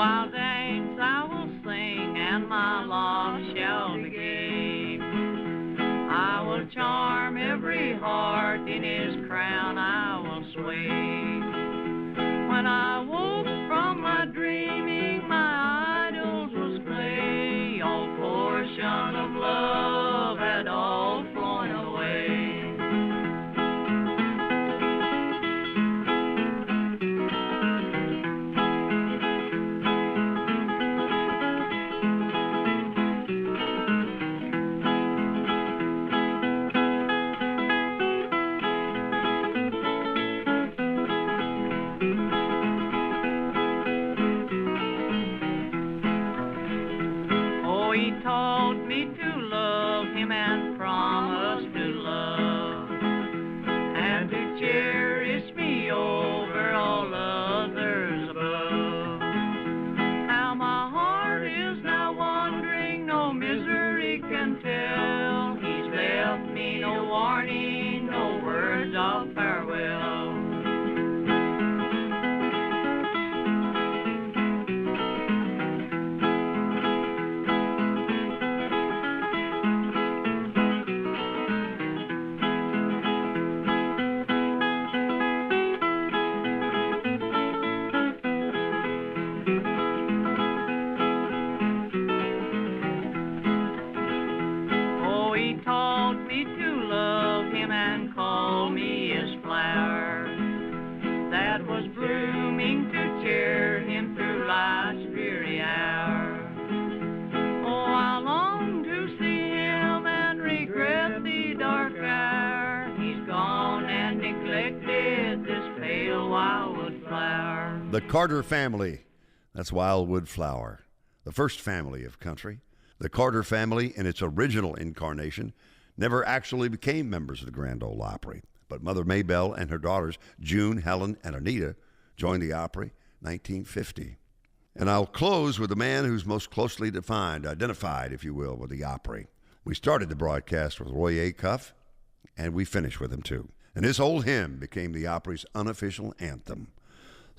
I'll dance, I will sing, and my love shall begin. I will charm every heart, in his crown I will swing. When I woke from my dreaming, my idols was clay. All portion of love had all flown away. He taught me to love him and promised to love and to cherish me over all others above. How my heart is now wandering, no misery can tell. He's left me no warning, no words of farewell. The Carter family. That's Wildwood Flower, the first family of country. The Carter family, in its original incarnation, never actually became members of the Grand Ole Opry. But Mother Maybelle and her daughters, June, Helen, and Anita, joined the Opry in 1950. And I'll close with the man who's most closely identified, if you will, with the Opry. We started the broadcast with Roy Acuff, and we finished with him too. And this old hymn became the Opry's unofficial anthem,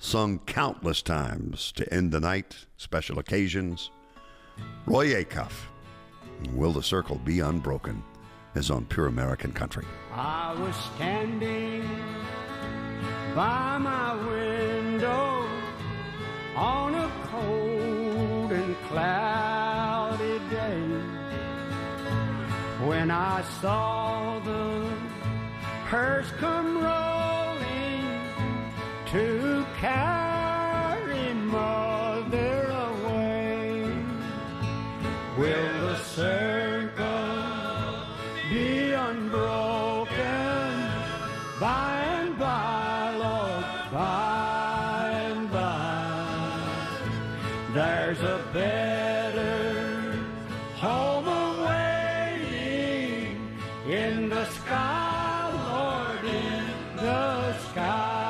sung countless times to end the night, special occasions. Roy Acuff, Will the Circle Be Unbroken, is on Pure American Country. I was standing by my window on a cold and cloudy day when I saw the hearse come rolling to carry mother away. Will the circle be unbroken by and by, Lord, by and by? There's a better home awaiting in the sky, Lord, in the sky.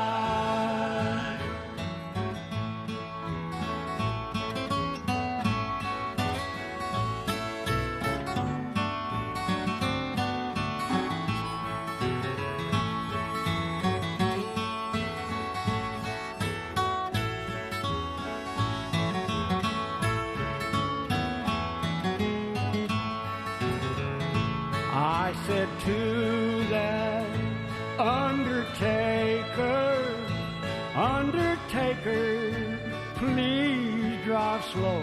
I said to that undertaker, please drive slow,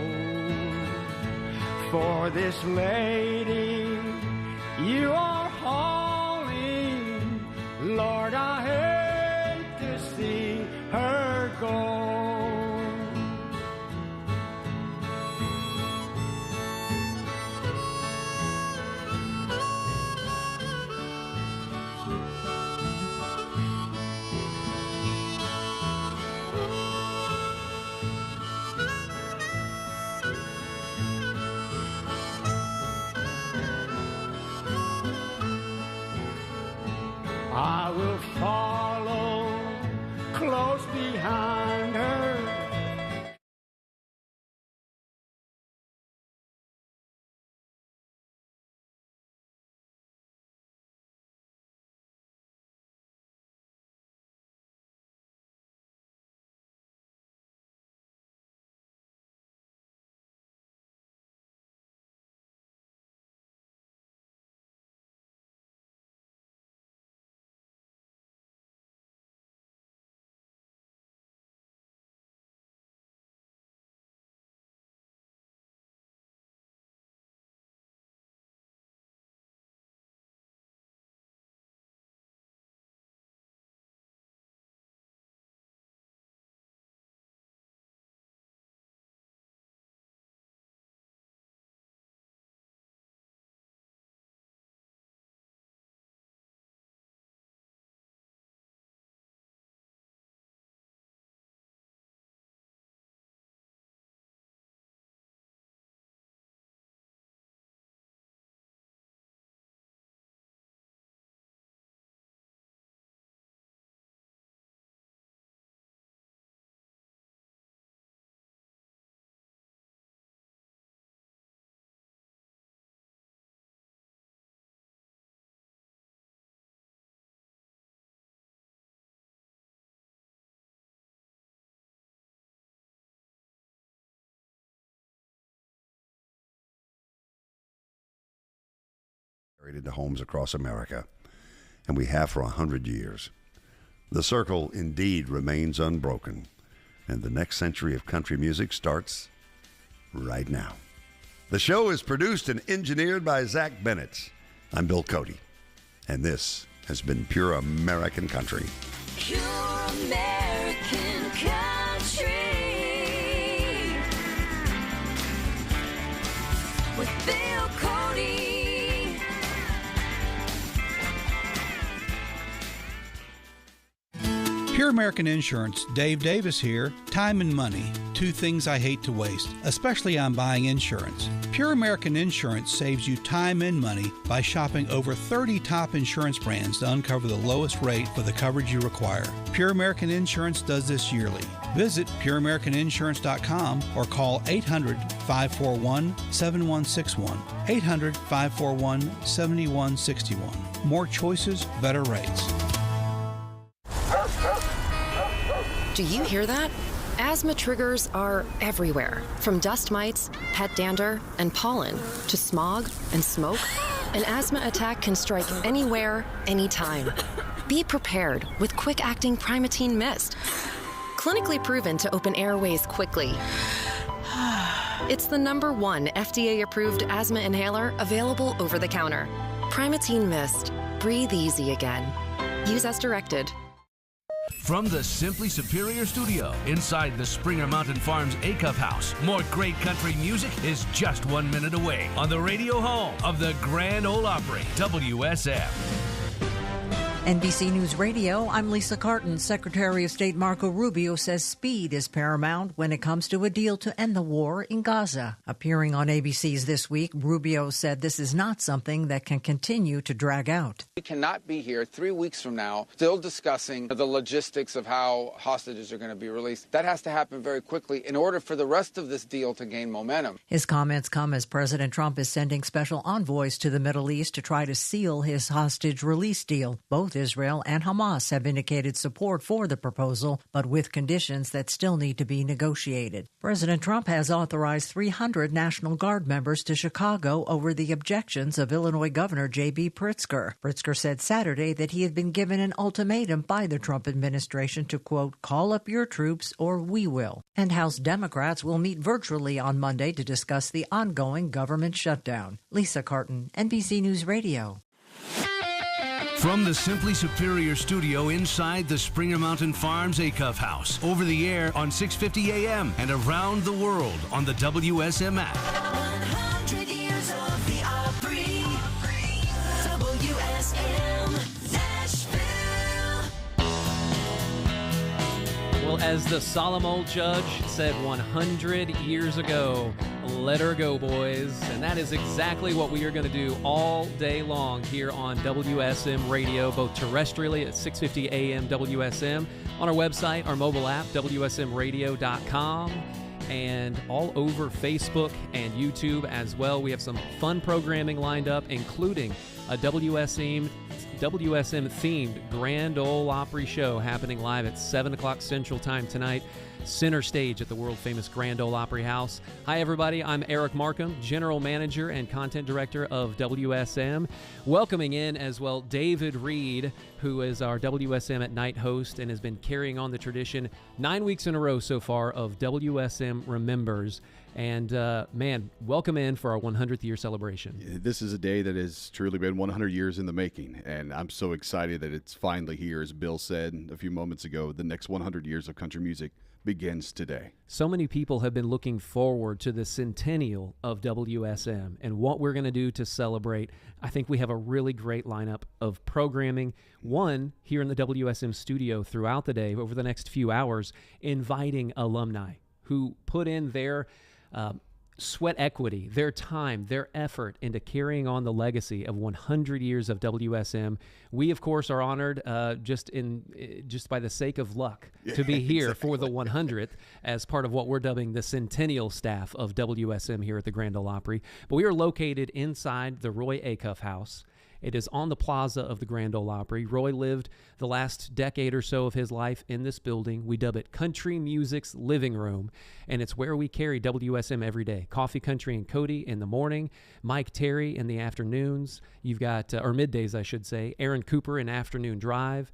for this lady you are hauling, Lord, I hate to see her go. I will follow close behind her into homes across America, and we have for 100 years. The circle indeed remains unbroken, and the next century of country music starts right now. The show is produced and engineered by Zach Bennett. I'm Bill Cody, and this has been Pure American Country. Pure American Country with Bill Cody. Pure American Insurance, Dave Davis here. Time and money, two things I hate to waste, especially on buying insurance. Pure American Insurance saves you time and money by shopping over 30 top insurance brands to uncover the lowest rate for the coverage you require. Pure American Insurance does this yearly. Visit pureamericaninsurance.com or call 800-541-7161. 800-541-7161. More choices, better rates. Do you hear that? Asthma triggers are everywhere, from dust mites, pet dander, and pollen, to smog and smoke. An asthma attack can strike anywhere, anytime. Be prepared with quick-acting Primatene Mist. Clinically proven to open airways quickly. It's the #1 FDA-approved asthma inhaler available over the counter. Primatene Mist. Breathe easy again. Use as directed. From the Simply Superior Studio inside the Springer Mountain Farms Acuff House, more great country music is just 1 minute away on the radio home of the Grand Ole Opry, WSM. NBC News Radio, I'm Lisa Carton. Secretary of State Marco Rubio says speed is paramount when it comes to a deal to end the war in Gaza. Appearing on ABC's This Week, Rubio said this is not something that can continue to drag out. We cannot be here 3 weeks from now still discussing the logistics of how hostages are going to be released. That has to happen very quickly in order for the rest of this deal to gain momentum. His comments come as President Trump is sending special envoys to the Middle East to try to seal his hostage release deal. Both Israel and Hamas have indicated support for the proposal, but with conditions that still need to be negotiated. President Trump has authorized 300 National Guard members to Chicago over the objections of Illinois Governor J.B. Pritzker. Pritzker said Saturday that he had been given an ultimatum by the Trump administration to, quote, call up your troops or we will. And House Democrats will meet virtually on Monday to discuss the ongoing government shutdown. Lisa Carton, NBC News Radio. From the Simply Superior Studio inside the Springer Mountain Farms Acuff House, over the air on 650 AM and around the world on the WSM app. 100 years of the Opry, WSM, Nashville. Well, as the solemn old judge said 100 years ago, let her go, boys. And that is exactly what we are going to do all day long here on WSM Radio, both terrestrially at 650 AM WSM, on our website, our mobile app, WSMradio.com, and all over Facebook and YouTube as well. We have some fun programming lined up, including a WSM-themed Grand Ole Opry show happening live at 7 o'clock Central Time tonight, center stage at the world-famous Grand Ole Opry House. Hi, everybody. I'm Eric Markham, General Manager and Content Director of WSM. Welcoming in as well David Reed, who is our WSM at Night host and has been carrying on the tradition 9 weeks in a row so far of WSM Remembers. And, man, welcome in for our 100th year celebration. This is a day that has truly been 100 years in the making, and I'm so excited that it's finally here. As Bill said a few moments ago, the next 100 years of country music begins today. So many people have been looking forward to the Centennial of WSM and what we're going to do to celebrate. I think we have a really great lineup of programming. One, here in the WSM studio throughout the day, over the next few hours, inviting alumni who put in their sweat equity, their time, their effort into carrying on the legacy of 100 years of WSM. We, of course, are honored just by the sake of luck to be here for the 100th as part of what we're dubbing the Centennial staff of WSM here at the Grand Ole Opry. But we are located inside the Roy Acuff House. It is on the plaza of the Grand Ole Opry. Roy lived the last decade or so of his life in this building. We dub it Country Music's Living Room, and it's where we carry WSM every day. Coffee, Country, and Cody in the morning, Mike Terry in the afternoons. You've got, or middays, I should say, Aaron Cooper in Afternoon Drive,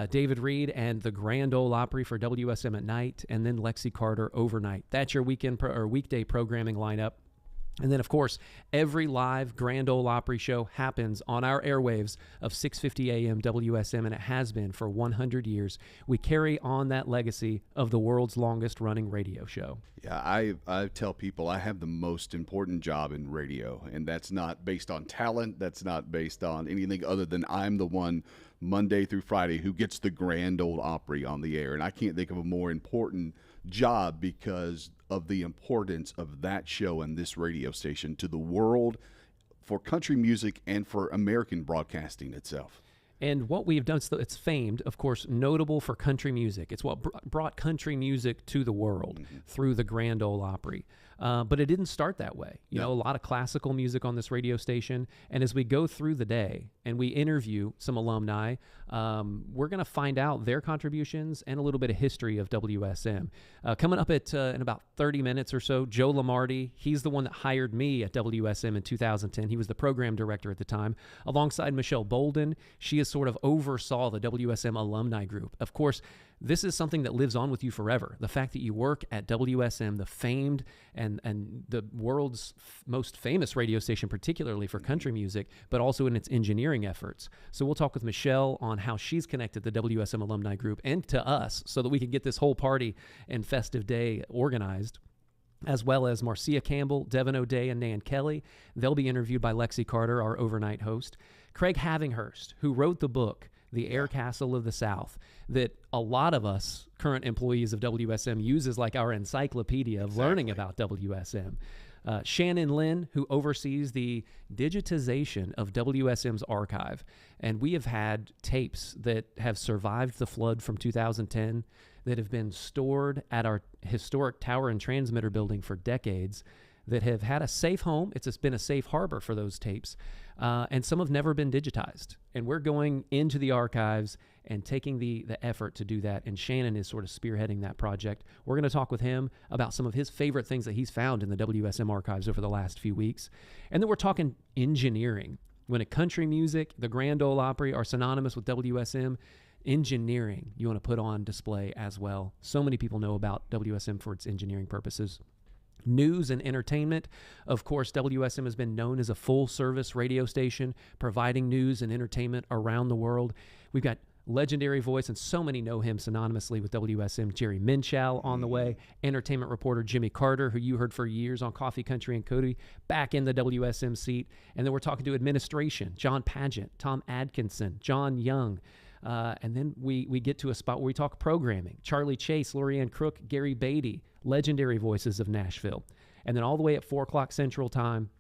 David Reed and the Grand Ole Opry for WSM at night, and then Lexi Carter overnight. That's your weekday programming lineup. And then, of course, every live Grand Ole Opry show happens on our airwaves of 650 AM WSM, and it has been for 100 years. We carry on that legacy of the world's longest-running radio show. Yeah, I tell people I have the most important job in radio, and that's not based on talent. That's not based on anything other than I'm the one Monday through Friday who gets the Grand Ole Opry on the air, and I can't think of a more important job because of the importance of that show and this radio station to the world, for country music and for American broadcasting itself. And what we've done, it's famed, of course, notable for country music. It's what brought country music to the world through the Grand Ole Opry. But it didn't start that way. You know, a lot of classical music on this radio station. And as we go through the day and we interview some alumni, we're going to find out their contributions and a little bit of history of WSM. Coming up in about 30 minutes or so, Joe Lamardi, he's the one that hired me at WSM in 2010. He was the program director at the time, alongside Michelle Balden. She is sort of oversaw the WSM alumni group. Of course, this is something that lives on with you forever. The fact that you work at WSM, the famed and the world's most famous radio station, particularly for country music, but also in its engineering efforts. So we'll talk with Michelle on how she's connected the WSM alumni group and to us so that we can get this whole party and festive day organized, as well as Marcia Campbell, Devin O'Day, and Nan Kelly. They'll be interviewed by Lexi Carter, our overnight host. Craig Havinghurst, who wrote the book, The Air Castle of the South, that a lot of us current employees of WSM use as like our encyclopedia of learning about WSM. Shannon Lynn, who oversees the digitization of WSM's archive. And we have had tapes that have survived the flood from 2010 that have been stored at our historic tower and transmitter building for decades, that have had a safe home. It's been a safe harbor for those tapes. And some have never been digitized. And we're going into the archives and taking the effort to do that. And Shannon is sort of spearheading that project. We're going to talk with him about some of his favorite things that he's found in the WSM archives over the last few weeks. And then we're talking engineering. When country music, the Grand Ole Opry are synonymous with WSM, engineering you want to put on display as well. So many people know about WSM for its engineering purposes. News and entertainment. Of course, WSM has been known as a full-service radio station, providing news and entertainment around the world. We've got legendary voice, and so many know him synonymously with WSM, Jerry Minchal on the way. Entertainment reporter Jimmy Carter, who you heard for years on Coffee, Country, and Cody, back in the WSM seat. And then we're talking to administration, John Pageant, Tom Adkinson, John Young. And then we get to a spot where we talk programming. Charlie Chase, Lorianne Crook, Gary Beatty, legendary voices of Nashville. And then all the way at 4 o'clock Central Time,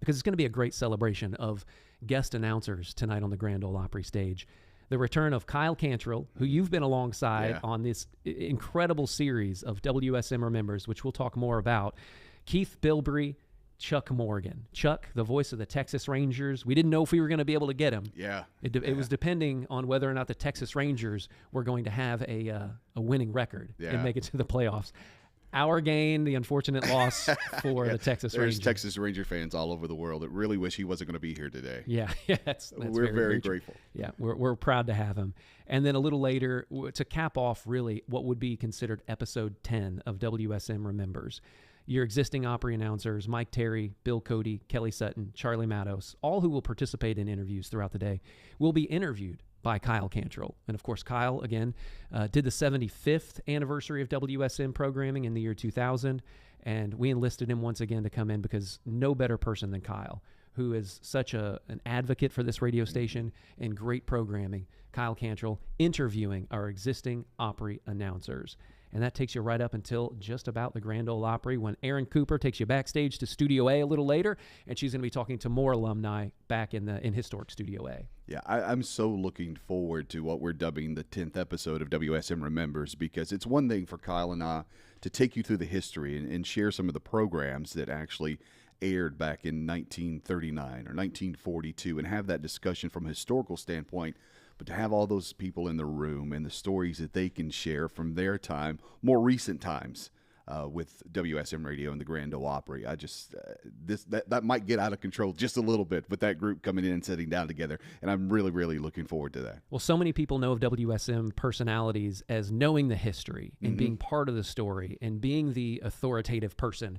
because it's going to be a great celebration of guest announcers tonight on the Grand Ole Opry stage, the return of Kyle Cantrell, who you've been alongside on this incredible series of WSM Remembers, which we'll talk more about. Keith Bilbrey, Chuck Morgan. Chuck, the voice of the Texas Rangers. We didn't know if we were going to be able to get him. It was depending on whether or not the Texas Rangers were going to have a winning record and make it to the playoffs. Our gain, the unfortunate loss for the Texas Rangers. There's Texas Ranger fans all over the world that really wish he wasn't going to be here today. That's we're very grateful. Yeah, we're proud to have him. And then a little later, to cap off really what would be considered episode 10 of WSM Remembers, your existing Opry announcers, Mike Terry, Bill Cody, Kelly Sutton, Charlie Matos, all who will participate in interviews throughout the day, will be interviewed by Kyle Cantrell. And of course, Kyle, again, did the 75th anniversary of WSM programming in the year 2000. And we enlisted him once again to come in because no better person than Kyle, who is such an advocate for this radio station and great programming. Kyle Cantrell interviewing our existing Opry announcers. And that takes you right up until just about the Grand Ole Opry, when Aaron Cooper takes you backstage to Studio A a little later, and she's going to be talking to more alumni back in historic Studio A. Yeah, I'm so looking forward to what we're dubbing the 10th episode of WSM Remembers, because it's one thing for Kyle and I to take you through the history and share some of the programs that actually aired back in 1939 or 1942 and have that discussion from a historical standpoint, but to have all those people in the room and the stories that they can share from their time, more recent times, with WSM Radio and the Grand Ole Opry. I just that might get out of control just a little bit with that group coming in and sitting down together, and I'm really, really looking forward to that. Well, so many people know of WSM personalities as knowing the history and being part of the story and being the authoritative person,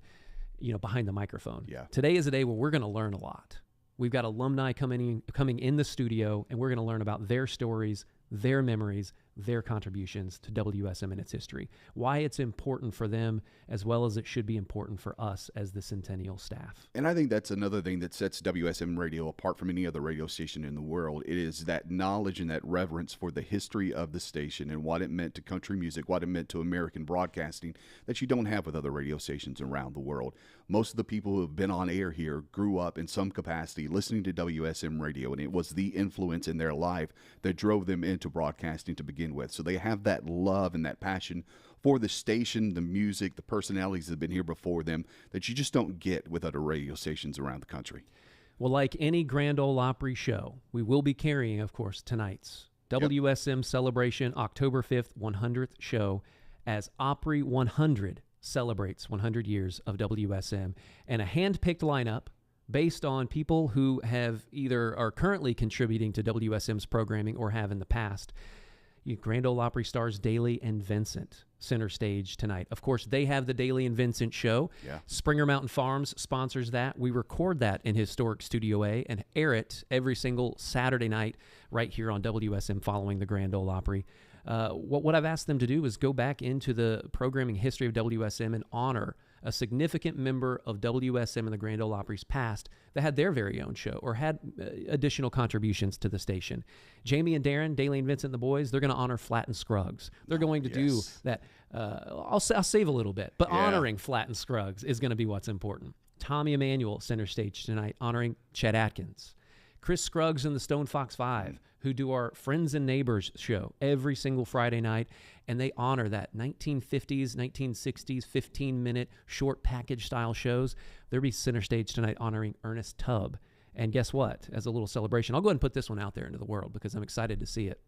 behind the microphone. Yeah. Today is a day where we're going to learn a lot. We've got alumni coming in the studio, and we're going to learn about their stories, their memories, their contributions to WSM and its history, why it's important for them as well as it should be important for us as the Centennial staff. And I think that's another thing that sets WSM Radio apart from any other radio station in the world. It is that knowledge and that reverence for the history of the station and what it meant to country music, what it meant to American broadcasting that you don't have with other radio stations around the world. Most of the people who have been on air here grew up in some capacity listening to WSM Radio, and it was the influence in their life that drove them into broadcasting to begin with. So they have that love and that passion for the station, the music, the personalities that have been here before them that you just don't get with other radio stations around the country. Well, like any Grand Ole Opry show, we will be carrying, of course, tonight's WSM Celebration October 5th 100th show as Opry 100 celebrates 100 years of WSM, and a hand-picked lineup based on people who have either are currently contributing to WSM's programming or have in the past. Grand Ole Opry stars Daly and Vincent center stage tonight. Of course, they have the Daly and Vincent show. Yeah. Springer Mountain Farms sponsors that. We record that in Historic Studio A and air it every single Saturday night right here on WSM following the Grand Ole Opry. What I've asked them to do is go back into the programming history of WSM and honor a significant member of WSM and the Grand Ole Opry's past that had their very own show or had additional contributions to the station. Jamie and Darren, Daly and Vincent and the boys, they're going to honor Flat and Scruggs. They're going to do that. I'll save a little bit, but honoring Flat and Scruggs is going to be what's important. Tommy Emmanuel, center stage tonight, honoring Chet Atkins. Chris Scruggs and the Stone Fox 5, who do our Friends and Neighbors show every single Friday night, and they honor that 1950s, 1960s, 15-minute short package style shows. They'll be center stage tonight honoring Ernest Tubb. And guess what? As a little celebration, I'll go ahead and put this one out there into the world because I'm excited to see it.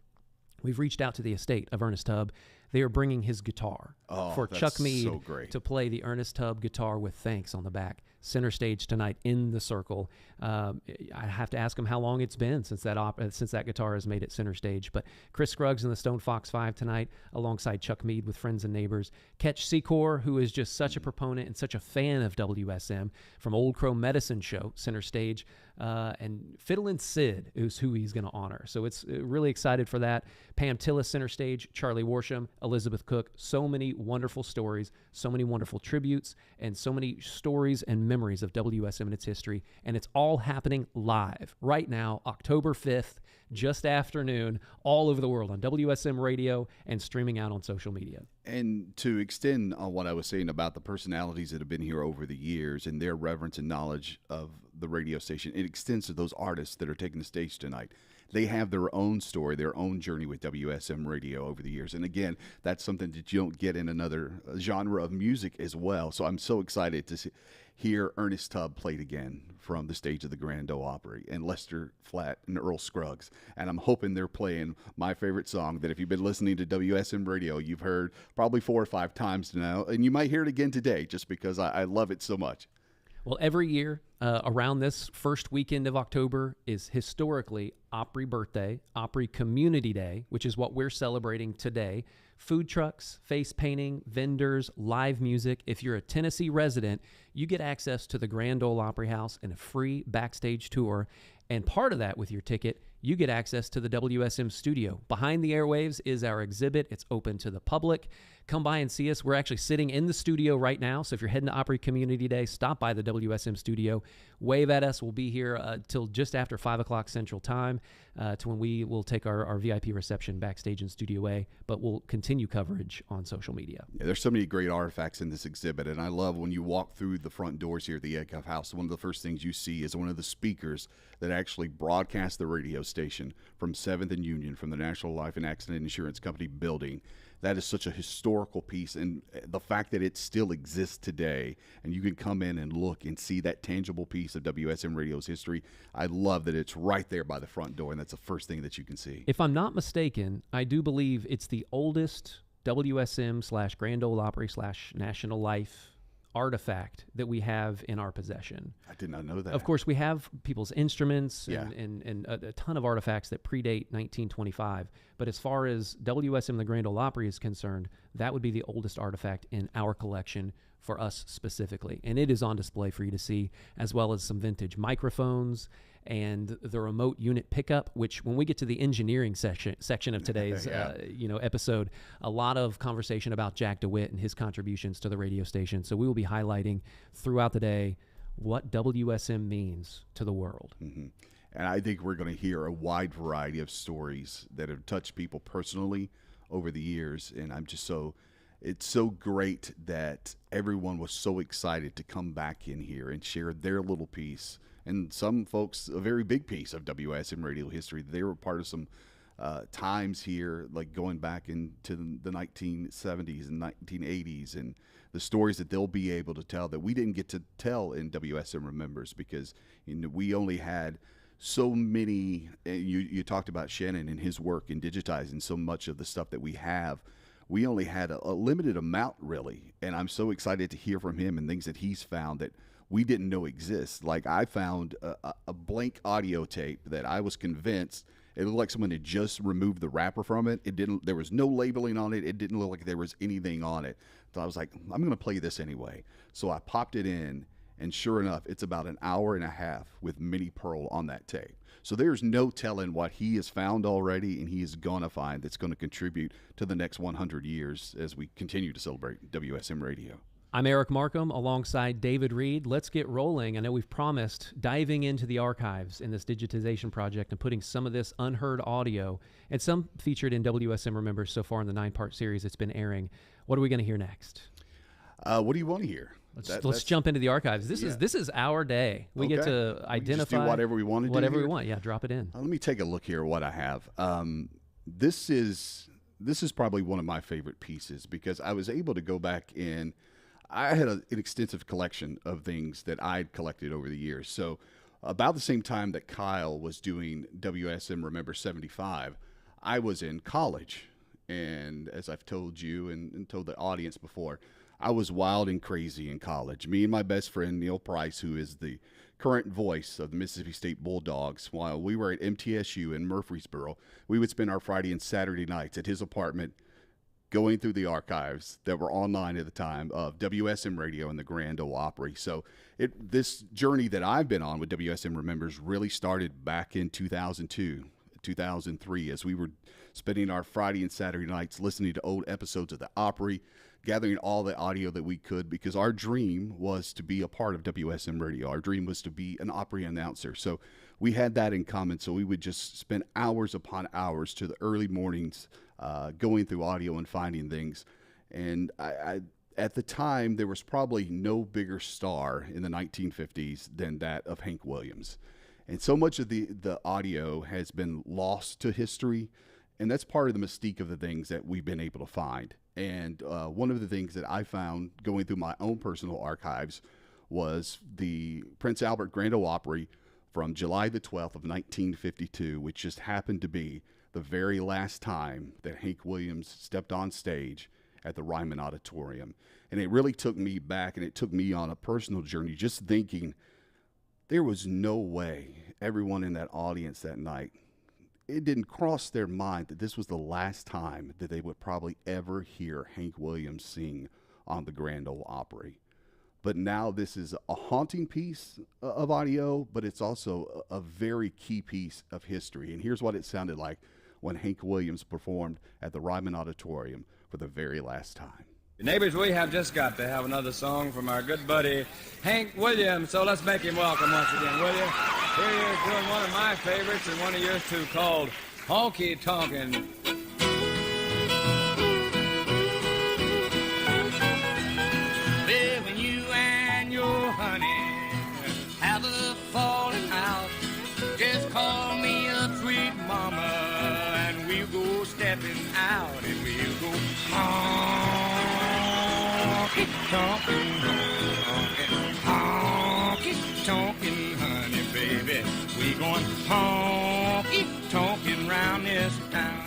We've reached out to the estate of Ernest Tubb. They are bringing his guitar for Chuck Mead to play the Ernest Tubb guitar with thanks on the back. Center stage tonight in the circle. I have to ask him how long it's been since that guitar has made it center stage. But Chris Scruggs and the Stone Fox 5 tonight, alongside Chuck Mead with Friends and Neighbors. Ketch Secor, who is just such a proponent and such a fan of WSM, from Old Crow Medicine Show, center stage. And Fiddlin' Sid is who he's going to honor. So it's really excited for that. Pam Tillis, center stage. Charlie Worsham, Elizabeth Cook. So many wonderful stories, so many wonderful tributes, and so many stories and memories of WSM and its history. And it's all happening live right now, October 5th, just afternoon, all over the world on WSM Radio and streaming out on social media. And to extend on what I was saying about the personalities that have been here over the years and their reverence and knowledge of the radio station, it extends to those artists that are taking the stage tonight. They have their own story, their own journey with WSM Radio over the years. And again, that's something that you don't get in another genre of music as well. So I'm so excited to hear Ernest Tubb played again from the stage of the Grand Ole Opry, and Lester Flatt and Earl Scruggs. And I'm hoping they're playing my favorite song that if you've been listening to WSM Radio, you've heard probably 4 or 5 times now. And you might hear it again today just because I love it so much. Well, every year around this first weekend of October is historically Opry Birthday, Opry Community Day, which is what we're celebrating today. Food trucks, face painting, vendors, live music. If you're a Tennessee resident, you get access to the Grand Ole Opry House and a free backstage tour. And part of that, with your ticket, you get access to the WSM studio. Behind the airwaves is our exhibit. It's open to the public. Come by and see us. We're actually sitting in the studio right now. So if you're heading to Opry Community Day, stop by the WSM studio. Wave at us. We'll be here till just after 5 o'clock Central Time to when we will take our VIP reception backstage in Studio A. But we'll continue coverage on social media. Yeah, there's so many great artifacts in this exhibit. And I love when you walk through the front doors here at the Acuff House, one of the first things you see is one of the speakers that actually broadcast the radio station from 7th and Union from the National Life and Accident Insurance Company building. that is such a historical piece, and the fact that it still exists today, and you can come in and look and see that tangible piece of WSM Radio's history. I love that it's right there by the front door, and that's the first thing that you can see. If I'm not mistaken, I do believe it's the oldest WSM / Grand Ole Opry / National Life artifact that we have in our possession. I did not know that. Of course, we have people's instruments and a ton of artifacts that predate 1925. But as far as WSM, the Grand Ole Opry, is concerned, that would be the oldest artifact in our collection for us specifically. And it is on display for you to see, as well as some vintage microphones and the remote unit pickup, which when we get to the engineering section of today's episode, a lot of conversation about Jack DeWitt and his contributions to the radio station. So we will be highlighting throughout the day what WSM means to the world. Mm-hmm. And I think we're going to hear a wide variety of stories that have touched people personally over the years. And it's so great that everyone was so excited to come back in here and share their little piece. And some folks, a very big piece of WSM radio history. They were part of some times here, like going back into the 1970s and 1980s, and the stories that they'll be able to tell that we didn't get to tell in WSM Remembers, because we only had so many. You talked about Shannon and his work in digitizing so much of the stuff that we have. We only had a limited amount, really, and I'm so excited to hear from him and things that he's found that we didn't know exist. Like, I found a blank audio tape that I was convinced it looked like someone had just removed the wrapper from it. There was no labeling on it. It didn't look like there was anything on it. So I was like, I'm going to play this anyway. So I popped it in, and sure enough, it's about an hour and a half with Minnie Pearl on that tape. So there's no telling what he has found already, and he is going to find that's going to contribute to the next 100 years as we continue to celebrate WSM Radio. I'm Eric Markham alongside David Reed. Let's get rolling. I know we've promised diving into the archives in this digitization project and putting some of this unheard audio and some featured in WSM Remembers so far in the 9-part series it's been airing. What are we going to hear next? What do you want to hear? Let's jump into the archives. This is our day. We get to identify. We just do whatever we want to do. Whatever we want. Yeah, drop it in. Let me take a look here at what I have. This is probably one of my favorite pieces because I was able to go back in. I had an extensive collection of things that I'd collected over the years. So about the same time that Kyle was doing WSM Remember 75, I was in college. And as I've told you and told the audience before, I was wild and crazy in college. Me and my best friend, Neil Price, who is the current voice of the Mississippi State Bulldogs, while we were at MTSU in Murfreesboro, we would spend our Friday and Saturday nights at his apartment going through the archives that were online at the time of WSM Radio and the Grand Ole Opry. So this journey that I've been on with WSM Remembers really started back in 2002, 2003, as we were spending our Friday and Saturday nights listening to old episodes of the Opry, gathering all the audio that we could, because our dream was to be a part of WSM Radio. Our dream was to be an Opry announcer. So we had that in common. So we would just spend hours upon hours to the early mornings going through audio and finding things. And I at the time, there was probably no bigger star in the 1950s than that of Hank Williams. And so much of the audio has been lost to history, and that's part of the mystique of the things that we've been able to find. And one of the things that I found going through my own personal archives was the Prince Albert Grand Ole Opry from July the 12th of 1952, which just happened to be the very last time that Hank Williams stepped on stage at the Ryman Auditorium. And it really took me back, and it took me on a personal journey, just thinking there was no way everyone in that audience that night, it didn't cross their mind that this was the last time that they would probably ever hear Hank Williams sing on the Grand Ole Opry. But now this is a haunting piece of audio, but it's also a very key piece of history. And here's what it sounded like when Hank Williams performed at the Ryman Auditorium for the very last time. Neighbors, we have just got to have another song from our good buddy Hank Williams, so let's make him welcome once again, will you? Here he is doing one of my favorites and one of yours too, called Honky Tonkin'. Well, when you and your honey have a falling out, just call me up, sweet mama, and we'll go stepping out, and we'll go honky-tonkin', honky-tonkin', honey, baby. We going honky-tonkin' round this town.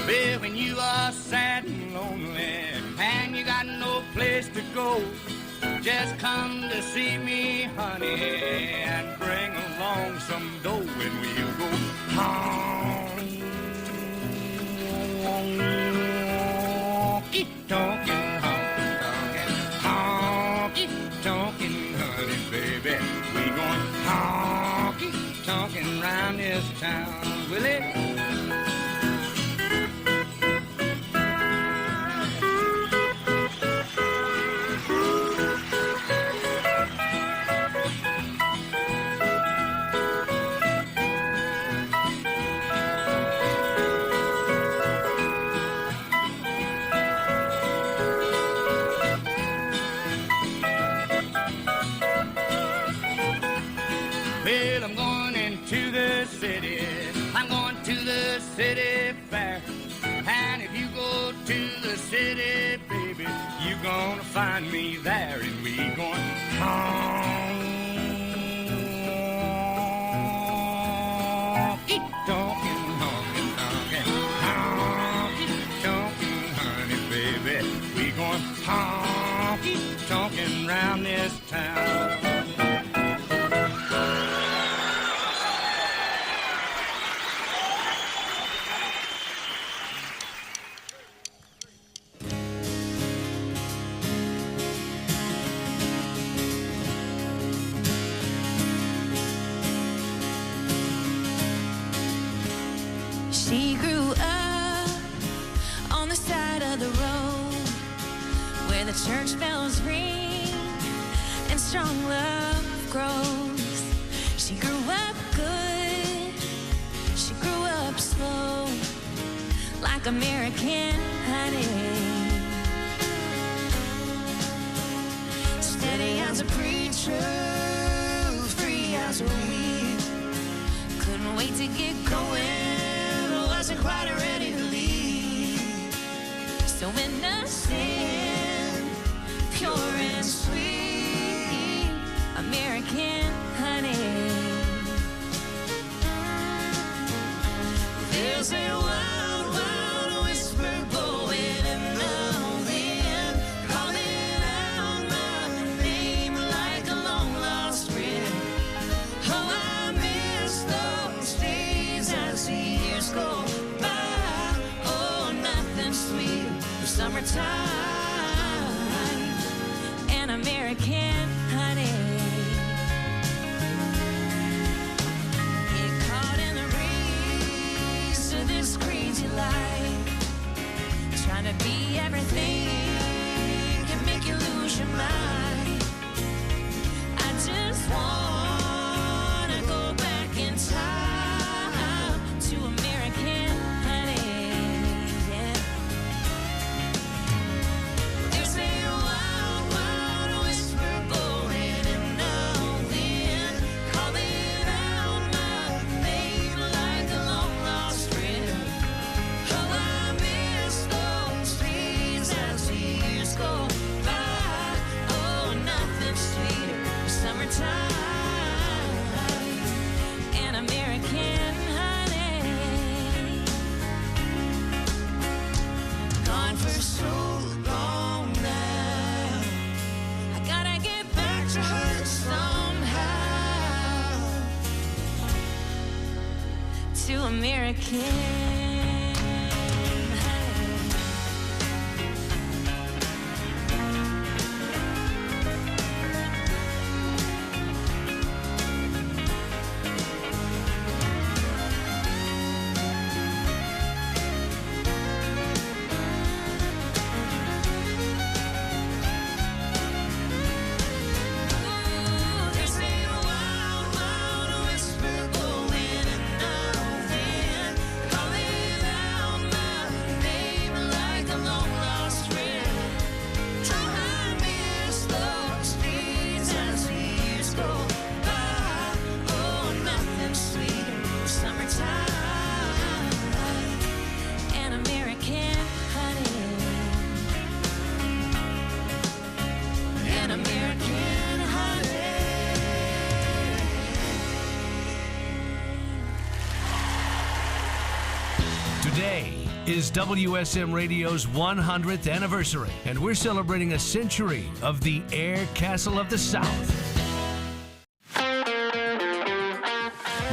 Well, when you are sad and lonely and you got no place to go, just come to see me, honey, and bring along some dough, and we'll go honky-tonkin', honky-tonkin', honky-tonkin', honey, baby. We going honky-tonkin' round this town, will it? Well, I'm going into the city. I'm going to the city fair. And if you go to the city, baby, you're gonna find me there. And we going honky-tonkin', honky-tonkin', honky-tonkin', honey, baby. We going honky-tonkin' round this town. She grew up on the side of the road where the church bells ring and strong love grows. She grew up good, she grew up slow, like American honey. Steady as a preacher, free as a weed. Couldn't wait to get going, wasn't quite ready to leave. So innocent, pure and sweet, American honey. There's a wild, wild whisper blowing in the wind, calling out my name like a long lost friend. Oh, I miss those days as the years go by. Oh, nothing sweet for summertime and American honey. Get caught in the race of this crazy life, trying to be everything can make you lose your mind. I just wanna go back in time to American honey. Yeah. There's a wild, wild whisper blowing in the wind, calling out my name like a long lost friend. Oh, I miss those days as the years go by. Oh, nothing sweeter for summertime and American honey. Gone for so long now, I gotta get back to her somehow, to American honey. There's a wild, wild whisper blowing in the wind, calling is WSM Radio's 100th anniversary, and we're celebrating a century of the Air Castle of the South.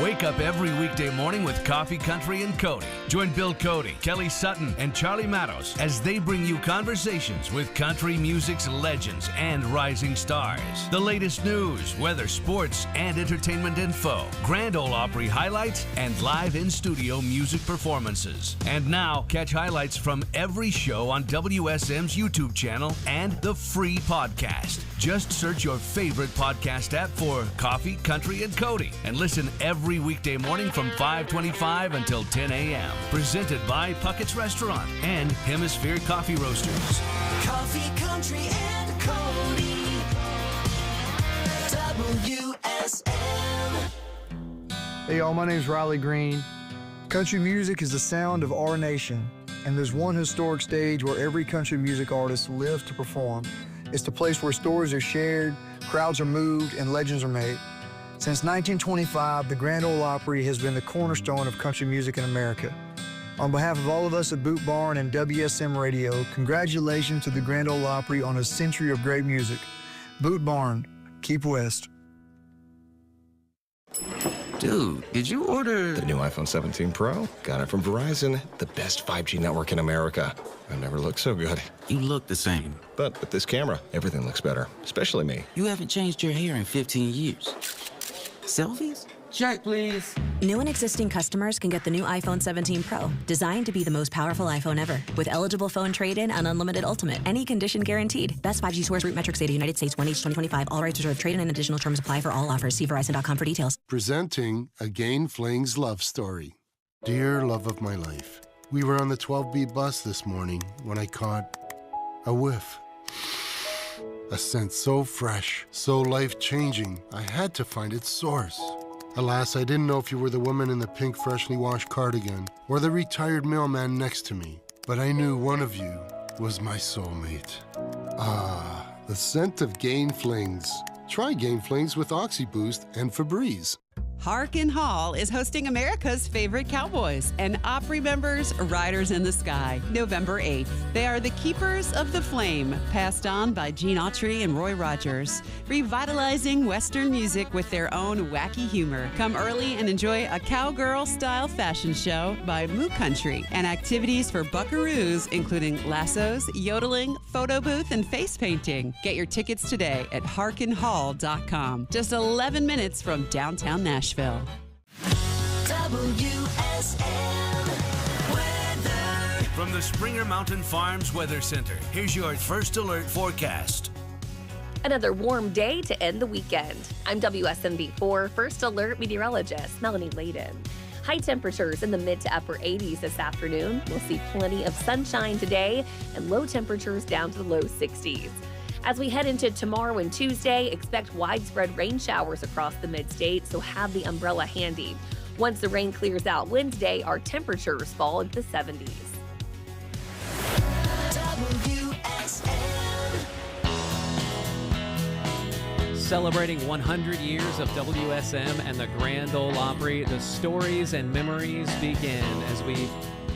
Wake up every weekday morning with Coffee, Country, and Cody. Join Bill Cody, Kelly Sutton, and Charlie Mattos as they bring you conversations with country music's legends and rising stars. The latest news, weather, sports, and entertainment info. Grand Ole Opry highlights and live in-studio music performances. And now, catch highlights from every show on WSM's YouTube channel and the free podcast. Just search your favorite podcast app for Coffee, Country, and Cody and listen every weekday morning from 5:25 until 10 a.m. Presented by Puckett's Restaurant and Hemisphere Coffee Roasters. Coffee, Country, and Cody. WSM. Hey y'all, my name's Riley Green. Country music is the sound of our nation, and there's one historic stage where every country music artist lives to perform. It's the place where stories are shared, crowds are moved, and legends are made. Since 1925, the Grand Ole Opry has been the cornerstone of country music in America. On behalf of all of us at Boot Barn and WSM Radio, congratulations to the Grand Ole Opry on a century of great music. Boot Barn, keep west. Dude, did you order the new iPhone 17 Pro? Got it from Verizon, the best 5G network in America. I've never looked so good. You look the same. But with this camera, everything looks better, especially me. You haven't changed your hair in 15 years. Selfies? Check, please. New and existing customers can get the new iPhone 17 Pro, designed to be the most powerful iPhone ever. With eligible phone trade-in and unlimited ultimate. Any condition guaranteed. Best 5G source root metrics data, United States, 1H 2025. All rights reserved. Trade-in and additional terms apply for all offers. See Verizon.com for details. Presenting Again Fling's love story. Dear love of my life, we were on the 12B bus this morning when I caught a whiff. A scent so fresh, so life-changing, I had to find its source. Alas, I didn't know if you were the woman in the pink freshly washed cardigan or the retired mailman next to me, but I knew one of you was my soulmate. Ah, the scent of Gain Flings. Try Gain Flings with OxyBoost and Febreze. Harkin Hall is hosting America's favorite cowboys and Opry members Riders in the Sky, November 8th. They are the keepers of the flame, passed on by Gene Autry and Roy Rogers, revitalizing Western music with their own wacky humor. Come early and enjoy a cowgirl-style fashion show by Moo Country and activities for buckaroos, including lassos, yodeling, photo booth, and face painting. Get your tickets today at harkinhall.com. Just 11 minutes from downtown Nashville. WSM weather. From the Springer Mountain Farms Weather Center, here's your first alert forecast. Another warm day to end the weekend. I'm WSMV4 First Alert meteorologist Melanie Layden. High temperatures in the mid to upper 80s this afternoon. We'll see plenty of sunshine today and low temperatures down to the low 60s. As we head into tomorrow and Tuesday, expect widespread rain showers across the mid-state, so have the umbrella handy. Once the rain clears out Wednesday, our temperatures fall into the 70s. Celebrating 100 years of WSM and the Grand Ole Opry, the stories and memories begin as we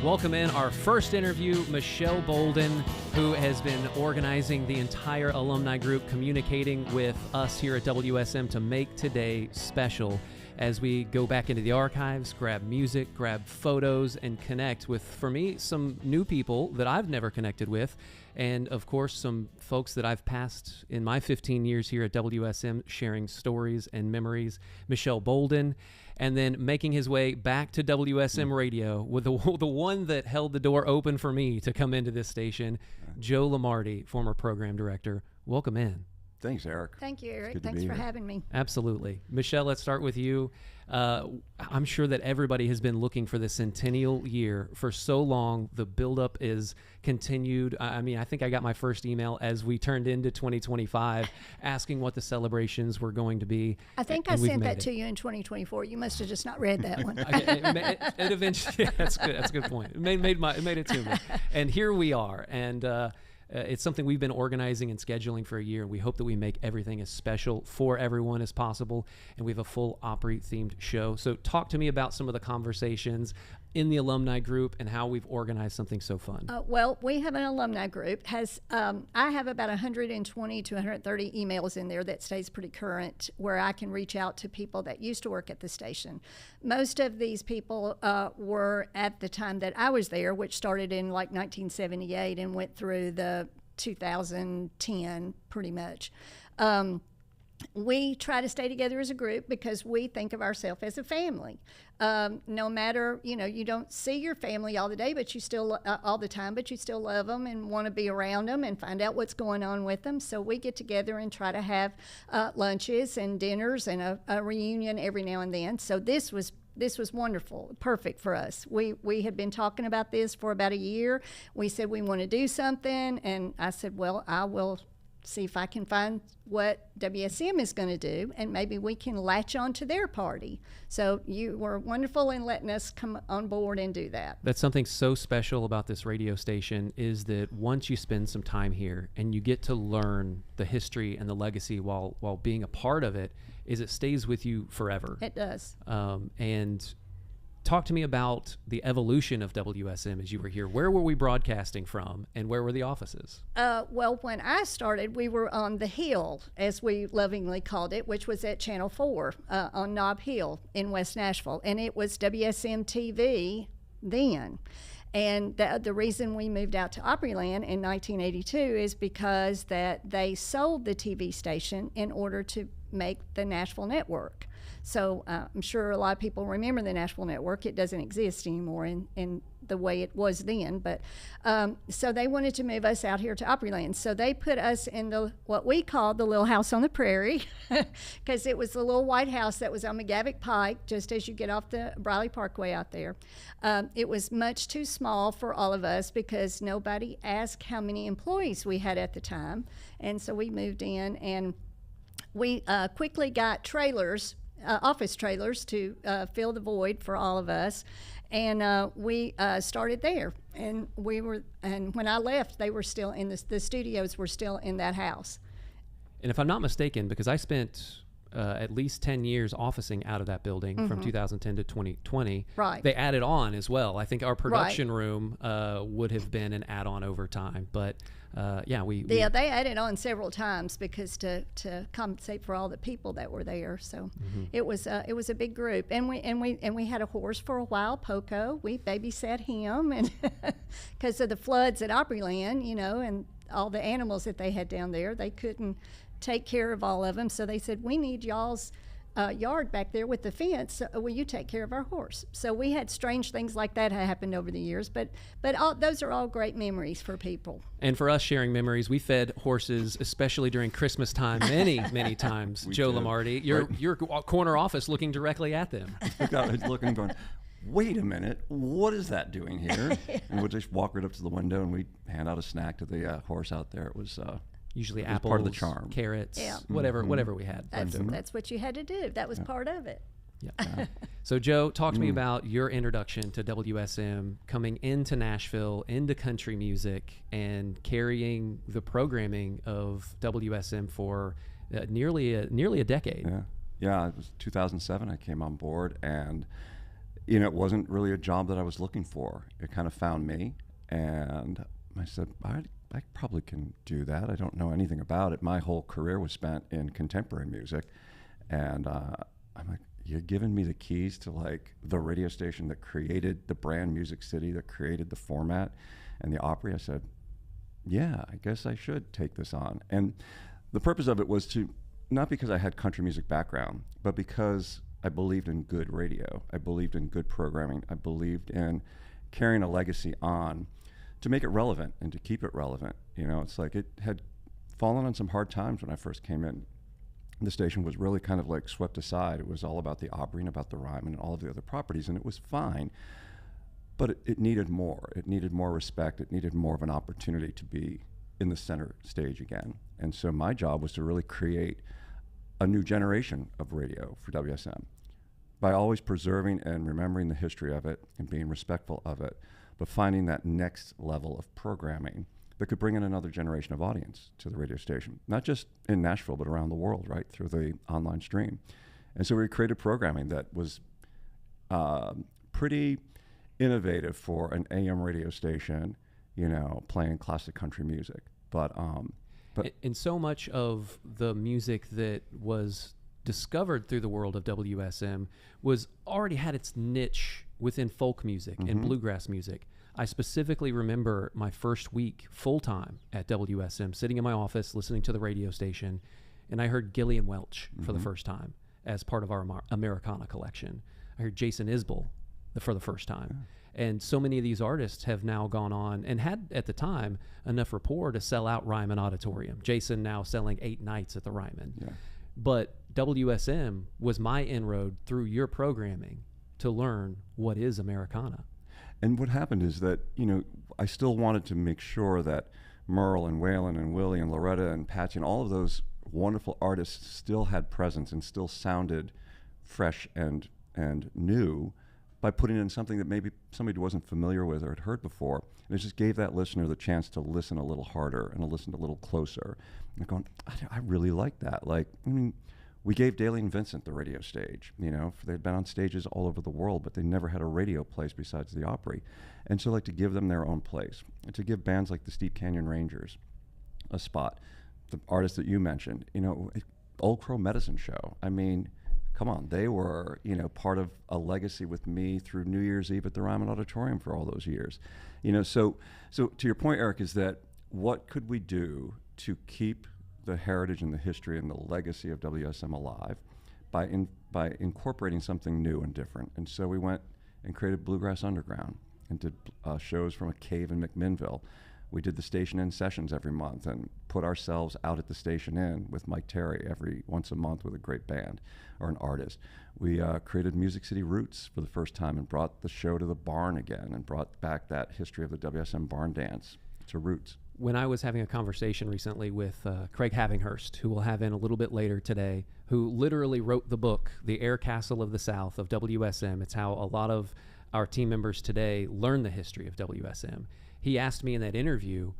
welcome in our first interview, Michelle Balden, who has been organizing the entire alumni group, communicating with us here at WSM to make today special as we go back into the archives, grab music, grab photos, and connect with, for me, some new people that I've never connected with, and of course some folks that I've passed in my 15 years here at WSM sharing stories and memories. Michelle Balden, and then making his way back to WSM Radio with the one that held the door open for me to come into this station, Joe Lamardi, former program director. Welcome in. Thanks, Eric. Thank you, Eric. Thanks for having me. Absolutely. Michelle, let's start with you. I'm sure that everybody has been looking for the Centennial year for so long. The buildup is continued. I mean, I think I got my first email as we turned into 2025 asking what the celebrations were going to be. I think I sent that to you in 2024. You must have just not read that one. It eventually, yeah, that's good. That's a good point. It made it to me. And here we are. And it's something we've been organizing and scheduling for a year. We hope that we make everything as special for everyone as possible. And we have a full Opry-themed show. So talk to me about some of the conversations. in the alumni group and how we've organized something so fun? Well, we have an alumni group. I have about 120 to 130 emails in there that stays pretty current, where I can reach out to people that used to work at the station. Most of these people were at the time that I was there, which started in like 1978 and went through the 2010 pretty much. We try to stay together as a group because we think of ourselves as a family. No matter, you don't see your family all the day, but you still all the time, but you still love them and want to be around them and find out what's going on with them. So we get together and try to have lunches and dinners and a reunion every now and then. So this was wonderful, perfect for us. We had been talking about this for about a year. We said we want to do something, and I said, well, I will see if I can find what WSM is going to do, and maybe we can latch on to their party. So you were wonderful in letting us come on board and do that. That's something so special about this radio station, is that once you spend some time here and you get to learn the history and the legacy while being a part of it, is it stays with you forever. It does. And talk to me about the evolution of WSM as you were here. Where were we broadcasting from, and where were the offices? Well, when I started, we were on the Hill, as we lovingly called it, which was at Channel 4 on Nob Hill in West Nashville. And it was WSM TV then. And the reason we moved out to Opryland in 1982 is because that they sold the TV station in order to make the Nashville network. So I'm sure a lot of people remember the Nashville network. It doesn't exist anymore in the way it was then. But so they wanted to move us out here to Opryland. So they put us in what we called the Little House on the Prairie, because it was the little white house that was on McGavick Pike, just as you get off the Briley Parkway out there. It was much too small for all of us because nobody asked how many employees we had at the time. And so we moved in, and we quickly got trailers, office trailers, to fill the void for all of us, and we started there. And when I left, they were still in the studios were still in that house. And if I'm not mistaken, because I spent at least 10 years officing out of that building from 2010 to 2020. Right. They added on as well. I think our production room would have been an add-on over time, but they added on several times because to compensate for all the people that were there. So it was a big group, and we had a horse for a while, Poco. We babysat him, and because of the floods at Opryland, and all the animals that they had down there, they couldn't take care of all of them. So they said, we need y'all's yard back there with the fence. Will you take care of our horse? So we had strange things like that happened over the years, but those are all great memories for people. And for us, sharing memories, we fed horses, especially during Christmas time, many times. Joe Lamardi, your corner office looking directly at them. I was looking, going, wait a minute, what is that doing here? And we'll just walk right up to the window and we hand out a snack to the horse out there. It was usually it was apples, part of the charm, carrots, whatever we had. That's what you had to do. That was part of it. Yeah. So Joe, talk to me about your introduction to WSM, coming into Nashville, into country music, and carrying the programming of WSM for nearly a decade. Yeah. It was 2007. I came on board, and it wasn't really a job that I was looking for. It kind of found me, and I said, I probably can do that. I don't know anything about it. My whole career was spent in contemporary music, and I'm like, you're giving me the keys to like the radio station that created the brand Music City, that created the format and the Opry. I said, yeah, I guess I should take this on. And the purpose of it was to, not because I had country music background, but because I believed in good radio. I believed in good programming. I believed in carrying a legacy on to make it relevant and to keep it relevant. It's like it had fallen on some hard times when I first came in. The station was really kind of like swept aside. It was all about the Opry and about the Ryman and all of the other properties, and it was fine. But it needed more. It needed more respect. It needed more of an opportunity to be in the center stage again. And so my job was to really create a new generation of radio for WSM by always preserving and remembering the history of it and being respectful of it, but finding that next level of programming that could bring in another generation of audience to the radio station, not just in Nashville, but around the world, right, through the online stream. And so we created programming that was pretty innovative for an AM radio station, you know, playing classic country music. But and so much of the music that was discovered through the world of WSM was already had its niche within folk music and bluegrass music. I specifically remember my first week full-time at WSM, sitting in my office, listening to the radio station, and I heard Gillian Welch for the first time as part of our Americana collection. I heard Jason Isbell for the first time. And so many of these artists have now gone on and had, at the time, enough rapport to sell out Ryman Auditorium. Jason now selling 8 nights at the Ryman. Yeah. But WSM was my inroad through your programming to learn what is Americana. And what happened is that, you know, I still wanted to make sure that Merle and Waylon and Willie and Loretta and Patsy and all of those wonderful artists still had presence and still sounded fresh and new, by putting in something that maybe somebody wasn't familiar with or had heard before. And it just gave that listener the chance to listen a little harder and to listen a little closer. And they're going, I really like that. Like, I mean, we gave Daly and Vincent the radio stage, you know, they'd been on stages all over the world, but they never had a radio place besides the Opry. And so like to give them their own place, and to give bands like the Steep Canyon Rangers a spot, the artists that you mentioned, you know, Old Crow Medicine Show. I mean, come on, they were, you know, part of a legacy with me through New Year's Eve at the Ryman Auditorium for all those years. You know, so to your point, Eric, is that what could we do to keep the heritage and the history and the legacy of WSM alive by incorporating something new and different? And so we went and created Bluegrass Underground and did shows from a cave in McMinnville. We did the Station Inn sessions every month and put ourselves out at the Station Inn with Mike Terry once a month with a great band or an artist. We created Music City Roots for the first time and brought the show to the barn again and brought back that history of the WSM barn dance to Roots. When I was having a conversation recently with Craig Havinghurst, who we'll have in a little bit later today, who literally wrote the book, The Air Castle of the South of WSM. It's how a lot of our team members today learn the history of WSM. He asked me in that interview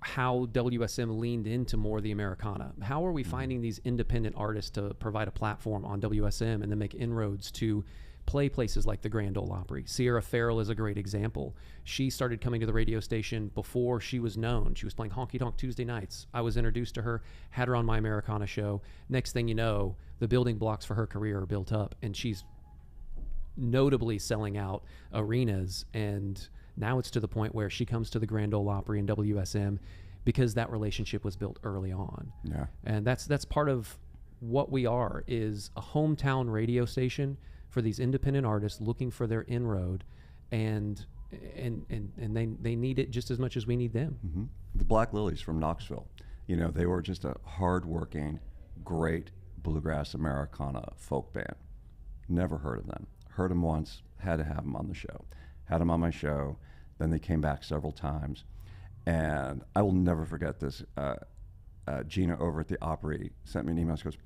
how WSM leaned into more of the Americana. How are we finding these independent artists to provide a platform on WSM and then make inroads to play places like the Grand Ole Opry? Sierra Farrell is a great example. She started coming to the radio station before she was known. She was playing Honky Tonk Tuesday nights. I was introduced to her, had her on my Americana show. Next thing you know, the building blocks for her career are built up, and she's notably selling out arenas. And now it's to the point where she comes to the Grand Ole Opry and WSM because that relationship was built early on. Yeah. And that's part of what we are, is a hometown radio station for these independent artists looking for their inroad, and they need it just as much as we need them. Mm-hmm. The Black Lilies from Knoxville, you know, they were just a hard-working, great bluegrass Americana folk band. Never heard of them. Heard them once, had to have them on the show. Had them on my show, then they came back several times. And I will never forget this. Gina over at the Opry sent me an email. She goes,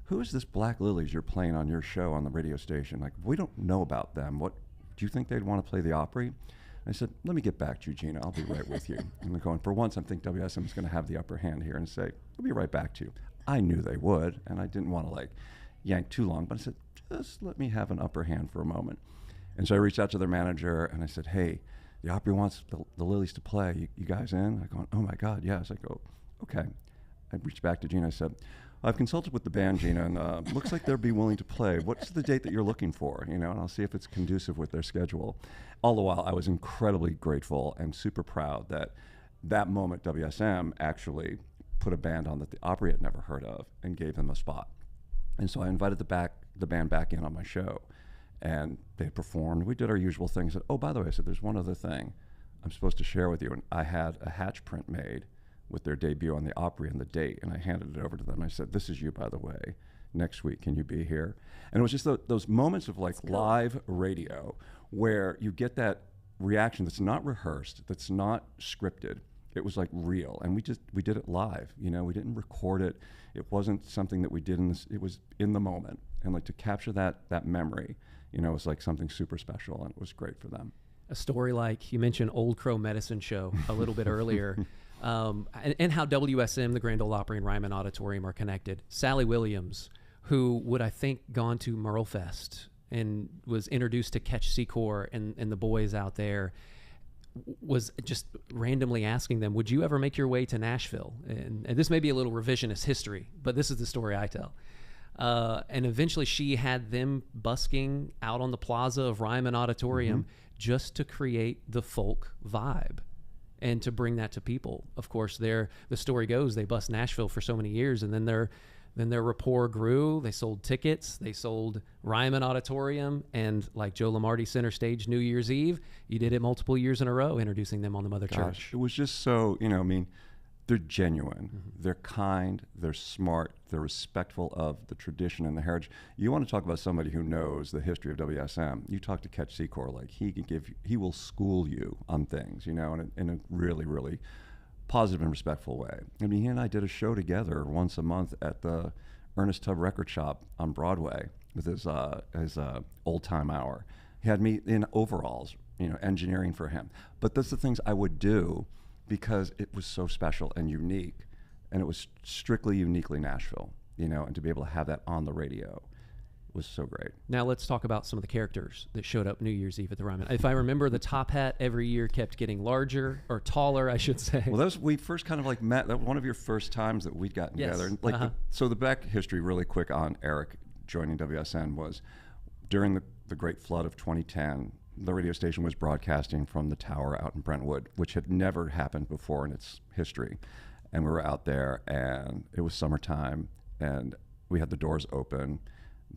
"Who is this Black Lilies you're playing on your show on the radio station? Like, we don't know about them. What do you think they'd want to play the Opry?" I said, "Let me get back to you, Gina. I'll be right with you." And they're going, for once, I think WSM is going to have the upper hand here and say, "I'll be right back to you." I knew they would, and I didn't want to like yank too long, but I said, just let me have an upper hand for a moment. And so I reached out to their manager and I said, "Hey, the Opry wants the Lilies to play. You guys in?" I go, "Oh my God, yes." I go, "Okay." I reached back to Gina. I said, "I've consulted with the band, Gina, and looks like they'll be willing to play. What's the date that you're looking for? You know, and I'll see if it's conducive with their schedule." All the while, I was incredibly grateful and super proud that that moment WSM actually put a band on that the Opry had never heard of and gave them a spot. And so I invited the band back in on my show, and they performed. We did our usual things. I said, "Oh, by the way," I said, "there's one other thing I'm supposed to share with you." And I had a hatch print made with their debut on the Opry and the date, and I handed it over to them. I said, "This is you, by the way. Next week, can you be here?" And it was just those moments of like live radio where you get that reaction that's not rehearsed, that's not scripted. It was like real, and we did it live. You know, we didn't record it. It wasn't something that we did it was in the moment, and like to capture that memory, you know, was like something super special, and it was great for them. A story like you mentioned, Old Crow Medicine Show a little bit earlier. And how WSM, the Grand Ole Opry, and Ryman Auditorium are connected. Sally Williams, who would, I think, gone to Merlefest and was introduced to Catch Secor and the boys out there, was just randomly asking them, would you ever make your way to Nashville? And this may be a little revisionist history, but this is the story I tell. And eventually she had them busking out on the plaza of Ryman Auditorium just to create the folk vibe and to bring that to people. Of course, the story goes, they bussed Nashville for so many years, and then their rapport grew. They sold tickets. They sold Ryman Auditorium, and like Joe Lamardi Center Stage New Year's Eve, you did it multiple years in a row, introducing them on the Mother Church. It was just so, I mean, they're genuine. They're kind. They're smart. They're respectful of the tradition and the heritage. You want to talk about somebody who knows the history of WSM. You talk to Catch Secor, like he will school you on things, in a really, really positive and respectful way. I mean, he and I did a show together once a month at the Ernest Tubb Record Shop on Broadway with his old time hour. He had me in overalls, engineering for him. But that's the things I would do because it was so special and unique, and it was strictly uniquely Nashville, and to be able to have that on the radio was so great. Now let's talk about some of the characters that showed up New Year's Eve at the Ryman. If I remember, the top hat every year kept getting larger, or taller, I should say. Well, we first kind of like met. That was one of your first times that we'd gotten together. And like so the back history really quick on Eric joining WSN was during the great flood of 2010, the radio station was broadcasting from the tower out in Brentwood, which had never happened before in its history. And we were out there, and it was summertime, and we had the doors open.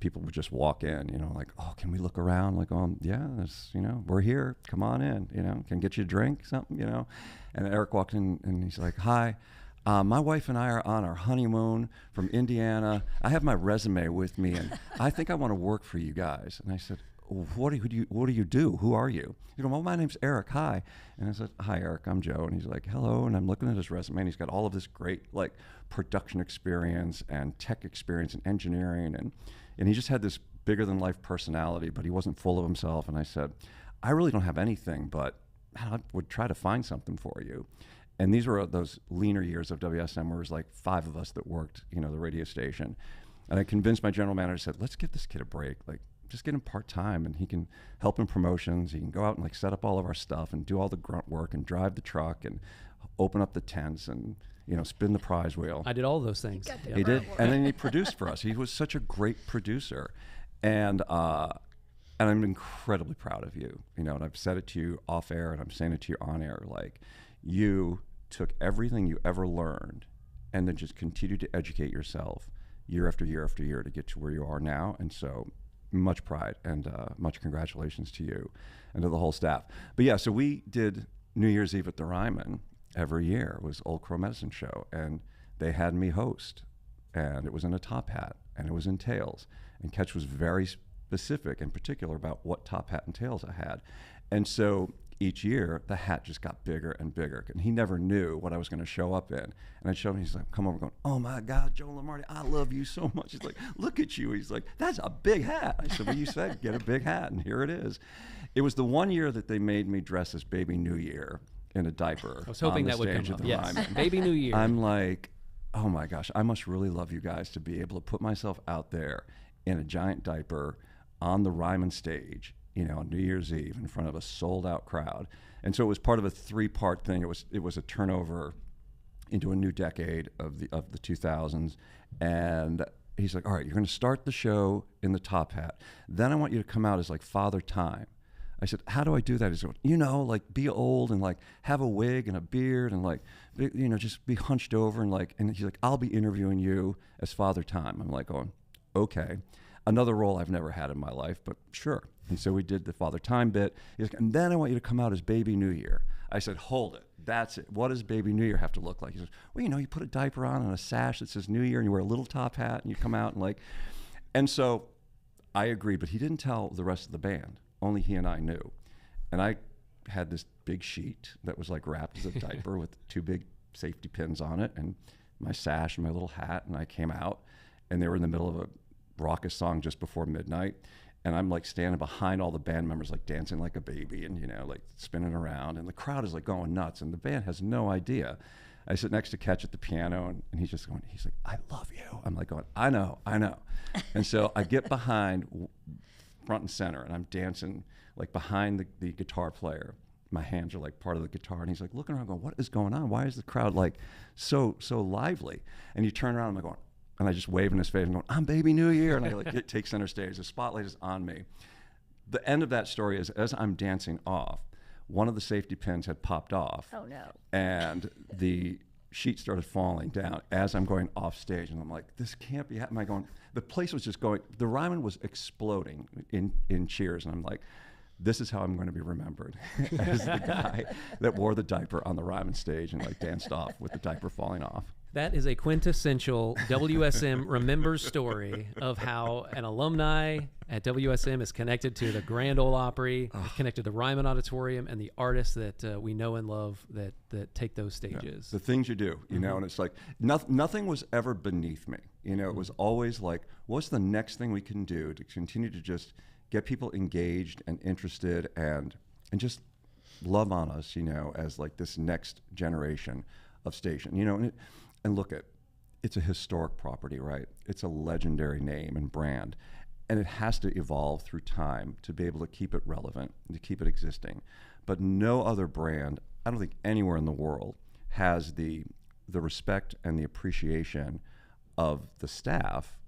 People would just walk in, like, oh, can we look around? Like, oh, yeah, we're here. Come on in, can get you a drink, something, And Eric walked in, and he's like, hi, my wife and I are on our honeymoon from Indiana. I have my resume with me, and I think I want to work for you guys. And I said, what do you do? Who are you? You go, well, my name's Eric. Hi. And I said, hi, Eric, I'm Joe. And he's like, hello. And I'm looking at his resume, and he's got all of this great, like, production experience and tech experience and engineering. And he just had this bigger than life personality, but he wasn't full of himself. And I said, I really don't have anything, but man, I would try to find something for you. And these were those leaner years of WSM where it was like 5 of us that worked, the radio station. And I convinced my general manager, said, let's give this kid a break. Like, just get him part-time, and he can help in promotions. He can go out and like set up all of our stuff and do all the grunt work and drive the truck and open up the tents and, spin the prize wheel. I did all those things. He did. And then he produced for us. He was such a great producer. And I'm incredibly proud of you, and I've said it to you off air, and I'm saying it to you on air. Like, you took everything you ever learned and then just continued to educate yourself year after year after year to get to where you are now. And so much pride and much congratulations to you and to the whole staff. But yeah, so we did New Year's Eve at the Ryman every year. It was Old Crow Medicine Show, and they had me host, and it was in a top hat, and it was in tails, and Catch was very specific and particular about what top hat and tails I had. And so each year the hat just got bigger and bigger, and he never knew what I was going to show up in. And I'd show him, he's like, come over going, oh my God, Joe Lamardi, I love you so much. He's like, look at you. He's like, that's a big hat. I said, well, you said get a big hat, and here it is. It was the one year that they made me dress as Baby New Year in a diaper. I was hoping that would come up. Yes, Baby New Year. I'm like, oh my gosh, I must really love you guys to be able to put myself out there in a giant diaper on the Ryman stage, on New Year's Eve in front of a sold-out crowd. And so it was part of a 3-part thing. It was a turnover into a new decade of the 2000s. And he's like, all right, you're going to start the show in the top hat. Then I want you to come out as like Father Time. I said, how do I do that? He's going, like be old and like have a wig and a beard and like, just be hunched over and he's like, I'll be interviewing you as Father Time. I'm like going, okay. Another role I've never had in my life, but sure. And so we did the Father Time bit. He's like, and then I want you to come out as Baby New Year. I said, hold it. That's it. What does Baby New Year have to look like? He says, well, you put a diaper on and a sash that says New Year, and you wear a little top hat, and you come out and so I agreed, but he didn't tell the rest of the band. Only he and I knew. And I had this big sheet that was like wrapped as a diaper with 2 big safety pins on it, and my sash and my little hat, and I came out, and they were in the middle of a raucous song just before midnight, and I'm like standing behind all the band members like dancing like a baby and like spinning around, and the crowd is like going nuts, and the band has no idea. I sit next to Catch at the piano, and he's just going, he's like, I love you. I'm like going, I know. And so I get behind front and center, and I'm dancing like behind the guitar player. My hands are like part of the guitar, and he's like looking around going, what is going on? Why is the crowd like so lively? And you turn around, and I'm going, and I just wave in his face and going, I'm Baby New Year, and I like take center stage. The spotlight is on me. The end of that story is, as I'm dancing off, one of the safety pins had popped off. Oh no. And the sheet started falling down as I'm going off stage, and I'm like, this can't be happening. I'm going, the place was just going, the Ryman was exploding in cheers, and I'm like, this is how I'm going to be remembered as the guy that wore the diaper on the Ryman stage and like danced off with the diaper falling off. That is a quintessential WSM Remembers story of how an alumni at WSM is connected to the Grand Ole Opry, connected to the Ryman Auditorium, and the artists that we know and love that take those stages. Yeah. The things you do, you know, and it's like nothing was ever beneath me. You know, it was always like, what's the next thing we can do to continue to just get people engaged and interested and just love on us, you know, as like this next generation of station, you know, and look at, it's a historic property, right? It's a legendary name and brand, and it has to evolve through time to be able to keep it relevant, to keep it existing. But no other brand, I don't think anywhere in the world, has the respect and the appreciation of the staff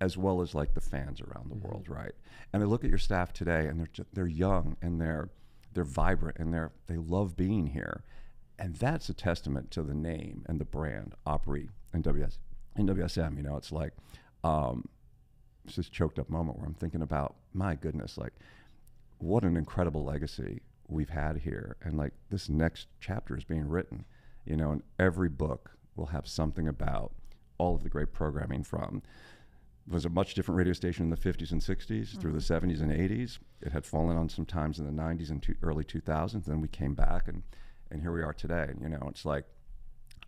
as well as like the fans around the world, right? And I look at your staff today, and they're young, and they're vibrant, and they love being here. And that's a testament to the name and the brand, Opry and WSM. You know, it's like, it's this choked up moment where I'm thinking about, my goodness, like, what an incredible legacy we've had here. And like, this next chapter is being written, you know, and every book will have something about all of the great programming from, was a much different radio station in the 50s and 60s through the 70s and 80s. It had fallen on some times in the 90s and early 2000s. Then we came back, and here we are today. And, you know, it's like,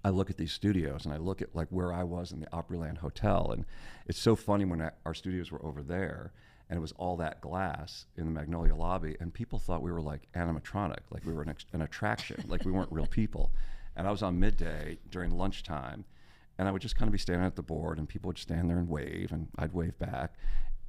I look at these studios, and I look at like where I was in the Opryland Hotel, and it's so funny when our studios were over there, and it was all that glass in the Magnolia lobby, and people thought we were like animatronic, like we were an attraction, like we weren't real people. And I was on midday during lunchtime, and I would just kind of be standing at the board, and people would stand there and wave, and I'd wave back,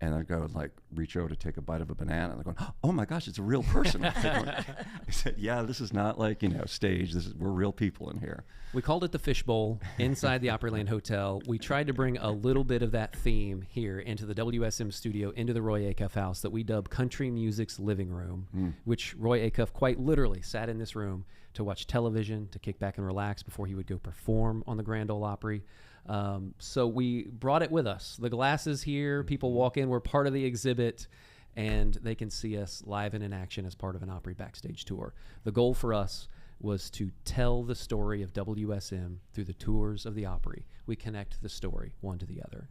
and I'd go like reach over to take a bite of a banana, and they're going, oh my gosh, it's a real person. I said, yeah, this is not like, you know, stage. We're real people in here. We called it the Fishbowl inside the Opryland Hotel. We tried to bring a little bit of that theme here into the WSM studio, into the Roy Acuff house that we dub Country Music's Living Room, which Roy Acuff quite literally sat in this room to watch television, to kick back and relax before he would go perform on the Grand Ole Opry. So we brought it with us. The glass is here. People walk in. We're part of the exhibit, and they can see us live and in action as part of an Opry backstage tour. The goal for us was to tell the story of WSM through the tours of the Opry. We connect the story one to the other.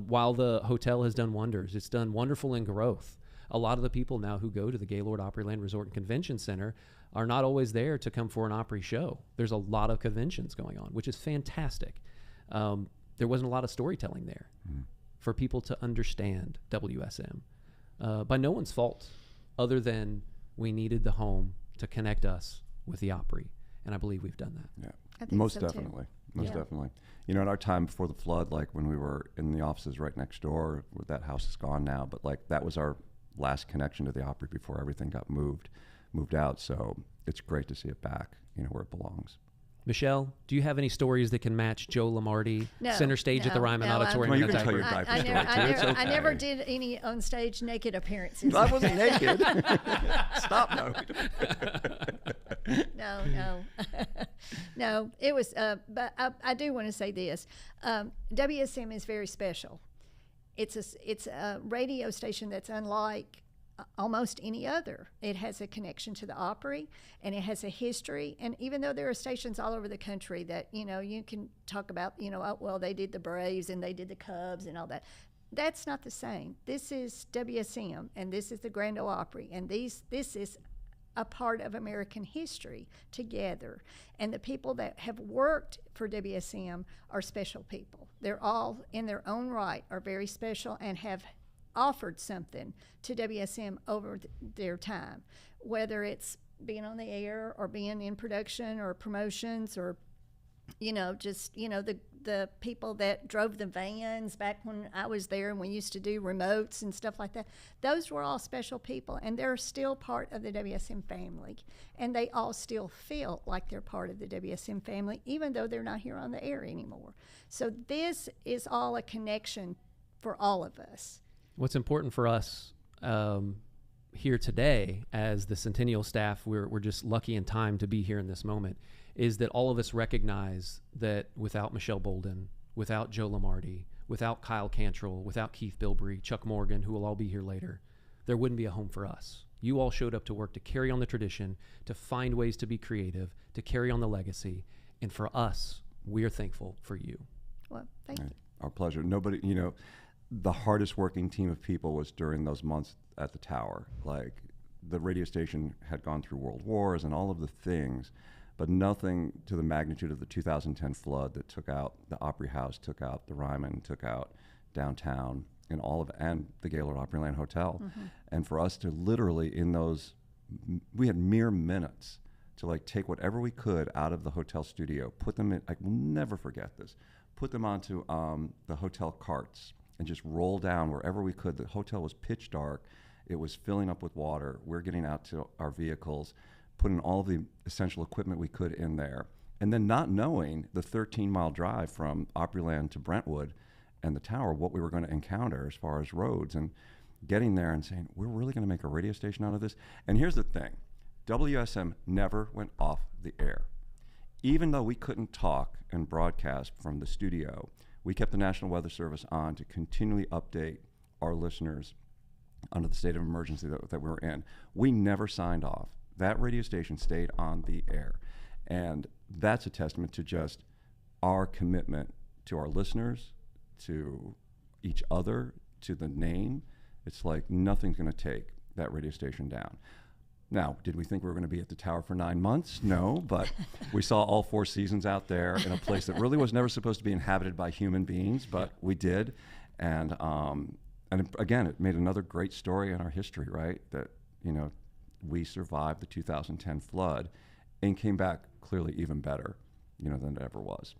While the hotel has done wonders, it's done wonderful in growth. A lot of the people now who go to the Gaylord Opryland Resort and Convention Center are not always there to come for an Opry show. There's a lot of conventions going on, which is fantastic. There wasn't a lot of storytelling there for people to understand WSM by no one's fault, other than we needed the home to connect us with the Opry, and I believe we've done that. Yeah, I think most so, too. definitely. Most definitely. You know, in our time before the flood, like when we were in the offices right next door, that house is gone now, but like that was our last connection to the Opry before everything got moved out. So it's great to see it back, you know, where it belongs. Michelle, do you have any stories that can match Joe Lamardi center stage at the Ryman Auditorium? Well, you can tell your diaper story, too. It's okay. I never did any on-stage naked appearances. I wasn't naked. Stop, no. No, it was, but I do want to say this. WSM is very special. It's a radio station that's unlike almost any other. It has a connection to the Opry, and it has a history. And even though there are stations all over the country that, you know, you can talk about, you know, oh, well, they did the Braves and they did the Cubs and all that. That's not the same. This is WSM, and this is the Grand Ole Opry, and this is a part of American history together. And the people that have worked for WSM are special people. They're all, in their own right, are very special and have offered something to WSM over their time, whether it's being on the air or being in production or promotions or just, the people that drove the vans back when I was there and we used to do remotes and stuff like that. Those were all special people, and they're still part of the WSM family. And they all still feel like they're part of the WSM family, even though they're not here on the air anymore. So this is all a connection for all of us. What's important for us here today as the Centennial staff, we're just lucky in time to be here in this moment, is that all of us recognize that without Michelle Balden, without Joe Lamardi, without Kyle Cantrell, without Keith Bilbrey, Chuck Morgan, who will all be here later, there wouldn't be a home for us. You all showed up to work to carry on the tradition, to find ways to be creative, to carry on the legacy. And for us, we are thankful for you. Well, thank you. Our pleasure. Nobody, the hardest working team of people was during those months at the tower. Like, the radio station had gone through world wars and all of the things, but nothing to the magnitude of the 2010 flood that took out the Opry House, took out the Ryman, took out downtown, and the Gaylord Opryland Hotel. Mm-hmm. And for us to literally we had mere minutes to take whatever we could out of the hotel studio, put them in, I will never forget this, put them onto the hotel carts and just roll down wherever we could. The hotel was pitch dark. It was filling up with water. We're getting out to our vehicles, putting all the essential equipment we could in there, and then not knowing the 13-mile drive from Opryland to Brentwood and the tower, what we were going to encounter as far as roads, and getting there and saying, we're really going to make a radio station out of this. And here's the thing, WSM never went off the air. Even though we couldn't talk and broadcast from the studio, we kept the National Weather Service on to continually update our listeners under the state of emergency that we were in. We never signed off. That radio station stayed on the air. And that's a testament to just our commitment to our listeners, to each other, to the name. It's like nothing's going to take that radio station down. Now, did we think we were going to be at the tower for 9 months? No, but we saw all 4 seasons out there in a place that really was never supposed to be inhabited by human beings, but we did. And again, it made another great story in our history, right? That, we survived the 2010 flood and came back clearly even better, than it ever was.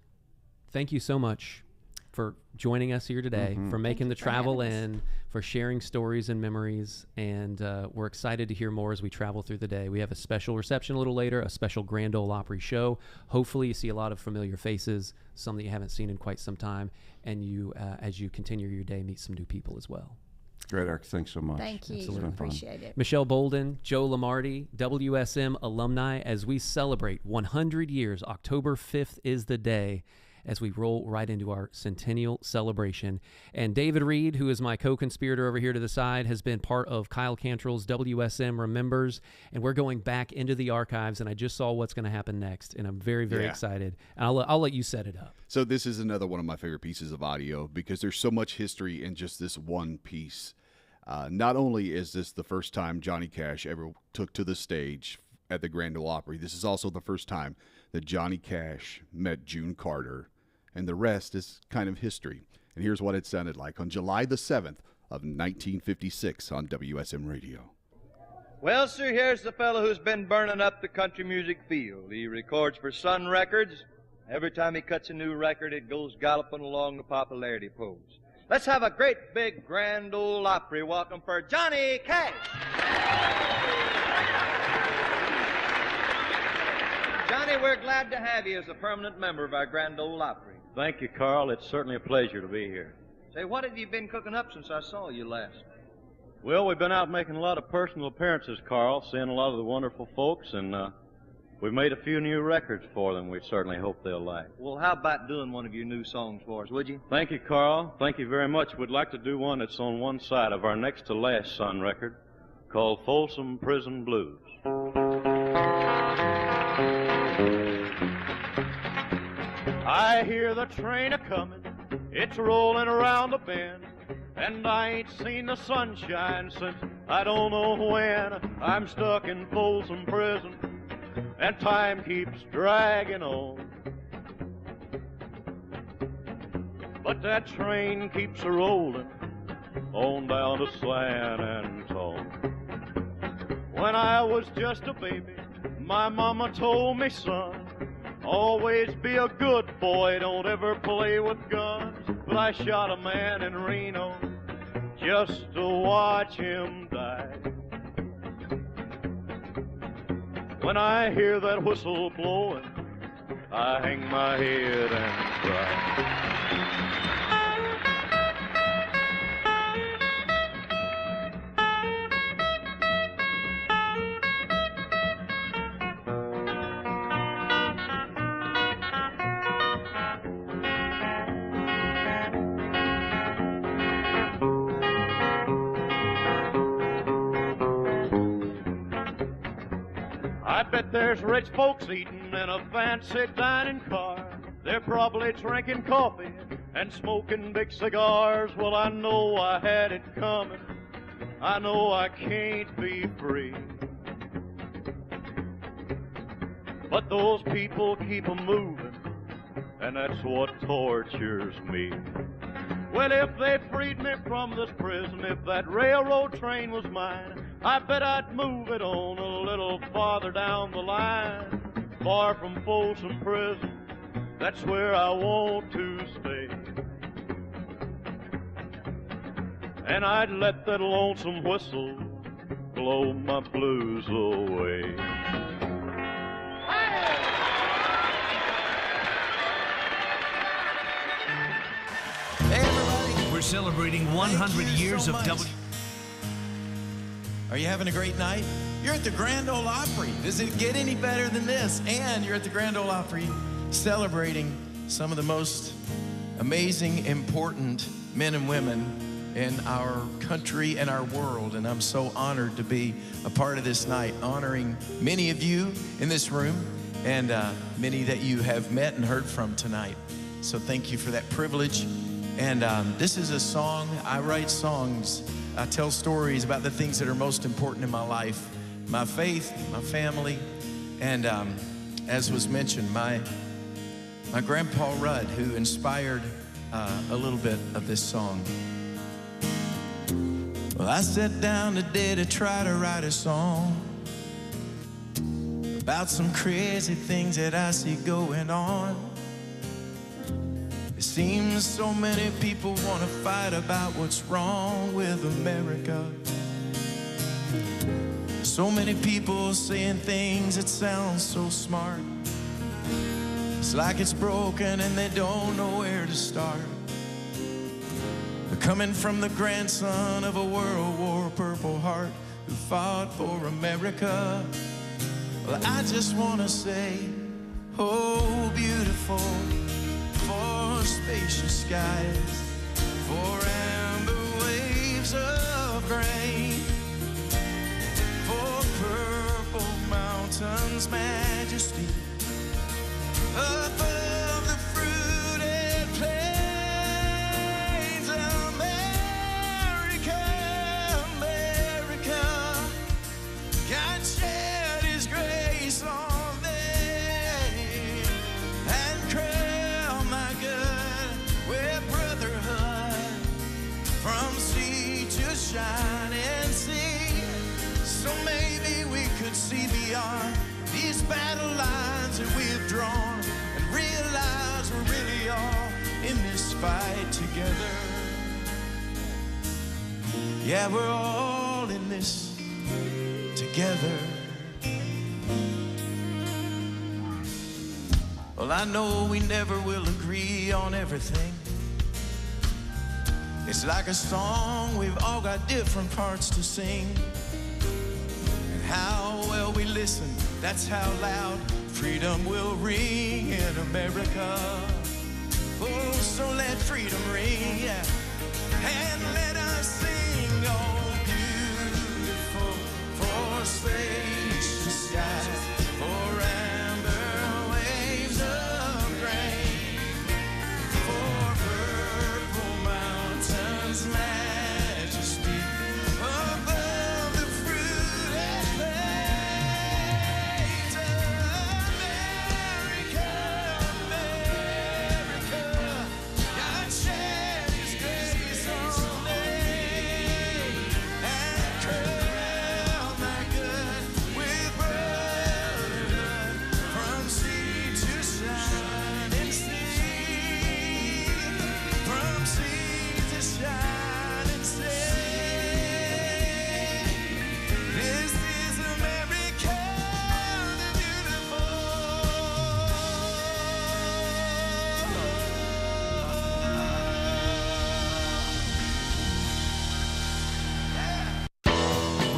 Thank you so much for joining us here today, for making the travel in, for sharing stories and memories, and we're excited to hear more as we travel through the day. We have a special reception a little later, a special Grand Ole Opry show. Hopefully you see a lot of familiar faces, some that you haven't seen in quite some time, and you, as you continue your day, meet some new people as well. Great, Eric. Thanks so much. Thank you. Appreciate it. Michelle Balden, Joe Lamardi, WSM alumni, as we celebrate 100 years. October 5th is the day as we roll right into our Centennial celebration. And David Reed, who is my co-conspirator over here to the side, has been part of Kyle Cantrell's WSM Remembers, and we're going back into the archives, and I just saw what's going to happen next, and I'm very, very excited. And I'll let you set it up. So this is another one of my favorite pieces of audio because there's so much history in just this one piece. Not only is this the first time Johnny Cash ever took to the stage at the Grand Ole Opry, this is also the first time that Johnny Cash met June Carter, and the rest is kind of history. And here's what it sounded like on July the 7th of 1956 on WSM Radio. Well, sir, here's the fellow who's been burning up the country music field. He records for Sun Records. Every time he cuts a new record, it goes galloping along the popularity poles. Let's have a great big Grand Ole Opry welcome for Johnny Cash. Johnny, we're glad to have you as a permanent member of our Grand Ole Opry. Thank you, Carl. It's certainly a pleasure to be here. Say, what have you been cooking up since I saw you last? Well, we've been out making a lot of personal appearances, Carl, seeing a lot of the wonderful folks, and we've made a few new records for them we certainly hope they'll like. Well, how about doing one of your new songs for us, would you? Thank you, Carl. Thank you very much. We'd like to do one that's on one side of our next to last Sun record called Folsom Prison Blues. I hear the train a-comin', it's rolling around the bend, and I ain't seen the sunshine since I don't know when. I'm stuck in Folsom Prison, and time keeps dragging on. But that train keeps a-rolling on down to San Antone. When I was just a baby, my mama told me, son, Always be a good boy, don't ever play with guns. But I shot a man in Reno just to watch him die. When I hear that whistle blowing, I hang my head and cry. I bet there's rich folks eating in a fancy dining car. They're probably drinking coffee and smoking big cigars. Well, I know I had it coming. I know I can't be free. But those people keep 'em moving, and that's what tortures me. Well, if they freed me from this prison, if that railroad train was mine, I bet I'd move it on a little farther down the line. Far from Folsom Prison, that's where I want to stay. And I'd let that lonesome whistle blow my blues away. We're celebrating 100 years of W. Are you having a great night? You're at the Grand Ole Opry. Does it get any better than this? And you're at the Grand Ole Opry celebrating some of the most amazing, important men and women in our country and our world. And I'm so honored to be a part of this night, honoring many of you in this room and many that you have met and heard from tonight. So thank you for that privilege. And this is a song. I write songs. I tell stories about the things that are most important in my life. My faith, my family, and as was mentioned, my grandpa Rudd, who inspired a little bit of this song. Well, I sat down today to try to write a song about some crazy things that I see going on. It seems so many people want to fight about what's wrong with America. So many people saying things that sound so smart. It's like it's broken and they don't know where to start. They're coming from the grandson of a World War Purple Heart who fought for America. Well, I just want to say, oh, beautiful, for spacious skies, for amber waves of grain, for purple mountains' majesty, above the fruited plains. America, America, God shed His grace on thee and crown my good with brotherhood from sea to shining sea. So maybe we could see beyond these battle lines that we've drawn and realize we're really all in this fight together. Yeah, we're all in this together. Well, I know we never will agree on everything. It's like a song, we've all got different parts to sing. And how well we listen, that's how loud freedom will ring in America. Oh, so let freedom ring, yeah. And let us sing, oh, beautiful, for spacious skies, for amber waves of grain, for purple mountains' majesty, above the fruited plains. America, America, God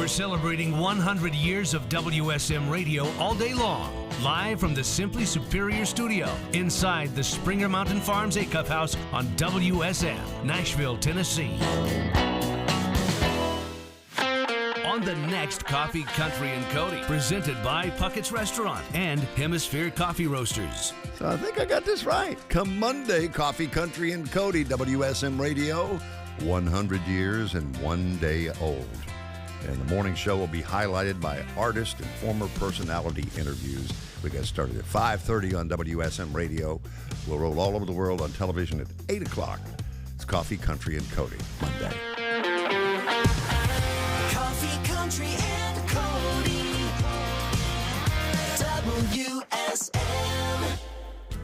We're celebrating 100 years of WSM Radio all day long. Live from the Simply Superior Studio inside the Springer Mountain Farms Acuff House on WSM, Nashville, Tennessee. On the next Coffee, Country, and Cody, presented by Puckett's Restaurant and Hemisphere Coffee Roasters. So I think I got this right. Come Monday, Coffee, Country, and Cody, WSM Radio, 100 years and one day old. And the morning show will be highlighted by artist and former personality interviews. We got started at 5:30 on WSM Radio. We'll roll all over the world on television at 8 o'clock. It's Coffee, Country, and Cody, Monday. Coffee, Country, and Cody. WSM.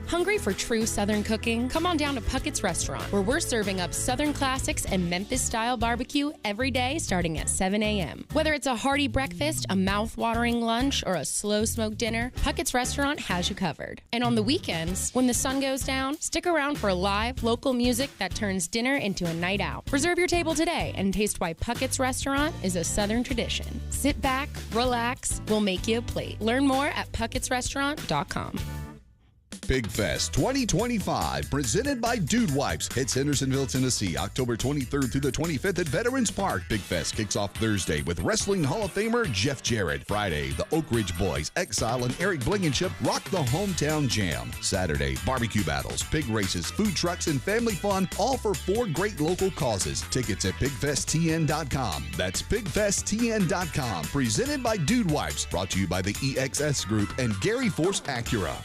Hungry for true Southern cooking? Come on down to Puckett's Restaurant, where we're serving up Southern classics and Memphis-style barbecue every day starting at 7 a.m. Whether it's a hearty breakfast, a mouth-watering lunch, or a slow-smoked dinner, Puckett's Restaurant has you covered. And on the weekends, when the sun goes down, stick around for live, local music that turns dinner into a night out. Reserve your table today and taste why Puckett's Restaurant is a Southern tradition. Sit back, relax, we'll make you a plate. Learn more at puckettsrestaurant.com. Big Fest 2025, presented by Dude Wipes. It's Hendersonville, Tennessee, October 23rd through the 25th at Veterans Park. Big Fest kicks off Thursday with Wrestling Hall of Famer Jeff Jarrett. Friday, the Oak Ridge Boys, Exile, and Eric Blinkenship rock the hometown jam. Saturday, barbecue battles, pig races, food trucks, and family fun, all for 4 great local causes. Tickets at pigfesttn.com. That's pigfesttn.com. Presented by Dude Wipes. Brought to you by the EXS Group and Gary Force Acura.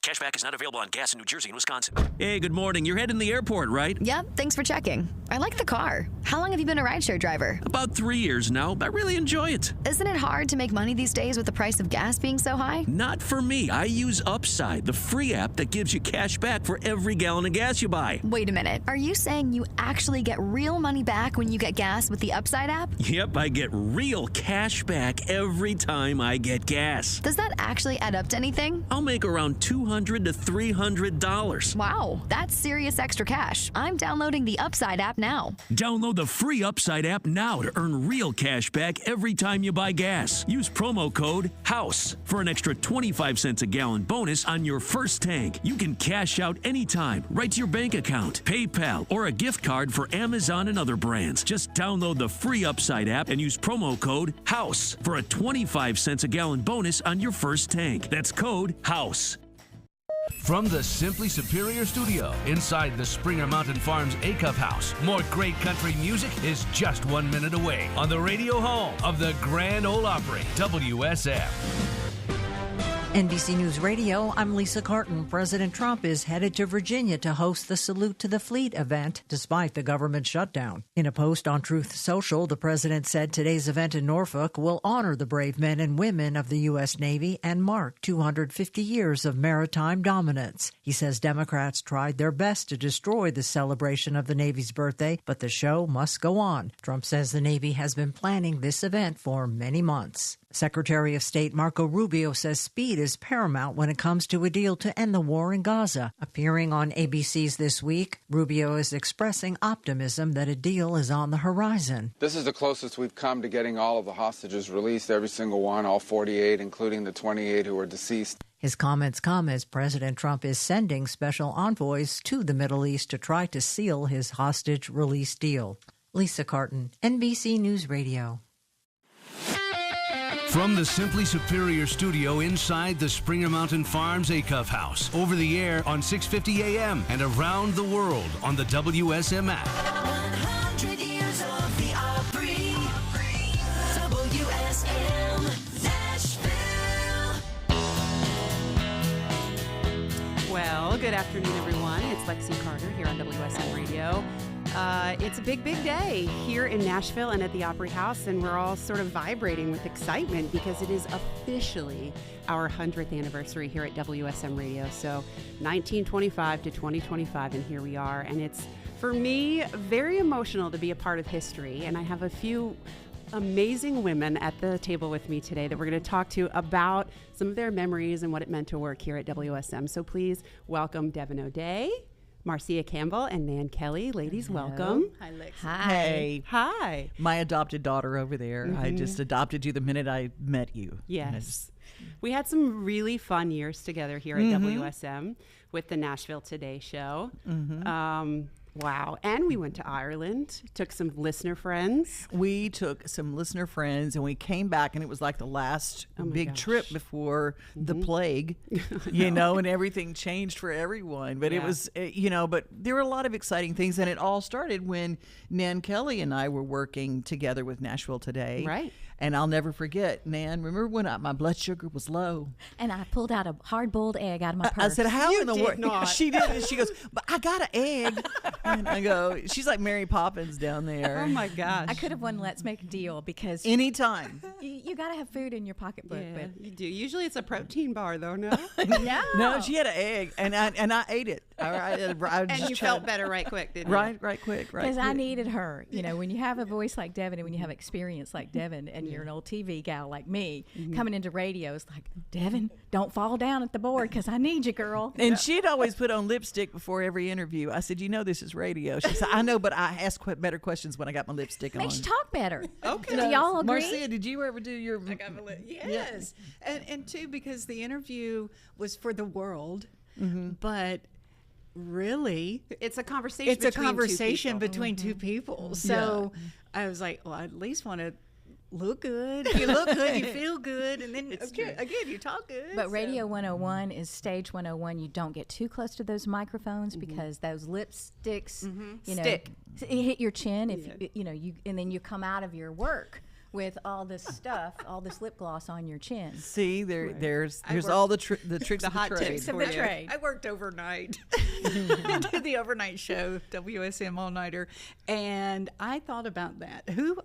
Cashback is not available on gas in New Jersey and Wisconsin. Hey, good morning. You're heading to the airport, right? Yep, thanks for checking. I like the car. How long have you been a rideshare driver? About 3 years now. I really enjoy it. Isn't it hard to make money these days with the price of gas being so high? Not for me. I use Upside, the free app that gives you cash back for every gallon of gas you buy. Wait a minute. Are you saying you actually get real money back when you get gas with the Upside app? Yep, I get real cash back every time I get gas. Does that actually add up to anything? I'll make around $200 to $300. Wow, that's serious extra cash. I'm downloading the Upside app now. Download the free Upside app now to earn real cash back every time you buy gas. Use promo code HOUSE for an extra 25 cents a gallon bonus on your first tank. You can cash out anytime, right to your bank account, PayPal, or a gift card for Amazon and other brands. Just download the free Upside app and use promo code HOUSE for a 25 cents a gallon bonus on your first tank. That's code HOUSE. From the Simply Superior Studio inside the Springer Mountain Farms Acuff House, more great country music is just 1 minute away on the radio home of the Grand Ole Opry, WSM. NBC News Radio, I'm Lisa Carton. President Trump is headed to Virginia to host the Salute to the Fleet event despite the government shutdown. In a post on Truth Social, the president said today's event in Norfolk will honor the brave men and women of the U.S. Navy and mark 250 years of maritime dominance. He says Democrats tried their best to destroy the celebration of the Navy's birthday, but the show must go on. Trump says the Navy has been planning this event for many months. Secretary of State Marco Rubio says speed is paramount when it comes to a deal to end the war in Gaza. Appearing on ABC's This Week, Rubio is expressing optimism that a deal is on the horizon. This is the closest we've come to getting all of the hostages released, every single one, all 48, including the 28 who are deceased. His comments come as President Trump is sending special envoys to the Middle East to try to seal his hostage release deal. Lisa Carton, NBC News Radio. From the Simply Superior Studio inside the Springer Mountain Farms Acuff House, over the air on 650 AM and around the world on the WSM app. 100 years of the Opry. WSM Nashville. Well, good afternoon, everyone. It's Lexi Carter here on WSM Radio. It's a big, big day here in Nashville and at the Opry House, and we're all sort of vibrating with excitement because it is officially our 100th anniversary here at WSM Radio. So 1925 to 2025, and here we are. And it's, for me, very emotional to be a part of history, and I have a few amazing women at the table with me today that we're going to talk to about some of their memories and what it meant to work here at WSM. So please welcome Devin O'Day, Marcia Campbell and Nan Kelly. Ladies, welcome. Hi, Lex. Hi. Hi. My adopted daughter over there. I just adopted you the minute I met you. Yes. We had some really fun years together here at WSM with the Nashville Today show. Wow. And we went to Ireland, took some listener friends. We took some listener friends and we came back, and it was like the last big trip before the plague, you know, and everything changed for everyone. But it was, you know, but there were a lot of exciting things. And it all started when Nan Kelly and I were working together with Nashville Today. Right. And I'll never forget, Nan, remember when my blood sugar was low? And I pulled out a hard-boiled egg out of my purse. I said, how in the world? not. She did. And she goes, but I got an egg. And I go, she's like Mary Poppins down there. Oh, my gosh. I could have won Let's Make a Deal because anytime. You got to have food in your pocketbook. Yeah, but you do. Usually it's a protein bar, though, no? No, she had an egg, and I ate it. All right, and you felt better right quick, didn't you? Right quick. Because I needed her. You know, when you have a voice like Devin and when you have experience like Devin and you're an old TV gal like me, coming into radio, it's like, Devin, don't fall down at the board because I need you, girl. And she'd always put on lipstick before every interview. I said, you know this is radio. She said, I know, but I ask better questions when I got my lipstick on. Makes you talk better. Okay. Do y'all agree? Marcia, did you ever do your... Yes. And too, because the interview was for the world, but really... It's a conversation It's a between conversation two people. between two people. So I was like, well, I at least want to look good. You look good, you feel good, and then again, you talk good. But Radio 101 is stage 101. You don't get too close to those microphones because those lipsticks, you know, stick. Hit your chin if you know you, and then you come out of your work with all this stuff, all this lip gloss on your chin. See, there's all the tricks the of the hot trade. tips of the trade. I worked overnight. I did the overnight show, WSM All Nighter, and I thought about that. Who,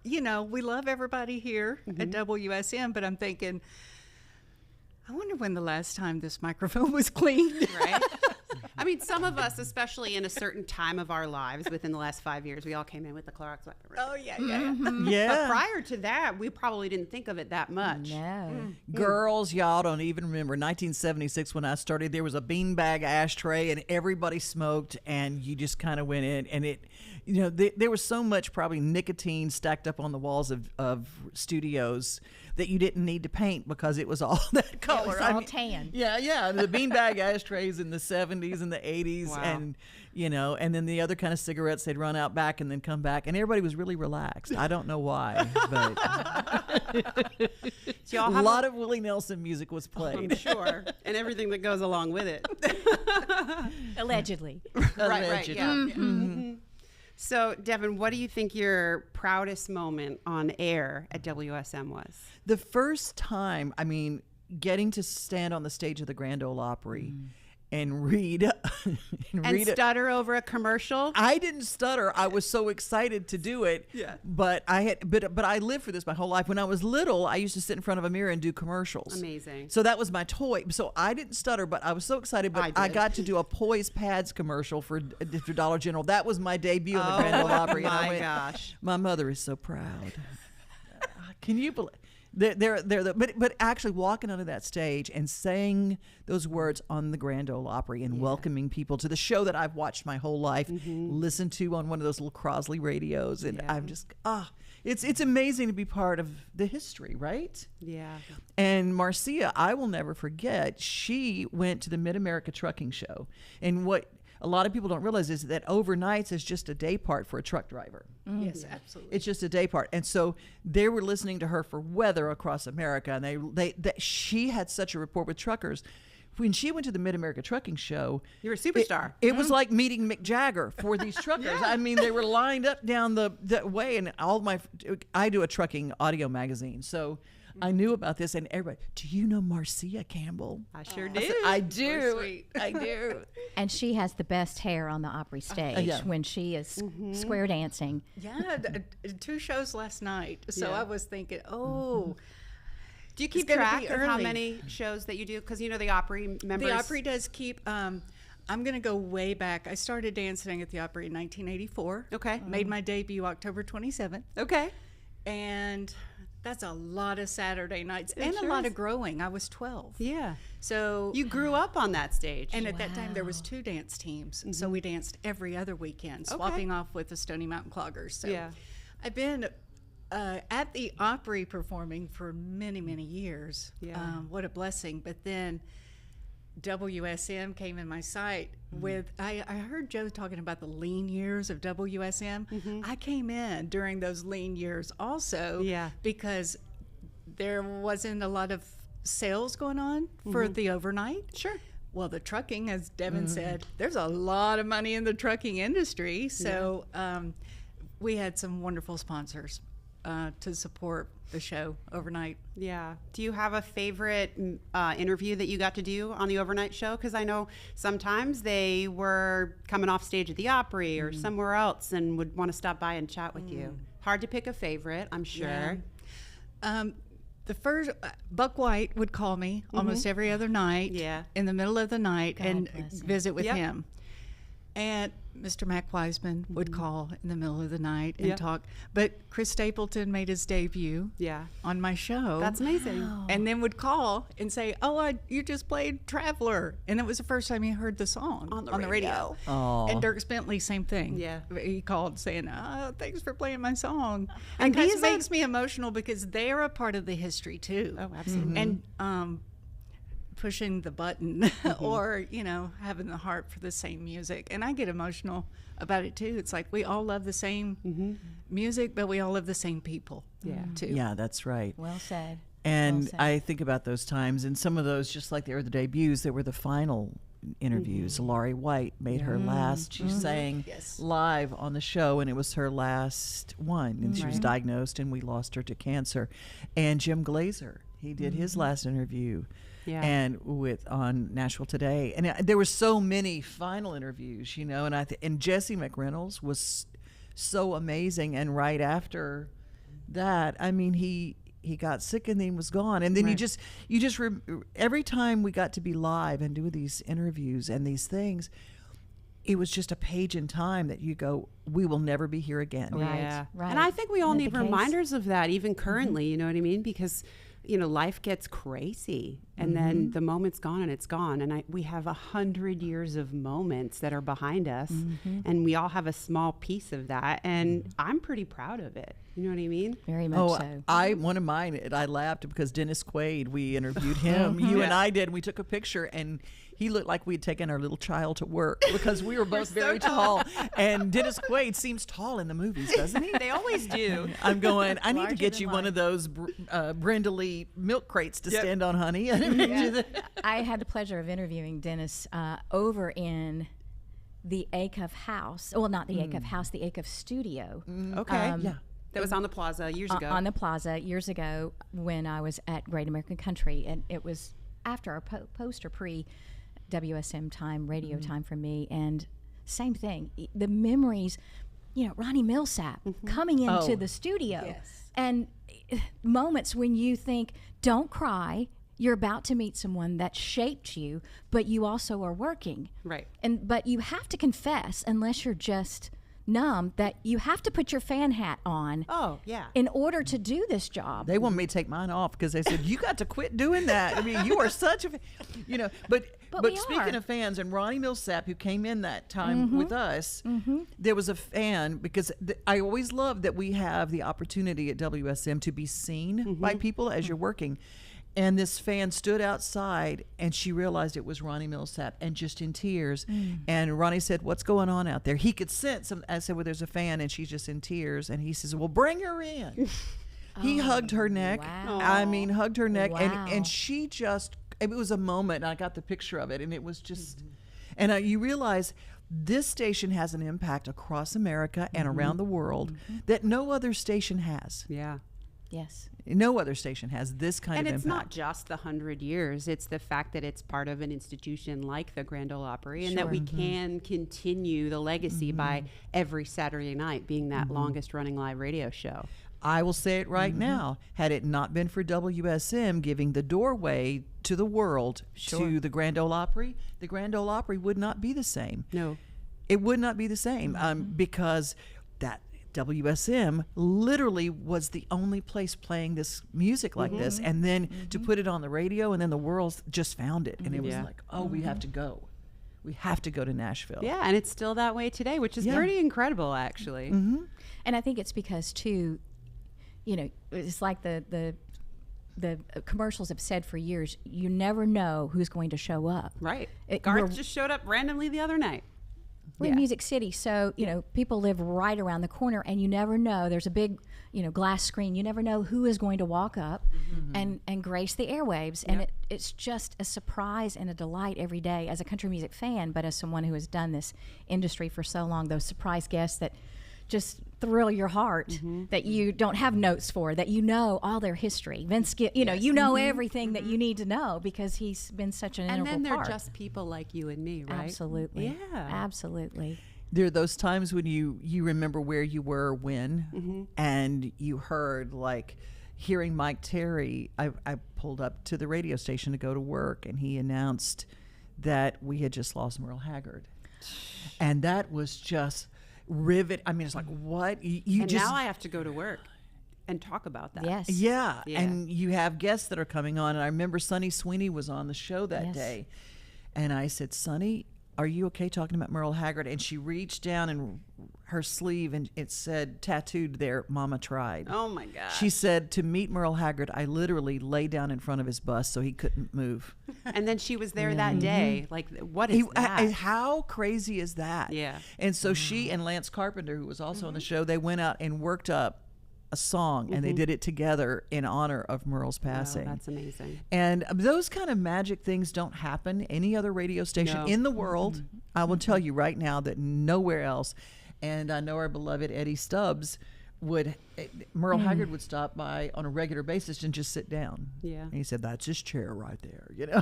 you know, we love everybody here at WSM, but I'm thinking, I wonder when the last time this microphone was cleaned. Right? I mean, some of us, especially in a certain time of our lives within the last 5 years, we all came in with the Clorox wiper. Oh, yeah. But prior to that, we probably didn't think of it that much. No. Girls, y'all don't even remember 1976 when I started. There was a beanbag ashtray and everybody smoked, and you just kind of went in, and it, you know, there was so much probably nicotine stacked up on the walls of studios that you didn't need to paint because it was all that color. It was all tan. Yeah. The beanbag ashtrays in the 70s and the 80s, Wow. and you know, and then the other kind of cigarettes, they'd run out back and then come back, and everybody was really relaxed. I don't know why, but So y'all a have lot of Willie Nelson music was played. I'm sure, and everything that goes along with it. Allegedly. Right, yeah. So, Devin, what do you think your proudest moment on air at WSM was? The first time, I mean, getting to stand on the stage of the Grand Ole Opry and read And stutter over a commercial? I didn't stutter. I was so excited to do it. Yeah. But I lived for this my whole life. When I was little, I used to sit in front of a mirror and do commercials. Amazing. So that was my toy. So I didn't stutter, but I was so excited. But I got to do a Poise Pads commercial for Dollar General. That was my debut in the Grand Ole Opry. And I went, gosh. My mother is so proud. Can you believe? But actually walking onto that stage and saying those words on the Grand Ole Opry and welcoming people to the show that I've watched my whole life, listened to on one of those little Crosley radios, and I'm just it's amazing to be part of the history, right? Yeah. And Marcia, I will never forget, she went to the Mid-America Trucking Show, and what a lot of people don't realize is that overnights is just a day part for a truck driver. Yes, absolutely. It's just a day part. And so they were listening to her for weather across America, and she had such a rapport with truckers. When she went to the Mid-America Trucking Show, you were a superstar. It was like meeting Mick Jagger for these truckers. I mean, they were lined up down the way, and I do a trucking audio magazine, so I knew about this, and everybody, do you know Marcia Campbell? I sure do. I do. I do. And she has the best hair on the Opry stage when she is square dancing. Yeah, 2 shows last night. So I was thinking, do you keep track of how many shows that you do? Because you know the Opry members. The Opry does keep. I'm going to go way back. I started dancing at the Opry in 1984. Okay. Made my debut October 27th. Okay. And That's a lot of Saturday nights and a lot of growing. I was 12. Yeah. So you grew up on that stage. And at that time there was 2 dance teams. So we danced every other weekend, swapping off with the Stony Mountain Cloggers. So I've been at the Opry performing for many, many years. What a blessing. But then WSM came in my sight with, I heard Joe talking about the lean years of WSM. I came in during those lean years also because there wasn't a lot of sales going on for the overnight. Sure. Well, the trucking, as Devin said, there's a lot of money in the trucking industry. So we had some wonderful sponsors to support the show overnight. Yeah. Do you have a favorite interview that you got to do on the overnight show? Because I know sometimes they were coming off stage at the Opry or somewhere else and would want to stop by and chat with you. Hard to pick a favorite, I'm sure. The first, Buck White would call me almost every other night in the middle of the night and visit with him. And Mr. Mac Wiseman would call in the middle of the night and talk. But Chris Stapleton made his debut on my show. That's amazing. Wow. And then would call and say, you just played Traveler. And it was the first time he heard the song on the radio. And Dierks Bentley, same thing. Yeah. He called saying, thanks for playing my song. And it makes me emotional because they're a part of the history too. Oh, absolutely. And pushing the button or having the heart for the same music, and I get emotional about it too. It's like we all love the same music, but we all love the same people too. Yeah, that's right. Well said. And I think about those times, and some of those, just like they were the debuts, they were the final interviews. Laurie White made her last. She sang live on the show, and it was her last one. And she was diagnosed, and we lost her to cancer. And Jim Glazer, he did his last interview. And on Nashville Today, and there were so many final interviews, and Jesse McReynolds was so amazing. And right after that, I mean, he got sick and then was gone. And then every time we got to be live and do these interviews and these things, it was just a page in time that you go, we will never be here again. Right. And I think we all need reminders of that, even currently. You know what I mean? Because life gets crazy, and then the moment's gone and it's gone. And we have 100 years of moments that are behind us, and we all have a small piece of that. And I'm pretty proud of it. You know what I mean? Very much so. One of mine, I laughed because Dennis Quaid, we interviewed him. You and I did. We took a picture, and he looked like we'd taken our little child to work because we were both very tall. And Dennis Quaid seems tall in the movies, doesn't he? They always do. I'm going, I need to get you one of those Brenda Lee milk crates to stand on, honey. I had the pleasure of interviewing Dennis over in the Acuff house. Well, not the Acuff house, the Acuff studio. Okay. That was on the Plaza years ago. On the Plaza years ago when I was at Great American Country. And it was after our post or pre-WSM time, radio time for me. And same thing. The memories, Ronnie Millsap coming into the studio. And moments when you think, don't cry. You're about to meet someone that shaped you, but you also are working. Right. But you have to confess, unless you're just numb, that you have to put your fan hat on. In order to do this job. They want me to take mine off because they said, you got to quit doing that. I mean, you are such a but speaking of fans, and Ronnie Millsap, who came in that time with us, there was a fan, because I always love that we have the opportunity at WSM to be seen by people as you're working. And this fan stood outside, and she realized it was Ronnie Millsap, and just in tears. And Ronnie said, what's going on out there? He could sense. I said, well, there's a fan, and she's just in tears. And he says, well, bring her in. He hugged her neck. Wow. I mean, hugged her neck. Wow. And she just, it was a moment. And I got the picture of it, and it was just, and you realize this station has an impact across America and around the world that no other station has. Yeah. Yes. No other station has this kind of impact. And it's not just the 100 years. It's the fact that it's part of an institution like the Grand Ole Opry, and that we can continue the legacy by every Saturday night being that longest running live radio show. I will say it right now. Had it not been for WSM giving the doorway to the world to the Grand Ole Opry would not be the same. No. It would not be the same because WSM literally was the only place playing this music like this, and then to put it on the radio, and then the world just found it, and it was like, oh, we have to go. We have to go to Nashville. Yeah, and it's still that way today, which is pretty incredible, actually. And I think it's because, too, you know, it's like the commercials have said for years, you never know who's going to show up. Right. Garth just showed up randomly the other night. We're in Music City, so, you know, people live right around the corner, and you never know. There's a big, you know, glass screen. You never know who is going to walk up and grace the airwaves. And it's just a surprise and a delight every day as a country music fan, but as someone who has done this industry for so long, those surprise guests that just thrill your heart, that you don't have notes for, that you know all their history. Vince, you know everything that you need to know because he's been such an integral part. And then they're just people like you and me, right? Absolutely. Yeah. Absolutely. There are those times when you remember where you were when, and you heard, like, hearing Mike Terry. I pulled up to the radio station to go to work, and he announced that we had just lost Merle Haggard. And that was just rivet. I mean, it's like, what? You and just, now I have to go to work and talk about that. Yes. Yeah. And you have guests that are coming on. And I remember Sonny Sweeney was on the show that day. And I said, Sonny, are you okay talking about Merle Haggard? And she reached down in her sleeve and it said, tattooed there, Mama Tried. Oh my God. She said, to meet Merle Haggard, I literally lay down in front of his bus so he couldn't move. And then she was there that day. Like, what is that? How crazy is that? Yeah. And so she and Lance Carpenter, who was also on the show, they went out and worked up a song, and they did it together in honor of Merle's passing. Oh, that's amazing. And those kind of magic things don't happen any other radio station in the world. I will tell you right now that nowhere else. And I know our beloved Eddie Stubbs Merle Haggard would stop by on a regular basis and just sit down. Yeah. And he said, that's his chair right there, you know.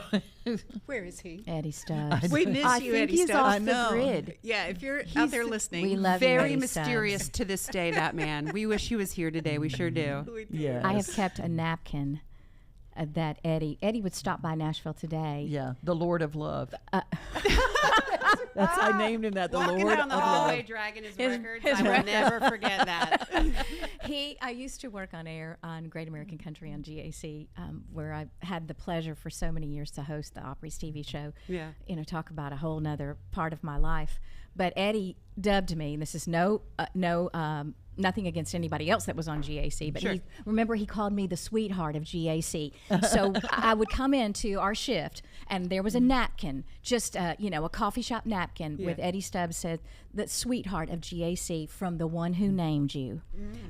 Where is he? Eddie Stubbs. We miss you, Eddie Stubbs. I think he's off the grid. Yeah, if you're out there listening. We love very Eddie mysterious Stubbs. to this day, that man. We wish he was here today. We sure do. Yes. I have kept a napkin that Eddie would stop by Nashville today. Yeah, the Lord of Love. That's I named him that, the Walking Lord down the of hallway Love. dragging his records. I will never forget that. I used to work on air on Great American Country on GAC, where I had the pleasure for so many years to host the Opry's TV show. Yeah. You know, talk about a whole nother part of my life. But Eddie dubbed me, and this is nothing against anybody else that was on GAC, but he called me the sweetheart of GAC. So I would come into our shift, and there was a napkin, just a coffee shop napkin with Eddie Stubbs said, the sweetheart of GAC from the one who named you.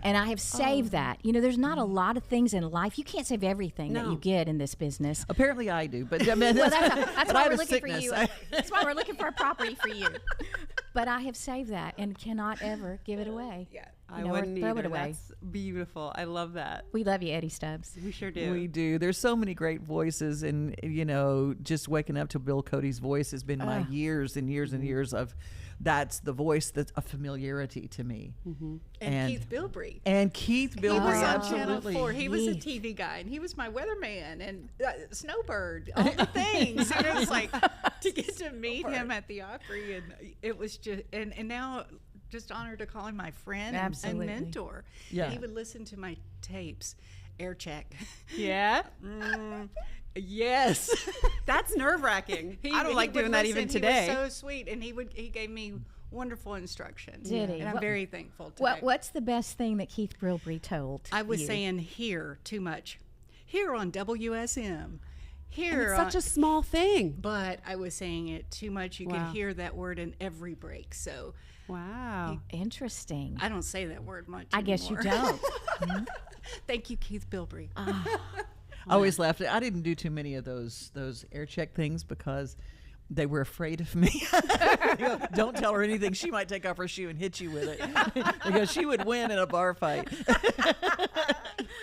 And I have saved that. You know, there's not a lot of things in life. You can't save everything that you get in this business. Apparently I do, but I mean, well, but that's I why have we're a looking for sickness. you. That's why we're looking for a property for you. But I have saved that and cannot ever give it away. Yeah. I or wouldn't throw either. it away. That's beautiful. I love that. We love you, Eddie Stubbs. We sure do. We do. There's so many great voices, and just waking up to Bill Cody's voice has been my years and years and years of. That's the voice that's a familiarity to me. And Keith Bilbrey. And Keith Bilbrey, He was on absolutely. Channel 4. He was a TV guy, and he was my weatherman and Snowbird, all the things. And it was like to get to meet him at the Opry, and it was just and now. Just honored to call him my friend and mentor. Yeah. He would listen to my tapes, air check. Yeah? Yes. That's nerve-wracking. I don't like doing that even today. He was so sweet, and he gave me wonderful instruction. Did he? And I'm very thankful today. What's the best thing that Keith Bilbrey told I was you? saying here too much. Here on WSM. Here And it's such a small thing. But I was saying it too much. You could hear that word in every break. So wow. Interesting. I don't say that word much I guess you anymore. don't. Thank you, Keith Bilbrey. I always laughed. I didn't do too many of those air check things because they were afraid of me. Don't tell her anything. She might take off her shoe and hit you with it because she would win in a bar fight.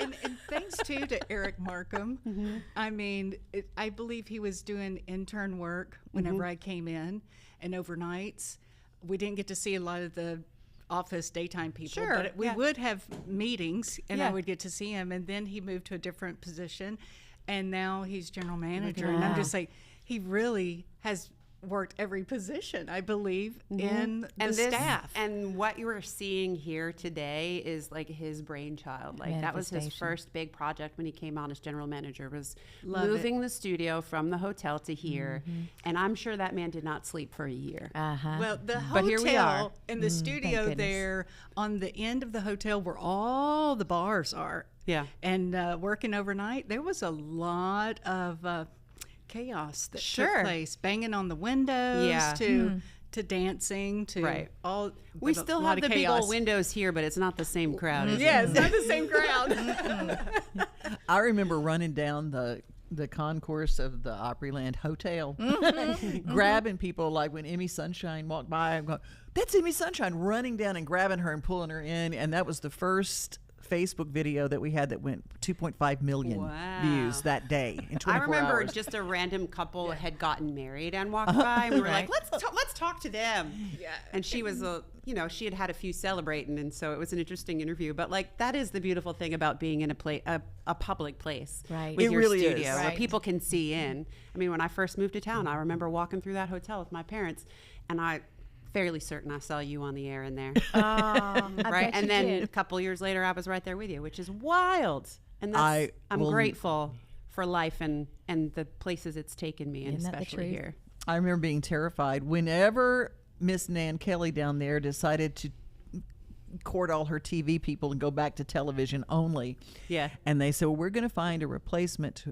And thanks too to Eric Markham. I mean, I believe he was doing intern work whenever I came in, and overnights. We didn't get to see a lot of the office daytime people, but we would have meetings, and I would get to see him. And then he moved to a different position, and now he's general manager. And I'm just like, he really has worked every position, I believe, in the staff. And what you are seeing here today is like his brainchild. Like that was his first big project when he came on as general manager, was moving the studio from the hotel to here. And I'm sure that man did not sleep for a year. Well, the But here we are. hotel and the studio there on the end of the hotel where all the bars are. Yeah. And working overnight, there was a lot of chaos that took place, banging on the windows to dancing to all. We still have the big old windows here, but it's not the same crowd. Is Yeah, it? it's not the same crowd. I remember running down the concourse of the Opryland Hotel, grabbing people, like when Emmy Sunshine walked by, I'm going, that's Emmy Sunshine, running down and grabbing her and pulling her in. And that was the first Facebook video that we had that went 2.5 million views that day in 24 I remember hours. just a random couple had gotten married and walked by, and we were like, let's talk to them. Yeah. And she was she had had a few celebrating, and so it was an interesting interview. But like that is the beautiful thing about being in a public place, right? With It your really studio, is. where Right. people can see in. I mean, when I first moved to town, I remember walking through that hotel with my parents, and I. Fairly certain I saw you on the air in there. Right? And then a couple years later, I was right there with you, which is wild. And that's, I'm grateful for life and the places it's taken me, and especially here. I remember being terrified whenever Miss Nan Kelly down there decided to court all her TV people and go back to television only. Yeah. And they said, well, we're going to find a replacement.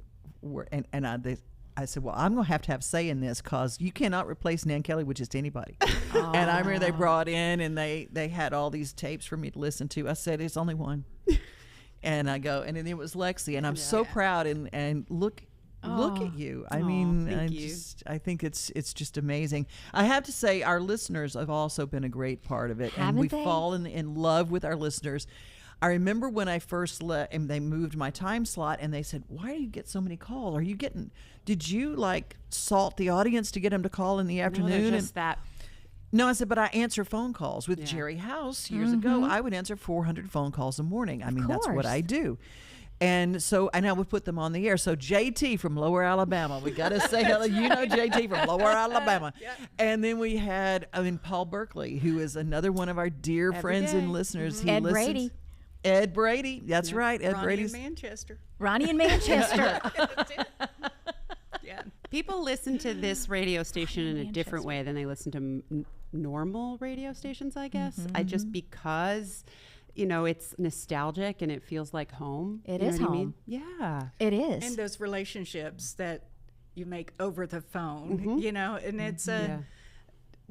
I said, well, I'm going to have say in this, because you cannot replace Nan Kelly with just anybody. And I remember they brought in and they had all these tapes for me to listen to. I said, it's only one. And I go, and then it was Lexi. And I'm so proud. And look at you. I mean, I think it's just amazing. I have to say, our listeners have also been a great part of it. Haven't and we've they? fallen in love with our listeners. I remember when I first and they moved my time slot, and they said, why do you get so many calls? Did you like salt the audience to get them to call in the afternoon? No, just that. No, I said, but I answer phone calls. With Jerry House years ago, I would answer 400 phone calls a morning. I mean, that's what I do. And so, and I would put them on the air. So JT from Lower Alabama, we got to say hello. You know JT from Lower Alabama. And then we had, Paul Berkeley, who is another one of our dear friends and listeners. He Ed listens. Brady. Ed Brady, that's right. Ed Ronnie Brady's in Manchester. Ronnie in Manchester. Yeah. People listen to this radio station in a different way than they listen to normal radio stations, I guess. Because, it's nostalgic and it feels like home. It You is know what I home. mean? Yeah. It is. And those relationships that you make over the phone, and it's a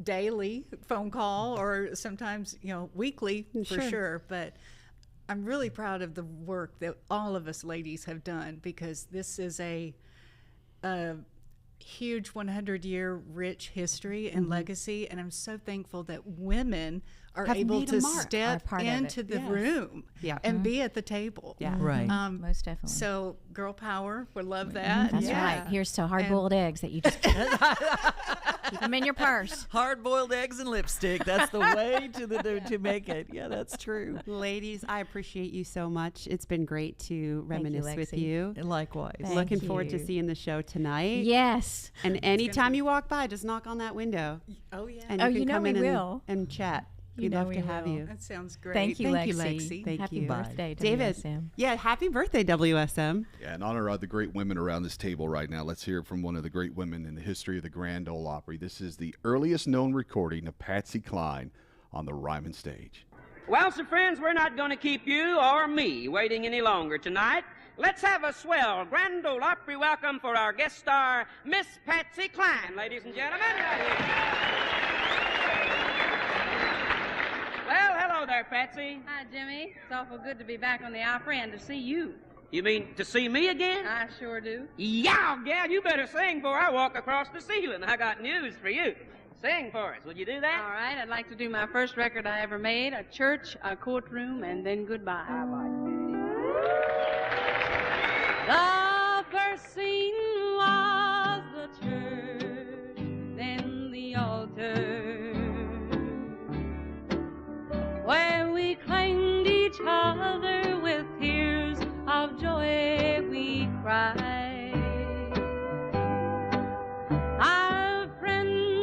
daily phone call, or sometimes, weekly for sure. But I'm really proud of the work that all of us ladies have done, because this is a huge 100-year rich history and legacy, and I'm so thankful that women are Have able made a to mark. step Are part of it. into the Yes. room Yeah. and be at the table. Yeah. right. Most definitely. So girl power, we love that. That's right. Here's to hard-boiled eggs that you just keep them in your purse. Hard-boiled eggs and lipstick. That's the way to make it. Yeah, that's true. Ladies, I appreciate you so much. It's been great to reminisce with Lexi. you. And likewise. Thank Looking forward to you. seeing the show tonight. Yes. And anytime you walk by, just knock on that window. Oh, yeah. And Oh, you you can know come we in will. and chat. You We'd know love we to have will. you. That sounds great. Thank you, Lexi. Lexi. Thank Happy you. birthday, David. WSM. Yeah, happy birthday, WSM. Yeah, in honor of the great women around this table right now, let's hear from one of the great women in the history of the Grand Ole Opry. This is the earliest known recording of Patsy Cline on the Ryman stage. Well, so friends, we're not going to keep you or me waiting any longer tonight. Let's have a swell Grand Ole Opry welcome for our guest star, Miss Patsy Cline, ladies and gentlemen. Well, hello there, Patsy. Hi, Jimmy. It's awful good to be back on the Opry and to see you. You mean to see me again? I sure do. Yeah, gal, you better sing before I walk across the ceiling. I got news for you. Sing for us. Will you do that? All right, I'd like to do my first record I ever made, a church, a courtroom, and then goodbye. The first scene was the church, then the altar, where we claimed each other with tears of joy we cried. Our friends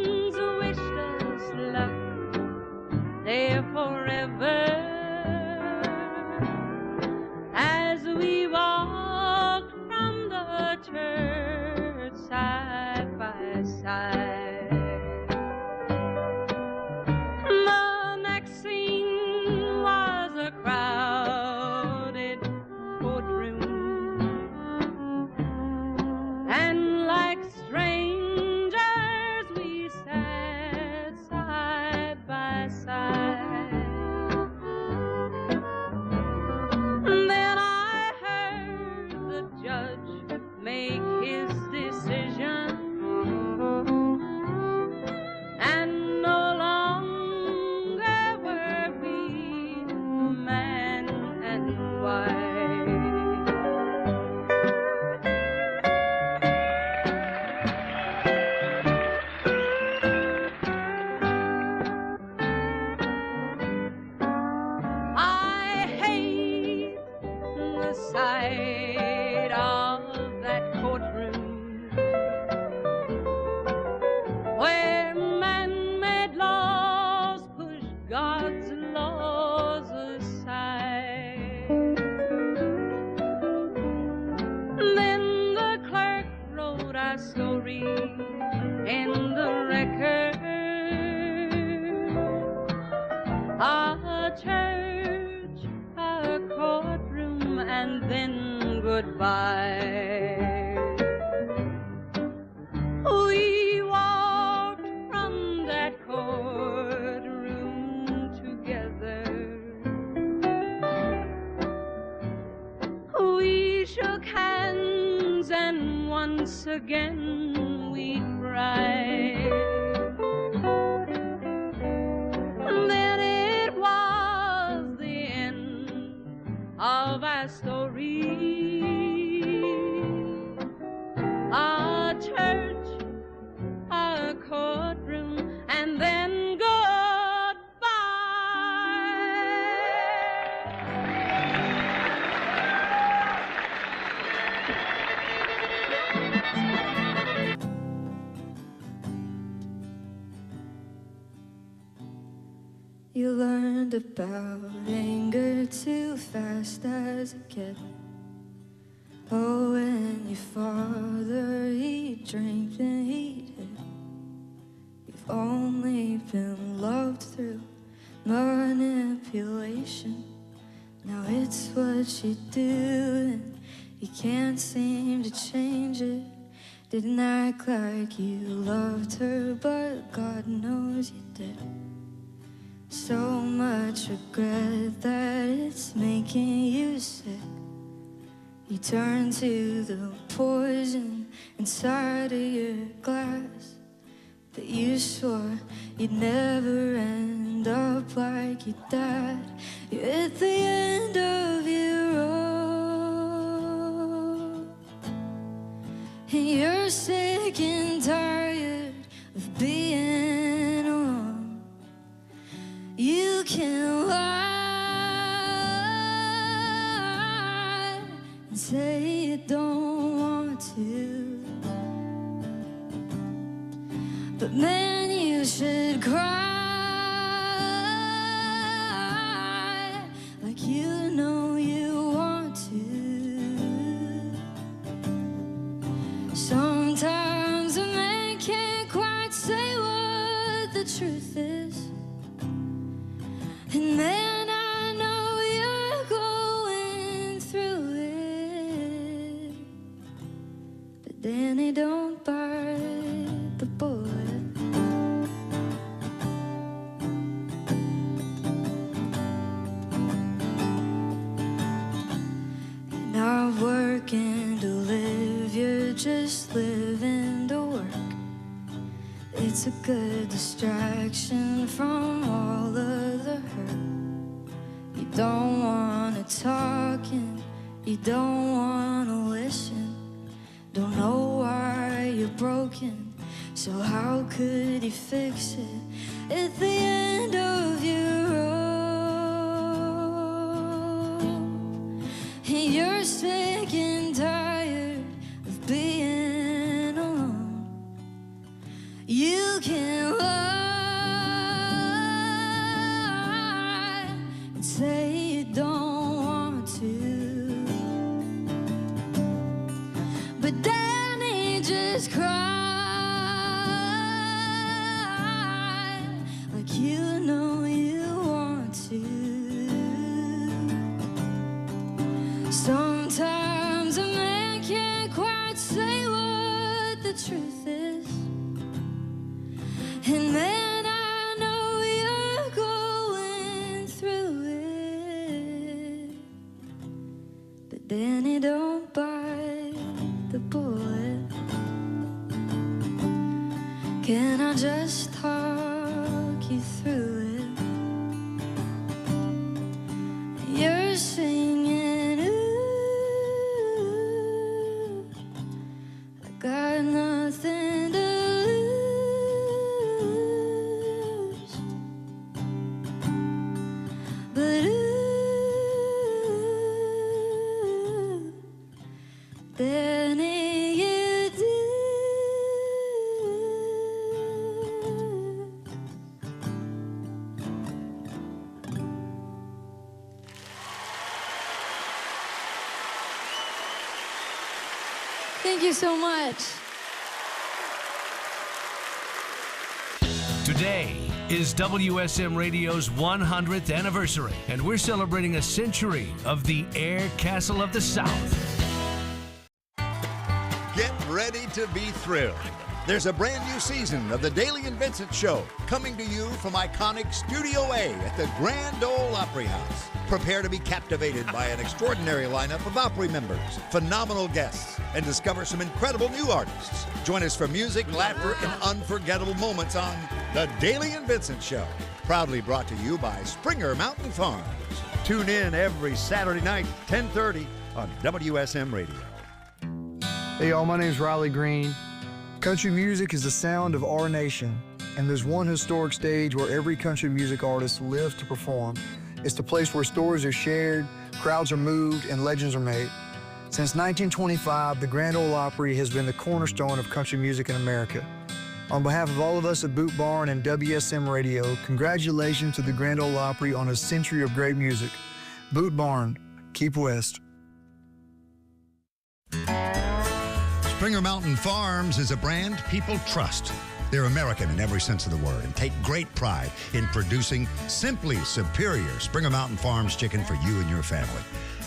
laws aside. Then the clerk wrote our story in the record. Our church, our courtroom, and then goodbye. We walked from that courtroom together. We shook hands and once again we cried. Then it was the end of our story. Our church, our courtroom, and then goodbye. You learned about anger too fast as a kid. Oh, and your father, he drank and he did. You've only been loved through manipulation. Now it's what you do and you can't seem to change it. Didn't act like you loved her, but God knows you did. So much regret that it's making you sick. You turn to the poison inside of your glass, but you swore you'd never end up like your dad. You're at the end of your rope, and you're sick and tired of being alone. You can lie and say you don't want to, but man, you should cry like you know you want to. Sometimes a man can't quite say what the truth is, and man, I know you're going through it, but Danny, don't bite the bullet. You're not working to live, you're just living to work. It's a good distraction from all of the hurt. You don't wanna talk and you don't wanna listen. Don't know why you're broken, so how could you fix it? At the end of your rope, and you're sick and tired of being alone. You can lie and say you don't want to, but Danny, just cry like you know you want to. Sometimes a man can't quite say what the truth is, and man, I know you're going through it, but Danny, don't bite the bullet. Can I just talk you through it? You're singing, ooh, I got nothing to lose, but ooh, Danny, you do. Thank you so much. Today is WSM Radio's 100th anniversary, and we're celebrating a century of the Air Castle of the South. Get ready to be thrilled. There's a brand new season of the Daily and Vincent Show coming to you from iconic Studio A at the Grand Ole Opry House. Prepare to be captivated by an extraordinary lineup of Opry members, phenomenal guests, and discover some incredible new artists. Join us for music, laughter, and unforgettable moments on the Daily and Vincent Show. Proudly brought to you by Springer Mountain Farms. Tune in every Saturday night, 10:30 on WSM Radio. Hey y'all, my name's Riley Green. Country music is the sound of our nation, and there's one historic stage where every country music artist lives to perform. It's the place where stories are shared, crowds are moved, and legends are made. Since 1925, the Grand Ole Opry has been the cornerstone of country music in America. On behalf of all of us at Boot Barn and WSM Radio, congratulations to the Grand Ole Opry on a century of great music. Boot Barn, keep west. Springer Mountain Farms is a brand people trust. They're American in every sense of the word and take great pride in producing simply superior Springer Mountain Farms chicken for you and your family.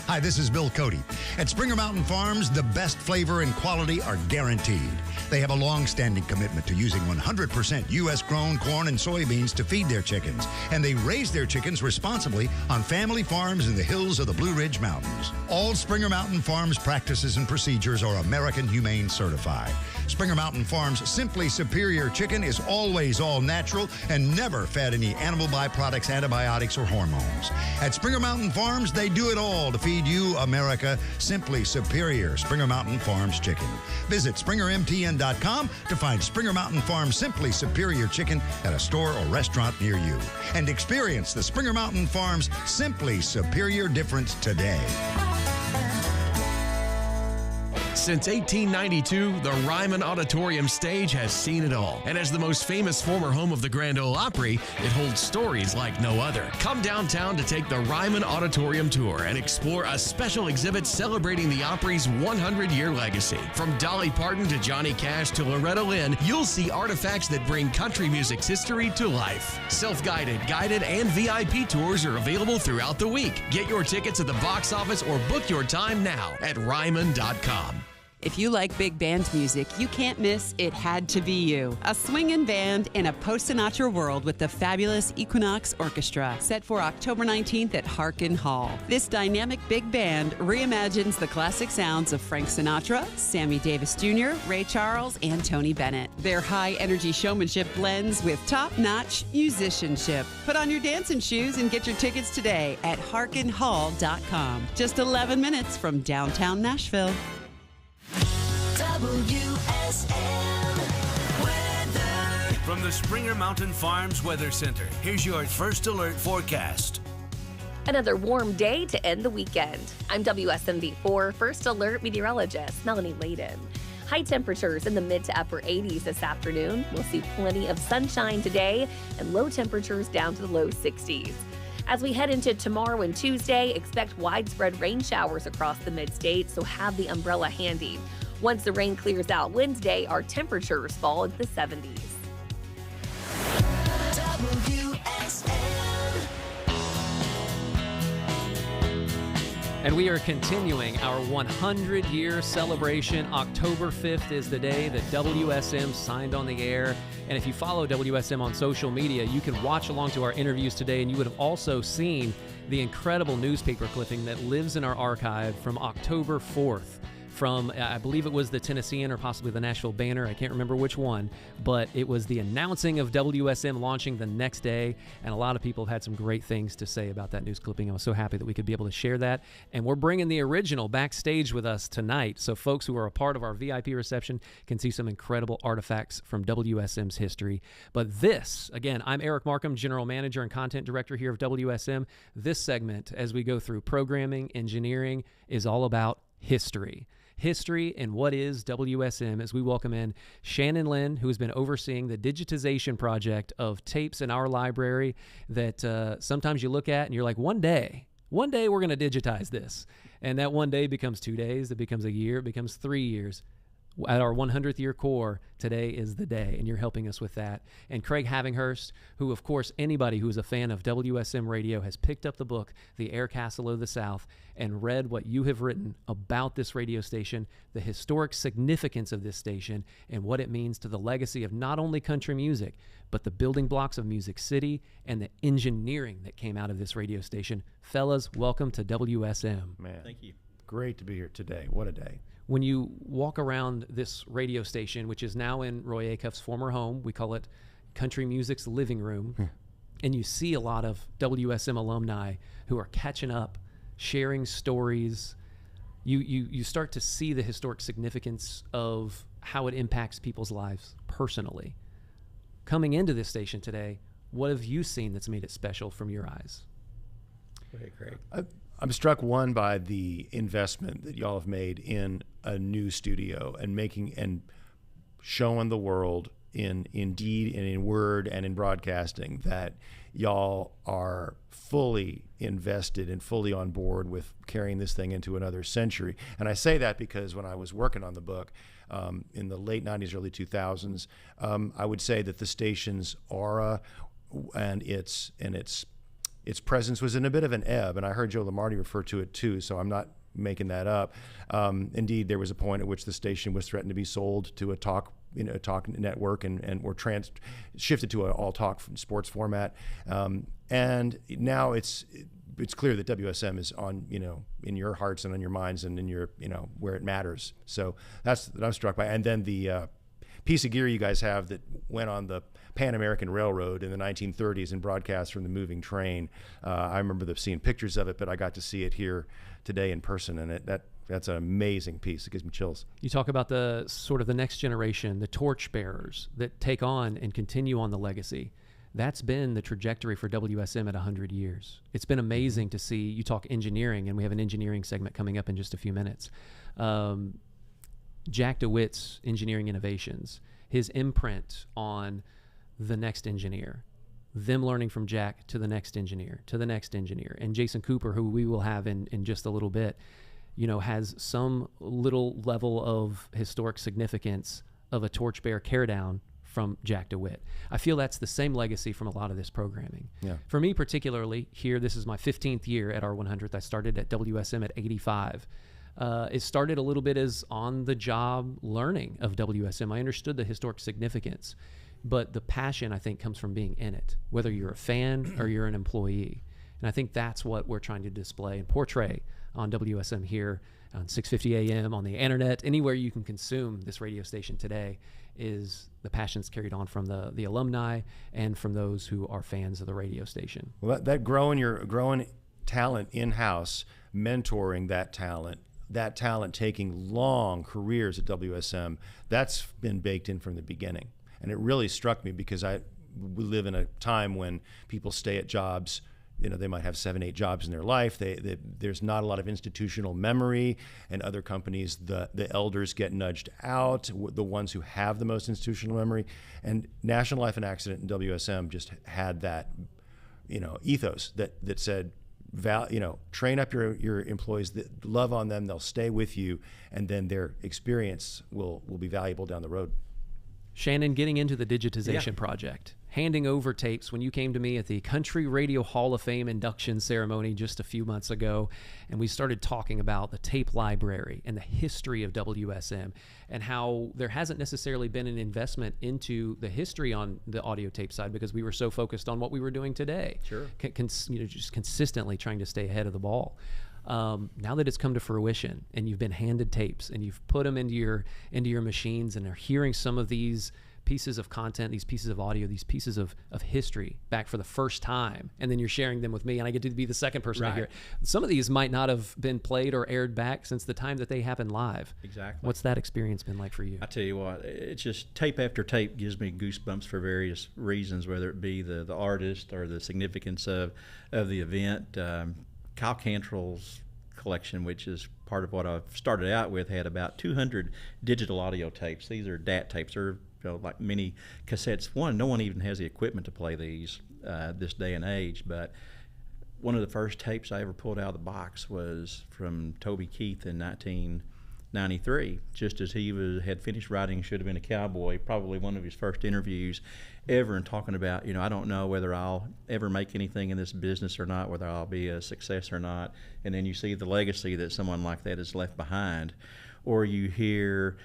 Hi, this is Bill Cody. At Springer Mountain Farms, the best flavor and quality are guaranteed. They have a long-standing commitment to using 100% U.S.-grown corn and soybeans to feed their chickens, and they raise their chickens responsibly on family farms in the hills of the Blue Ridge Mountains. All Springer Mountain Farms practices and procedures are American Humane certified. Springer Mountain Farms' Simply Superior Chicken is always all natural and never fed any animal byproducts, antibiotics, or hormones. At Springer Mountain Farms, they do it all to feed you, America, Simply Superior Springer Mountain Farms Chicken. Visit SpringerMTN.com to find Springer Mountain Farms Simply Superior Chicken at a store or restaurant near you. And experience the Springer Mountain Farms Simply Superior difference today. Since 1892, the Ryman Auditorium stage has seen it all. And as the most famous former home of the Grand Ole Opry, it holds stories like no other. Come downtown to take the Ryman Auditorium tour and explore a special exhibit celebrating the Opry's 100-year legacy. From Dolly Parton to Johnny Cash to Loretta Lynn, you'll see artifacts that bring country music's history to life. Self-guided, guided, and VIP tours are available throughout the week. Get your tickets at the box office or book your time now at Ryman.com. If you like big band music, you can't miss It Had to Be You, a swinging band in a post-Sinatra world with the fabulous Equinox Orchestra, set for October 19th at Harkin Hall. This dynamic big band reimagines the classic sounds of Frank Sinatra, Sammy Davis Jr., Ray Charles, and Tony Bennett. Their high-energy showmanship blends with top-notch musicianship. Put on your dancing shoes and get your tickets today at harkinhall.com. Just 11 minutes from downtown Nashville. WSM Weather. From the Springer Mountain Farms Weather Center, here's your first alert forecast. Another warm day to end the weekend. I'm WSMV4 First Alert Meteorologist Melanie Layden. High temperatures in the mid to upper 80s this afternoon. We'll see plenty of sunshine today and low temperatures down to the low 60s. As we head into tomorrow and Tuesday, expect widespread rain showers across the mid-state, so have the umbrella handy. Once the rain clears out Wednesday, our temperatures fall into the 70s. And we are continuing our 100-year celebration. October 5th is the day that WSM signed on the air. And if you follow WSM on social media, you can watch along to our interviews today, and you would have also seen the incredible newspaper clipping that lives in our archive from October 4th. From, I believe it was the Tennessean or possibly the Nashville Banner. I can't remember which one, but it was the announcing of WSM launching the next day, and a lot of people have had some great things to say about that news clipping. I was so happy that we could be able to share that, and we're bringing the original backstage with us tonight, so folks who are a part of our VIP reception can see some incredible artifacts from WSM's history. But this, again, I'm Eric Markham, General Manager and Content Director here of WSM. This segment, as we go through programming, engineering, is all about history. History and what is WSM, as we welcome in Shannon Lynn, who has been overseeing the digitization project of tapes in our library that sometimes you look at and you're like, one day we're going to digitize this. And that one day becomes 2 days, it becomes a year, it becomes 3 years. At our 100th year core, today is the day, and you're helping us with that. And Craig Havinghurst, who, of course, anybody who is a fan of WSM Radio has picked up the book, The Air Castle of the South, and read what you have written about this radio station, the historic significance of this station, and what it means to the legacy of not only country music, but the building blocks of Music City and the engineering that came out of this radio station. Fellas, welcome to WSM. Man, thank you. Great to be here today. What a day. When you walk around this radio station, which is now in Roy Acuff's former home, we call it Country Music's living room, and you see a lot of WSM alumni who are catching up, sharing stories, you start to see the historic significance of how it impacts people's lives personally. Coming into this station today, what have you seen that's made it special from your eyes? Go ahead, Craig. I'm struck, one, by the investment that y'all have made in a new studio and making and showing the world in deed and in word and in broadcasting that y'all are fully invested and fully on board with carrying this thing into another century. And I say that because when I was working on the book in the late 90s, early 2000s, I would say that the station's aura and its presence was in a bit of an ebb, and I heard Joe Lamardi refer to it too, so I'm not making that up. Indeed, there was a point at which the station was threatened to be sold to a talk network and were shifted to an all-talk sports format. And now it's clear that WSM is on, in your hearts and on your minds and in your, where it matters. So that's what I'm struck by. And then the piece of gear you guys have that went on the Pan American Railroad in the 1930s and broadcast from the moving train. I remember seeing pictures of it, but I got to see it here today in person, and that's an amazing piece. It gives me chills. You talk about the sort of the next generation, the torch bearers that take on and continue on the legacy. That's been the trajectory for WSM at 100 years. It's been amazing to see. You talk engineering, and we have an engineering segment coming up in just a few minutes. Jack DeWitt's engineering innovations, his imprint on the next engineer, them learning from Jack to the next engineer, to the next engineer. And Jason Cooper, who we will have in just a little bit, has some little level of historic significance of a torchbearer carry down from Jack DeWitt. I feel that's the same legacy from a lot of this programming. Yeah. For me particularly, here, this is my 15th year at our 100th. I started at WSM at 85. It started a little bit as on-the-job learning of WSM. I understood the historic significance, but the passion, I think, comes from being in it, whether you're a fan or you're an employee. And I think that's what we're trying to display and portray on WSM here on 650 AM, on the internet, anywhere you can consume this radio station today, is the passions carried on from the alumni and from those who are fans of the radio station. Well, that growing talent in-house, mentoring that talent taking long careers at WSM, that's been baked in from the beginning. And it really struck me because we live in a time when people stay at jobs, they might have 7-8 jobs in their life. There's not a lot of institutional memory, and other companies, the elders get nudged out, the ones who have the most institutional memory. And National Life and Accident and WSM just had that, ethos that said, train up your employees, love on them, they'll stay with you, and then their experience will be valuable down the road. Shannon, getting into the digitization project, handing over tapes when you came to me at the Country Radio Hall of Fame induction ceremony just a few months ago, and we started talking about the tape library and the history of WSM and how there hasn't necessarily been an investment into the history on the audio tape side because we were so focused on what we were doing today. Sure. Just consistently trying to stay ahead of the ball. Now that it's come to fruition and you've been handed tapes and you've put them into your machines and are hearing some of these pieces of content, these pieces of audio, these pieces of history back for the first time, and then you're sharing them with me and I get to be the second person to hear it. Some of these might not have been played or aired back since the time that they happened live. Exactly. What's that experience been like for you? I tell you what, it's just tape after tape gives me goosebumps for various reasons, whether it be the artist or the significance of the event. Kyle Cantrell's collection, which is part of what I've started out with, had about 200 digital audio tapes. These are DAT tapes. They're like mini cassettes. No one even has the equipment to play these this day and age, but one of the first tapes I ever pulled out of the box was from Toby Keith in '93, just as he had finished writing Should Have Been a Cowboy, probably one of his first interviews ever, and talking about, I don't know whether I'll ever make anything in this business or not, whether I'll be a success or not. And then you see the legacy that someone like that has left behind. Or you hear,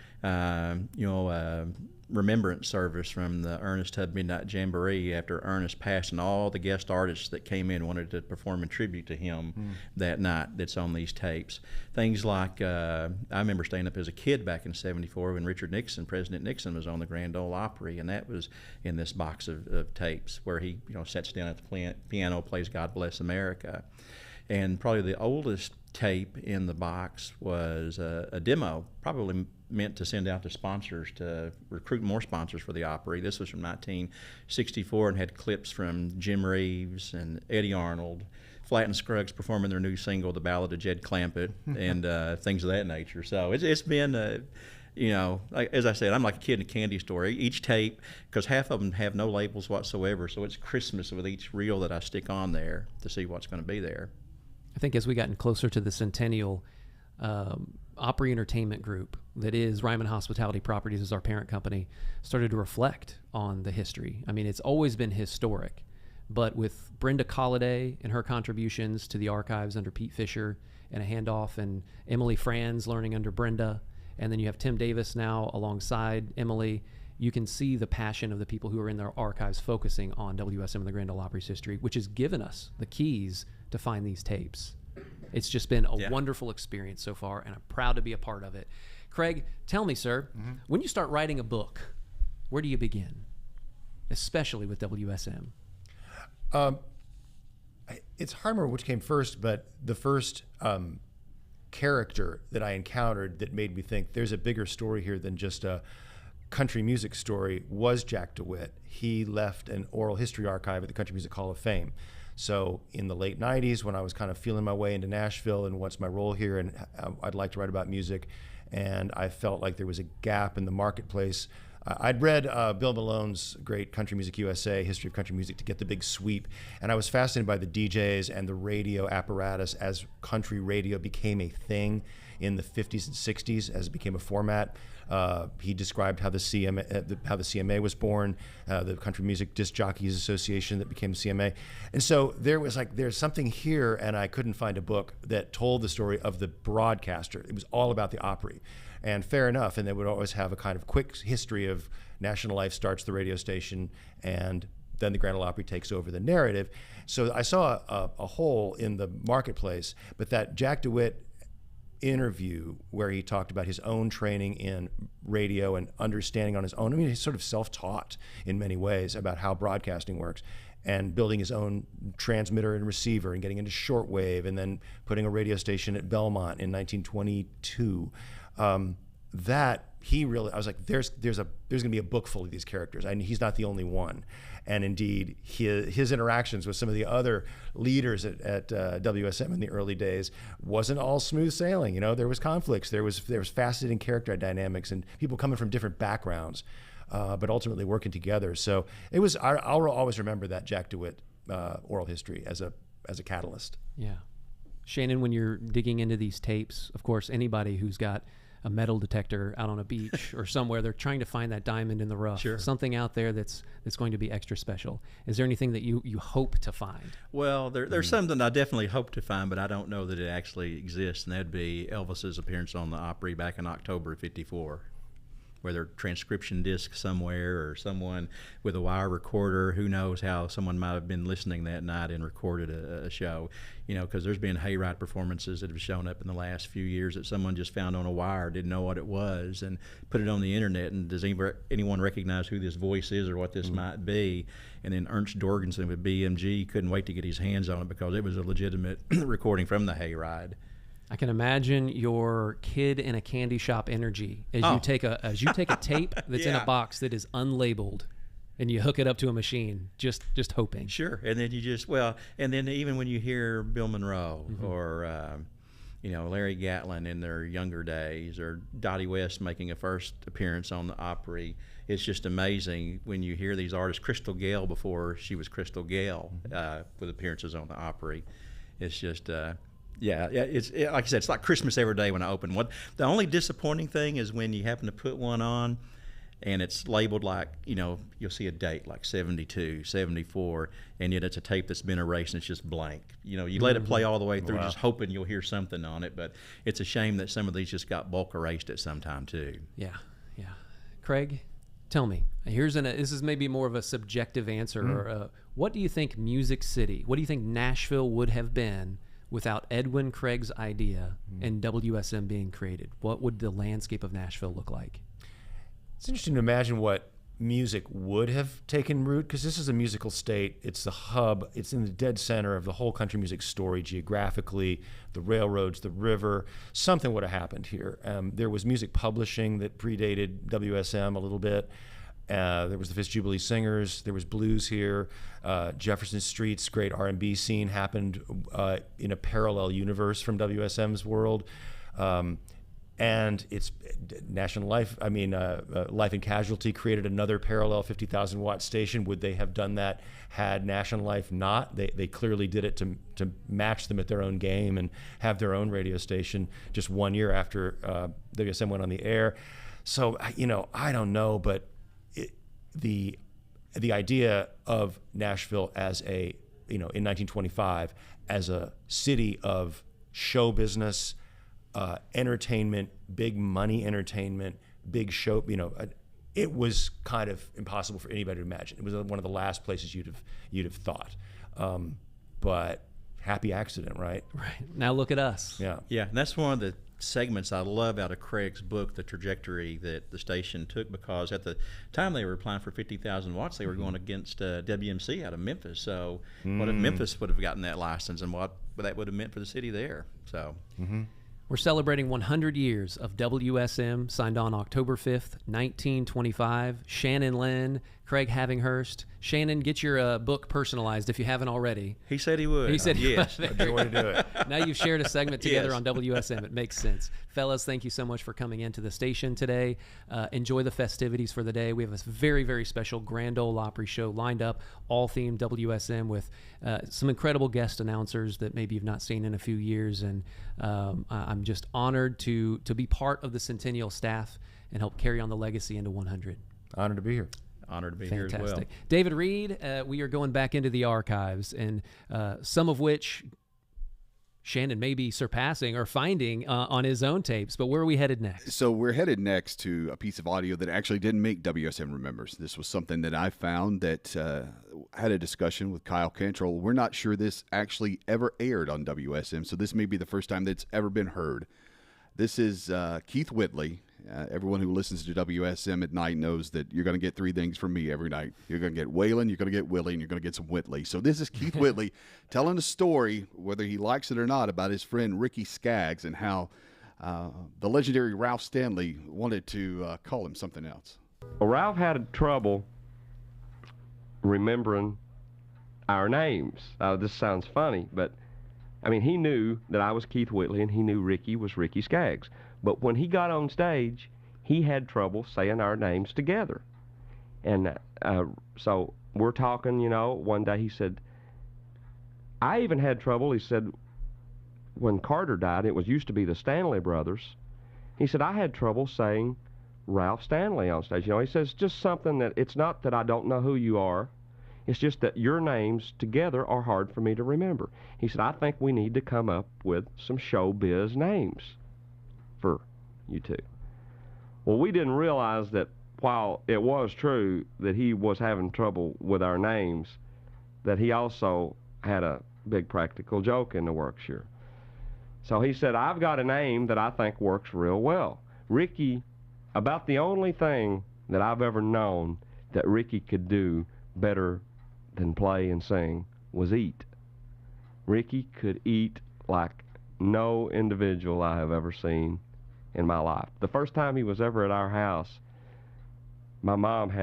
remembrance service from the Ernest Tubb Midnight Jamboree after Ernest passed, and all the guest artists that came in wanted to perform in tribute to him that night. That's on these tapes. Things like, I remember staying up as a kid back in '74 when President Nixon was on the Grand Ole Opry, and that was in this box of tapes where he sits down at the piano, plays God Bless America. And probably the oldest tape in the box was a demo, probably meant to send out to sponsors to recruit more sponsors for the Opry. This was from 1964 and had clips from Jim Reeves and Eddie Arnold, Flatt and Scruggs performing their new single, The Ballad of Jed Clampett, and things of that nature. So it's been, as I said, I'm like a kid in a candy store. Each tape, because half of them have no labels whatsoever, so it's Christmas with each reel that I stick on there to see what's going to be there. I think as we gotten closer to the Centennial, Opry Entertainment Group, that is Ryman Hospitality Properties as our parent company, started to reflect on the history. I mean, it's always been historic, but with Brenda Colliday and her contributions to the archives under Pete Fisher and a handoff, and Emily Franz learning under Brenda, and then you have Tim Davis now alongside Emily, you can see the passion of the people who are in their archives focusing on WSM and the Grand Ole Opry's history, which has given us the keys to find these tapes. It's just been a wonderful experience so far, and I'm proud to be a part of it. Craig, tell me, sir, when you start writing a book, where do you begin, especially with WSM? It's hard to remember which came first, but the first character that I encountered that made me think there's a bigger story here than just a country music story was Jack DeWitt. He left an oral history archive at the Country Music Hall of Fame. So in the late 90s, when I was kind of feeling my way into Nashville and what's my role here, and I'd like to write about music, and I felt like there was a gap in the marketplace. I'd read Bill Malone's great Country Music USA, History of Country Music, to get the big sweep, and I was fascinated by the DJs and the radio apparatus as country radio became a thing in the 50s and 60s, as it became a format. He described how the CMA was born, the Country Music Disc Jockeys Association that became the CMA. And so there's something here, and I couldn't find a book that told the story of the broadcaster. It was all about the Opry. And fair enough, and they would always have a kind of quick history of National Life starts the radio station, and then the Grand Ole Opry takes over the narrative. So I saw a hole in the marketplace, but that Jack DeWitt interview where he talked about his own training in radio and understanding on his own. I mean, he's sort of self-taught in many ways about how broadcasting works, and building his own transmitter and receiver and getting into shortwave, and then putting a radio station at Belmont in 1922. That he really, I was like, there's going to be a book full of these characters. And he's not the only one. And indeed, his interactions with some of the other leaders at WSM in the early days wasn't all smooth sailing. There was conflicts. There was fascinating character dynamics and people coming from different backgrounds, but ultimately working together. So it was. I'll always remember that Jack DeWitt oral history as a catalyst. Yeah, Shannon, when you're digging into these tapes, of course, anybody who's got a metal detector out on a beach or somewhere, they're trying to find that diamond in the rough, something out there that's going to be extra special. Is there anything that you hope to find? Well, there's something I definitely hope to find, but I don't know that it actually exists, and that'd be Elvis's appearance on the Opry back in October of '54. Whether transcription disc somewhere or someone with a wire recorder, who knows how someone might have been listening that night and recorded a show, because there's been hayride performances that have shown up in the last few years that someone just found on a wire, didn't know what it was, and put it on the internet. And does anyone recognize who this voice is or what this might be? And then Ernst Jorgensen with BMG couldn't wait to get his hands on it because it was a legitimate recording from the hayride. I can imagine your kid in a candy shop energy as you take a tape that's in a box that is unlabeled, and you hook it up to a machine, just hoping. Sure, and then and then even when you hear Bill Monroe or Larry Gatlin in their younger days, or Dottie West making a first appearance on the Opry, it's just amazing when you hear these artists. Crystal Gayle before she was Crystal Gayle with appearances on the Opry. It's just. Yeah, like I said, it's like Christmas every day when I open one. The only disappointing thing is when you happen to put one on and it's labeled like, you'll see a date like 72, 74, and yet it's a tape that's been erased and it's just blank. You let it play all the way through, Wow. just hoping you'll hear something on it, but it's a shame that some of these just got bulk erased at some time too. Yeah. Craig, tell me, this is maybe more of a subjective answer, or what do you think Music City, what do you think Nashville would have been without Edwin Craig's idea and WSM being created? What would the landscape of Nashville look like? It's interesting to imagine what music would have taken root, because this is a musical state. It's the hub. It's in the dead center of the whole country music story geographically, the railroads, the river. Something would have happened here. There was music publishing that predated WSM a little bit. There was the Fifth Jubilee Singers. There was blues here. Jefferson Street's great R&B scene happened in a parallel universe from WSM's world. And it's National Life, Life and Casualty created another parallel 50,000 watt station. Would they have done that had National Life not? They clearly did it to match them at their own game and have their own radio station just 1 year after WSM went on the air. So, I don't know, but the idea of Nashville as in 1925, as a city of show business, entertainment, big money entertainment, big show, it was kind of impossible for anybody to imagine. It was one of the last places you'd have thought. But happy accident, right? Right. Now look at us. Yeah. Yeah, and that's one of the segments I love out of Craig's book, the trajectory that the station took, because at the time they were applying for 50,000 watts, they were going against WMC out of Memphis. So what if Memphis would have gotten that license, and what that would have meant for the city there? So. We're celebrating 100 years of WSM, signed on October 5th, 1925. Shannon Lynn, Craig Havinghurst. Shannon, get your book personalized if you haven't already. He said he would. He said yes. he would. A joy to do it. Now you've shared a segment together Yes. on WSM. It makes sense. Fellas, thank you so much for coming into the station today. Enjoy the festivities for the day. We have a very, very special Grand Ole Opry show lined up, all themed WSM, with some incredible guest announcers that maybe you've not seen in a few years. And I'm just honored to be part of the Centennial staff and help carry on the legacy into 100. Honored to be here. Honored to be Fantastic. here as well. David Reed, we are going back into the archives, and some of which Shannon may be surpassing or finding on his own tapes. But where are we headed next? So we're headed next to a piece of audio that actually didn't make WSM Remembers. This was something that I found that had a discussion with Kyle Cantrell. We're not sure this actually ever aired on WSM, so this may be the first time that's ever been heard. This is Keith Whitley. Everyone who listens to WSM at night knows that you're going to get three things from me every night. You're going to get Waylon, you're going to get Willie, and you're going to get some Whitley. So this is Keith Whitley telling a story, whether he likes it or not, about his friend Ricky Skaggs and how the legendary Ralph Stanley wanted to call him something else. Well, Ralph had trouble remembering our names. This sounds funny, but he knew that I was Keith Whitley and he knew Ricky was Ricky Skaggs. But when he got on stage, he had trouble saying our names together. And so we're talking, one day he said, I even had trouble, he said, when Carter died, it used to be the Stanley brothers. He said, I had trouble saying Ralph Stanley on stage. He says, just something that, it's not that I don't know who you are, it's just that your names together are hard for me to remember. He said, I think we need to come up with some showbiz names for you two. Well, we didn't realize that while it was true that he was having trouble with our names, that he also had a big practical joke in the works here. So he said, I've got a name that I think works real well. Ricky, about the only thing that I've ever known that Ricky could do better than play and sing was eat. Ricky could eat like no individual I have ever seen in my life. The first time he was ever at our house, my mom's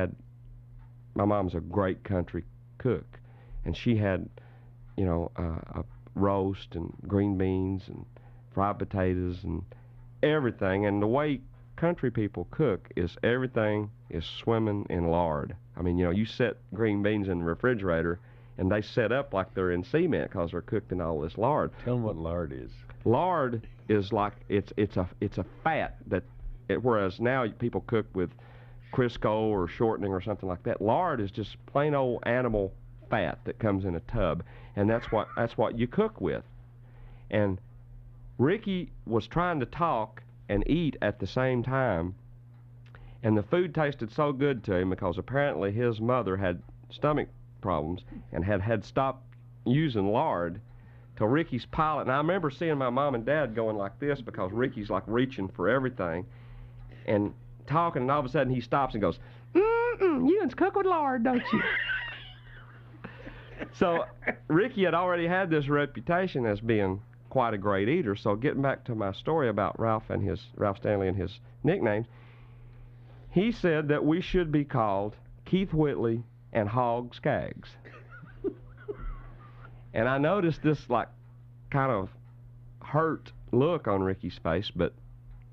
a great country cook, and she had, a roast and green beans and fried potatoes and everything. And the way country people cook is everything is swimming in lard. You set green beans in the refrigerator and they set up like they're in cement because they're cooked in all this lard. Tell them what lard is. Lard is like it's a fat that, whereas now people cook with Crisco or shortening or something like that. Lard is just plain old animal fat that comes in a tub, and that's what you cook with. And Ricky was trying to talk and eat at the same time, and the food tasted so good to him because apparently his mother had stomach problems and had stopped using lard till Ricky's pilot. And I remember seeing my mom and dad going like this because Ricky's like reaching for everything and talking, and all of a sudden he stops and goes, you cook with lard, don't you? So Ricky had already had this reputation as being quite a great eater. So getting back to my story about Ralph Stanley and his nicknames, he said that we should be called Keith Whitley and Hog Skaggs. And I noticed this like kind of hurt look on Ricky's face, but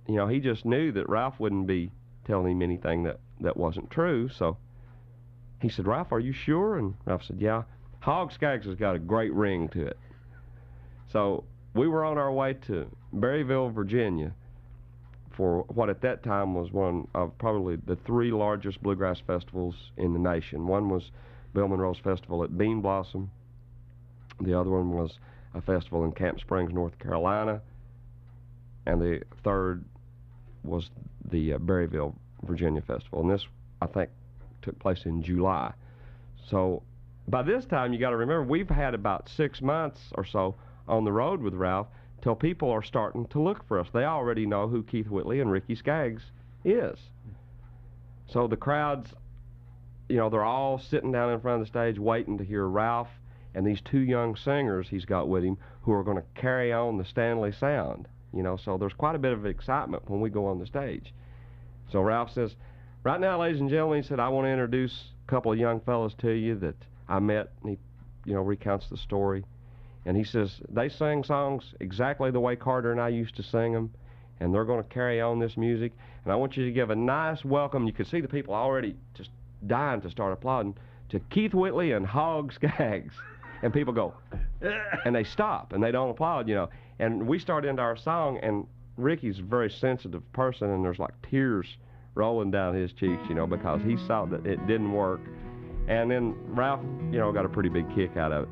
you know, he just knew that Ralph wouldn't be telling him anything that wasn't true. So he said, Ralph, are you sure? And Ralph said, yeah. Hog Skaggs has got a great ring to it. So we were on our way to Berryville, Virginia for what at that time was one of probably the 3 largest bluegrass festivals in the nation. One was Bill Monroe's festival at Bean Blossom. The other one was a festival in Camp Springs, North Carolina. And the third was the Berryville, Virginia festival. And this, I think, took place in July. So by this time, you got to remember, we've had about 6 months or so on the road with Ralph till people are starting to look for us. They already know who Keith Whitley and Ricky Skaggs is. So the crowds, you know, they're all sitting down in front of the stage waiting to hear Ralph and these 2 young singers he's got with him who are going to carry on the Stanley sound. You know, so there's quite a bit of excitement when we go on the stage. So Ralph says, right now, ladies and gentlemen, he said, I want to introduce a couple of young fellas to you that I met. And he, you know, recounts the story. And he says, they sing songs exactly the way Carter and I used to sing them, and they're going to carry on this music. And I want you to give a nice welcome. You could see the people already just dying to start applauding, to Keith Whitley and Hog Skaggs. And people go, and they stop, and they don't applaud, you know. And we start into our song, and Ricky's a very sensitive person, and there's like tears rolling down his cheeks, you know, because he saw that it didn't work. And then Ralph, you know, got a pretty big kick out of it.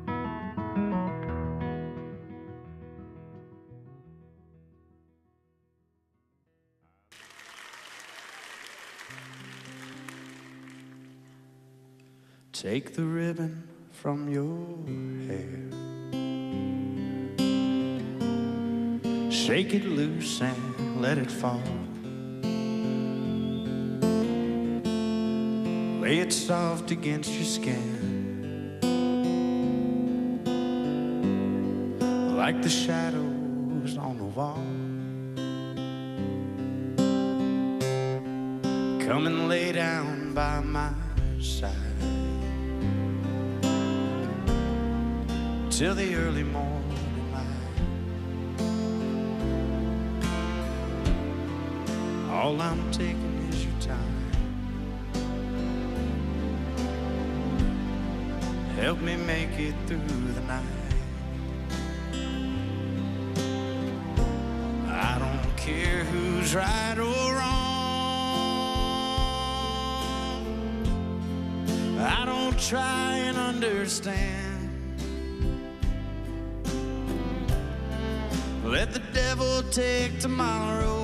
Take the ribbon from your hair, shake it loose and let it fall. Lay it soft against your skin, like the shadows on the wall. Come and lay down by my side till the early morning light. All I'm taking is your time. Help me make it through the night. I don't care who's right or wrong. I don't try and understand. Let the devil take tomorrow.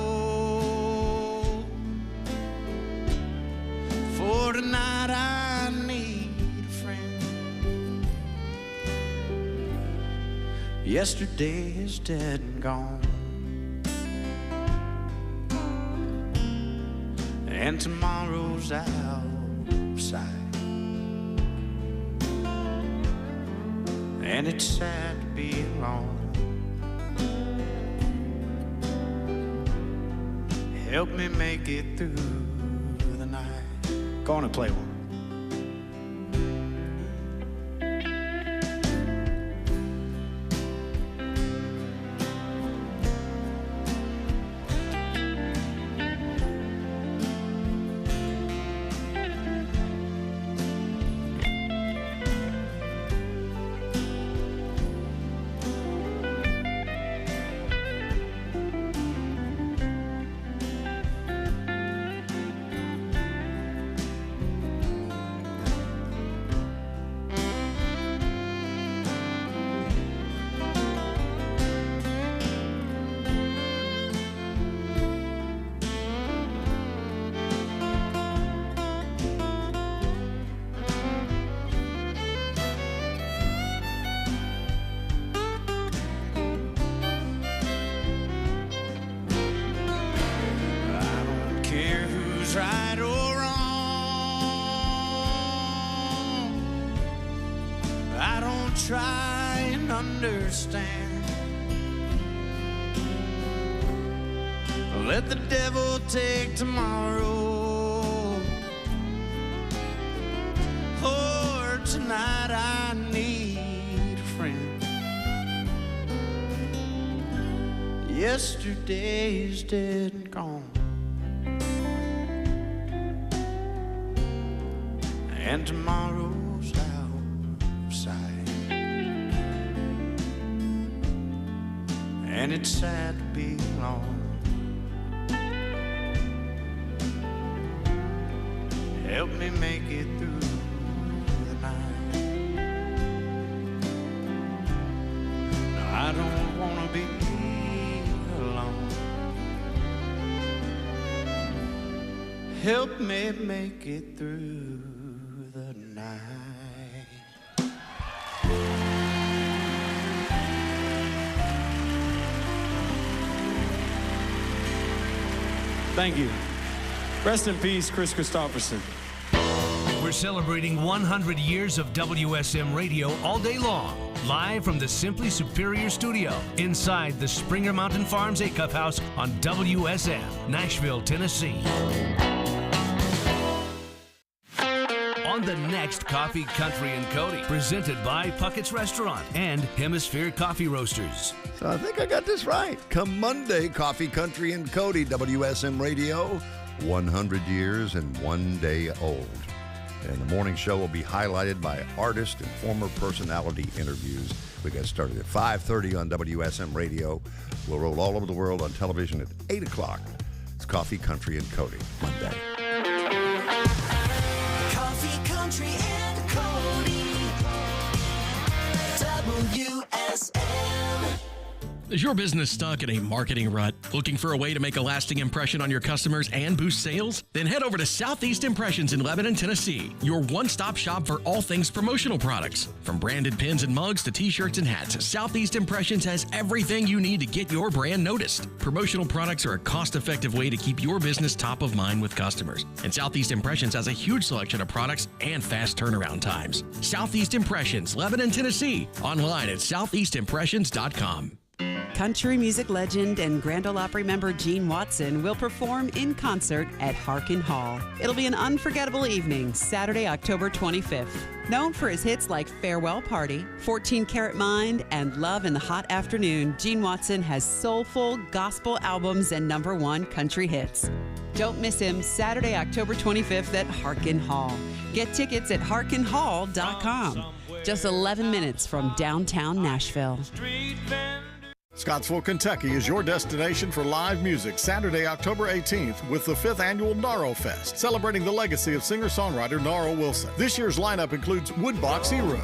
For tonight I need a friend. Yesterday is dead and gone, and tomorrow's outside. And it's sad to be alone. Help me make it through the night. Go on and play one. try and understand. Let the devil take tomorrow. For tonight I need a friend. Yesterday's dead and gone, and tomorrow's out of sight. And it's sad to be alone. Help me make it through the night. No, I don't wanna be alone. Help me make it through the night. Thank you. Rest in peace, Chris Christopherson. We're celebrating 100 years of WSM Radio all day long, live from the Simply Superior Studio inside the Springer Mountain Farms Acuff House on WSM, Nashville, Tennessee. On the next Coffee, Country, and Cody, presented by Puckett's Restaurant and Hemisphere Coffee Roasters. So I think I got this right. Come Monday, Coffee, Country, and Cody, WSM Radio, 100 years and one day old. And the morning show will be highlighted by artist and former personality interviews. We got started at 5:30 on WSM Radio. We'll roll all over the world on television at 8 o'clock. It's Coffee, Country, and Cody, Monday. Coffee, Country, and Cody. WSM. Is your business stuck in a marketing rut? Looking for a way to make a lasting impression on your customers and boost sales? Then head over to Southeast Impressions in Lebanon, Tennessee, your one-stop shop for all things promotional products. From branded pins and mugs to t-shirts and hats, Southeast Impressions has everything you need to get your brand noticed. Promotional products are a cost-effective way to keep your business top of mind with customers. And Southeast Impressions has a huge selection of products and fast turnaround times. Southeast Impressions, Lebanon, Tennessee. Online at southeastimpressions.com. Country music legend and Grand Ole Opry member Gene Watson will perform in concert at Harkin Hall. It'll be an unforgettable evening, Saturday, October 25th. Known for his hits like Farewell Party, 14 Karat Mind, and Love in the Hot Afternoon, Gene Watson has soulful gospel albums and #1 country hits. Don't miss him Saturday, October 25th at Harkin Hall. Get tickets at harkinhall.com. Just 11 minutes from downtown Nashville. Scottsville, Kentucky is your destination for live music Saturday, October 18th with the 5th annual Narrow Fest, celebrating the legacy of singer-songwriter Narrow Wilson. This year's lineup includes Woodbox Heroes,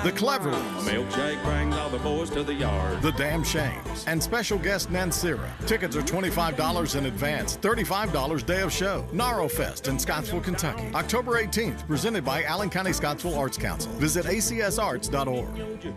The Cleverleys, Milkshake brings all the boys to the yard, The Damn Shames, and special guest Nansira. Tickets are $25 in advance, $35 day of show. Narrow Fest in Scottsville, Kentucky, October 18th, presented by Allen County Scottsville Arts Council. Visit acsarts.org.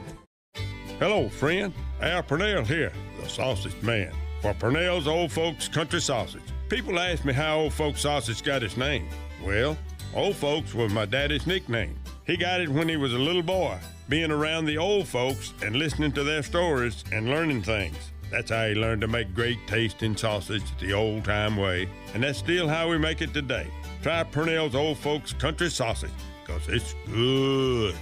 Hello, friend. Al Purnell here, the sausage man, for Purnell's Old Folks Country Sausage. People ask me how Old Folks Sausage got its name. Well, Old Folks was my daddy's nickname. He got it when he was a little boy, being around the old folks and listening to their stories and learning things. That's how he learned to make great tasting sausage the old-time way, and that's still how we make it today. Try Purnell's Old Folks Country Sausage, because it's good.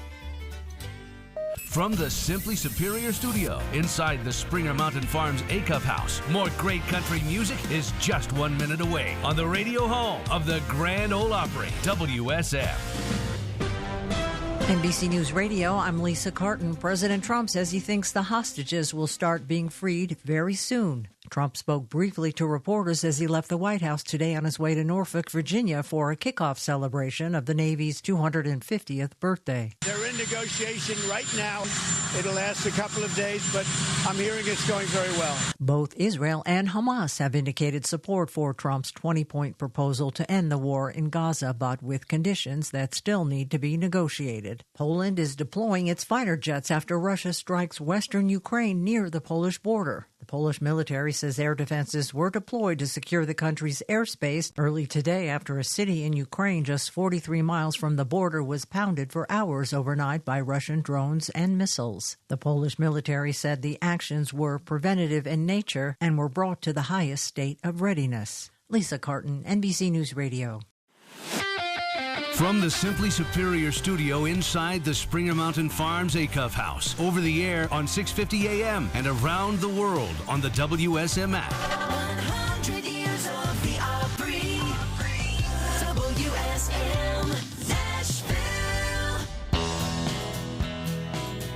From the Simply Superior Studio inside the Springer Mountain Farms Acuff House, more great country music is just 1 minute away on the radio home of the Grand Ole Opry, WSM. NBC News Radio, I'm Lisa Carton. President Trump says he thinks the hostages will start being freed very soon. Trump spoke briefly to reporters as he left the White House today on his way to Norfolk, Virginia for a kickoff celebration of the Navy's 250th birthday. They're in negotiation right now. It'll last a couple of days, but I'm hearing it's going very well. Both Israel and Hamas have indicated support for Trump's 20-point proposal to end the war in Gaza, but with conditions that still need to be negotiated. Poland is deploying its fighter jets after Russia strikes western Ukraine near the Polish border. The Polish military says air defenses were deployed to secure the country's airspace early today after a city in Ukraine just 43 miles from the border was pounded for hours overnight by Russian drones and missiles. The Polish military said the actions were preventative in nature and were brought to the highest state of readiness. Lisa Carton, NBC News Radio. From the Simply Superior studio inside the Springer Mountain Farms Acuff House, over the air on 650 AM and around the world on the WSM app. 100 years of the Opry. WSM Nashville.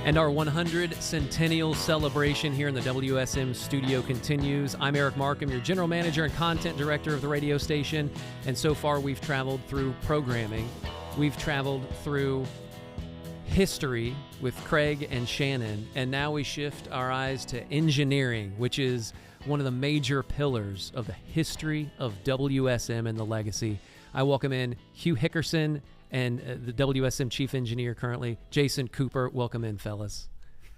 And our 100 Centennial celebration here in the WSM studio continues. I'm Eric Markham, your general manager and content director of the radio station. And so far, we've traveled through programming. We've traveled through history with Craig and Shannon. And now we shift our eyes to engineering, which is one of the major pillars of the history of WSM and the legacy. I welcome in Hugh Hickerson and the WSM chief engineer currently, Jason Cooper. Welcome in, fellas.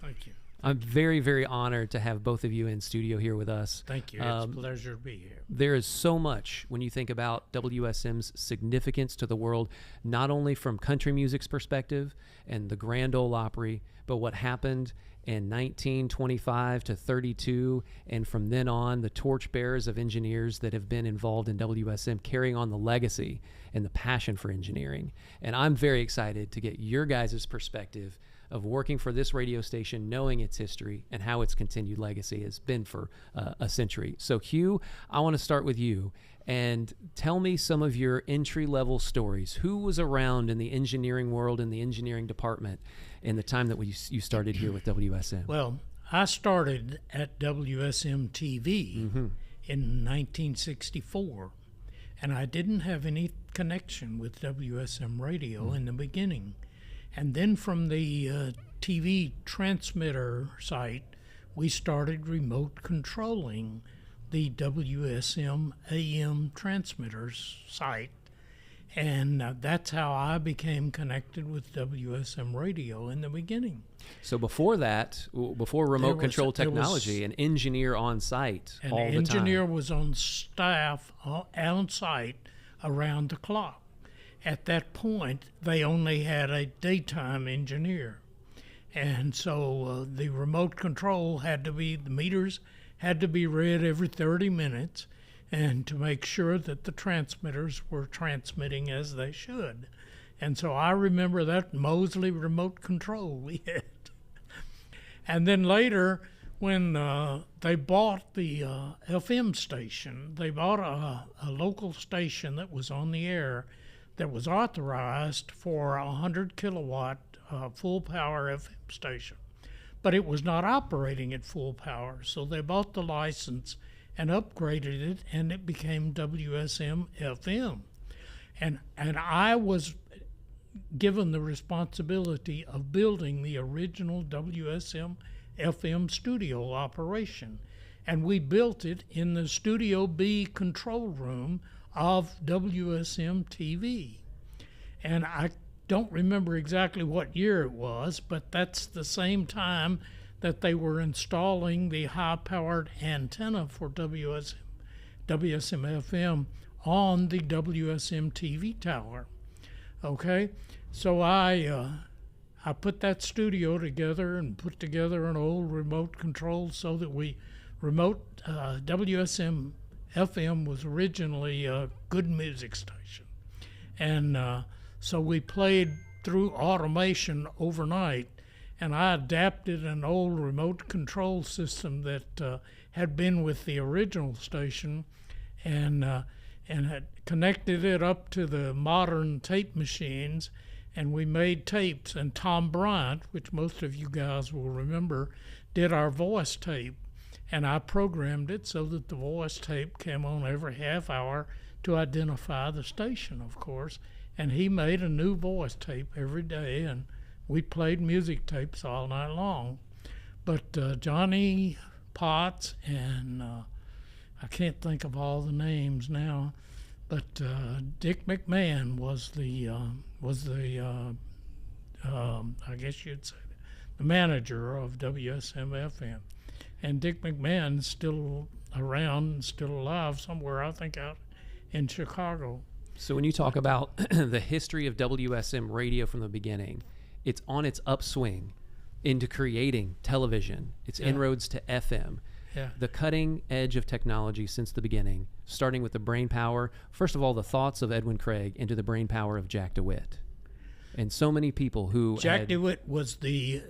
Thank you. I'm very, very honored to have both of you in studio here with us. Thank you. It's a pleasure to be here. There is so much when you think about WSM's significance to the world, not only from country music's perspective and the Grand Ole Opry, but what happened in 1925 to 32, and from then on, the torchbearers of engineers that have been involved in WSM carrying on the legacy and the passion for engineering. And I'm very excited to get your guys' perspective of working for this radio station, knowing its history and how its continued legacy has been for a century. So Hugh, I want to start with you and tell me some of your entry-level stories. Who was around in the engineering world, in the engineering department, in the time that you started here with WSM? Well, I started at WSM TV in 1964, and I didn't have any connection with WSM Radio in the beginning. And then from the TV transmitter site, we started remote controlling the WSM AM transmitters site. And that's how I became connected with WSM Radio in the beginning. So before that, before remote control technology, an engineer on site all the time. An engineer was on staff, on site around the clock. At that point, they only had a daytime engineer. And so the remote control the meters had to be read every 30 minutes, and to make sure that the transmitters were transmitting as they should. And so I remember that Mosley remote control we had. And then later, when they bought the FM station, they bought a local station that was on the air that was authorized for a 100 kilowatt full power FM station. But it was not operating at full power, so they bought the license and upgraded it, and it became WSM FM. And I was given the responsibility of building the original WSM FM studio operation. And we built it in the Studio B control room of WSM TV. And I don't remember exactly what year it was, but that's the same time that they were installing the high-powered antenna for WSM FM on the WSM TV tower. Okay, so I put that studio together and put together an old remote control so that WSM FM was originally a good music station. And so we played through automation overnight, and I adapted an old remote control system that had been with the original station and had connected it up to the modern tape machines, and we made tapes. And Tom Bryant, which most of you guys will remember, did our voice tape. And I programmed it so that the voice tape came on every half hour to identify the station, of course. And he made a new voice tape every day, and we played music tapes all night long. But Johnny Potts and I can't think of all the names now, but Dick McMahon was the I guess you'd say the manager of WSM FM. And Dick McMahon's still around, still alive somewhere, I think, out in Chicago. So when you talk about the history of WSM Radio from the beginning, it's on its upswing into creating television. It's inroads to FM. Yeah. The cutting edge of technology since the beginning, starting with the brain power. First of all, the thoughts of Edwin Craig into the brain power of Jack DeWitt. And so many people who Jack DeWitt was the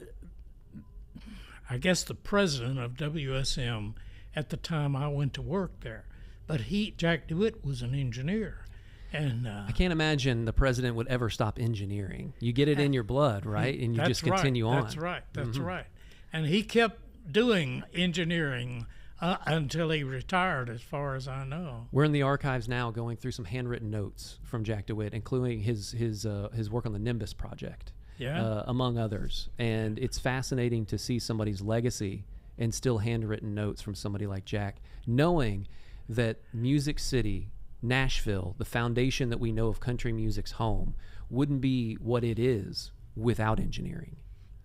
president of WSM at the time I went to work there. But Jack DeWitt was an engineer. And I can't imagine the president would ever stop engineering. You get it in your blood, right? And you just continue on. That's right. That's right. And he kept doing engineering until he retired, as far as I know. We're in the archives now going through some handwritten notes from Jack DeWitt, including his work on the Nimbus project, among others. And it's fascinating to see somebody's legacy and still handwritten notes from somebody like Jack, knowing that Music City, Nashville, the foundation that we know of country music's home, wouldn't be what it is without engineering.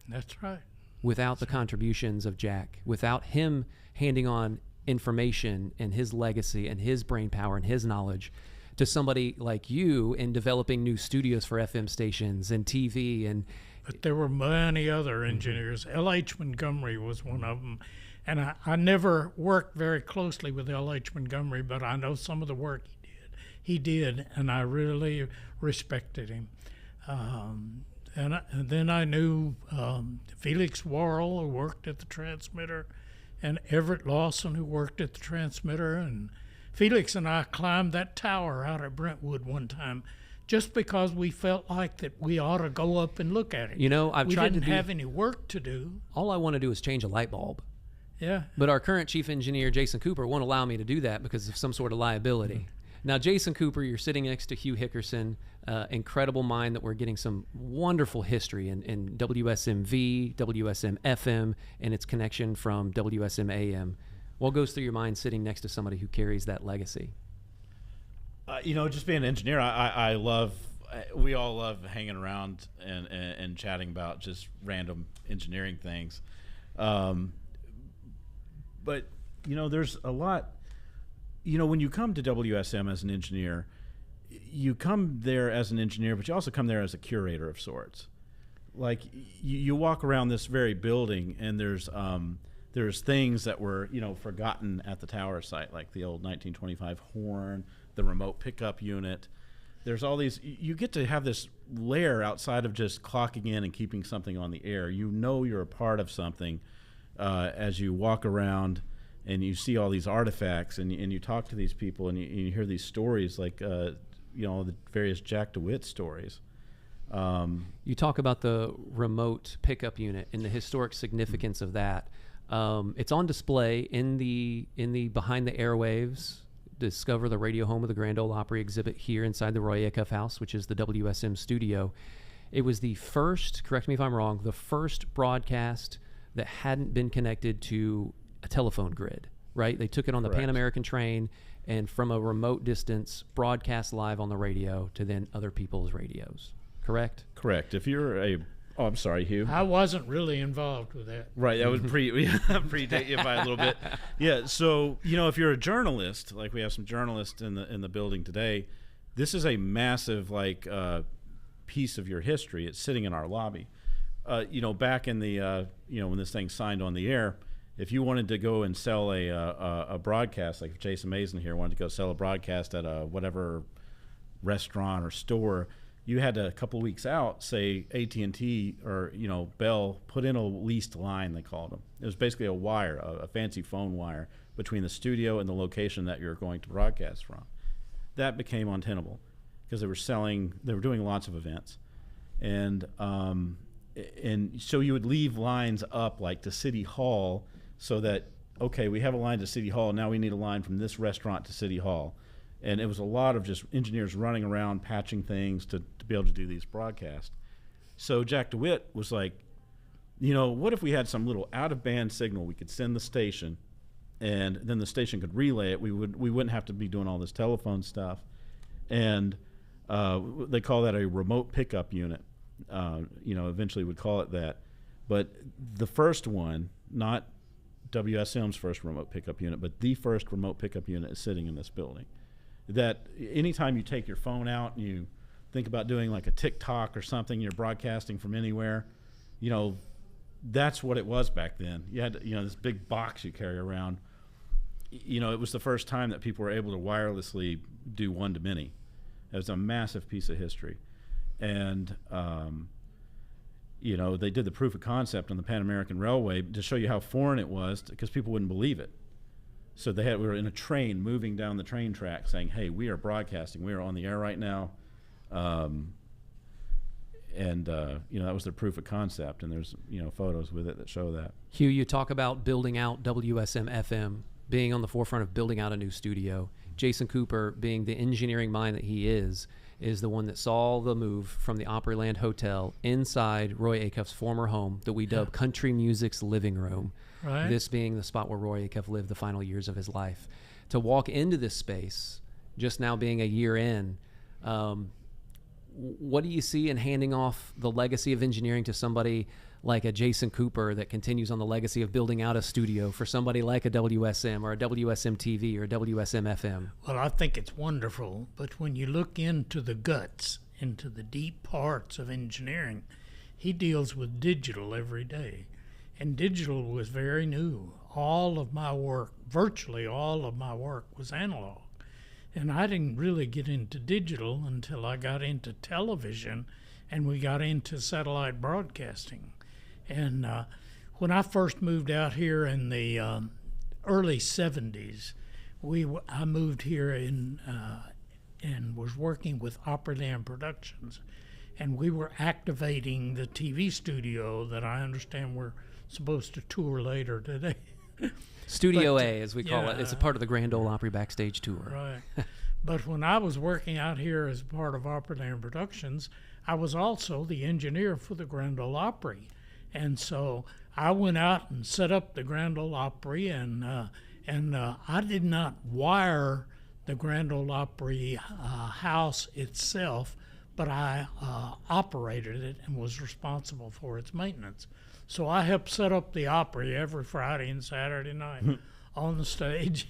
That's right. Without the contributions of Jack, without him handing on information and his legacy and his brain power and his knowledge to somebody like you in developing new studios for FM stations and TV. But there were many other engineers. L.H. Montgomery was one of them. And I never worked very closely with L.H. Montgomery, but I know some of the work he did, and I really respected him. And then I knew Felix Worrell, who worked at the transmitter, and Everett Lawson, who worked at the transmitter. And Felix and I climbed that tower out at Brentwood one time just because we felt like that we ought to go up and look at it. You know, we didn't have any work to do. All I want to do is change a light bulb. Yeah. But our current chief engineer, Jason Cooper, won't allow me to do that because of some sort of liability. Now, Jason Cooper, you're sitting next to Hugh Hickerson, incredible mind that we're getting some wonderful history in WSMV, WSM-FM, and its connection from WSM-AM. What goes through your mind sitting next to somebody who carries that legacy? Just being an engineer, I love, we all love hanging around and chatting about just random engineering things. But, there's a lot. When you come to WSM as an engineer, you come there as an engineer, but you also come there as a curator of sorts. Like you walk around this very building, and there's things that were forgotten at the tower site, like the old 1925 horn, the remote pickup unit. There's all these. You get to have this layer outside of just clocking in and keeping something on the air. You're a part of something as you walk around. And you see all these artifacts, and you talk to these people, and you hear these stories, like the various Jack DeWitt stories. You talk about the remote pickup unit and the historic significance of that. It's on display in the Behind the Airwaves, Discover the Radio Home of the Grand Ole Opry exhibit here inside the Roy Acuff House, which is the WSM studio. It was the first, correct me if I'm wrong, the first broadcast that hadn't been connected to a telephone grid, right? They took it on the Pan American train and from a remote distance broadcast live on the radio to then other people's radios, correct? Correct. If you're I'm sorry, Hugh. I wasn't really involved with that. Right, that would predate you by a little bit. Yeah, so, if you're a journalist, like we have some journalists in the building today, this is a massive, piece of your history. It's sitting in our lobby. Back in the, when this thing signed on the air, if you wanted to go and sell a broadcast, like if Jason Mason here wanted to go sell a broadcast at a whatever restaurant or store, you had to, a couple of weeks out, say AT&T or Bell put in a leased line, they called them. It was basically a wire, a fancy phone wire between the studio and the location that you're going to broadcast from. That became untenable because they were doing lots of events, and so you would leave lines up like to City Hall. So that, okay, we have a line to City Hall, now we need a line from this restaurant to City Hall. And it was a lot of just engineers running around, patching things to be able to do these broadcasts. So Jack DeWitt was like, what if we had some little out-of-band signal we could send the station, and then the station could relay it. We wouldn't have to be doing all this telephone stuff. And they call that a remote pickup unit. Eventually would call it that. But the first one, not WSM's first remote pickup unit, but the first remote pickup unit is sitting in this building. That anytime you take your phone out and you think about doing like a TikTok or something, you're broadcasting from anywhere, you know, that's what it was back then. You had, you know, this big box you carry around. You know, it was the first time that people were able to wirelessly do one-to-many. It was a massive piece of history. And, you know, they did the proof of concept on the Pan American Railway to show you how foreign it was, because people wouldn't believe it. So we were in a train moving down the train track saying, hey, we are broadcasting. We are on the air right now. You know, that was their proof of concept. And there's, you know, photos with it that show that. Hugh, you talk about building out WSM FM, being on the forefront of building out a new studio. Jason Cooper, being the engineering mind that he is the one that saw the move from the Opryland Hotel inside Roy Acuff's former home that we dub Country Music's living room. Right. This being the spot where Roy Acuff lived the final years of his life. To walk into this space, just now being a year in, what do you see in handing off the legacy of engineering to somebody like a Jason Cooper that continues on the legacy of building out a studio for somebody like a WSM or a WSM TV or a WSM FM? Well, I think it's wonderful, but when you look into the guts, into the deep parts of engineering, he deals with digital every day. And digital was very new. All of my work, virtually all of my work, was analog. And I didn't really get into digital until I got into television and we got into satellite broadcasting. And when I first moved out here in the early 70s, I moved here and was working with Opryland Productions. And we were activating the TV studio that I understand we're supposed to tour later today. Studio A, as we call it. It's a part of the Grand Ole Opry backstage tour. Right. But when I was working out here as part of Opryland Productions, I was also the engineer for the Grand Ole Opry. And so I went out and set up the Grand Ole Opry, and I did not wire the Grand Ole Opry house itself, but I operated it and was responsible for its maintenance. So I helped set up the Opry every Friday and Saturday night on the stage.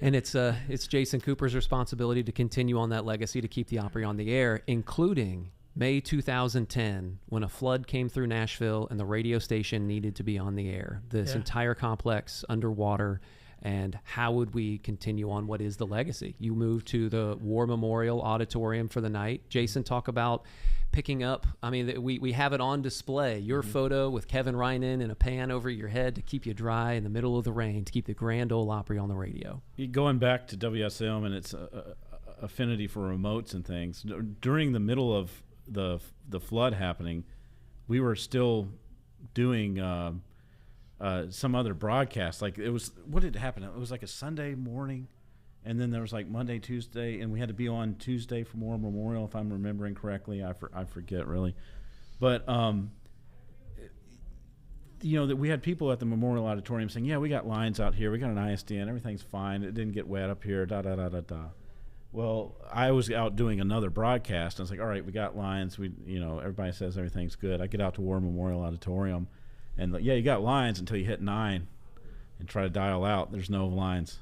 And it's Jason Cooper's responsibility to continue on that legacy to keep the Opry on the air, including May 2010, when a flood came through Nashville and the radio station needed to be on the air. This entire complex underwater, and how would we continue on what is the legacy? You moved to the War Memorial Auditorium for the night. Jason, talk about picking up, I mean, we have it on display, your photo with Kevin Reinen and a pan over your head to keep you dry in the middle of the rain, to keep the Grand Ole Opry on the radio. Going back to WSM and its affinity for remotes and things, during the middle of the flood happening, we were still doing some other broadcast. Like, it was, what did happen? It was like a Sunday morning, and then there was like Monday, Tuesday, and we had to be on Tuesday for War Memorial, if I'm remembering correctly. I forget really, but you know, that we had people at the Memorial Auditorium saying, "Yeah, we got lines out here. We got an ISDN. Everything's fine. It didn't get wet up here." Da da da da da. Well, I was out doing another broadcast. I was like, all right, we got lines. You know, everybody says everything's good. I get out to War Memorial Auditorium, and yeah, you got lines until you hit 9 and try to dial out. There's no lines.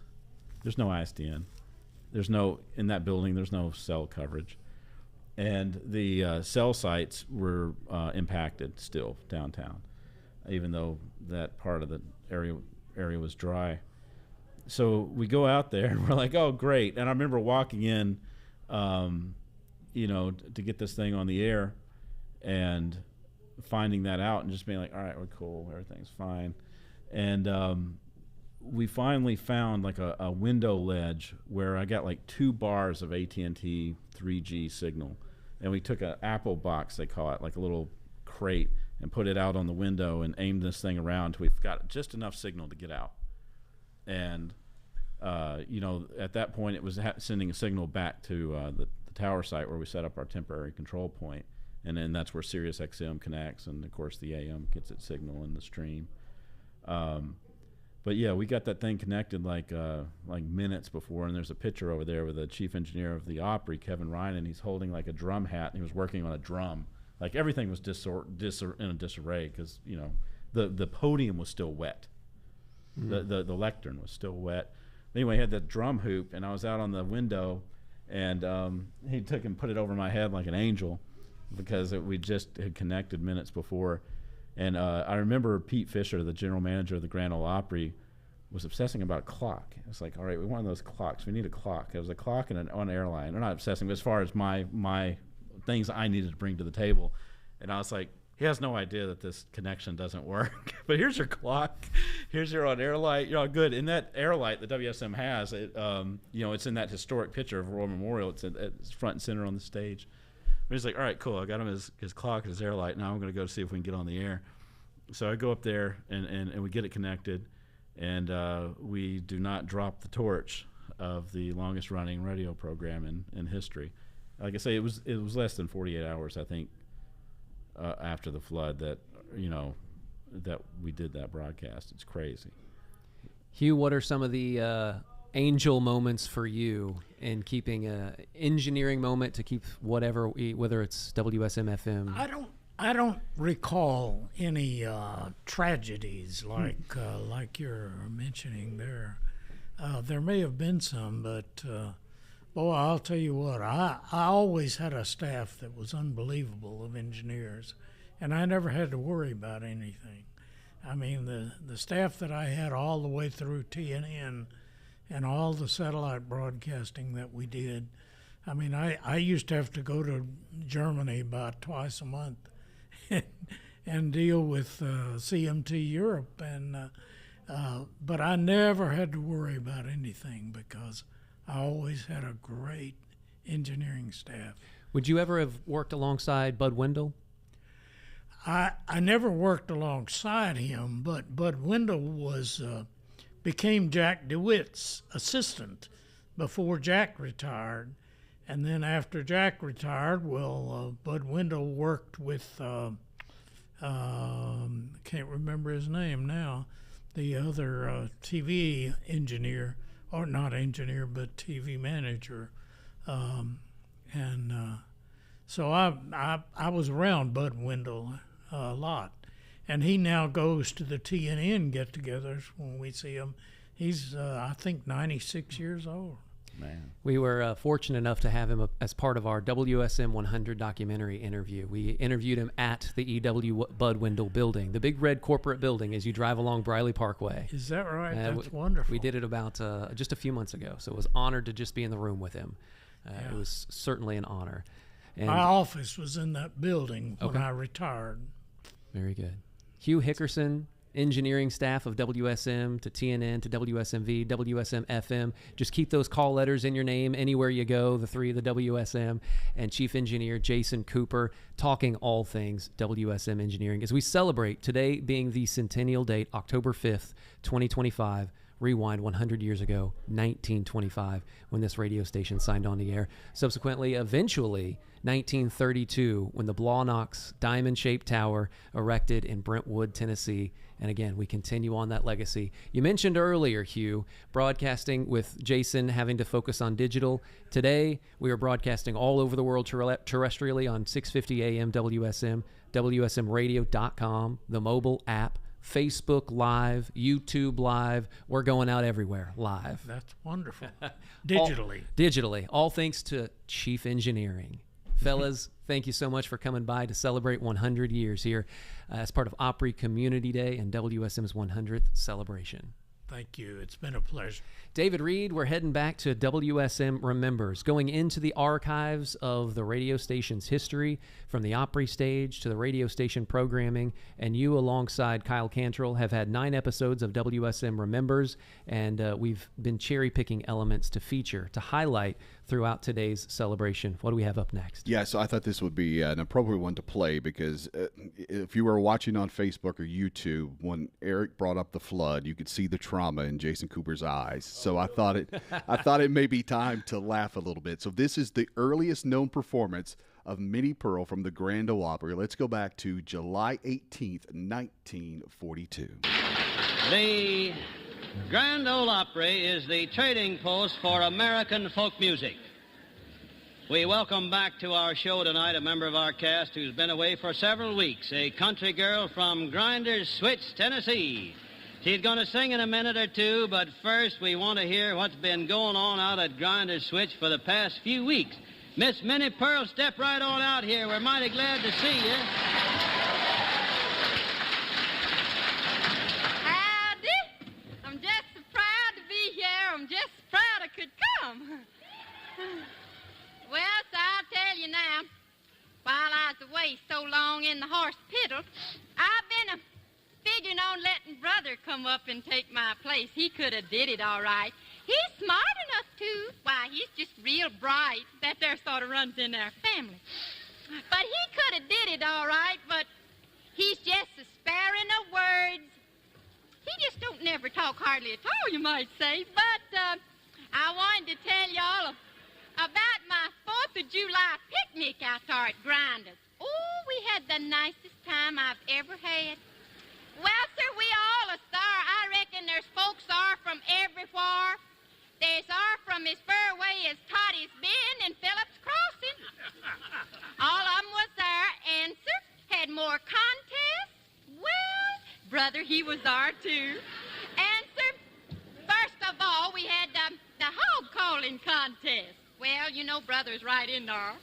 There's no ISDN. In that building, there's no cell coverage. And the cell sites were impacted still downtown, even though that part of the area was dry. So we go out there and we're like, oh, great. And I remember walking in, you know, to get this thing on the air and finding that out and just being like, all right, we're cool. Everything's fine. And we finally found like a window ledge where I got like 2 bars of AT&T 3G signal. And we took an Apple box, they call it, like a little crate, and put it out on the window and aimed this thing around until we got just enough signal to get out. And, you know, at that point it was sending a signal back to the tower site where we set up our temporary control point. And then that's where Sirius XM connects, and of course the AM gets its signal in the stream. But yeah, we got that thing connected like minutes before, and there's a picture over there with the chief engineer of the Opry, Kevin Reinen, and he's holding like a drum hat, and he was working on a drum. Like, everything was in a disarray because, you know, the podium was still wet. The lectern was still wet. Anyway, he had that drum hoop, and I was out on the window, and he took and put it over my head like an angel, because we just had connected minutes before. And I remember Pete Fisher, the general manager of the Grand Ole Opry, was obsessing about a clock. It's like, all right, we want those clocks. We need a clock. It was a clock and an airline. They're not obsessing, but as far as my things I needed to bring to the table. And I was like, he has no idea that this connection doesn't work. But here's your clock. Here's your on air light. You're all good. And that air light that WSM has, it's in that historic picture of Royal Memorial. It's front and center on the stage. But he's like, all right, cool. I got him his clock and his air light. Now I'm going to go see if we can get on the air. So I go up there and we get it connected. And we do not drop the torch of the longest running radio program in history. Like I say, it was less than 48 hours, I think, after the flood that we did that broadcast. It's crazy. Hugh, what are some of the angel moments for you in keeping an engineering moment to keep whether it's WSM FM? I don't recall any tragedies like you're mentioning there. There may have been some, but boy, I'll tell you what, I always had a staff that was unbelievable of engineers, and I never had to worry about anything. I mean, the staff that I had all the way through TNN and all the satellite broadcasting that we did, I mean, I used to have to go to Germany about twice a month and deal with CMT Europe, but I never had to worry about anything because I always had a great engineering staff. Would you ever have worked alongside Bud Wendell? I never worked alongside him, but Bud Wendell became Jack DeWitt's assistant before Jack retired. And then after Jack retired, Bud Wendell worked with, can't remember his name now, the other TV engineer, or not engineer, but TV manager. So I was around Bud Wendell a lot. And he now goes to the TNN get-togethers when we see him. He's, I think, 96 years old. Man. We were fortunate enough to have him as part of our WSM 100 documentary interview. We interviewed him at the EW Bud Wendell building, the big red corporate building as you drive along Briley Parkway. Is that right? That's wonderful. We did it about just a few months ago, so it was honored to just be in the room with him. It was certainly an honor. And my office was in that building when I retired. Very good. Hugh Hickerson, engineering staff of WSM to TNN to WSMV, WSM FM. Just keep those call letters in your name anywhere you go, the three of the WSM, and Chief Engineer Jason Cooper, talking all things WSM engineering as we celebrate today being the Centennial date, October 5th, 2025. Rewind 100 years ago, 1925, when this radio station signed on the air. Subsequently, eventually, 1932, when the Blawnox diamond-shaped tower erected in Brentwood, Tennessee. And again, we continue on that legacy. You mentioned earlier, Hugh, broadcasting with Jason having to focus on digital. Today, we are broadcasting all over the world terrestrially on 650 AM WSM, WSMradio.com, the mobile app, Facebook Live, YouTube Live. We're going out everywhere live. That's wonderful. Digitally. All thanks to Chief Engineering. Fellas, thank you so much for coming by to celebrate 100 years here as part of Opry Community Day and WSM's 100th celebration. Thank you. It's been a pleasure. David Reed, we're heading back to WSM Remembers, going into the archives of the radio station's history, from the Opry stage to the radio station programming. And you, alongside Kyle Cantrell, have had 9 episodes of WSM Remembers, and we've been cherry-picking elements to feature, to highlight throughout today's celebration. What do we have up next? Yeah, so I thought this would be an appropriate one to play because if you were watching on Facebook or YouTube, when Eric brought up the flood, you could see the trauma in Jason Cooper's eyes. So I thought it may be time to laugh a little bit. So this is the earliest known performance of Minnie Pearl from the Grand Ole Opry. Let's go back to July 18th, 1942. The Grand Ole Opry is the trading post for American folk music. We welcome back to our show tonight a member of our cast who's been away for several weeks, a country girl from Grinders Switch, Tennessee. She's going to sing in a minute or two, but first we want to hear what's been going on out at Grinder's Switch for the past few weeks. Miss Minnie Pearl, step right on out here. We're mighty glad to see you. Howdy. I'm just so proud to be here. I'm just so proud I could come. Well, so I'll tell you now, while I was away so long in the hospital, I've been figuring on letting Brother come up and take my place. He could have did it all right. He's smart enough to. Why, he's just real bright. That there sort of runs in our family. But he could have did it all right, but he's just a sparing of words. He just don't never talk hardly at all, you might say. But I wanted to tell y'all about my 4th of July picnic out there at Grinders. Oh, we had the nicest time I've ever had. Well, sir, we all are there. I reckon there's folks are from everywhere. There's are from as far away as Toddy's Bend and Phillips Crossing. All of them was there, and, sir, had more contests. Well, Brother, he was there, too. And, sir, first of all, we had the hog calling contest. Well, you know, Brother's right in there.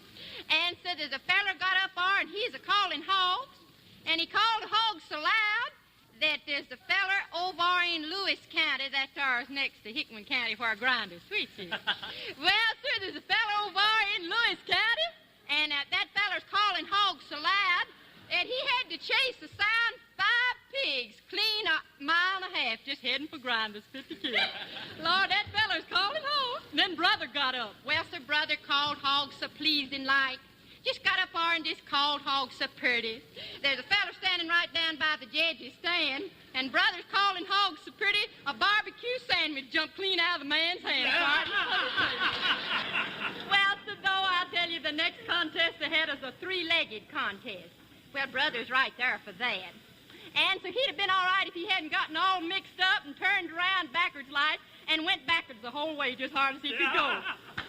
And so there's a feller got up there, and he's a-calling hogs. And he called hogs so loud that there's a feller over in Lewis County, that there's next to Hickman County where Grinder's Switch is. Well, sir, there's a feller over in Lewis County, and that feller's calling hogs so loud that he had to chase the sound 5 pigs clean a mile and a half just heading for Grinder's 50 kids. Lord, that feller's calling hogs. And then Brother got up. Well, sir, Brother called hogs so pleasing like. Just got up there and just called hogs so pretty. There's a fella standing right down by the judge's stand, and Brother's calling hogs so pretty, a barbecue sandwich jumped clean out of the man's hand. Well, so though, I'll tell you, the next contest ahead is a 3-legged contest. Well, Brother's right there for that. And so he'd have been all right if he hadn't gotten all mixed up and turned around backwards like and went backwards the whole way just hard as he could go.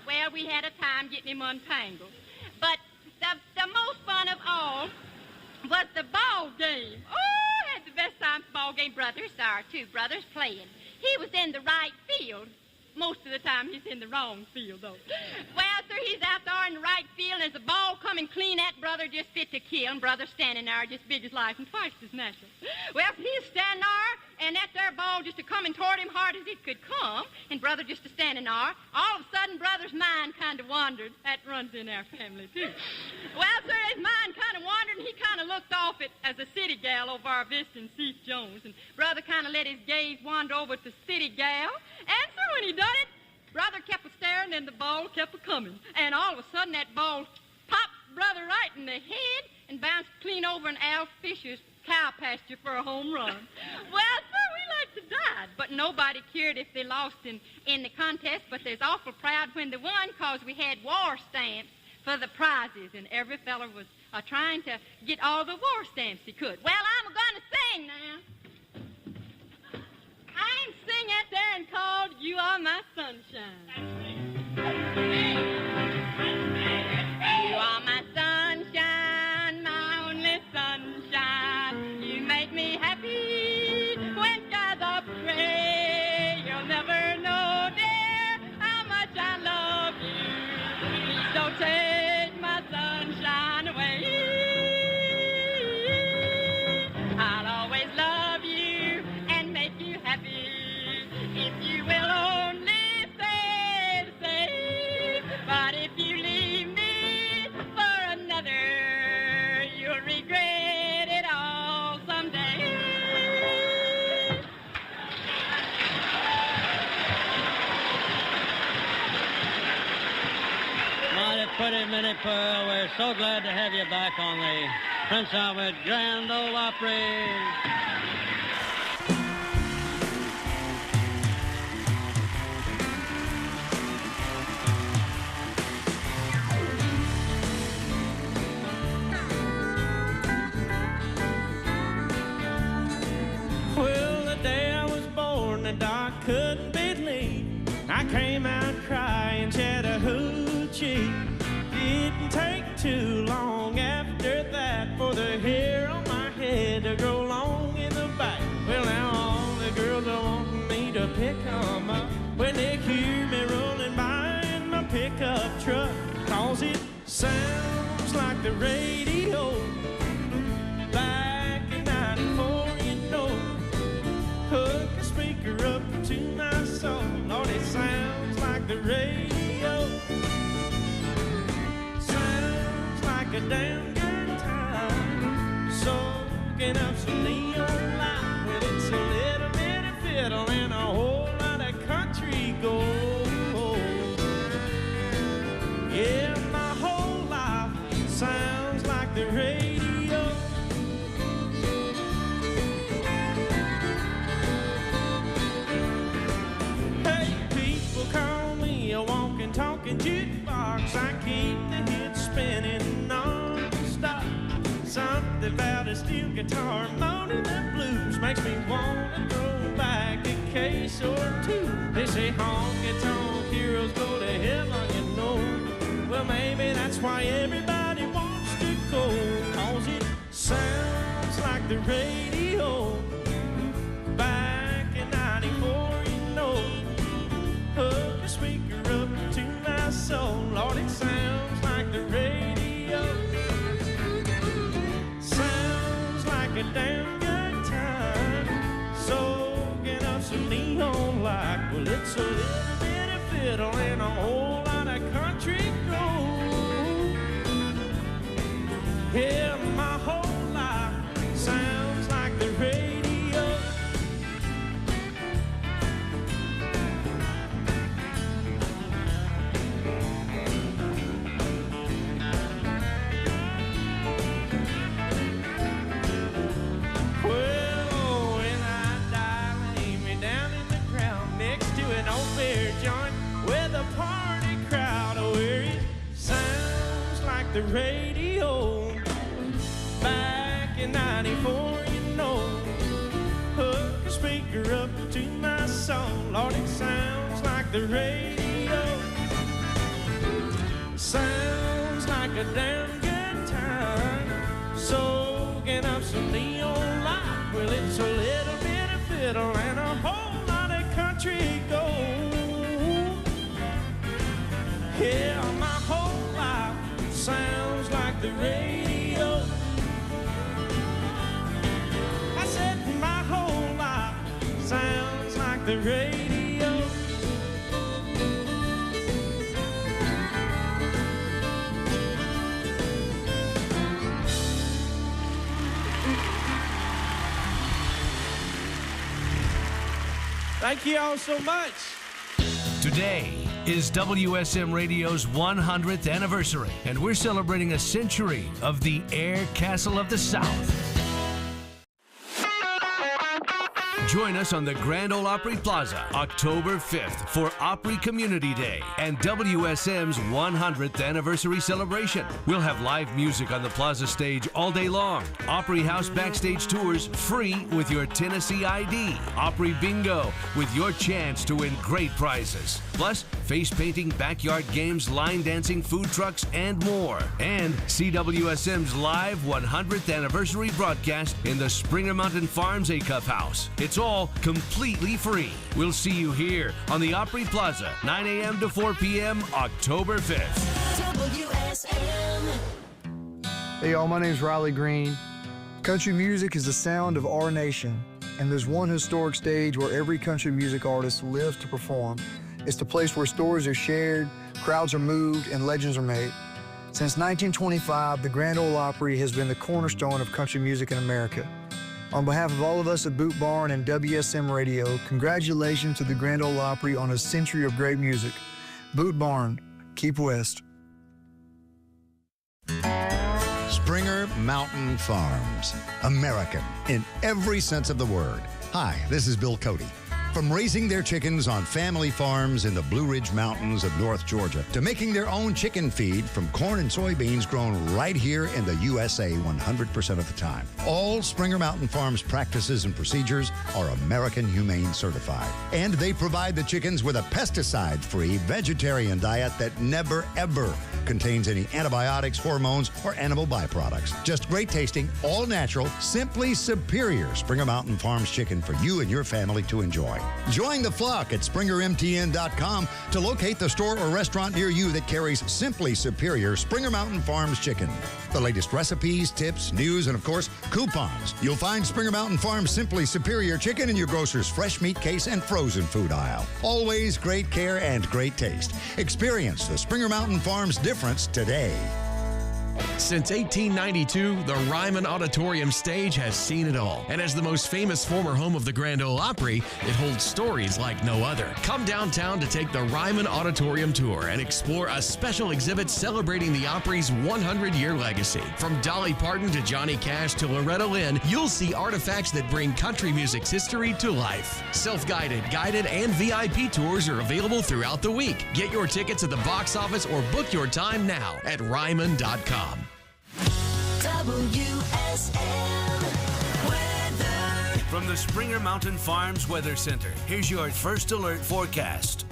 Well, we had a time getting him untangled. But the most fun of all was the ball game. Oh, I had the best time at the ball game. Brother's there, too. Brother's playing. He was in the right field. Most of the time, he's in the wrong field, though. Well, sir, he's out there in the right field, and there's a ball coming clean at Brother, just fit to kill, and Brother's standing there just big as life and twice as natural. Well, he's standing there, and that there ball just a-coming toward him hard as it could come, and Brother just a-standing there. All of a sudden, Brother's mind kind of wandered. That runs in our family, too. Well, sir, his mind kind of wandered, and he kind of looked off it as a city gal over our visiting Seif Jones, and Brother kind of let his gaze wander over to city gal, and sir, when he done it, Brother kept a-staring, and the ball kept a-coming, and all of a sudden, that ball popped Brother right in the head and bounced clean over in Al Fisher's cow pasture for a home run. Well, sir, we like to die, but nobody cared if they lost in the contest, but they's awful proud when they won, because we had war stamps for the prizes, and every fella was trying to get all the war stamps he could. Well, I'm going to sing now. I'm singing out there and called You Are My Sunshine. You are my sunshine, my only sunshine. You make me happy when skies are gray. You'll never know, dear, how much I love you. Please don't take my sunshine away. I'll always love you and make you happy if you will only say the same. But if you leave me for another, you'll regret it all someday. Mighty pretty Minnie Pearl, we're so glad to have you back on the Prince Albert Grand Ole Opry. Well, the day I was born, the doc couldn't believe I came out crying Chattahoochee. Didn't take too long after that for the hair on my head to grow long in the back. Well, now all the girls damn good time. Soaking up some neon light. Well, it's a little bit of fiddle and a whole lot of country gold. Yeah, my whole life sounds like the radio. Hey, people call me a walking, talking jukebox. I keep the hits spinning non-stop. Something about a steel guitar moaning the blues makes me wanna go back a case or two. They say honky-tonk heroes go to heaven, you know. Well, maybe that's why everybody wants to go, 'cause it sounds like the radio. Back in 94, you know. Hook a speaker up to my soul. Lord, it sounds like the radio. Sounds like a damn good time. Soaking up some neon light. Well, it's a little bit of fiddle and a whole lot of country gold. Yeah, my whole life sounds like the radio. Well, when I die, lay me down in the ground next to an old bear joint with a party crowd, where it sounds like the radio. Back in 94, you know. Hook a speaker up to my soul. Lord, it sounds like the radio. Sounds like a damn good time. Soaking up some neon light. Well, it's a little bit of fiddle and a whole lot of country gold. Yeah, my whole life sounds like the radio. I said my whole life sounds like the radio. Thank you all so much. Today is WSM Radio's 100th anniversary, and we're celebrating a century of the Air Castle of the South. Join us on the Grand Ole Opry Plaza, October 5th for Opry Community Day and WSM's 100th anniversary celebration. We'll have live music on the Plaza stage all day long. Opry House backstage tours free with your Tennessee ID. Opry Bingo with your chance to win great prizes. Plus, face painting, backyard games, line dancing, food trucks, and more. And CWSM's live 100th anniversary broadcast in the Springer Mountain Farms Acuff House. It's all completely free. We'll see you here on the Opry Plaza, 9 a.m. to 4 p.m., October 5th. WSM. Hey y'all, my name's Riley Green. Country music is the sound of our nation, and there's one historic stage where every country music artist lives to perform. It's the place where stories are shared, crowds are moved, and legends are made. Since 1925, the Grand Ole Opry has been the cornerstone of country music in America. On behalf of all of us at Boot Barn and WSM Radio, congratulations to the Grand Ole Opry on a century of great music. Boot Barn, keep west. Springer Mountain Farms, American in every sense of the word. Hi, this is Bill Cody. From raising their chickens on family farms in the Blue Ridge Mountains of North Georgia to making their own chicken feed from corn and soybeans grown right here in the USA 100% of the time. All Springer Mountain Farms practices and procedures are American Humane certified. And they provide the chickens with a pesticide-free vegetarian diet that never, ever contains any antibiotics, hormones, or animal byproducts. Just great tasting, all natural, simply superior Springer Mountain Farms chicken for you and your family to enjoy. Join the flock at SpringerMTN.com to locate the store or restaurant near you that carries simply superior Springer Mountain Farms chicken. The latest recipes, tips, news, and of course, coupons. You'll find Springer Mountain Farms Simply Superior Chicken in your grocer's fresh meat case and frozen food aisle. Always great care and great taste. Experience the Springer Mountain Farms difference today. Since 1892, the Ryman Auditorium stage has seen it all. And as the most famous former home of the Grand Ole Opry, it holds stories like no other. Come downtown to take the Ryman Auditorium tour and explore a special exhibit celebrating the Opry's 100-year legacy. From Dolly Parton to Johnny Cash to Loretta Lynn, you'll see artifacts that bring country music's history to life. Self-guided, guided, and VIP tours are available throughout the week. Get your tickets at the box office or book your time now at Ryman.com. WSM weather. From the Springer Mountain Farms Weather Center, here's your first alert forecast.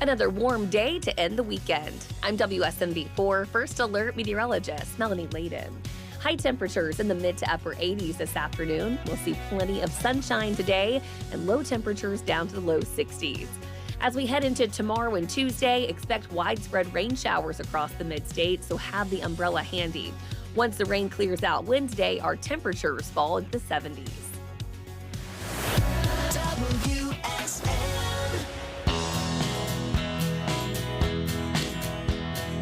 Another warm day to end the weekend. I'm WSMV4 First Alert meteorologist Melanie Layden. High temperatures in the mid to upper 80s this afternoon. We'll see plenty of sunshine today and low temperatures down to the low 60s. As we head into tomorrow and Tuesday, expect widespread rain showers across the mid-state, so have the umbrella handy. Once the rain clears out Wednesday, our temperatures fall into the 70s.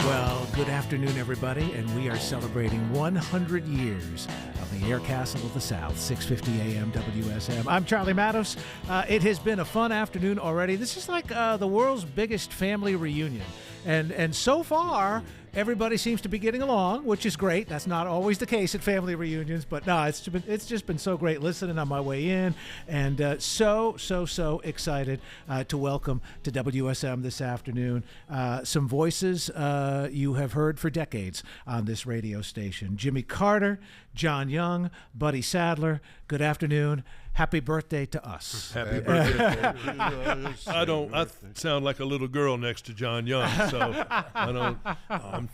Well, good afternoon, everybody, and we are celebrating 100 years of the Air Castle of the South, 6:50 a.m. WSM. I'm Charlie Matos. It has been a fun afternoon already. This is like the world's biggest family reunion, and so far, everybody seems to be getting along, which is great. That's not always the case at family reunions, but no, it's just been so great listening on my way in, and so excited to welcome to WSM this afternoon some voices you have heard for decades on this radio station. Jimmy Carter, John Young, Buddy Sadler. Good afternoon. Happy birthday to us. Happy birthday. I sound like a little girl next to John Young, so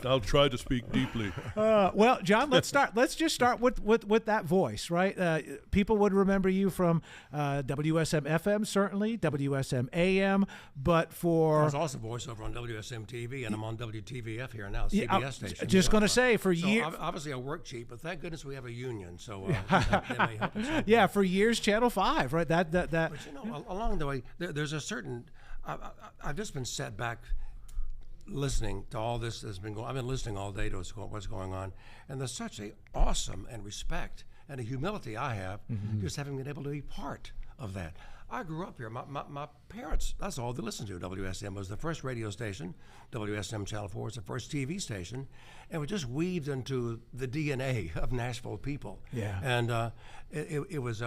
I'll try to speak deeply. Well, John, let's just start with that voice, right? People would remember you from WSM FM, certainly, WSM AM, but for... I was also voiceover on WSM TV, and I'm on WTVF here now, CBS station. Just going to say, for years... Obviously, I work cheap, but thank goodness we have a union, so that may help us. Yeah, for years, Channel 5, right? That. But along the way, there's a certain. I've just been set back, listening to all this that's been going. I've been listening all day to what's going on, and there's such a awesome and respect and a humility I have just having been able to be part of that. I grew up here. My parents, that's all they listened to. WSM was the first radio station. WSM Channel 4 was the first TV station. And we just weaved into the DNA of Nashville people. Yeah. And it was,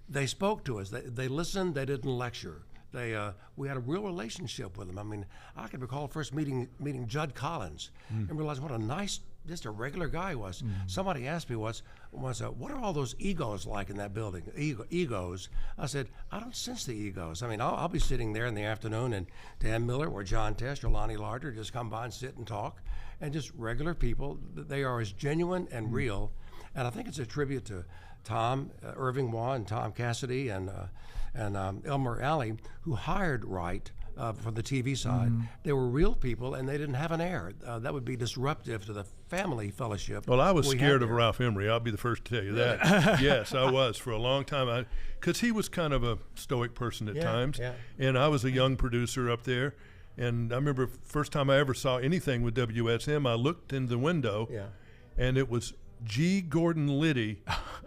they spoke to us. They listened, they didn't lecture. We had a real relationship with them. I mean, I can recall first meeting Judd Collins and realize what a nice, just a regular guy he was. Somebody asked me once, what are all those egos like in that building? Egos. I said, I don't sense the egos. I mean, I'll be sitting there in the afternoon, and Dan Miller or John Test or Lonnie Larder just come by and sit and talk, and just regular people. They are as genuine and real, and I think it's a tribute to Tom Irving Waugh and Tom Cassidy and Elmer Alley, who hired Wright from the TV side. They were real people, and they didn't have an air. That would be disruptive to the family fellowship. Well, I was scared of Ralph Emery. I'll be the first to tell you that. Yes, I was for a long time. Because he was kind of a stoic person at times. Yeah. And I was a young producer up there. And I remember first time I ever saw anything with WSM, I looked in the window, and it was G. Gordon Liddy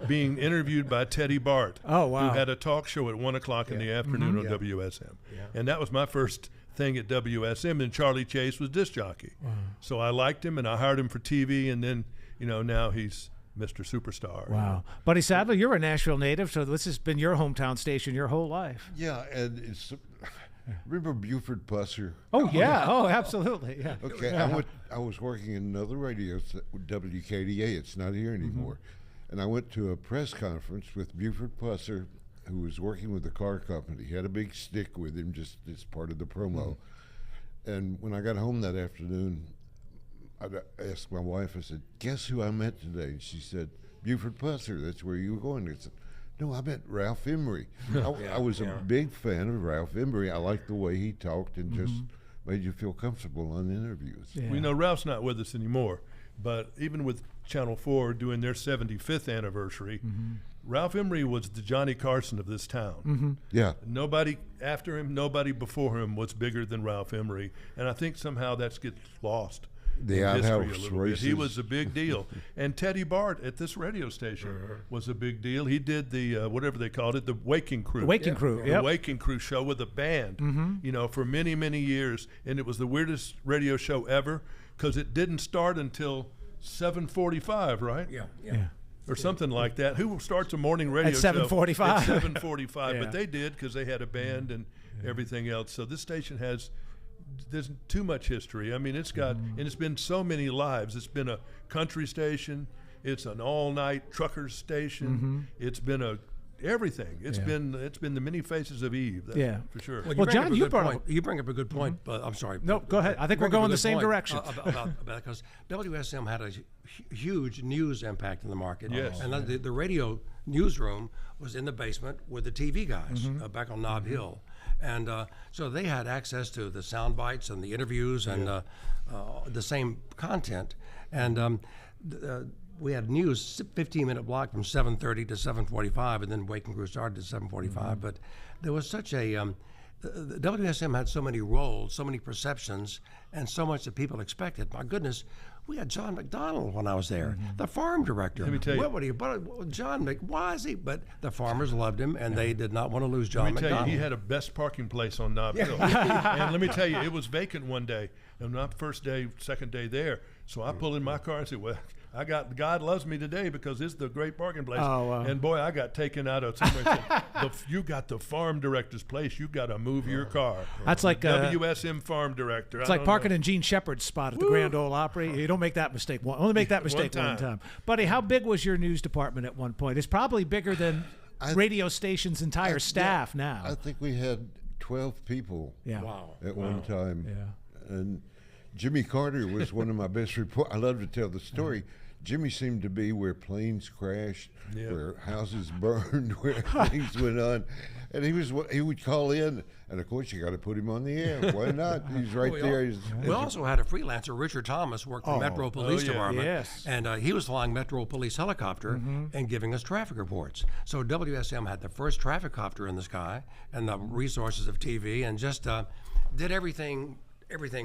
being interviewed by Teddy Bart, who had a talk show at 1 o'clock in the afternoon on WSM. And that was my first thing at WSM, and Charlie Chase was disc jockey. So I liked him, and I hired him for TV, and then, now he's Mr. Superstar. Wow. Buddy Sadler, you're a Nashville native, so this has been your hometown station your whole life. Yeah, and it's... Remember Buford Pusser? Oh, yeah. Oh, absolutely. Yeah. Okay, I was working in another radio, WKDA. It's not here anymore. And I went to a press conference with Buford Pusser, who was working with the car company. He had a big stick with him just as part of the promo. And when I got home that afternoon, I asked my wife, I said, guess who I met today? And she said, Buford Pusser. That's where you were going. I said, no, I met Ralph Emery. I was a big fan of Ralph Emery. I liked the way he talked and just made you feel comfortable on interviews. Yeah. We know Ralph's not with us anymore, but even with Channel 4 doing their 75th anniversary, Ralph Emery was the Johnny Carson of this town. Yeah. Nobody after him, nobody before him was bigger than Ralph Emery, and I think somehow that gets lost The history outhouse a little bit. races. He was a big deal. And Teddy Bart at this radio station was a big deal. He did the whatever they called it, the Waking Crew. The Waking Crew, The yep. Waking Crew show with a band, you know, for many, many years. And it was the weirdest radio show ever because it didn't start until 7:45, right? Yeah. Or something like that. Who starts a morning radio At show 7:45? At 7:45. Yeah. But they did because they had a band and everything else. So this station there's too much history. I mean, it's got, and it's been so many lives. It's been a country station. It's an all-night truckers station. It's been everything. It's been the many faces of Eve. That's for sure. Well, John, you bring up a good point. But I'm sorry. No, go ahead. I think we're going the same direction. Because WSM had a huge news impact in the market. Yes. And the radio newsroom was in the basement with the TV guys back on Nob Hill. And so they had access to the sound bites and the interviews and the same content. And we had news 15-minute block from 7:30 to 7:45, and then Waking Crew started at 7:45. But there was such a the WSM had so many roles, so many perceptions, and so much that people expected. My goodness, we had John McDonald when I was there, the farm director. Let me tell you. Why is he? But the farmers loved him, and they did not want to lose John Let me tell McDonald. you, he had a best parking place on Nob Hill. And let me tell you, it was vacant one day. And not first day, second day there. So I pulled in my car and said, well, God loves me today because it's the great parking place. Oh, wow. And boy, I got taken out of somewhere. You got the farm director's place. You got to move your car. That's like WSM farm director. It's like parking in Gene Shepard's spot at the Grand Ole Opry. You don't make that mistake. Only make that mistake one time. Buddy, how big was your news department at one point? It's probably bigger than radio station's entire staff now. I think we had 12 people at one time. Yeah. And Jimmy Carter was one of my best reporters. I love to tell the story. Jimmy seemed to be where planes crashed, where houses burned, where things went on. And he would call in, and of course you got to put him on the air. Why not? He's right there. We also had a freelancer, Richard Thomas, worked for Metro Police Department, and he was flying Metro Police helicopter and giving us traffic reports. So WSM had the first traffic copter in the sky, and the resources of TV, and just did everything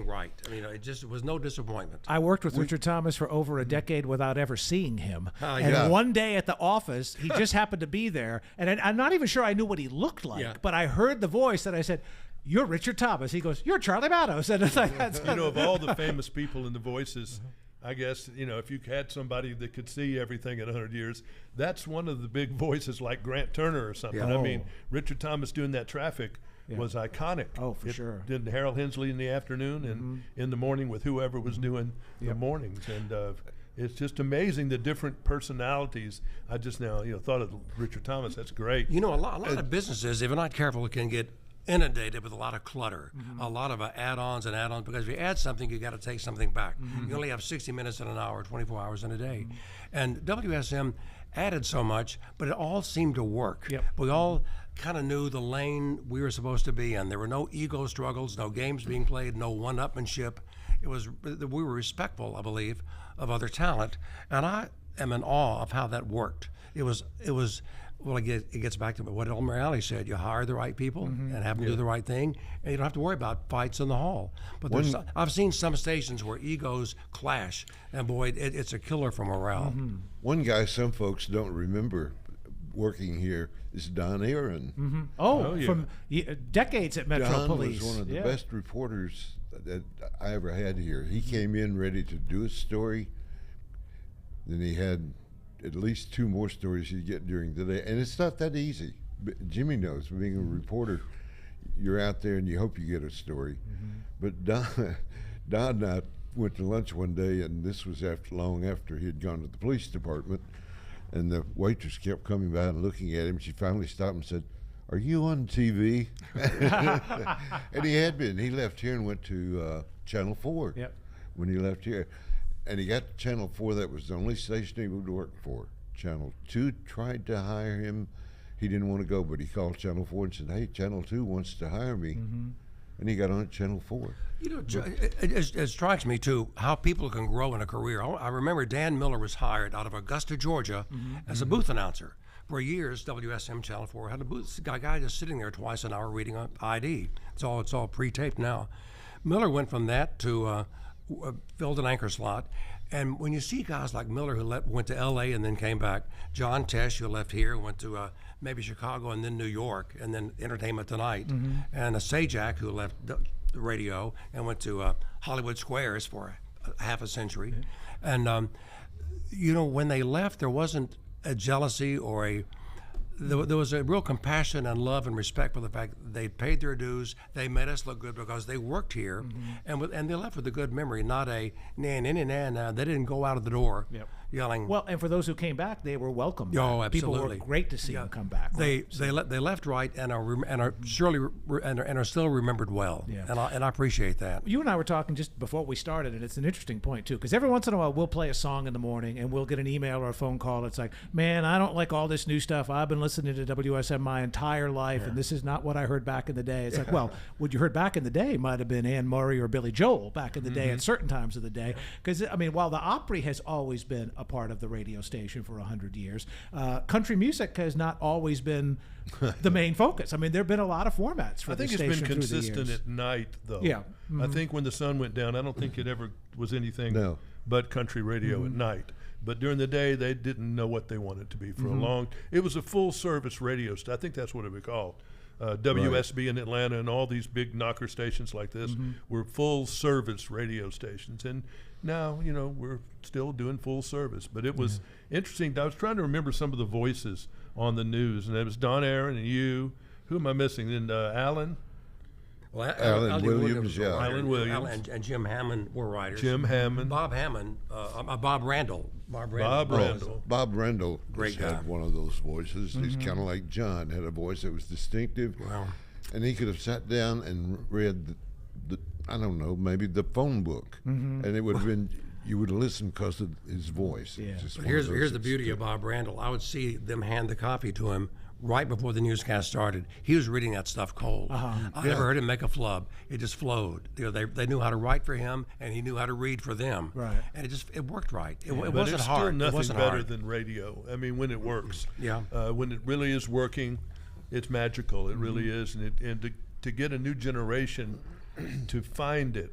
right. I mean, it just was no disappointment. I worked with Richard Thomas for over a decade without ever seeing him. And one day at the office, he just happened to be there. And I'm not even sure I knew what he looked like, but I heard the voice and I said, "You're Richard Thomas." He goes, "You're Charlie Matos." And it's like, of all the famous people in the voices, I guess, if you had somebody that could see everything in 100 years, that's one of the big voices like Grant Turner or something. I mean, Richard Thomas doing that traffic was iconic. Oh, for sure. Did Harold Hensley in the afternoon and in the morning with whoever was doing the mornings. And it's just amazing the different personalities. I just now thought of Richard Thomas. That's great. A lot of businesses, if you're not careful, can get inundated with a lot of clutter, a lot of add-ons, because if you add something, you got to take something back. You only have 60 minutes in an hour, 24 hours in a day. And WSM added so much, but it all seemed to work. We all kind of knew the lane we were supposed to be in. There were no ego struggles, no games being played, no one-upmanship. We were respectful, I believe, of other talent, and I am in awe of how that worked. It gets back to what Elmer Alley said. You hire the right people and have them do the right thing, and you don't have to worry about fights in the hall. But I've seen some stations where egos clash, and boy, it's a killer for morale. One guy some folks don't remember working here is Don Aaron. From decades at Metro Police. Don was one of the best reporters that I ever had here. He came in ready to do a story. Then he had at least 2 more stories he'd get during the day. And it's not that easy. Jimmy knows, being a reporter, you're out there and you hope you get a story. But Don and I went to lunch one day, and this was long after he had gone to the police department. And the waitress kept coming by and looking at him. She finally stopped and said, "Are you on TV?" And he had been. He left here and went to Channel 4 when he left here. And he got to Channel 4. That was the only station he would work for. Channel 2 tried to hire him. He didn't want to go, but he called Channel 4 and said, "Hey, Channel 2 wants to hire me." And he got on Channel 4. It strikes me, too, how people can grow in a career. I remember Dan Miller was hired out of Augusta, Georgia, as a booth announcer. For years, WSM Channel 4 had a booth. A guy just sitting there twice an hour reading an ID. It's all pre-taped now. Miller went from that to filled an anchor slot. And when you see guys like Miller, who went to L.A. and then came back, John Tesh, who left here, went to maybe Chicago and then New York, and then Entertainment Tonight, and a Sajak, who left the radio and went to Hollywood Squares for a half a century. And, when they left, there wasn't a jealousy or there was a real compassion and love and respect for the fact that they paid their dues. They made us look good because they worked here, and they left with a good memory, not a nah. They didn't go out of the door yelling. Well, and for those who came back, they were welcome. Oh, absolutely. People were great to see them come back. They left right and are surely and are still remembered well. Yeah. And I appreciate that. You and I were talking just before we started, and it's an interesting point too, because every once in a while we'll play a song in the morning and we'll get an email or a phone call. It's like, man, I don't like all this new stuff. I've been listening to WSM my entire life, and this is not what I heard back in the day. It's like, well, what you heard back in the day might have been Ann Murray or Billy Joel back in the day at certain times of the day. Because while the Opry has always been a part of the radio station for 100 years, country music has not always been the main focus. There have been a lot of formats for the station. I think it's been consistent at night, though. Yeah. I think when the sun went down, I don't think it ever was anything but country radio at night. But during the day, they didn't know what they wanted to be for a long. It was a full-service radio station. I think that's what it was called. WSB in Atlanta and all these big knocker stations like this were full-service radio stations. And now, we're still doing full service. But it was interesting. I was trying to remember some of the voices on the news, and it was Don Aaron and you. Who am I missing? And Alan? Well, Alan Williams, Alan Williams. And Jim Hammond were writers. Jim Hammond. Bob Hammond. Bob Randall. Bob Randall. Great guy. Had one of those voices. He's kind of like John, had a voice that was distinctive. Wow. And he could have sat down and read the I don't know, maybe the phone book. And it would have been, you would listen because of his voice. Yeah. Here's the beauty of Bob Randall. I would see them hand the copy to him right before the newscast started. He was reading that stuff cold. I never heard him make a flub. It just flowed. They knew how to write for him, and he knew how to read for them. Right. And it worked right. It but wasn't it's hard. Still nothing wasn't better hard. than radio. When it works. Yeah. When it really is working, it's magical. It really is. And to get a new generation to find it,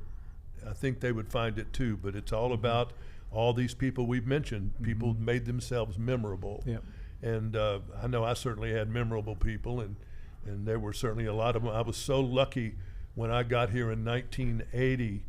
I think they would find it too. But it's all about all these people we've mentioned. People made themselves memorable. Yep. And I know I certainly had memorable people, and there were certainly a lot of them. I was so lucky when I got here in 1980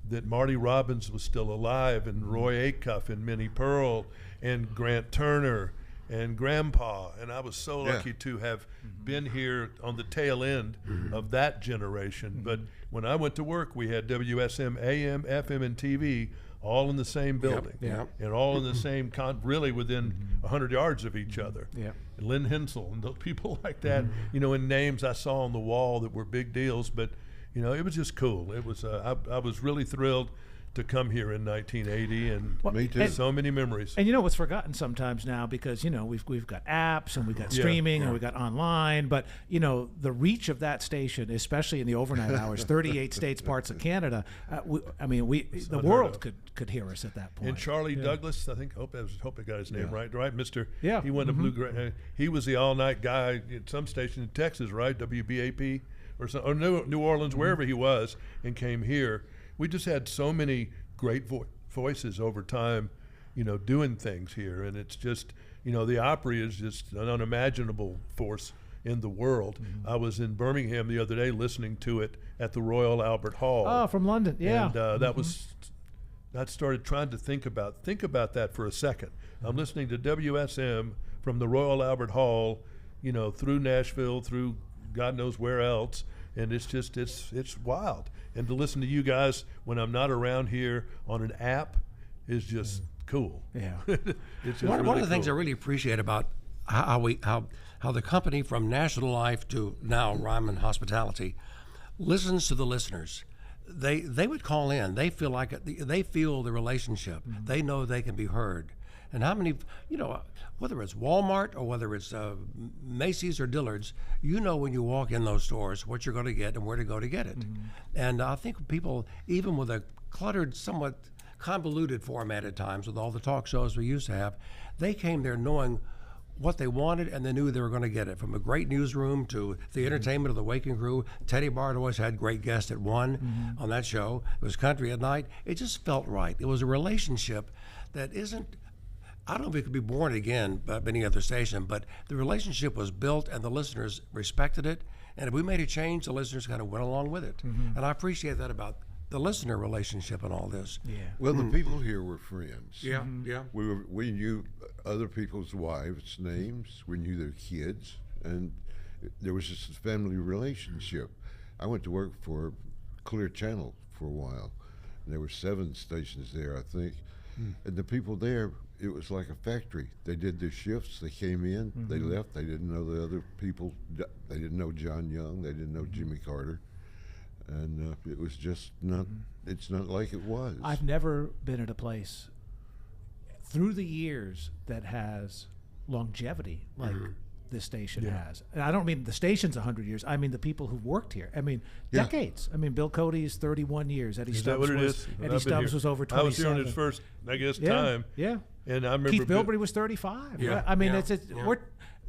that Marty Robbins was still alive, and Roy Acuff and Minnie Pearl and Grant Turner and Grandpa, and I was so lucky to have been here on the tail end of that generation. But when I went to work, we had WSM AM, FM, and TV all in the same building, and all in the same really within 100 yards of each other. And Lynn Hensel and those people like that, and names I saw on the wall that were big deals. But it was just cool. It was I was really thrilled to come here in 1980, and me too. And so many memories. And what's forgotten sometimes now, because we've got apps and we've got streaming and we've got online, but the reach of that station, especially in the overnight hours, 38 states, parts of Canada. The world could hear us at that point. And Charlie Douglas, I hope I got his name right, Mr. Yeah. He won the Blue. He was the all-night guy at some station in Texas, right? WBAP or New Orleans, wherever he was, and came here. We just had so many great voices over time, doing things here. And it's just, the Opry is just an unimaginable force in the world. I was in Birmingham the other day listening to it at the Royal Albert Hall. Oh, from London, yeah. And that started trying to think about that for a second. I'm listening to WSM from the Royal Albert Hall, through Nashville, through God knows where else. And it's just, it's wild. And to listen to you guys when I'm not around here on an app is just cool. Yeah. It's just one really of the things I cool. really appreciate about how the company from National Life to now Ryman Hospitality listens to the listeners. They would call in. They feel the relationship. They know they can be heard. And how many, whether it's Walmart or whether it's Macy's or Dillard's, when you walk in those stores what you're going to get and where to go to get it. And I think people, even with a cluttered, somewhat convoluted format at times with all the talk shows we used to have, they came there knowing what they wanted, and they knew they were going to get it. From a great newsroom to the entertainment of the Waking Crew. Teddy Bard always had great guests at 1 on that show. It was country at night. It just felt right. It was a relationship that isn't, I don't know if it could be born again by any other station, but the relationship was built and the listeners respected it. And if we made a change, the listeners kind of went along with it. And I appreciate that about the listener relationship and all this. Yeah. Well, the people here were friends. Yeah, yeah. We knew other people's wives' names. We knew their kids, and there was just a family relationship. I went to work for Clear Channel for a while, and there were 7 stations there, I think. And the people there, it was like a factory. They did their shifts. They came in. They left. They didn't know the other people. They didn't know John Young. They didn't know Jimmy Carter. And it was just not, it's not like it was. I've never been at a place through the years that has longevity like this station has. And I don't mean the station's 100 years. I mean the people who've worked here. I mean, decades. I mean, Bill Cody is 31 years. Eddie Stubbs was over 27. I was here on his first, I guess, time. Yeah. And I remember Keith Bilbrey was 35. Yeah. Right? I mean,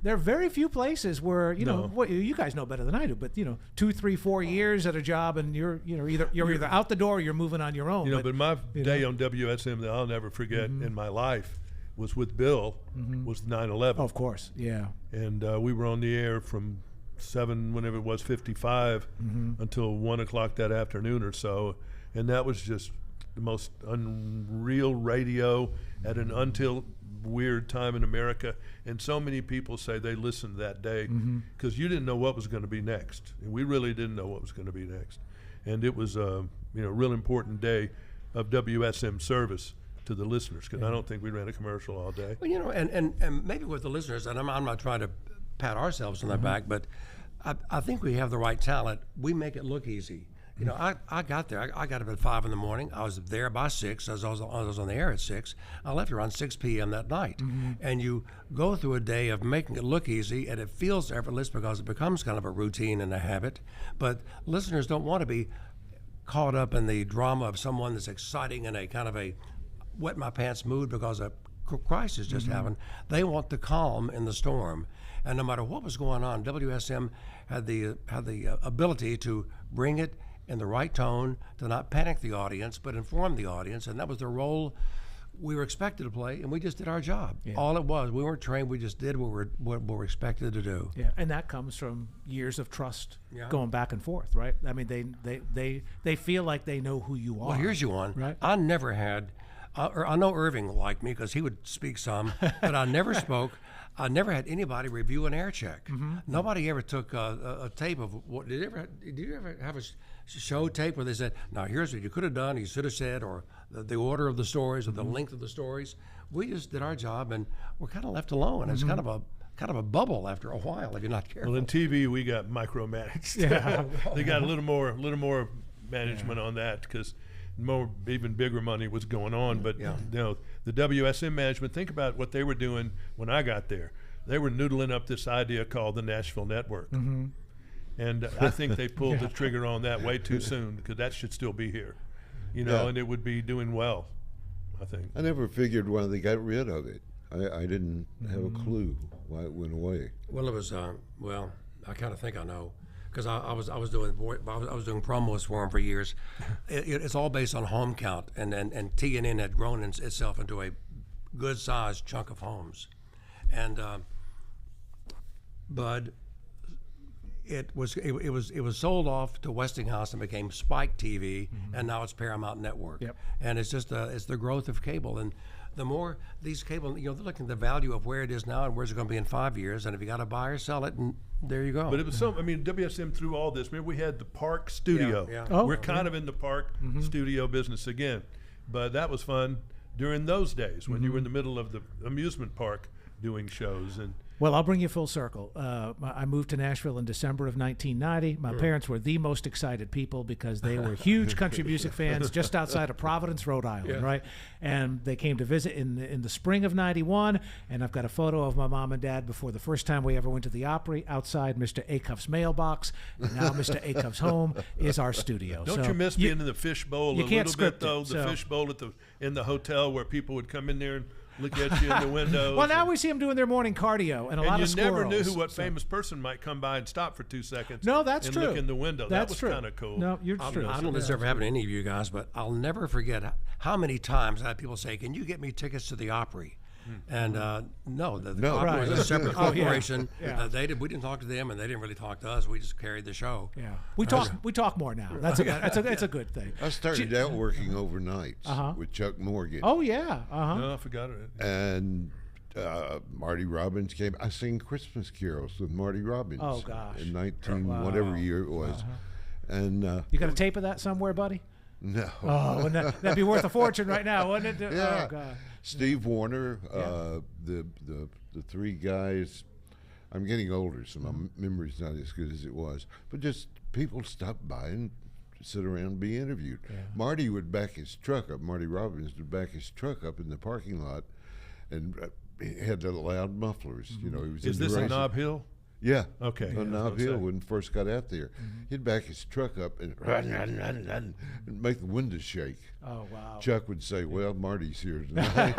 there are very few places where you guys know better than I do, but 2, 3, 4 years at a job, and you're either out the door or you're moving on your own. But my day on WSM that I'll never forget in my life was with Bill. Was 9/11. Of course, yeah. And we were on the air from 7, whenever it was 55, until 1 o'clock that afternoon or so, and that was just the most unreal radio at an until weird time in America. And so many people say they listened that day because you didn't know what was going to be next, and we really didn't know what was going to be next. And it was a real important day of WSM service to the listeners, because I don't think we ran a commercial all day. Well, and maybe with the listeners, and I'm not trying to pat ourselves on the back, but I think we have the right talent. We make it look easy. I got there. I got up at 5 in the morning. I was there by 6. I was on the air at 6. I left around 6 p.m. that night. And you go through a day of making it look easy, and it feels effortless because it becomes kind of a routine and a habit. But listeners don't want to be caught up in the drama of someone that's exciting in a kind of a wet my pants mood because a crisis just happened. They want the calm in the storm. And no matter what was going on, WSM had the ability to bring it in the right tone, to not panic the audience, but inform the audience. And that was the role we were expected to play, and we just did our job. Yeah. All it was, we weren't trained, we just did what we're expected to do. Yeah, and that comes from years of trust going back and forth, right? I mean, they feel like they know who you are. Well, here's you one. Right? I never had, I know Irving liked me because he would speak some, but I never spoke. I never had anybody review an air check. Nobody ever took a tape of what. Did you ever have a show tape where they said, "Now here's what you could have done, you should have said," or the order of the stories or the length of the stories? We just did our job, and we're kind of left alone. It's kind of a bubble after a while if you're not careful. Well, in TV we got micromanaged. Yeah. They got a little more management on that because even bigger money was going on. But the WSM management, think about what they were doing when I got there. They were noodling up this idea called the Nashville Network. And I think they pulled the trigger on that way too soon, because that should still be here, and it would be doing well, I think. I never figured why they got rid of it. I didn't have a clue why it went away. Well, it was I kind of think I know, because I was doing promos for them for years. It's all based on home count, and TNN had grown itself into a good sized chunk of homes, and Bud. It was sold off to Westinghouse and became Spike TV, and now it's Paramount Network. And it's just it's the growth of cable, and the more these cable, they're looking at the value of where it is now and where's it going to be in 5 years, and if you got to buy or sell it, and there you go. But it was WSM through all this. Remember, we had the Park Studio. We're kind of in the Park Studio business again, but that was fun during those days when you were in the middle of the amusement park doing shows. And well, I'll bring you full circle. I moved to Nashville in December of 1990. My parents were the most excited people because they were huge country music fans just outside of Providence, Rhode Island, right? And they came to visit in the spring of 91, and I've got a photo of my mom and dad before the first time we ever went to the Opry outside Mr. Acuff's mailbox. And now Mr. Acuff's home is our studio. Don't you miss being in the fishbowl a little bit, though? The fishbowl in the hotel where people would come in there and look at you in the window. Well, now we see them doing their morning cardio, and a lot of squirrels. And you never knew what so. famous person might come by and stop for 2 seconds. No, that's and true. Look in the window. That's that was kind of cool. No, you're true. I don't know if this ever happened to any of you guys, but I'll never forget how many times I had people say, "Can you get me tickets to the Opry?" And no, the Opry was a separate corporation. We didn't talk to them, and they didn't really talk to us. We just carried the show. Yeah, we talk more now. That's a good thing. I started out working overnights with Chuck Morgan. Oh yeah, No, I forgot it. And Marty Robbins came. I sang Christmas carols with Marty Robbins. Oh gosh, in whatever year it was. And you got a tape of that somewhere, buddy? No. Oh, wouldn't that'd be worth a fortune right now, wouldn't it? Yeah. Oh God. Steve Warner, the three guys. I'm getting older, so my memory's not as good as it was. But just people stopped by and sit around and be interviewed. Yeah. Marty would back his truck up. Marty Robbins would back his truck up in the parking lot, and he had the loud mufflers. You know, he was. Is this a Nob Hill? Yeah. Okay. On Nob Hill when he first got out there. He'd back his truck up and make the windows shake. Oh, wow. Chuck would say, well, Marty's here tonight.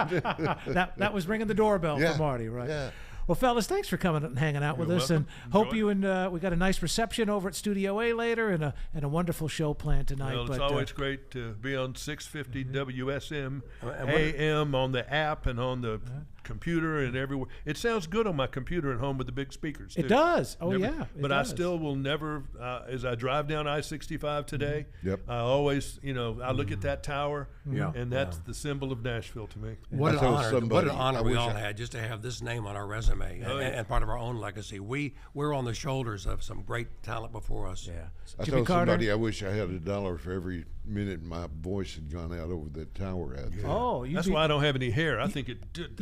that was ringing the doorbell for Marty, right? Yeah. Well, fellas, thanks for coming and hanging out with us, welcome. and hope you and we got a nice reception over at Studio A later, and a wonderful show planned tonight. Well, it's always great to be on 650 WSM AM on the app and on the computer and everywhere. It sounds good on my computer at home with the big speakers, too. It does. Oh, never, yeah. But I still will never, as I drive down I-65 today, I always, I look at that tower, and that's the symbol of Nashville to me. What an honor we all had just to have this name on our resume and part of our own legacy. We're on the shoulders of some great talent before us. Yeah. I told somebody I wish I had $1 for every minute my voice had gone out over that tower out there. Oh, that's why I don't have any hair. I think it did.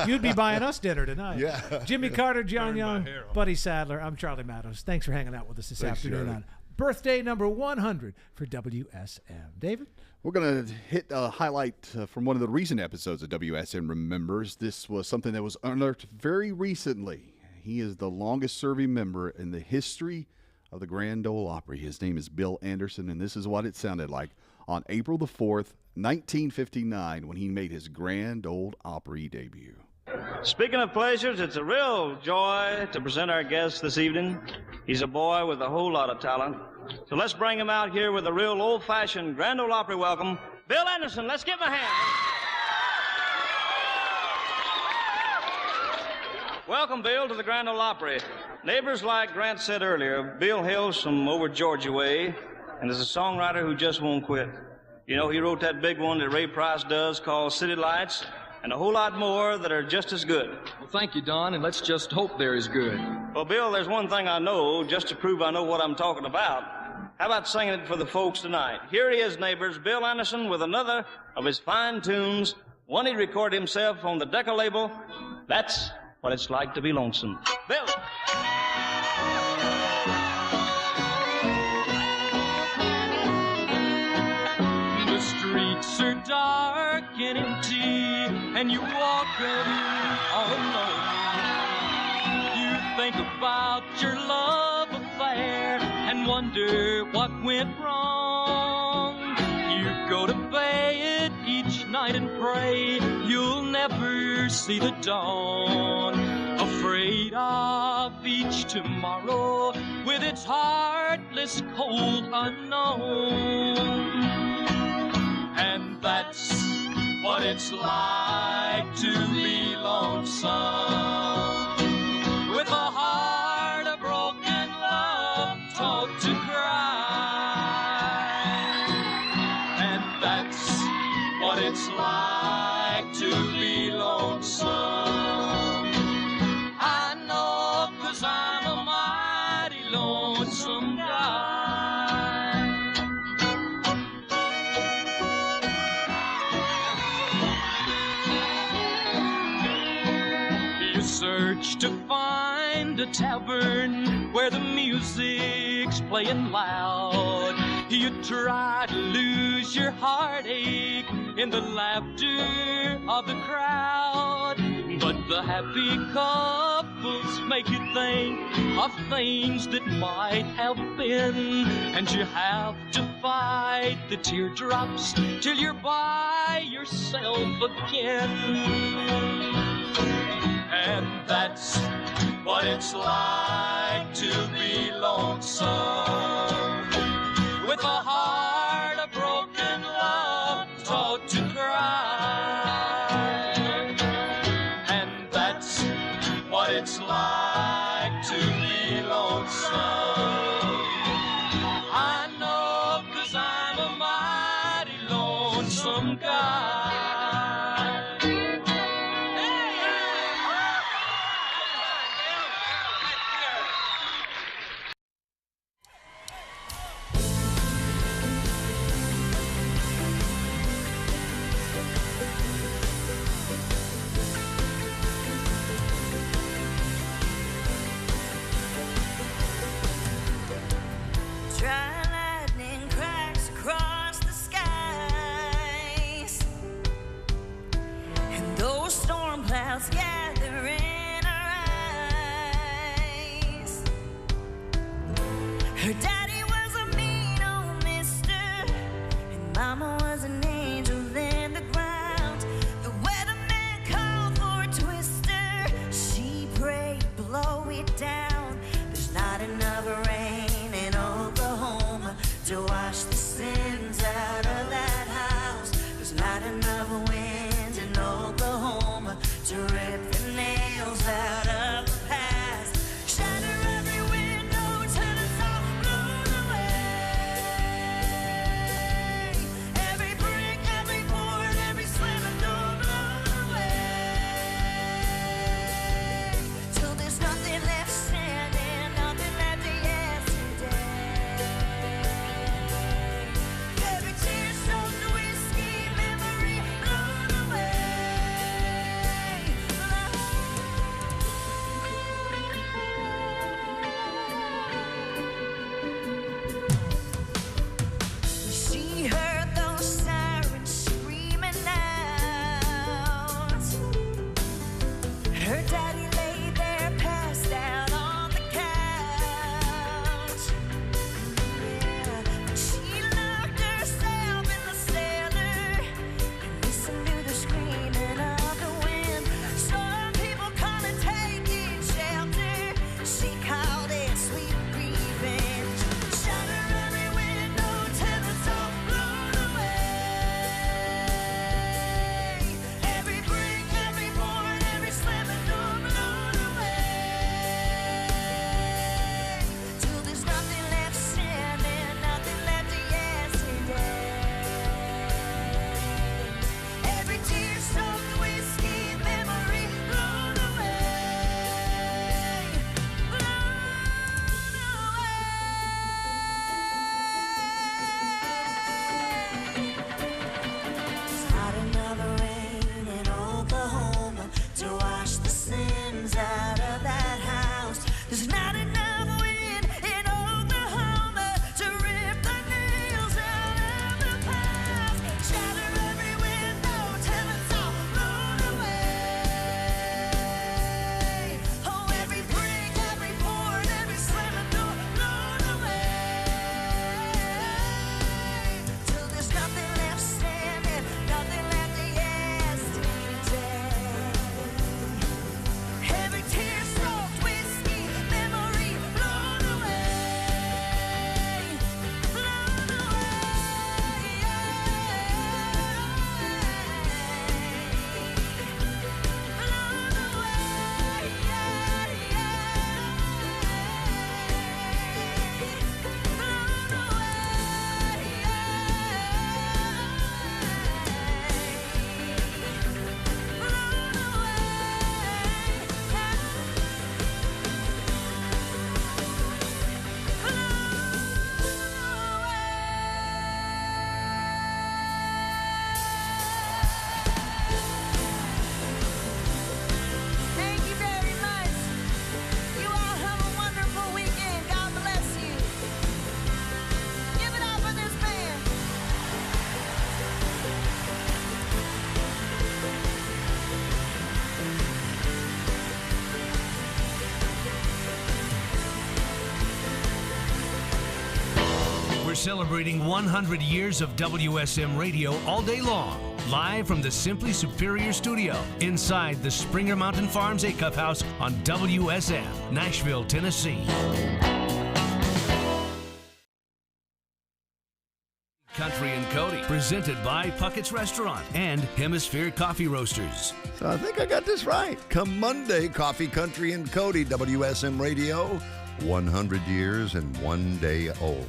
You'd be buying us dinner tonight. Yeah. Jimmy Carter, John Young, Buddy Sadler. I'm Charlie Matos. Thanks for hanging out with us this afternoon on birthday number 100 for WSM. David? We're going to hit a highlight from one of the recent episodes of WSM Remembers. This was something that was unearthed very recently. He is the longest-serving member in the history of the Grand Ole Opry. His name is Bill Anderson, and this is what it sounded like on April the 4th, 1959, when he made his Grand Ole Opry debut. Speaking of pleasures, it's a real joy to present our guest this evening. He's a boy with a whole lot of talent. So let's bring him out here with a real old-fashioned Grand Ole Opry welcome. Bill Anderson, let's give him a hand. Welcome, Bill, to the Grand Ole Opry. Neighbors, like Grant said earlier, Bill hails from over Georgia way, and is a songwriter who just won't quit. You know, he wrote that big one that Ray Price does called City Lights, and a whole lot more that are just as good. Well, thank you, Don, and let's just hope they're as good. Well, Bill, there's one thing I know, just to prove I know what I'm talking about. How about singing it for the folks tonight? Here he is, neighbors, Bill Anderson, with another of his fine tunes, one he recorded himself on the Decca label. That's what it's like to be lonesome. Bill! The streets are dark and empty, and you walk all alone. You think about your love affair and wonder what went wrong. You go to bed each night and pray you'll never see the dawn. Afraid of each tomorrow with its heartless cold unknown. And that's what it's like to be lonesome, with a heart of broken love taught to cry. And that's what it's like to be lonesome. I know, 'cause I'm a mighty lonesome guy. Search to find a tavern where the music's playing loud. You try to lose your heartache in the laughter of the crowd, but the happy cup troubles make you think of things that might have been, and you have to fight the teardrops till you're by yourself again. And that's what it's like to be lonesome, with a heart of broken love taught to cry. And that's what it's like to be lonesome. I know, 'cause I'm a mighty lonesome guy. Dry lightning cracks across the skies, and those storm clouds gather in our eyes. Her daddy was a mean old mister, and mama was an angel in the ground. The weatherman called for a twister. She prayed, blow it down. There's not enough rain in Oklahoma to wash the sins out of that house. There's not enough wind in Oklahoma to rip the nails out of the past. Shatter every window till it's all blown away. Every brick, every board, every slamming door blown away. Till there's nothing left standing, nothing left of yesterday. Celebrating 100 years of WSM Radio all day long. Live from the Simply Superior Studio inside the Springer Mountain Farms Acuff House on WSM, Nashville, Tennessee. Country and Cody, presented by Puckett's Restaurant and Hemisphere Coffee Roasters. So I think I got this right. Come Monday, Coffee, Country, and Cody, WSM Radio, 100 years and 1 day old.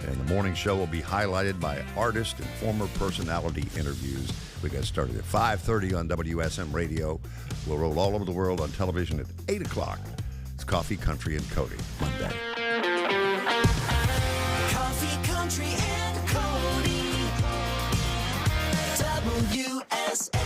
And the morning show will be highlighted by artist and former personality interviews. We got started at 5:30 on WSM Radio. We'll roll all over the world on television at 8 o'clock. It's Coffee, Country, and Cody, Monday. Coffee, Country, and Cody. WSM.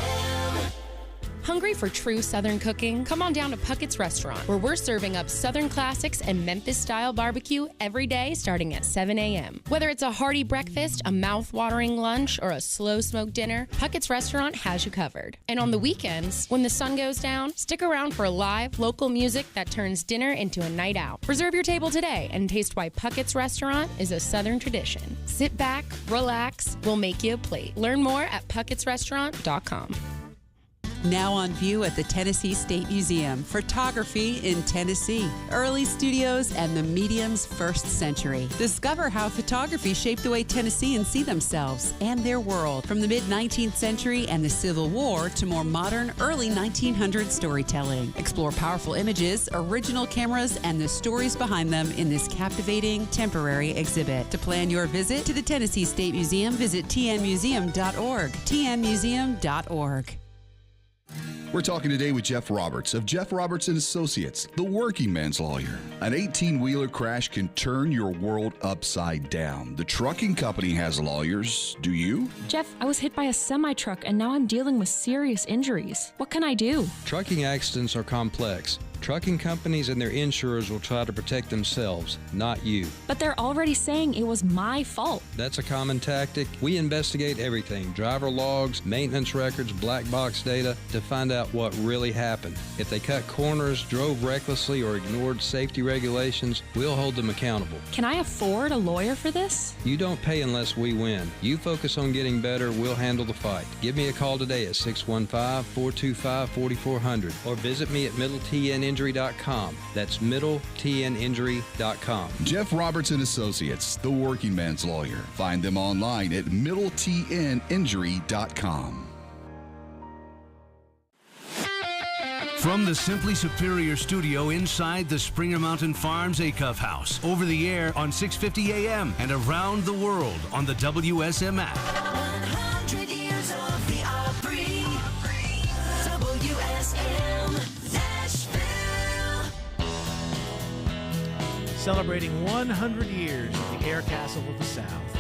Hungry for true Southern cooking? Come on down to Puckett's Restaurant, where we're serving up Southern classics and Memphis-style barbecue every day starting at 7 a.m. Whether it's a hearty breakfast, a mouth-watering lunch, or a slow-smoked dinner, Puckett's Restaurant has you covered. And on the weekends, when the sun goes down, stick around for live, local music that turns dinner into a night out. Reserve your table today and taste why Puckett's Restaurant is a Southern tradition. Sit back, relax, we'll make you a plate. Learn more at puckettsrestaurant.com. Now on view at the Tennessee State Museum, photography in Tennessee, early studios and the medium's first century. Discover how photography shaped the way Tennesseans see themselves and their world, from the mid-19th century and the Civil War to more modern, early 1900s storytelling. Explore powerful images, original cameras, and the stories behind them in this captivating, temporary exhibit. To plan your visit to the Tennessee State Museum, visit tnmuseum.org, tnmuseum.org. We're talking today with Jeff Roberts of Jeff Roberts & Associates, the working man's lawyer. An 18-wheeler crash can turn your world upside down. The trucking company has lawyers. Do you? Jeff, I was hit by a semi-truck and now I'm dealing with serious injuries. What can I do? Trucking accidents are complex. Trucking companies and their insurers will try to protect themselves, not you. But they're already saying it was my fault. That's a common tactic. We investigate everything, driver logs, maintenance records, black box data, to find out what really happened. If they cut corners, drove recklessly, or ignored safety regulations, we'll hold them accountable. Can I afford a lawyer for this? You don't pay unless we win. You focus on getting better, we'll handle the fight. Give me a call today at 615-425-4400 or visit me at middletninjury.com. That's middletninjury.com. Jeff Roberts & Associates, the working man's lawyer. Find them online at middletninjury.com. From the Simply Superior Studio inside the Springer Mountain Farms Acuff House, over the air on 650 AM and around the world on the WSM app. 100 years of the Opry. WSM Nashville. Celebrating 100 years of the Air Castle of the South.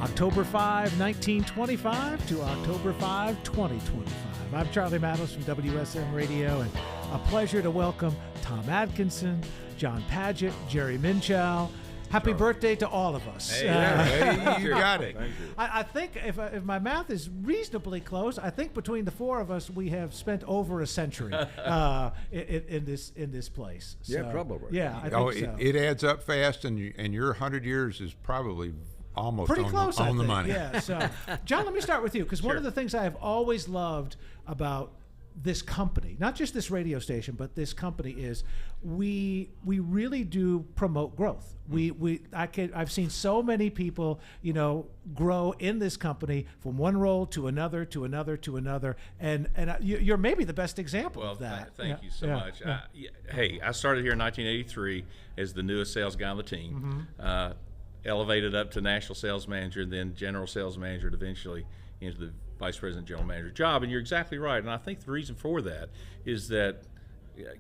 October 5, 1925 to October 5, 2025. I'm Charlie Matos from WSM Radio, and a pleasure to welcome Tom Atkinson, John Padgett, Jerry Minchow. Happy birthday to all of us. Hey, you got it. Thank you. I think if my math is reasonably close, I think between the four of us we have spent over a century in this place. So, Yeah, probably. Yeah, I think so. It adds up fast, and your 100 years is probably almost pretty close on the think. money. Yeah. So, John, let me start with you, because one of the things I have always loved about this company, not just this radio station, but this company, is we really do promote growth. I've seen so many people, grow in this company from one role to another, to another, to another, and you're maybe the best example of that. Thank you so much. Hey, I started here in 1983 as the newest sales guy on the team. Mm-hmm. Elevated up to national sales manager, and then general sales manager, and eventually into the vice president general manager job. And you're exactly right. And I think the reason for that is that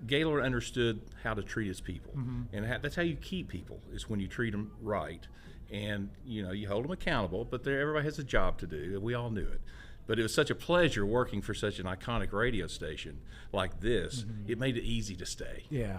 Gaylord understood how to treat his people. Mm-hmm. And that's how you keep people, is when you treat them right. And, you hold them accountable, but everybody has a job to do, and we all knew it. But it was such a pleasure working for such an iconic radio station like this. Mm-hmm. It made it easy to stay. Yeah.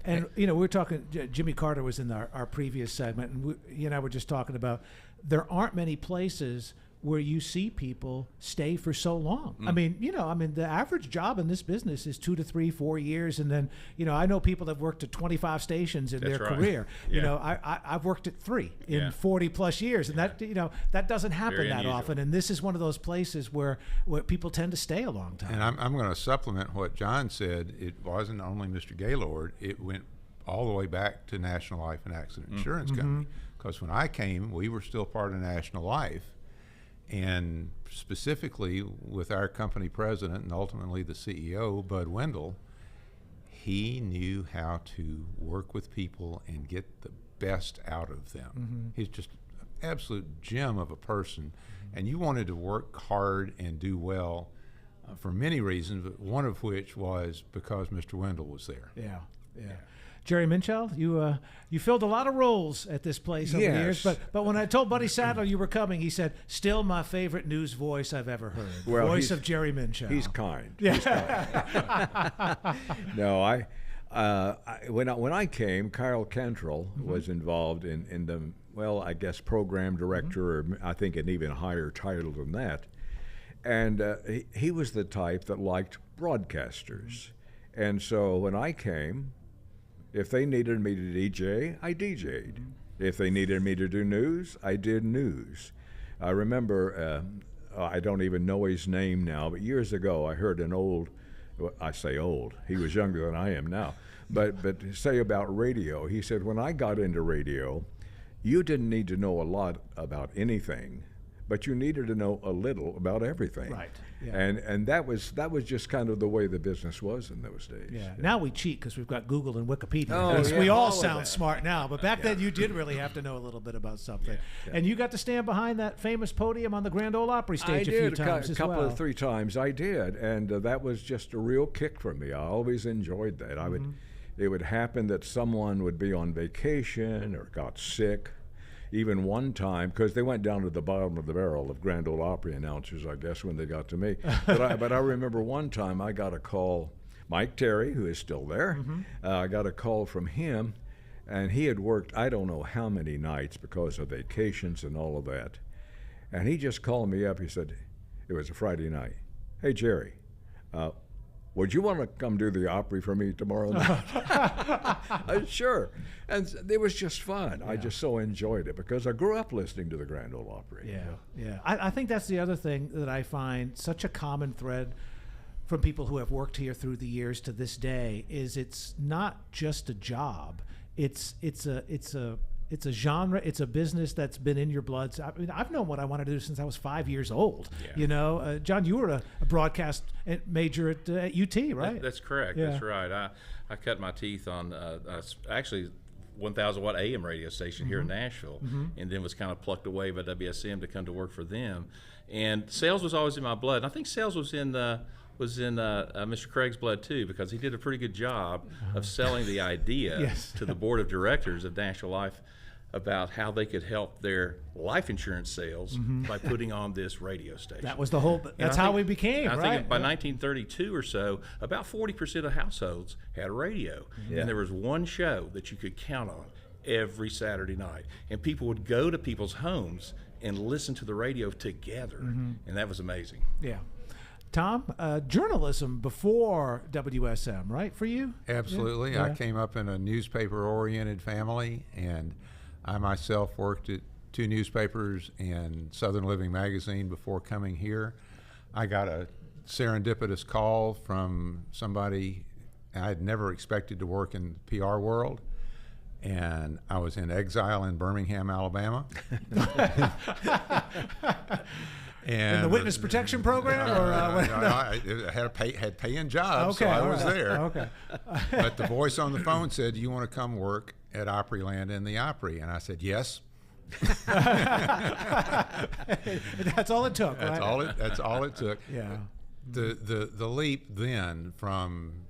And, we were talking, Jimmy Carter was in our previous segment, and he and I were just talking about there aren't many places where you see people stay for so long. I mean, the average job in this business is 2 to 3, 4 years. And then, I know people that have worked at 25 stations in their career. I've worked at 3 in 40 plus years. And that, that doesn't happen Very that unusual. often. And this is one of those places where people tend to stay a long time. And I'm going to supplement what John said. It wasn't only Mr. Gaylord. It went all the way back to National Life and Accident Insurance Company. Because when I came, we were still part of National Life. And specifically with our company president and ultimately the CEO, Bud Wendell, he knew how to work with people and get the best out of them. He's just an absolute gem of a person. And you wanted to work hard and do well for many reasons, but one of which was because Mr. Wendell was there. Yeah. Jerry Minchell, you filled a lot of roles at this place over the years, but when I told Buddy Sadler you were coming, he said, "Still my favorite news voice I've ever heard." Well, voice of Jerry Minchell. He's kind. Yeah. He's kind. No, when I came, Kyle Cantrell was involved in the, I guess program director, or I think an even higher title than that. And he was the type that liked broadcasters. And so when I came, if they needed me to DJ, I DJ'd. If they needed me to do news, I did news. I remember, I don't even know his name now, but years ago I heard an old, I say old, he was younger than I am now, but say about radio, he said, when I got into radio, you didn't need to know a lot about anything, but you needed to know a little about everything. Right. Yeah. And that was just kind of the way the business was in those days. Yeah. Now we cheat because we've got Google and Wikipedia. Oh, yeah, we all all of sound that. smart now, but back then you did really have to know a little bit about something. Yeah. And you got to stand behind that famous podium on the Grand Ole Opry stage I a few did times a as couple well. of 3 times. I did, and that was just a real kick for me. I always enjoyed that. It would happen that someone would be on vacation or got sick. Even one time, because they went down to the bottom of the barrel of Grand Ole Opry announcers, I guess, when they got to me. But I remember one time I got a call, Mike Terry, who is still there, I got a call from him, and he had worked I don't know how many nights because of vacations and all of that. And he just called me up. He said, it was a Friday night. "Hey, Jerry, would you want to come do the Opry for me tomorrow night?" I said, "Sure." And it was just fun. I just so enjoyed it because I grew up listening to the Grand Ole Opry. Yeah. I think that's the other thing that I find such a common thread from people who have worked here through the years to this day is it's not just a job. It's a genre. It's a business that's been in your blood. I mean, I've known what I wanted to do since I was 5 years old. Yeah. John, you were a broadcast major at UT, right? That's correct. Yeah. That's right. I cut my teeth on actually 1,000 watt AM radio station here in Nashville, and then was kind of plucked away by WSM to come to work for them. And sales was always in my blood. And I think sales was in Mr. Craig's blood too, because he did a pretty good job of selling the idea to the board of directors of National Life about how they could help their life insurance sales by putting on this radio station. That was the whole. That's how we became. I right? think by 1932 or so, about 40% of households had a radio, and there was one show that you could count on every Saturday night, and people would go to people's homes and listen to the radio together, and that was amazing. Yeah. Tom, journalism before WSM, right, for you? Absolutely. Yeah. I came up in a newspaper-oriented family, and I myself worked at 2 newspapers and Southern Living magazine before coming here. I got a serendipitous call from somebody I had never expected to work in the PR world, and I was in exile in Birmingham, Alabama. And in the witness protection program, or I had paying jobs, so I was there. Okay. But the voice on the phone said, "You want to come work at Opryland in the Opry?" And I said, "Yes." That's all it took. That's right? That's all it took. Yeah. The leap then from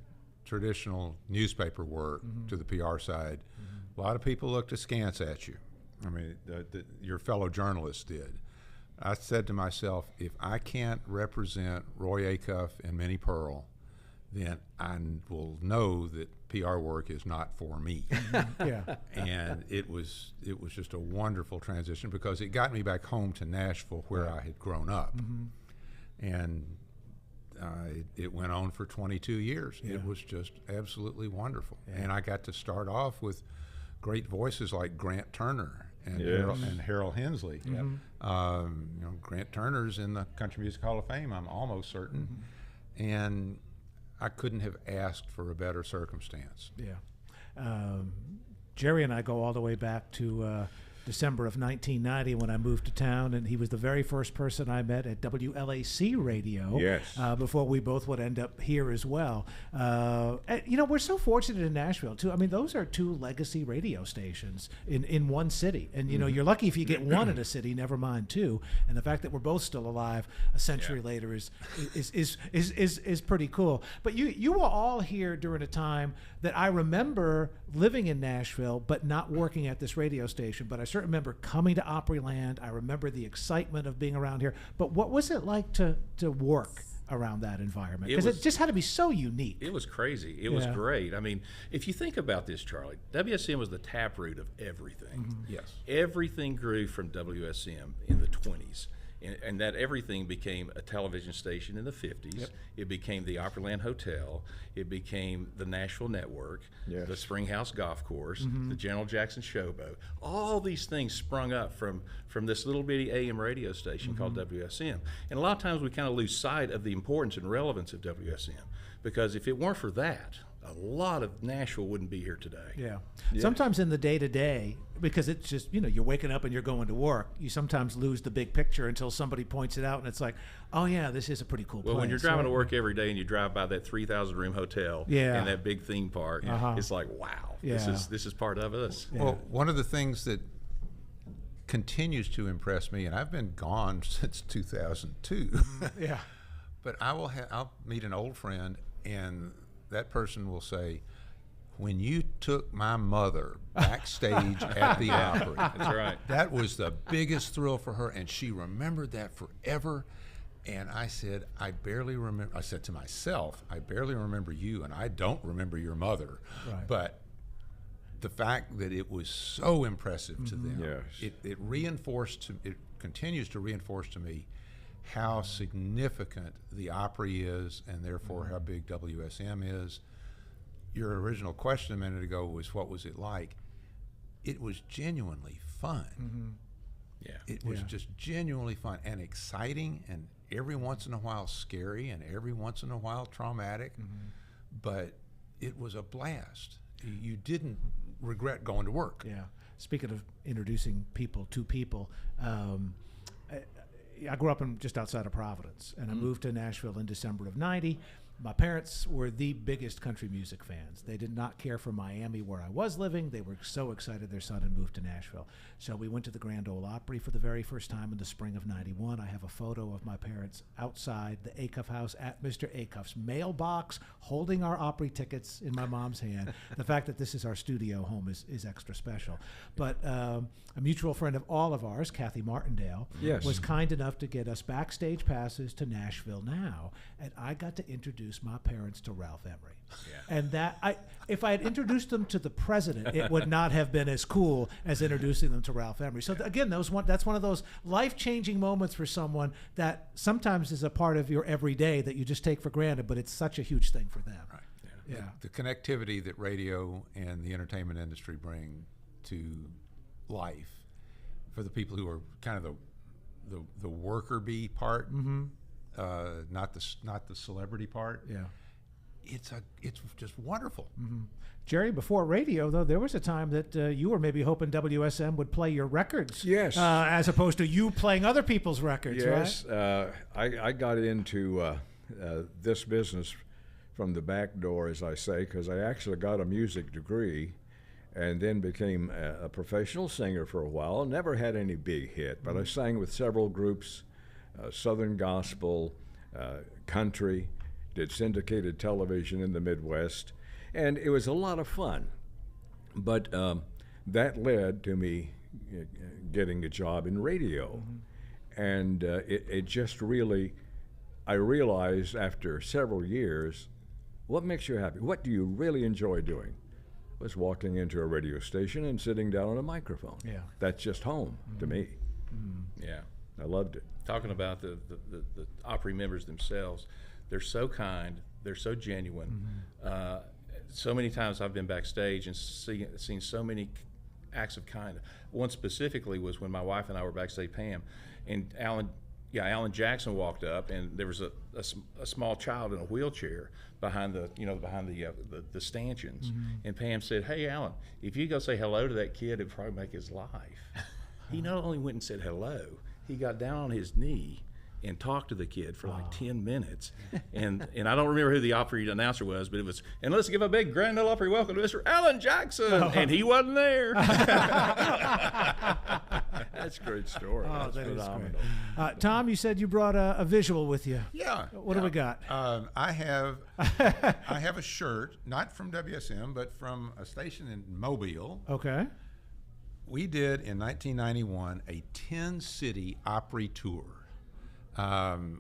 traditional newspaper work to the PR side, a lot of people looked askance at you. I mean, your fellow journalists did. I said to myself, if I can't represent Roy Acuff and Minnie Pearl, then I will know that PR work is not for me. Yeah. And it was just a wonderful transition because it got me back home to Nashville where I had grown up. And it went on for 22 years. Yeah. It was just absolutely wonderful. And I got to start off with great voices like Grant Turner and, Harold Hensley. Grant Turner's in the Country Music Hall of Fame, I'm almost certain. And I couldn't have asked for a better circumstance. Yeah. Jerry and I go all the way back to December of 1990 when I moved to town, and he was the very first person I met at WLAC Radio. Yes. Before we both would end up here as well. And, we're so fortunate in Nashville too. I mean, those are two legacy radio stations in one city, and you're lucky if you get one in a city, never mind two. And the fact that we're both still alive a century later is pretty cool. But you were all here during a time that I remember living in Nashville, but not working at this radio station. But I certainly remember coming to Opryland. I remember the excitement of being around here. But what was it like to work around that environment? Because it just had to be so unique. It was crazy. It was great. I mean, if you think about this, Charlie, WSM was the taproot of everything. Yes. Everything grew from WSM in the 20s. And that everything became a television station in the 50s. Yep. It became the Opryland Hotel. It became the Nashville Network, the Springhouse Golf Course, the General Jackson Showboat. All these things sprung up from this little bitty AM radio station called WSM. And a lot of times we kind of lose sight of the importance and relevance of WSM, because if it weren't for that, a lot of Nashville wouldn't be here today. Yeah. Sometimes in the day-to-day, because it's just, you're waking up and you're going to work, you sometimes lose the big picture until somebody points it out and it's like, oh yeah, this is a pretty cool place. Well, when you're driving to work every day and you drive by that 3,000 room hotel and that big theme park, it's like, wow, this is part of us. Yeah. Well, one of the things that continues to impress me, and I've been gone since 2002. But I'll meet an old friend, and that person will say, when you took my mother backstage at the Opry, that's right. That was the biggest thrill for her, and she remembered that forever. And I said, I said to myself, I barely remember you, and I don't remember your mother. Right. But the fact that it was so impressive to them, it continues to reinforce to me how significant the Opry is, and therefore how big WSM is. Your original question a minute ago was, what was it like? It was genuinely fun. It was just genuinely fun and exciting, and every once in a while scary, and every once in a while traumatic, but it was a blast. You didn't regret going to work. Yeah. Speaking of introducing people to people, I grew up just outside of Providence, and I moved to Nashville in December of '90. My parents were the biggest country music fans. They did not care for Miami, where I was living. They were so excited their son had moved to Nashville. So we went to the Grand Ole Opry for the very first time in the spring of '91. I have a photo of my parents outside the Acuff house at Mr. Acuff's mailbox, holding our Opry tickets in my mom's hand. The fact that this is our studio home is extra special. But a mutual friend of all of ours, Kathy Martindale, was kind enough to get us backstage passes to Nashville Now, and I got to introduce my parents to Ralph Emery. And if I had introduced them to the president, it would not have been as cool as introducing them to Ralph Emery. So again, that's one of those life-changing moments for someone that sometimes is a part of your everyday that you just take for granted, but it's such a huge thing for them. Right. Yeah. The connectivity that radio and the entertainment industry bring to life for the people who are kind of the worker bee part, not the celebrity part. Yeah, it's just wonderful. Jerry, before radio, though, there was a time that you were maybe hoping WSM would play your records. Yes. As opposed to you playing other people's records, right? I got into this business from the back door, as I say, because I actually got a music degree and then became a professional singer for a while. Never had any big hit, but I sang with several groups, Southern gospel, country, did syndicated television in the Midwest, and it was a lot of fun. But that led to me getting a job in radio. And it just really, I realized after several years What makes you happy? What do you really enjoy doing? Was walking into a radio station and sitting down on a microphone. Yeah. That's just home to me. Yeah. I loved it. Talking about the Opry members themselves, they're so kind, they're so genuine. So many times I've been backstage and seen so many acts of kindness. One specifically was when my wife and I were backstage, Pam, and Alan Jackson walked up, and there was a small child in a wheelchair behind the stanchions, and Pam said, "Hey, Alan, if you go say hello to that kid, it'd probably make his life." He not only went and said hello, he got down on his knee and talked to the kid for like 10 minutes. And I don't remember who the Opry announcer was, but it was, "And let's give a big Grand Ole Opry welcome to Mr. Alan Jackson." And he wasn't there. That's a great story. Oh, That's that is phenomenal. great. Tom, you said you brought a visual with you. Yeah. What do we got? I have a shirt, not from WSM, but from a station in Mobile. Okay. We did in 1991 a 10-city Opry tour.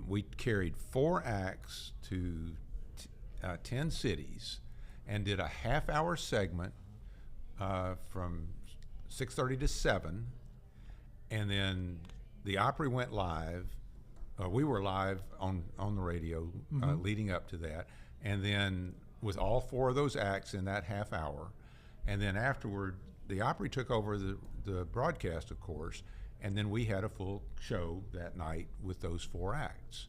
We carried 4 acts to 10 cities and did a half-hour segment from 6:30 to 7, and then the Opry went live. We were live on the radio leading up to that, and then with all 4 of those acts in that half hour, and then afterward, the Opry took over the broadcast, of course, and then we had a full show that night with those 4 acts.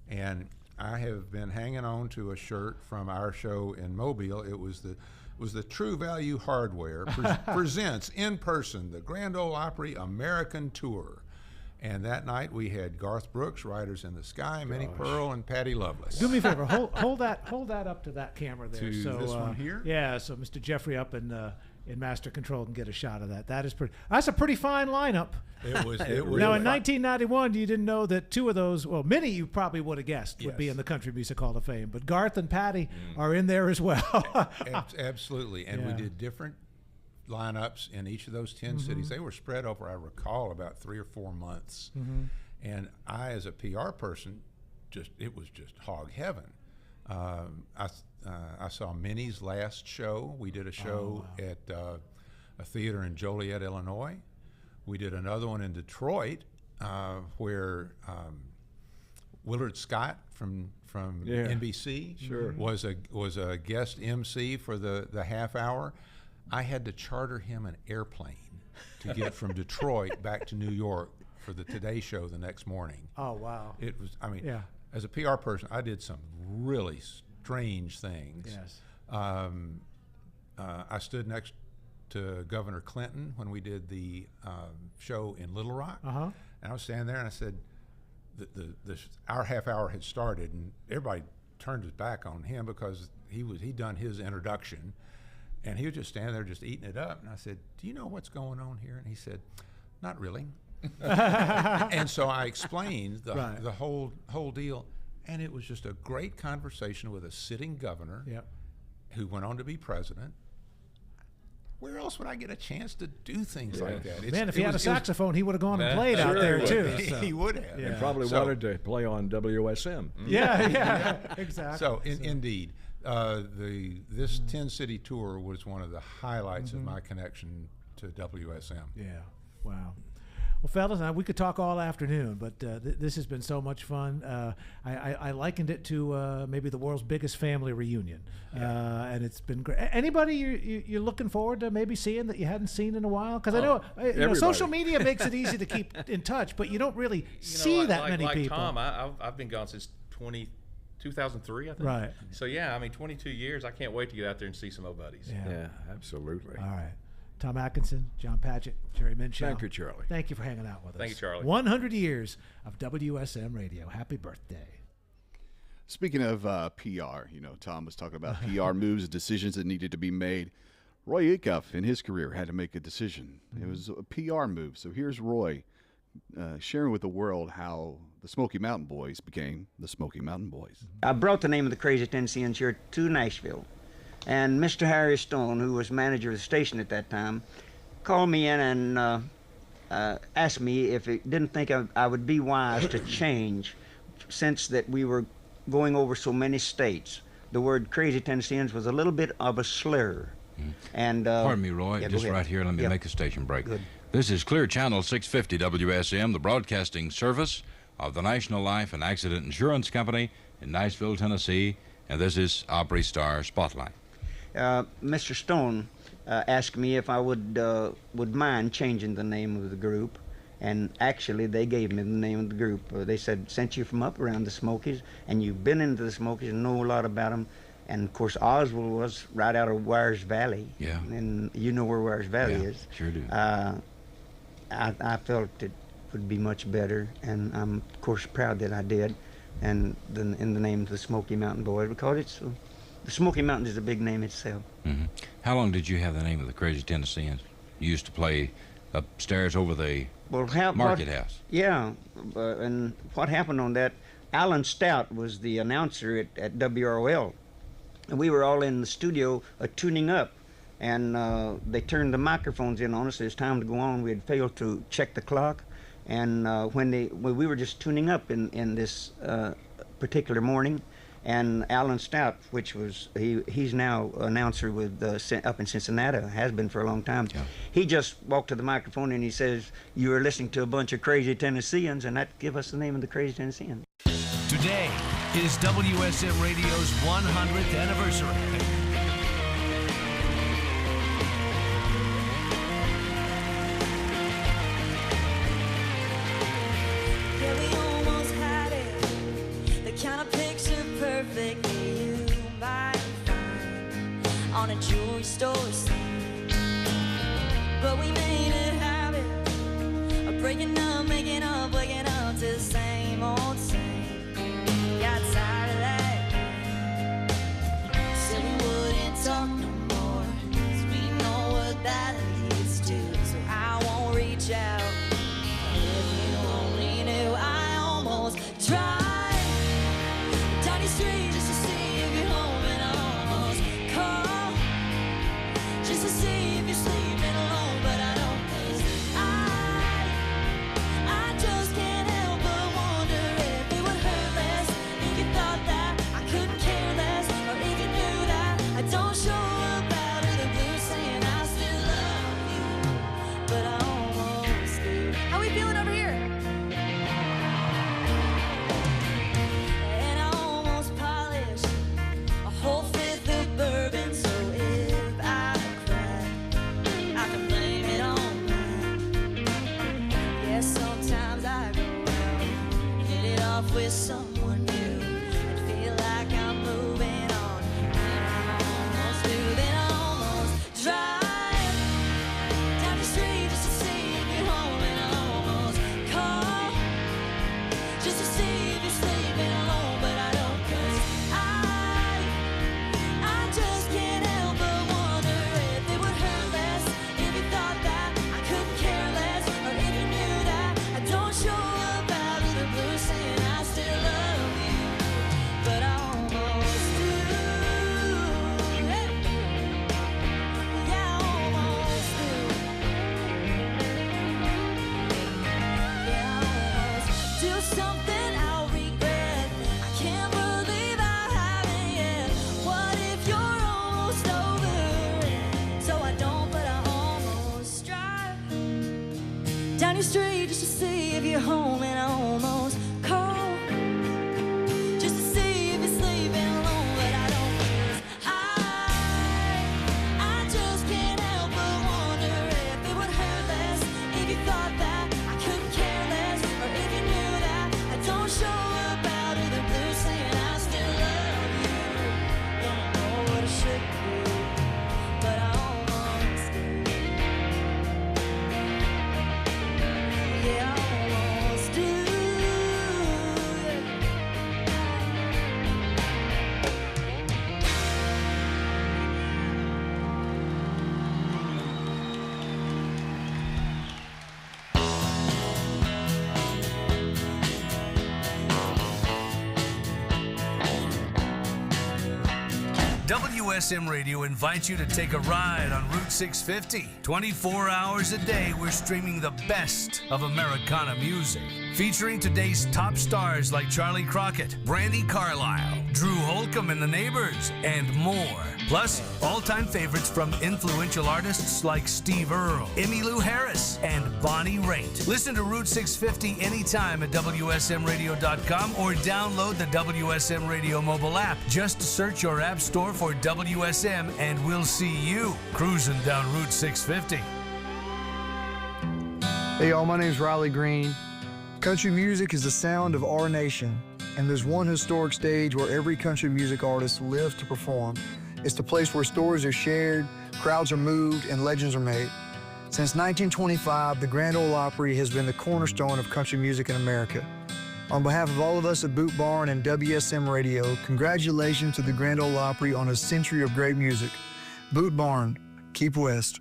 And I have been hanging on to a shirt from our show in Mobile. It was the True Value Hardware presents in person the Grand Ole Opry American Tour. And that night we had Garth Brooks, Riders in the Sky, Minnie Pearl, and Patty Loveless. Do me a favor, hold that up to that camera there. To so, this one here? Yeah, so Mr. Jeffrey up in Master Control can get a shot of that. That's a pretty fine lineup. It was. Now, in 1991, you didn't know that 2 of those, well, many you probably would have guessed would be in the Country Music Hall of Fame, but Garth and Patty are in there as well. Absolutely, and we did different lineups in each of those 10 cities. They were spread over, I recall, about 3 or 4 months. And I, as a PR person, it was just hog heaven. I saw Minnie's last show. We did a show at a theater in Joliet, Illinois. We did another one in Detroit where Willard Scott from NBC was a guest MC for the half hour. I had to charter him an airplane to get from Detroit back to New York for the Today Show the next morning. Oh, wow. It was, as a PR person, I did some really strange things. Yes. I stood next to Governor Clinton when we did the show in Little Rock. And I was standing there and I said, our half hour had started and everybody turned his back on him because he'd done his introduction. And he was just standing there just eating it up. And I said, "Do you know what's going on here?" And he said, "Not really." And so I explained the whole deal. And it was just a great conversation with a sitting governor who went on to be president. Where else would I get a chance to do things like that? Man, if he had a saxophone, he would have gone and played out there, too. So. He would have. And probably wanted to play on WSM. Yeah, exactly. So, indeed. This 10-city tour was one of the highlights of my connection to WSM. Yeah, wow. Well, fellas, we could talk all afternoon, but this has been so much fun. I likened it to maybe the world's biggest family reunion, and it's been great. Anybody you're looking forward to maybe seeing that you hadn't seen in a while? Because I know social media makes it easy to keep in touch, but you don't really see that many people. Tom, I've been gone since 2003, I think. Right. So, 22 years. I can't wait to get out there and see some old buddies. Yeah, absolutely. All right. Tom Atkinson, John Paget, Jerry Minshew. Thank you, Charlie. Thank you for hanging out with us. Thank you, Charlie. 100 years of WSM Radio. Happy birthday. Speaking of PR, Tom was talking about PR moves and decisions that needed to be made. Roy Acuff, in his career, had to make a decision. It was a PR move. So here's Roy sharing with the world how the Smoky Mountain Boys became the Smoky Mountain Boys. I brought the name of the Crazy Tennesseans here to Nashville. And Mr. Harry Stone, who was manager of the station at that time, called me in and asked me if he didn't think I would be wise to change, since that we were going over so many states. the word crazy Tennesseans was a little bit of a slur. And pardon me, Roy, yeah, just right here, let me make a station break. Good. This is Clear Channel 650 WSM, the broadcasting service of the National Life and Accident Insurance Company in Nashville, Tennessee, and this is Opry Star Spotlight. Mr. Stone asked me if I would mind changing the name of the group, and actually they gave me the name of the group. They said, since you're from up around the Smokies and you've been into the Smokies and know a lot about them, and of course Oswald was right out of Wires Valley. Yeah. And you know where Wires Valley is. Sure do. I felt it would be much better, and I'm of course proud that I did, and in the name of the Smoky Mountain Boys, because it's the Smoky Mountain is a big name itself. Mm-hmm. How long did you have the name of the Crazy Tennesseans? You used to play upstairs over the market house. Yeah, and what happened on that, Alan Stout was the announcer at WROL, and we were all in the studio tuning up, and they turned the microphones in on us. It was time to go on. We had failed to check the clock, and when we were just tuning up in this particular morning, and Alan Stout, which was he's now announcer with up in Cincinnati, has been for a long time. Yeah. He just walked to the microphone and he says, "You are listening to a bunch of crazy Tennesseans," and that gave us the name of the Crazy Tennesseans. Today is WSM Radio's 100th anniversary. Yeah, we almost had it. The kind of picture perfect you might find on a jewelry store scene. But we made it habit of breaking up, making up, waking up to the same old same. Got tired of that. Said we wouldn't talk no more, 'cause we know what that leads to. So I won't reach out. If you only knew, I almost tried down your street just to see if you're home, and I almost called just to see if you're sleeping alone, but I don't, 'cause I just can't help but wonder if it would hurt less if you thought that I couldn't care less, or if you knew that I don't show up out of the blue saying I still love you, but I almost do. How we feeling over here? And I almost polished a whole fifth of bourbon, so if I cry, I can blame it on that. Yeah, sometimes I go out and hit it off with someone new and feel like I'm moving on. And I almost do, then I almost drive down the street just to see if you're home, and I almost call just to see if you're sleeping alone, but I don't, 'cause I just can't help but wonder if it would hurt less if you thought that I couldn't care less, or if you knew that I don't show up out of the blue saying I still love you, but I almost do. Hey. Yeah, I almost do. Yeah, I almost do something I'll regret. I can't believe I haven't yet. What if you're almost over it? So I don't, but I almost drive down your street just to see if you're home, and I almost call just to see if you're sleeping alone, but I don't, 'cause I just can't help but wonder if it would hurt less if you thought that I couldn't care less, or if you knew that I don't show up out of the blue saying I still love you. Don't know what I should do, but I almost do. Yeah, I almost do. WSM Radio invites you to take a ride on Route 650. 24 hours a day, we're streaming the best of Americana music. Featuring today's top stars like Charlie Crockett, Brandy Carlisle, Drew Holcomb and the Neighbors, and more. Plus, all-time favorites from influential artists like Steve Earle, Emmylou Harris, and Bonnie Raitt. Listen to Route 650 anytime at WSMRadio.com or download the WSM Radio mobile app. Just search your app store for WSM and we'll see you cruising down Route 650. Hey y'all, my name's Riley Green. Country music is the sound of our nation, and there's one historic stage where every country music artist lives to perform. It's the place where stories are shared, crowds are moved, and legends are made. Since 1925, the Grand Ole Opry has been the cornerstone of country music in America. On behalf of all of us at Boot Barn and WSM Radio, congratulations to the Grand Ole Opry on a century of great music. Boot Barn, keep west.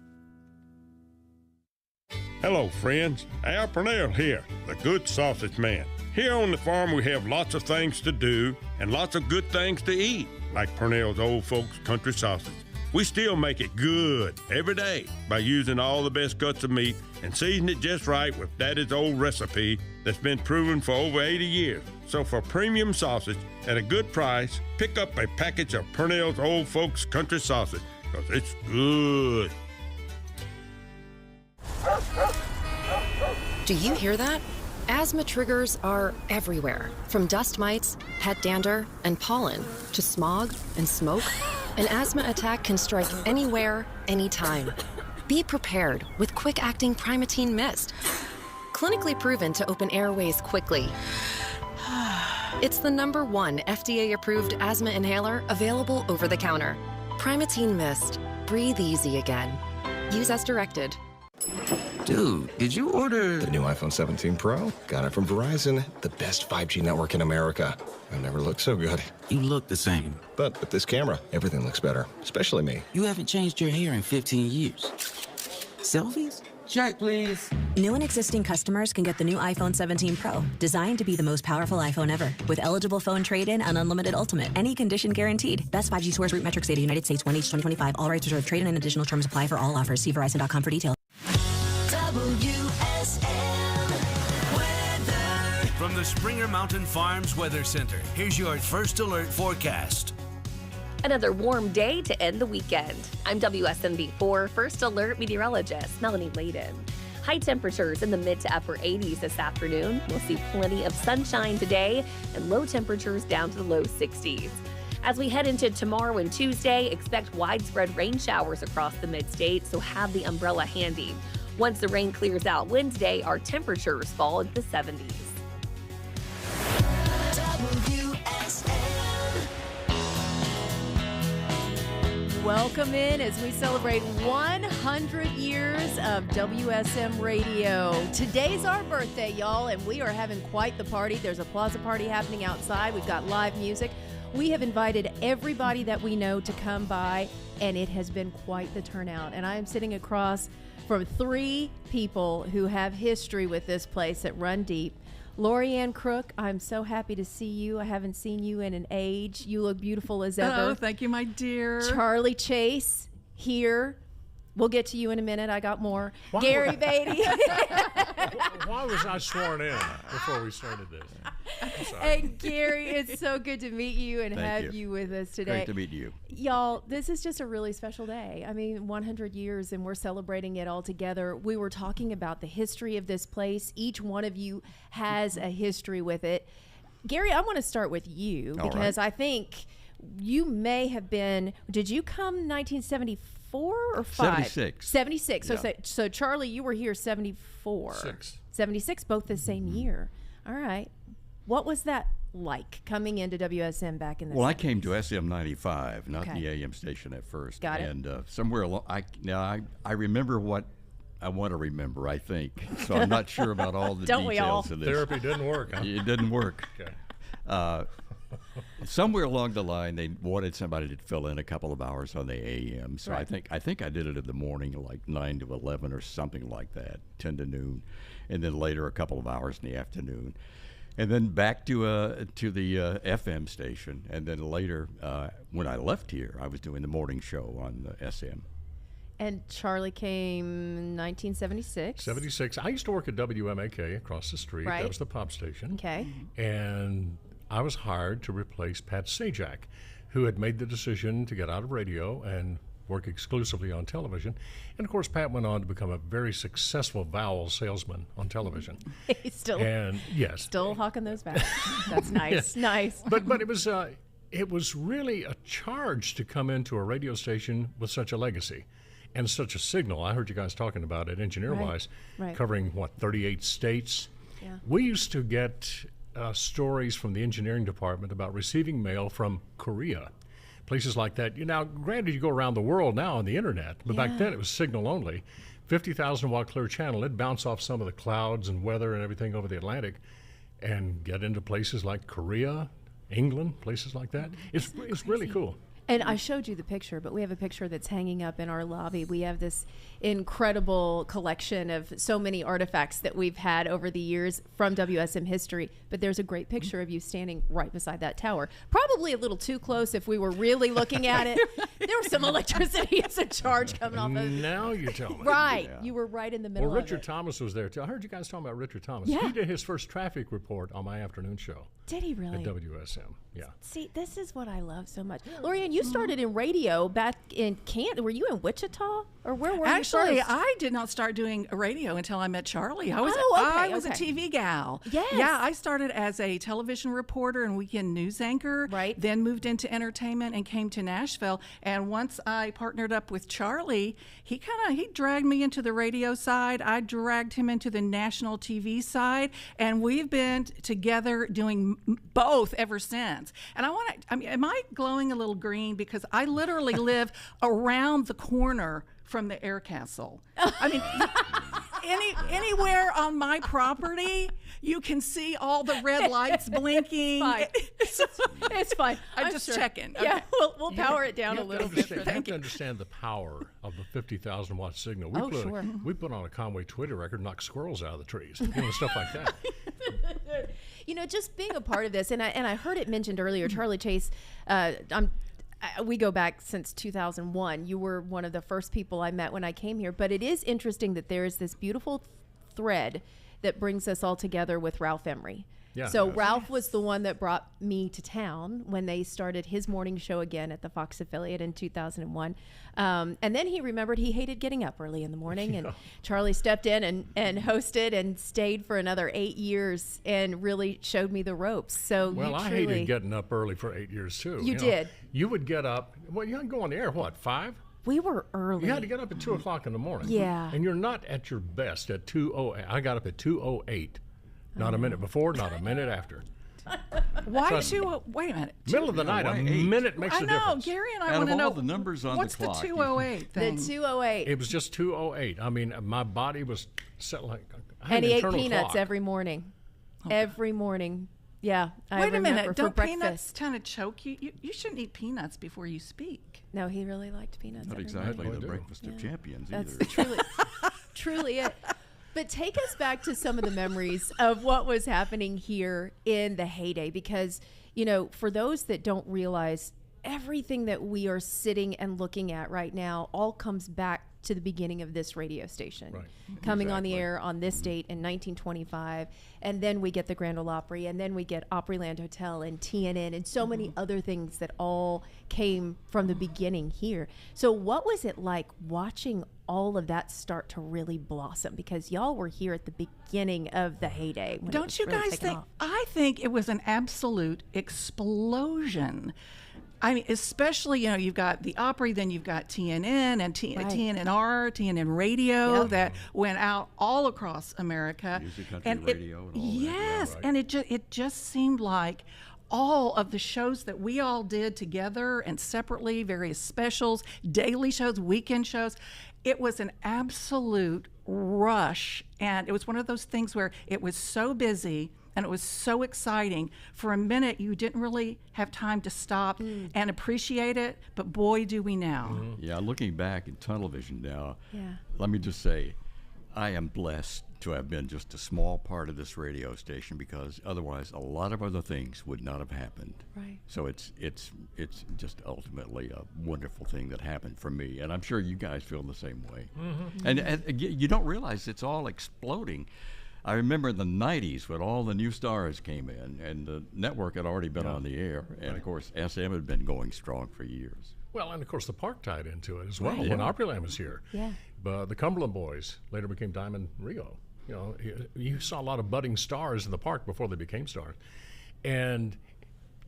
Hello, friends. Al Purnell here, the good sausage man. Here on the farm, we have lots of things to do and lots of good things to eat, like Purnell's Old Folks Country Sausage. We still make it good every day by using all the best cuts of meat and season it just right with Daddy's old recipe that's been proven for over 80 years. So for premium sausage at a good price, pick up a package of Purnell's Old Folks Country Sausage, because it's good. Do you hear that? Asthma triggers are everywhere, from dust mites, pet dander, and pollen, to smog and smoke. An asthma attack can strike anywhere, anytime. Be prepared with quick-acting Primatene Mist. Clinically proven to open airways quickly. It's the #1 FDA-approved asthma inhaler available over the counter. Primatene Mist. Breathe easy again. Use as directed. Dude, did you order the new iPhone 17 Pro? Got it from Verizon, the best 5G network in America. I've never looked so good. You look the same. But with this camera, everything looks better, especially me. You haven't changed your hair in 15 years. Selfies? Check, please. New and existing customers can get the new iPhone 17 Pro, designed to be the most powerful iPhone ever. With eligible phone trade-in and unlimited ultimate. Any condition guaranteed. Best 5G source root metrics data, United States 1H 2025. All rights reserved. Trade-in and additional terms apply for all offers. See Verizon.com for details. WSM Weather. From the Springer Mountain Farms Weather Center, here's your first alert forecast. Another warm day to end the weekend. I'm WSMV4 First Alert Meteorologist Melanie Layden. High temperatures in the mid to upper 80s this afternoon. We'll see plenty of sunshine today and low temperatures down to the low 60s. As we head into tomorrow and Tuesday, expect widespread rain showers across the mid-state, so have the umbrella handy. Once the rain clears out Wednesday, our temperatures fall into the 70s. Welcome in as we celebrate 100 years of WSM Radio. Today's our birthday, y'all, and we are having quite the party. There's a plaza party happening outside. We've got live music. We have invited everybody that we know to come by, and it has been quite the turnout. And I am sitting across from 3 people who have history with this place that run deep. Lori Ann Crook, I'm so happy to see you. I haven't seen you in an age. You look beautiful as ever. Oh, thank you, my dear. Charlie Chase here. We'll get to you in a minute. I got more. Gary Beatty. Why was I sworn in before we started this? And Gary, it's so good to meet you and have you with us today. Great to meet you. Y'all, this is just a really special day. I mean, 100 years and we're celebrating it all together. We were talking about the history of this place. Each one of you has a history with it. Gary, I want to start with you because I think you may have been, did you come 1974 or 5? 76. 76. Yeah. So Charlie, you were here 74. 76, both the same year. All right. What was that like coming into WSM back in the 70s? I came to SM 95, not the AM station at first. Got it. And somewhere along, I remember what I want to remember, I think. So I'm not sure about all the Don't details of this. Therapy didn't work, huh? It didn't work. Okay. Somewhere along the line, they wanted somebody to fill in a couple of hours on the AM. So Right. I think I did it in the morning, like 9 to 11 or something like that, 10 to noon, and then later a couple of hours in the afternoon. And then back to the FM station, and then later, when I left here, I was doing the morning show on the SM. And Charlie came in 1976. 76. I used to work at WMAK across the street. Right. That was the pop station. Okay. And I was hired to replace Pat Sajak, who had made the decision to get out of radio and work exclusively on television. And of course, Pat went on to become a very successful vowel salesman on television. He's still, and yes, still hawking those vowels. That's nice. Yeah. Nice. But it was really a charge to come into a radio station with such a legacy and such a signal. I heard you guys talking about it engineer-wise, Right. covering, 38 states. Yeah. We used to get stories from the engineering department about receiving mail from Korea, places like that. Granted, you go around the world now on the internet, but back then it was signal only. 50,000 watt clear channel, it'd bounce off some of the clouds and weather and everything over the Atlantic and get into places like Korea, England, places like that. It's really cool. And I showed you the picture, but we have a picture that's hanging up in our lobby. We have this incredible collection of so many artifacts that we've had over the years from WSM history. But there's a great picture of you standing right beside that tower. Probably a little too close if we were really looking at it. There was some electricity and some charge coming off of it. Now you tell me. Right. Yeah. You were right in the middle Well, of Richard it. Thomas was there, too. I heard you guys talking about Richard Thomas. Yeah. He did his first traffic report on my afternoon show. Did he really? At WSM, yeah. See, this is what I love so much. Lorianne, you started in radio back in Were you in Wichita? Or where were Actually, you first? I did not start doing radio until I met Charlie. I was a TV gal. Yes. Yeah, I started as a television reporter and weekend news anchor. Right. Then moved into entertainment and came to Nashville. And once I partnered up with Charlie, he dragged me into the radio side. I dragged him into the national TV side, and we've been together doing both ever since. And am I glowing a little green? Because I literally live around the corner from the air castle. I mean, anywhere on my property, you can see all the red lights blinking. It's fine. I'm just sure. checking. Yeah, Okay. we'll power it down a little bit. You have to understand the power of the 50,000 watt signal. We put on a Conway Twitter record, knock squirrels out of the trees, stuff like that. Just being a part of this, and I heard it mentioned earlier, Charlie Chase, we go back since 2001. You were one of the first people I met when I came here, but it is interesting that there is this beautiful thread that brings us all together with Ralph Emery. Yeah. So Ralph was the one that brought me to town when they started his morning show again at the Fox affiliate in 2001. And then he remembered he hated getting up early in the morning, and Charlie stepped in and hosted and stayed for another 8 years and really showed me the ropes. So I hated getting up early for 8 years too. You did. You would get up. Well, you had to go on the air. 5? We were early. You had to get up at 2 o'clock in the morning. Yeah. And you're not at your best at 2:08. I got up at 2:08. Not a minute before, not a minute after. Why Trust me. wait a minute. Middle of the night, a minute makes a difference. I know, Gary and I want to know the numbers on what's the clock. The 208 thing? The 208. It was just 2:08. I mean, my body was set like. And he ate peanuts every morning. Every morning. Yeah. Wait a minute. Don't breakfast. peanuts kind of choke you? You shouldn't eat peanuts before you speak. No, he really liked peanuts. Not every exactly morning. the breakfast of champions That's either. truly it. But take us back to some of the memories of what was happening here in the heyday, because, for those that don't realize, everything that we are sitting and looking at right now all comes back to the beginning of this radio station, coming on the air on this date in 1925, and then we get the Grand Ole Opry, and then we get Opryland Hotel and TNN and so many other things that all came from the beginning here. So what was it like watching all of that start to really blossom? Because y'all were here at the beginning of the heyday. Don't you guys think? I think it was an absolute explosion. I mean, especially, you've got the Opry, then you've got TNN and TNNR, TNN Radio that went out all across America. Music Country Radio and all yes, that. And it just seemed like all of the shows that we all did together and separately, various specials, daily shows, weekend shows, it was an absolute rush. And it was one of those things where it was so busy and it was so exciting. For a minute, you didn't really have time to stop and appreciate it, but boy, do we now. Yeah, looking back in television now, Yeah. let me just say, I am blessed to have been just a small part of this radio station, because otherwise a lot of other things would not have happened. Right. So it's just ultimately a wonderful thing that happened for me, and I'm sure you guys feel the same way. Mm-hmm. And you don't realize it's all exploding. I remember in the 90s when all the new stars came in, and the network had already been on the air, and of course SM had been going strong for years. Well, and of course the park tied into it as well Right. when Yeah. Opryland was here. Yeah. But the Cumberland Boys later became Diamond Rio. You know, you saw a lot of budding stars in the park before they became stars. And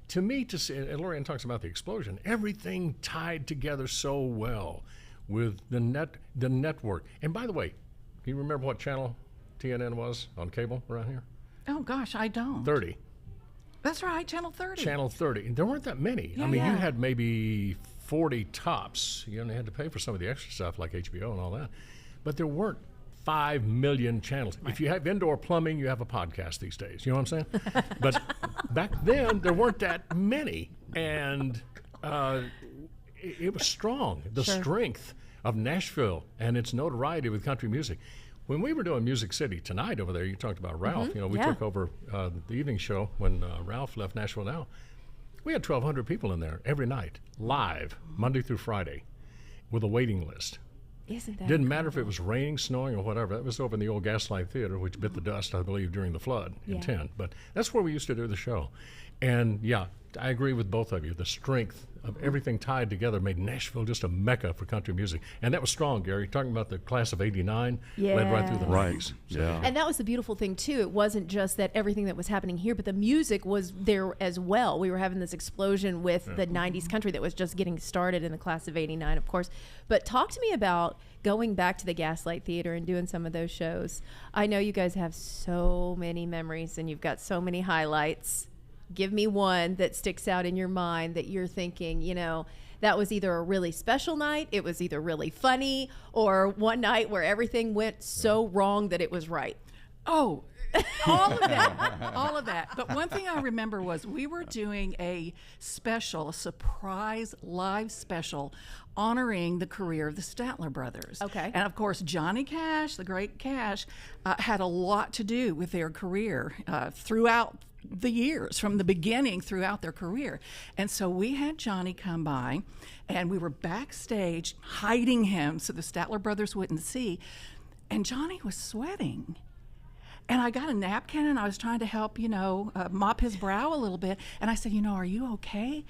to me, to see, and Lorianne talks about the explosion, everything tied together so well with the network. And by the way, do you remember what channel TNN was on cable around here? Oh, gosh, I don't. 30. That's right, Channel 30. Channel 30. And there weren't that many. Yeah, I mean, yeah. you had maybe 40 tops. You only had to pay for some of the extra stuff like HBO and all that. But there weren't 5 million channels. If you have indoor plumbing, you have a podcast these days. You know what I'm saying? But back then, there weren't that many. And it was strong. The strength of Nashville and its notoriety with country music. When we were doing Music City Tonight over there, you talked about Ralph. You know, we took over the evening show when Ralph left Nashville Now. We had 1,200 people in there every night, live, Monday through Friday, with a waiting list. Isn't that Didn't matter if it was raining, snowing, or whatever. That was over in the old Gaslight Theater, which bit the dust, I believe, during the flood in 10. But that's where we used to do the show. And yeah, I agree with both of you. The strength of everything tied together made Nashville just a mecca for country music. And that was strong, Gary. Talking about the class of '89, led right through the 90s. So, And that was the beautiful thing, too. It wasn't just that everything that was happening here, but the music was there as well. We were having this explosion with the 90s country that was just getting started in the class of '89, of course. But talk to me about going back to the Gaslight Theater and doing some of those shows. I know you guys have so many memories and you've got so many highlights. Give me one that sticks out in your mind that you're thinking, you know, that was either a really special night, it was either really funny, or one night where everything went so wrong that it was right. Oh, all of that, all of that. But one thing I remember was we were doing a special, a surprise live special honoring the career of the Statler brothers. Okay. And of course, Johnny Cash, the great Cash, had a lot to do with their career throughout the years, from the beginning throughout their career. And so we had Johnny come by, and we were backstage hiding him so the Statler brothers wouldn't see. And Johnny was sweating. And I got a napkin, and I was trying to help, you know, mop his brow a little bit. And I said, you know, are you okay?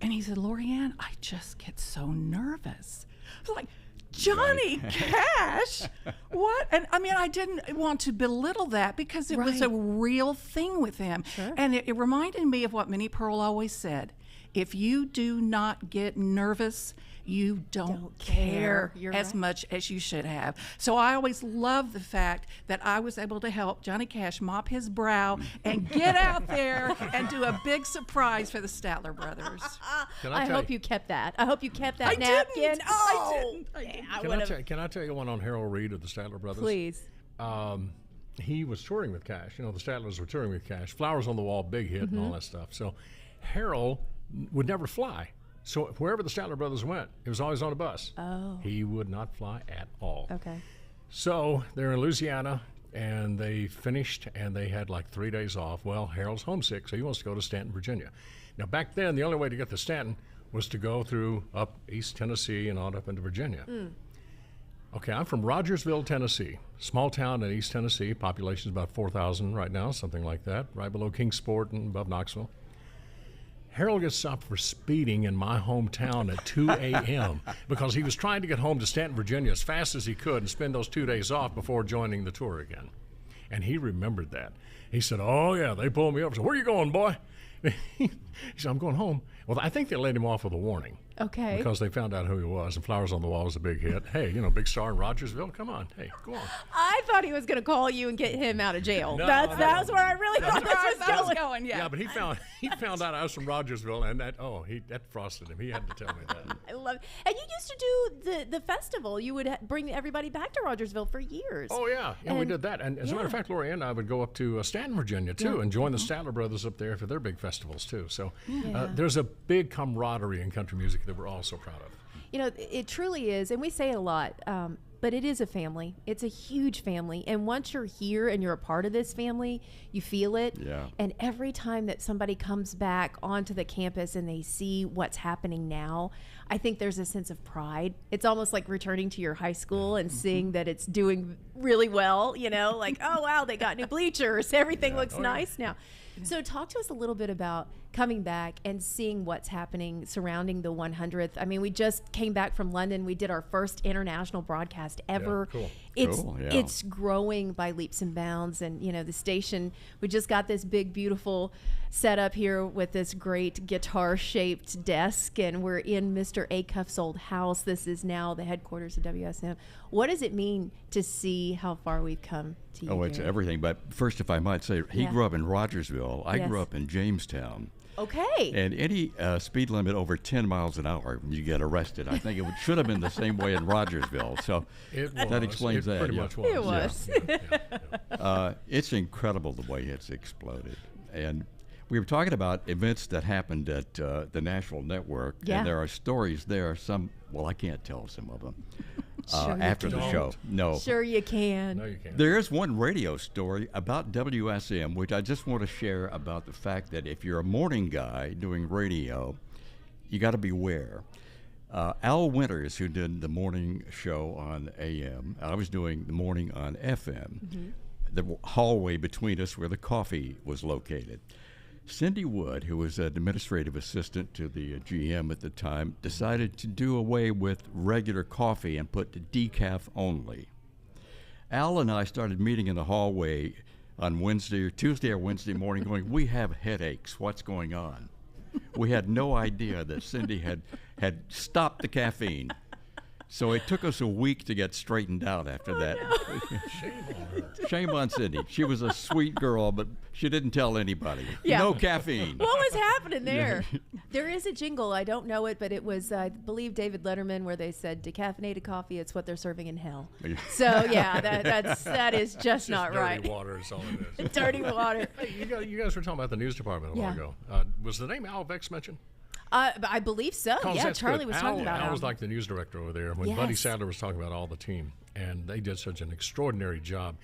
And he said, Lorianne, I just get so nervous. I was like, Johnny Cash? What? And I mean, I didn't want to belittle that because it was a real thing with him. Sure. And it reminded me of what Minnie Pearl always said. If you do not get nervous, you don't care You're as right. much as you should have. So I always love the fact that I was able to help Johnny Cash mop his brow and get out there and do a big surprise for the Statler brothers. I hope you kept that. I hope you kept that I napkin. didn't. Oh, I didn't. Can I tell you one on Harold Reed of the Statler brothers? Please. He was touring with Cash. You know, the Statlers were touring with Cash. Flowers on the Wall, big hit, and all that stuff. So Harold would never fly. So wherever the Statler brothers went, it was always on a bus. Oh. He would not fly at all. Okay. So they're in Louisiana, and they finished, and they had like 3 days off. Well, Harold's homesick, so he wants to go to Stanton, Virginia. Now, back then, the only way to get to Stanton was to go through up East Tennessee and on up into Virginia. Okay, I'm from Rogersville, Tennessee, small town in East Tennessee. Population is about 4,000 right now, something like that, right below Kingsport and above Knoxville. Harold gets stopped for speeding in my hometown at 2 a.m. because he was trying to get home to Stanton, Virginia as fast as he could and spend those 2 days off before joining the tour again. And he remembered that. He said, oh, yeah, they pulled me up. I said, where are you going, boy? He said, I'm going home. Well, I think they let him off with a warning. Okay. Because they found out who he was, and Flowers on the Wall was a big hit. Hey, you know, big star in Rogersville. Come on. Hey, go on. I thought he was going to call you and get him out of jail. No, that was where I really thought this was going. Yeah, but he found out I was from Rogersville, and that frosted him. He had to tell me that. I love it. And you used to do the festival. You would bring everybody back to Rogersville for years. Oh, yeah. We did that. And as a matter of fact, Lori and I would go up to Stanton, Virginia, too, and join the Statler brothers up there for their big festivals, too. So there's a big camaraderie in country music that we're all so proud of. You know, it truly is, and we say it a lot. but it is a family. It's a huge family. And once you're here and you're a part of this family, you feel it. Yeah. And every time that somebody comes back onto the campus and they see what's happening now, I think there's a sense of pride. It's almost like returning to your high school and seeing that it's doing really well, you know, like, oh, wow, they got new bleachers. Everything looks nice now. So talk to us a little bit about coming back and seeing what's happening surrounding the 100th. I mean, we just came back from London. We did our first international broadcast ever. Yeah, cool. It's growing by leaps and bounds. And, you know, the station, we just got this big, beautiful setup here with this great guitar-shaped desk, and we're in Mr. Acuff's old house. This is now the headquarters of WSM. What does it mean to see how far we've come to you? Oh, it's everything. But first, if I might say, he grew up in Rogersville. I grew up in Jamestown. Okay. And any speed limit over 10 miles an hour, you get arrested. I think it should have been the same way in Rogersville. So that explains that. Pretty much was. It was. Yeah. It's incredible the way it's exploded. And we were talking about events that happened at the National Network, and there are stories there. Some, well, I can't tell some of them. Sure after the show. No. Sure you can. No, you can't. There is one radio story about WSM, which I just want to share about the fact that if you're a morning guy doing radio, you got to beware. Al Winters, who did the morning show on AM, I was doing the morning on FM, the hallway between us where the coffee was located. Cindy Wood, who was an administrative assistant to the GM at the time, decided to do away with regular coffee and put decaf only. Al and I started meeting in the hallway on Tuesday or Wednesday morning going, we have headaches, what's going on? We had no idea that Cindy had stopped the caffeine. So it took us a week to get straightened out after that. No. Shame on her. Shame on Cindy. She was a sweet girl, but she didn't tell anybody. Yeah. No caffeine. What was happening there? There is a jingle. I don't know it, but it was, I believe, David Letterman, where they said, decaffeinated coffee, it's what they're serving in hell. So, yeah, that is just not dirty right. Dirty water is all it is. Dirty water. Hey, you guys were talking about the news department a while ago. Was the name Al Vex mentioned? I believe so. Yeah, Charlie was talking about Al was like the news director over there when Buddy Sadler was talking about all the team, and they did such an extraordinary job.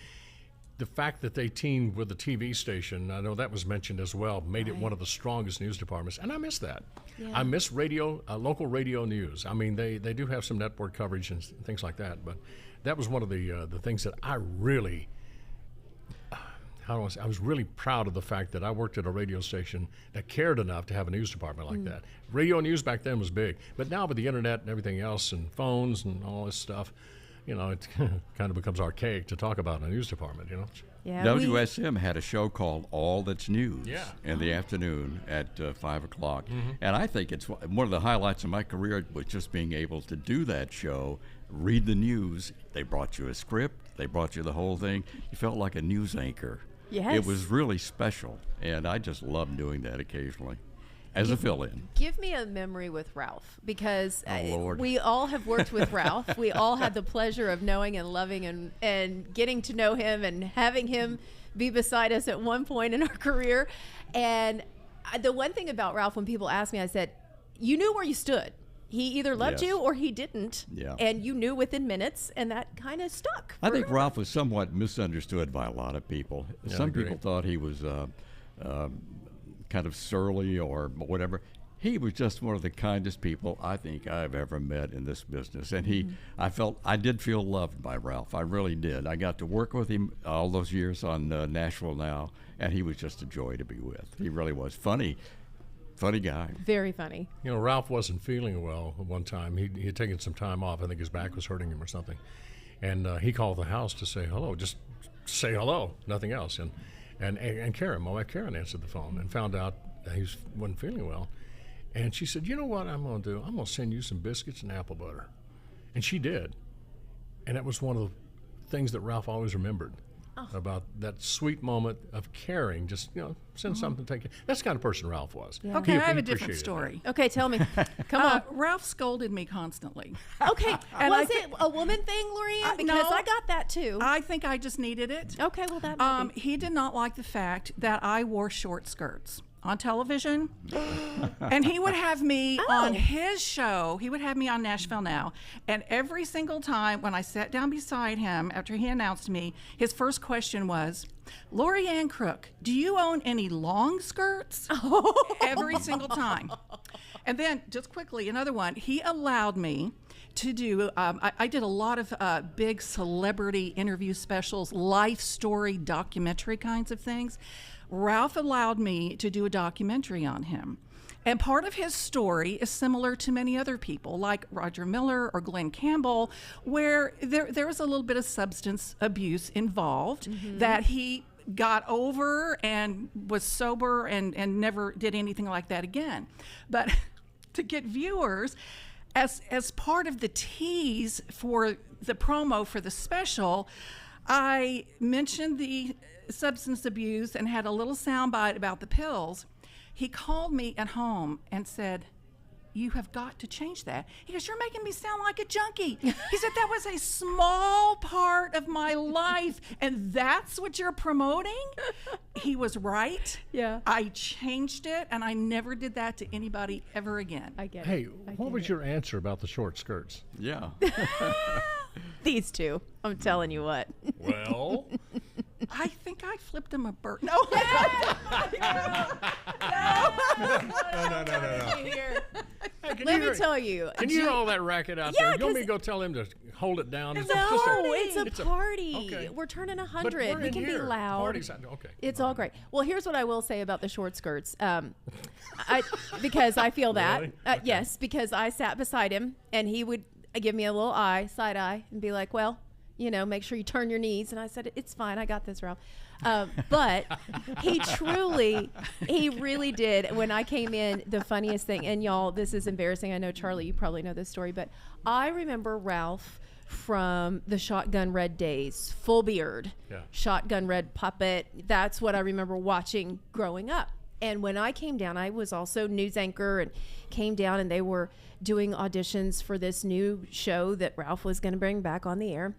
The fact that they teamed with the TV station, I know that was mentioned as well, made it one of the strongest news departments, and I miss that. Yeah. I miss radio, local radio news. I mean, they do have some network coverage and things like that, but that was one of the things that I really... I was really proud of the fact that I worked at a radio station that cared enough to have a news department like that. Radio news back then was big, but now with the internet and everything else and phones and all this stuff, you know, it kind of becomes archaic to talk about in a news department, you know. Yeah, WSM had a show called All That's News in the afternoon at 5 o'clock. And I think it's one of the highlights of my career was just being able to do that show, read the news. They brought you a script. They brought you the whole thing. You felt like a news anchor. Yes. It was really special, and I just loved doing that occasionally as a fill-in. Give me a memory with Ralph, because Lord. we all have worked with Ralph. We all had the pleasure of knowing and loving and getting to know him and having him be beside us at one point in our career. And the one thing about Ralph, when people ask me, I said, you knew where you stood. He either loved you or he didn't, and you knew within minutes, and that kind of stuck. I think Ralph was somewhat misunderstood by a lot of people. Yeah, Some people thought he was kind of surly or whatever. He was just one of the kindest people I think I've ever met in this business, and I did feel loved by Ralph. I really did. I got to work with him all those years on Nashville Now, and he was just a joy to be with. He really was funny. Funny guy. Very funny. You know, Ralph wasn't feeling well at one time. He had taken some time off. I think his back was hurting him or something. And he called the house to say hello, just say hello, nothing else. And Karen, my wife Karen, answered the phone and found out that he wasn't feeling well. And she said, you know what I'm going to do? I'm going to send you some biscuits and apple butter. And she did. And that was one of the things that Ralph always remembered. About that sweet moment of caring, just, you know, send something, take it. That's the kind of person Ralph was. Yeah. Okay, I have a different story. That. Okay, tell me. Come on. Ralph scolded me constantly. Okay, was it a woman thing, Lorianne? Because no, I got that too. I think I just needed it. Okay, well that might be. He did not like the fact that I wore short skirts. on television. And he would have me on his show. He would have me on Nashville Now. And every single time when I sat down beside him after he announced me, his first question was, Lori Ann Crook, do you own any long skirts? Every single time. And then, just quickly, another one, he allowed me to do, I did a lot of big celebrity interview specials, life story, documentary kinds of things. Ralph allowed me to do a documentary on him. And part of his story is similar to many other people, like Roger Miller or Glenn Campbell, where there was a little bit of substance abuse involved that he got over and was sober and never did anything like that again. But to get viewers, as part of the tease for the promo for the special, I mentioned the substance abuse and had a little soundbite about the pills. He called me at home and said, you have got to change that. He goes, you're making me sound like a junkie. He said, that was a small part of my life, and that's what you're promoting? He was right. Yeah. I changed it, and I never did that to anybody ever again. I get Hey, what was your answer about the short skirts? Yeah. These two, I'm telling you what. Well, I think I flipped him a bird. No. No. Let me tell you. Can you hear all that racket out there? You want me to go tell him to hold it down? It's a party. Okay. We're turning But 100. we're We in can here. be loud. Party's out- okay. It's all great. Well, here's what I will say about the short skirts. Because I feel that. Really? Yes, because I sat beside him and he would give me a little side eye, and be like, well, make sure you turn your knees. And I said, it's fine. I got this, Ralph. But he really did. When I came in, the funniest thing, and y'all, this is embarrassing. I know, Charlie, you probably know this story, but I remember Ralph from the Shotgun Red days, full beard, Shotgun Red puppet. That's what I remember watching growing up. And when I came down, I was also news anchor and came down, and they were doing auditions for this new show that Ralph was going to bring back on the air.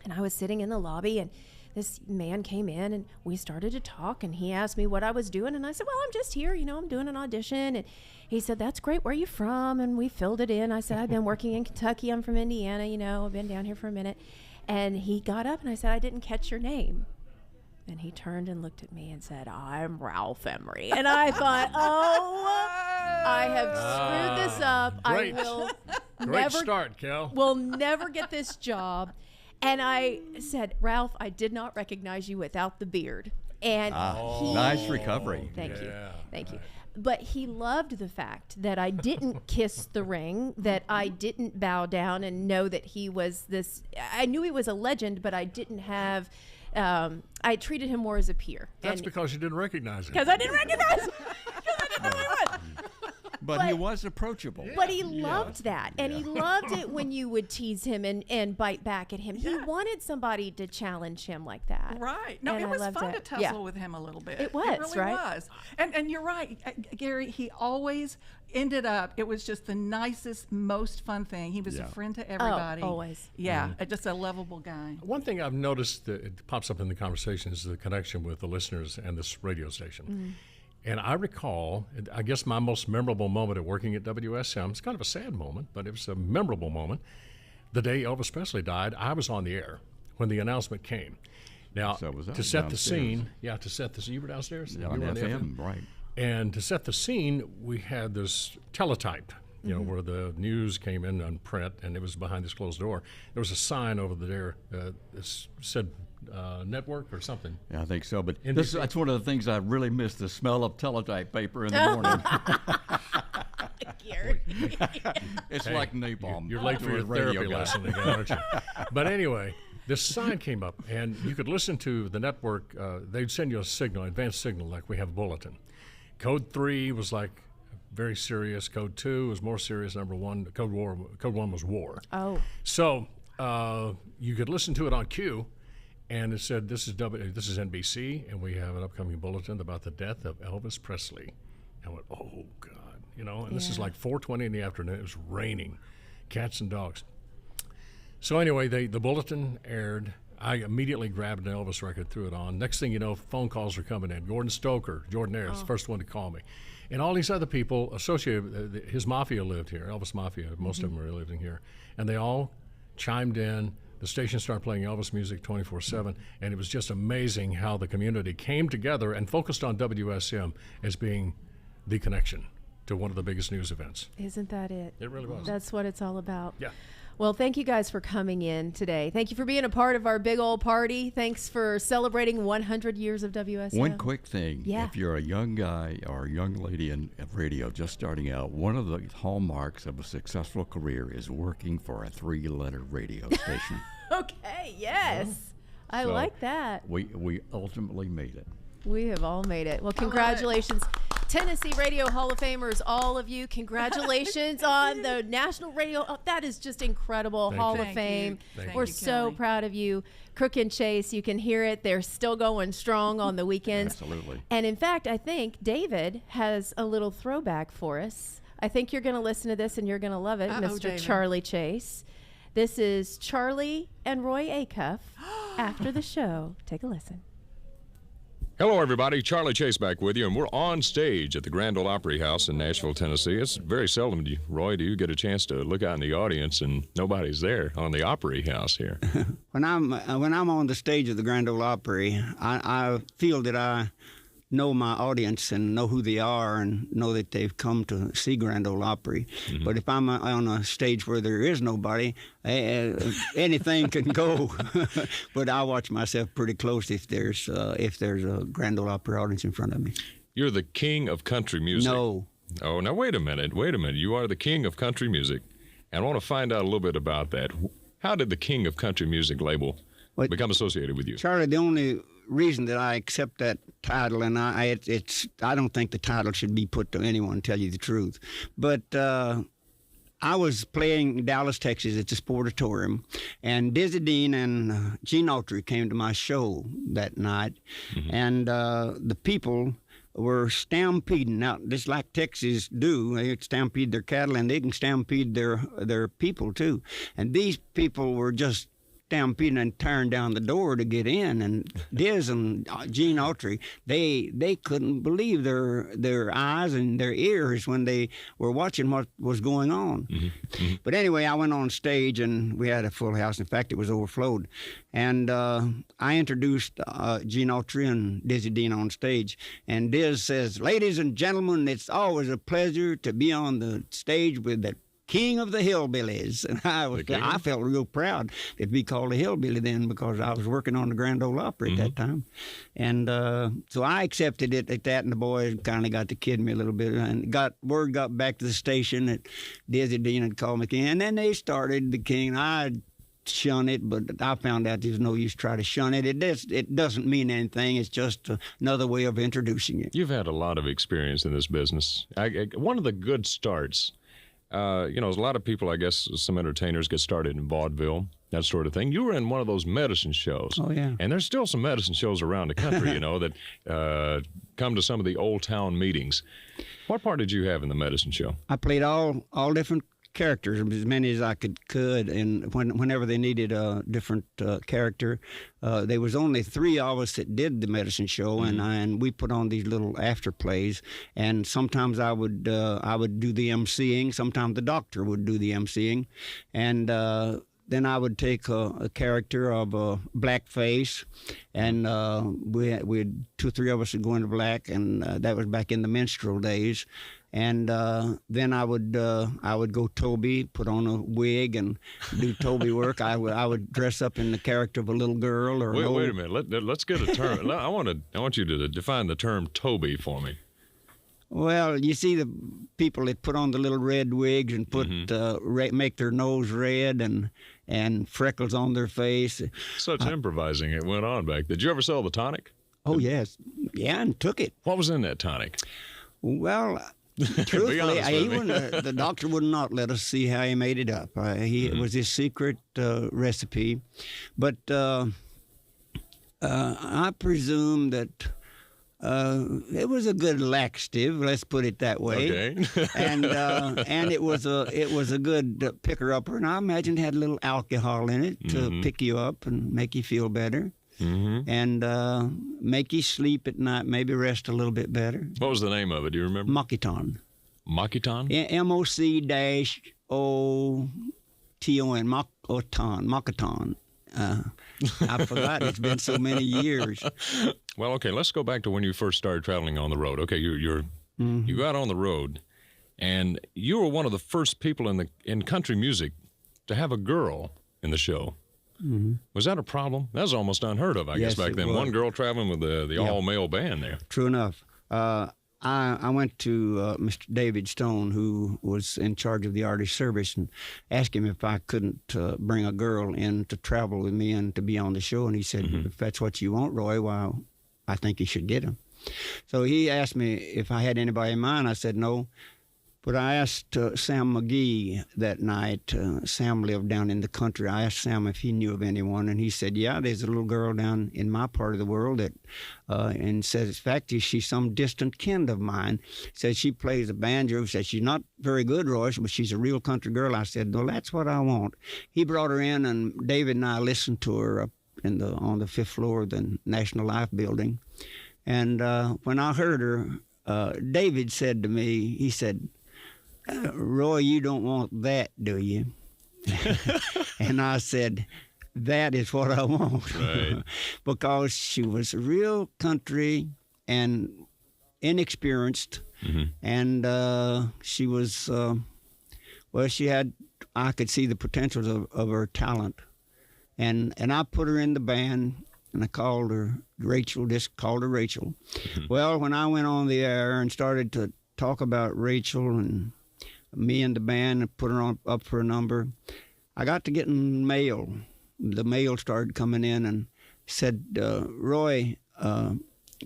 And I was sitting in the lobby, and this man came in, and we started to talk, and he asked me what I was doing. And I said, well, I'm just here, I'm doing an audition. And he said, that's great. Where are you from? And we filled it in. I said, I've been working in Kentucky. I'm from Indiana. I've been down here for a minute. And he got up, and I said, I didn't catch your name. And he turned and looked at me and said, I'm Ralph Emery. And I thought, I have screwed this up. Great. I will Great start, Cal. will never get this job. And I said, Ralph, I did not recognize you without the beard. And nice recovery. Thank you. But he loved the fact that I didn't kiss the ring, that I didn't bow down and know that he was this. I knew he was a legend, but I didn't have. I treated him more as a peer. That's because you didn't recognize him. Because I didn't recognize him. Because I didn't know who he was. But he was approachable. But he loved that. And he loved it when you would tease him and bite back at him. He wanted somebody to challenge him like that. Right. No, And it I was loved fun it. to tussle with him a little bit. It was, It really right? was. And you're right, Gary, he always ended up, it was just the nicest, most fun thing. He was a friend to everybody. always. Yeah, just a lovable guy. One thing I've noticed that it pops up in the conversation is the connection with the listeners and this radio station. And I recall, I guess my most memorable moment at working at WSM, it's kind of a sad moment, but it was a memorable moment. The day Elvis Presley died, I was on the air when the announcement came. Now, to set the scene, you were downstairs? Yeah, on you were FM, right. And to set the scene, we had this teletype, where the news came in on print, and it was behind this closed door. There was a sign over there that said network or something. Yeah, I think so. But that's one of the things I really miss, the smell of teletype paper in the morning. It's like napalm. You're late for your therapy lesson again, aren't you? But anyway, this sign came up, and you could listen to the network. They'd send you a signal, advanced signal, like we have a bulletin. Code 3 was like very serious. Code 2 was more serious. Number 1, Code 1 was war. Oh. So you could listen to it on cue, and it said, this is NBC, and we have an upcoming bulletin about the death of Elvis Presley. I went, oh, God. And this is like 4:20 in the afternoon. It was raining, cats and dogs. So anyway, the bulletin aired. I immediately grabbed an Elvis record, threw it on. Next thing you know, phone calls are coming in. Gordon Stoker, Jordan Ayers, first one to call me. And all these other people associated, his mafia lived here, Elvis Mafia, most of them were living here. And they all chimed in. The station started playing Elvis music 24/7, and it was just amazing how the community came together and focused on WSM as being the connection to one of the biggest news events. Isn't that it? It really was. That's what it's all about. Yeah. Well, thank you guys for coming in today. Thank you for being a part of our big old party. Thanks for celebrating 100 years of WSM. One quick thing. Yeah. If you're a young guy or a young lady in radio just starting out, one of the hallmarks of a successful career is working for a 3-letter radio station. Okay, yes. I So like that. We ultimately made it. We have all made it. Well, congratulations. Tennessee Radio Hall of Famers, all of you. Congratulations on the National Radio. Oh, that is just incredible. Hall of Fame. We're so proud of you. Crook and Chase, you can hear it. They're still going strong on the weekends. Absolutely. And in fact, I think David has a little throwback for us. I think you're going to listen to this and you're going to love it, Mr. David. Charlie Chase. This is Charlie and Roy Acuff after the show. Take a listen. Hello, everybody. Charlie Chase back with you, and we're on stage at the Grand Ole Opry House in Nashville, Tennessee. It's very seldom, Roy, do you get a chance to look out in the audience and nobody's there on the Opry House here. When I'm on the stage of the Grand Ole Opry, I feel that I know my audience and know who they are and know that they've come to see Grand Ole Opry. Mm-hmm. But if I'm on a stage where there is nobody, anything can go. But I watch myself pretty close if there's a Grand Ole Opry audience in front of me. You're the king of country music. No. Oh, now wait a minute. You are the king of country music. And I want to find out a little bit about that. How did the king of country music label become associated with you? Charlie, the only reason that I accept that title, and I don't think the title should be put to anyone, to tell you the truth. But I was playing Dallas, Texas at the Sportatorium, and Dizzy Dean and Gene Autry came to my show that night, and the people were stampeding. Now, just like Texas do, they stampede their cattle, and they can stampede their people too. And these people were just stampeding and tearing down the door to get in, and Diz and Gene Autry, they couldn't believe their eyes and their ears when they were watching what was going on. But anyway, I went on stage and we had a full house. In fact, it was overflowed. And I introduced Gene Autry and Dizzy Dean on stage. And Diz says, "Ladies and gentlemen, it's always a pleasure to be on the stage with the King of the Hillbillies." And I felt real proud to be called a hillbilly then, because I was working on the Grand Ole Opry at that time. And so I accepted it at that, and the boys kind of got to kid me a little bit. And word got back to the station that Dizzy Dean had called me King. And then they started the King. I shun it, but I found out there's no use try to shun it. It doesn't mean anything. It's just another way of introducing it. You've had a lot of experience in this business. One of the good starts, there's a lot of people, I guess, some entertainers get started in vaudeville, that sort of thing. You were in one of those medicine shows. Oh, yeah. And there's still some medicine shows around the country, that come to some of the old town meetings. What part did you have in the medicine show? I played all different characters, as many as I could, and whenever they needed a different character, there was only 3 of us that did the medicine show, and we put on these little after plays. And sometimes I would do the emceeing. Sometimes the doctor would do the emceeing, and then I would take a character of a blackface, and we'd 2 or 3 of us would go into black, and that was back in the minstrel days. And then I would go Toby, put on a wig and do Toby work. I would dress up in the character of a little girl or wait a minute. Let's get a term. I want you to define the term Toby for me. Well, you see the people that put on the little red wigs and put make their nose red and freckles on their face. Such improvising it went on back. Did you ever sell the tonic? Oh, yes. Yeah, and took it. What was in that tonic? Well, truthfully, the doctor would not let us see how he made it up. It was his secret recipe. But I presume that It was a good laxative, let's put it that way. Okay. And it was a good picker upper, and I imagine it had a little alcohol in it to pick you up and make you feel better, and make you sleep at night, maybe rest a little bit better. What was the name of it? Do you remember? Mokiton. Mokiton? MOC-OTON. Mokiton. I forgot. It's been so many years. Well, okay, let's go back to when you first started traveling on the road. Okay, you got on the road, and you were one of the first people in country music to have a girl in the show. Was that a problem? That was almost unheard of, I guess, back then. One girl traveling with the all-male band there. True enough. I went to Mr. David Stone, who was in charge of the artist service, and asked him if I couldn't bring a girl in to travel with me and to be on the show. And he said, if that's what you want, Roy, well, I think you should get him. So he asked me if I had anybody in mind. I said no. But I asked Sam McGee that night. Sam lived down in the country. I asked Sam if he knew of anyone, and he said, yeah, there's a little girl down in my part of the world that, and says, in fact, she's some distant kin of mine. Says she plays the banjo. Says she's not very good, Roy, but she's a real country girl. I said, well, that's what I want. He brought her in, and David and I listened to her up on the 5th floor of the National Life building. And when I heard her, David said to me, he said, Roy, you don't want that, do you? And I said, that is what I want. Right. Because she was real country and inexperienced. And she was, I could see the potentials of her talent. And I put her in the band, and I called her Rachel, Well, when I went on the air and started to talk about Rachel and me and the band and put her up for a number, I got to getting mail. The mail started coming in and said, Roy,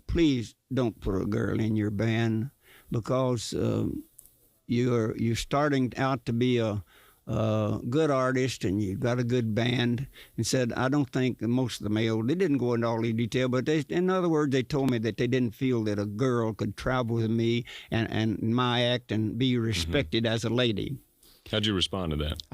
please don't put a girl in your band, because you're starting out to be a good artist and you've got a good band. And said, I don't think most of the mail, they didn't go into all the detail, but in other words, they told me that they didn't feel that a girl could travel with me and my act and be respected as a lady. How'd you respond to that?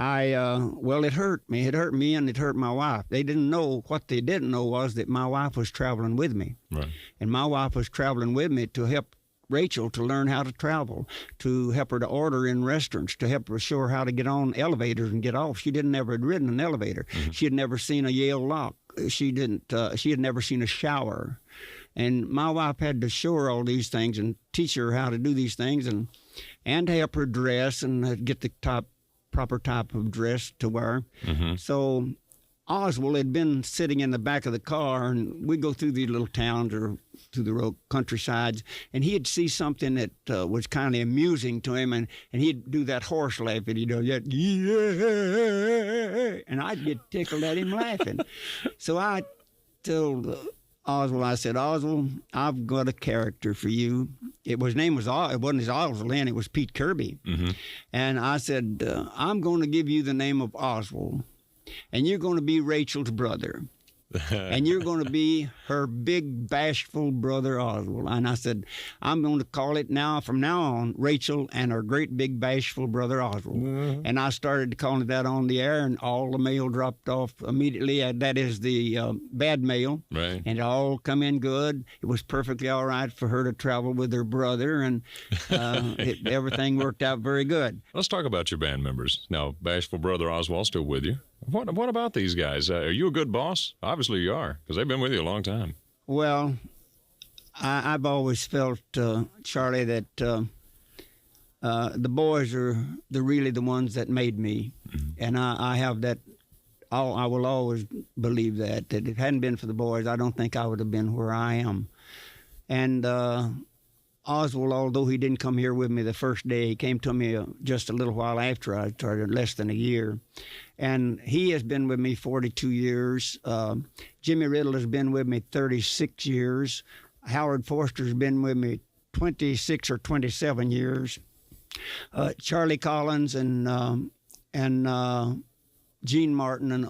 Well, it hurt me. It hurt me and it hurt my wife. They didn't know, what they didn't know was that my wife was traveling with me. Right. And my wife was traveling with me to help Rachel to learn how to travel, to help her to order in restaurants, to help her show her how to get on elevators and get off. She never had ridden an elevator. She had never seen a Yale lock. She had never seen a shower. And my wife had to show her all these things and teach her how to do these things and to help her dress and get the proper type of dress to wear. So Oswald had been sitting in the back of the car, and we'd go through these little towns or through the rural countrysides, and he'd see something that was kind of amusing to him, and he'd do that horse laugh, and he'd do that, yeah, and I'd get tickled at him laughing. So I told Oswald, I said, Oswald, I've got a character for you. His name was, it wasn't Oswald then, it was Pete Kirby. And I said, I'm going to give you the name of Oswald, and you're going to be Rachel's brother. And you're going to be her big, bashful brother, Oswald. And I said, I'm going to call it from now on, Rachel and her great, big, bashful brother, Oswald. And I started calling that on the air, and all the mail dropped off immediately. That is the bad mail. Right. And it all come in good. It was perfectly all right for her to travel with her brother, and everything worked out very good. Let's talk about your band members. Now, bashful brother Oswald's still with you. What about these guys? Are you a good boss? Obviously you are, because they've been with you a long time. Well, I've always felt, Charlie, that the boys are really the ones that made me. And I have that, I will always believe that if it hadn't been for the boys, I don't think I would have been where I am. And Oswald, although he didn't come here with me the first day, he came to me just a little while after I started, less than a year. And he has been with me 42 years. Jimmy Riddle has been with me 36 years. Howard Forster's been with me 26 or 27 years. Charlie Collins and Gene Martin and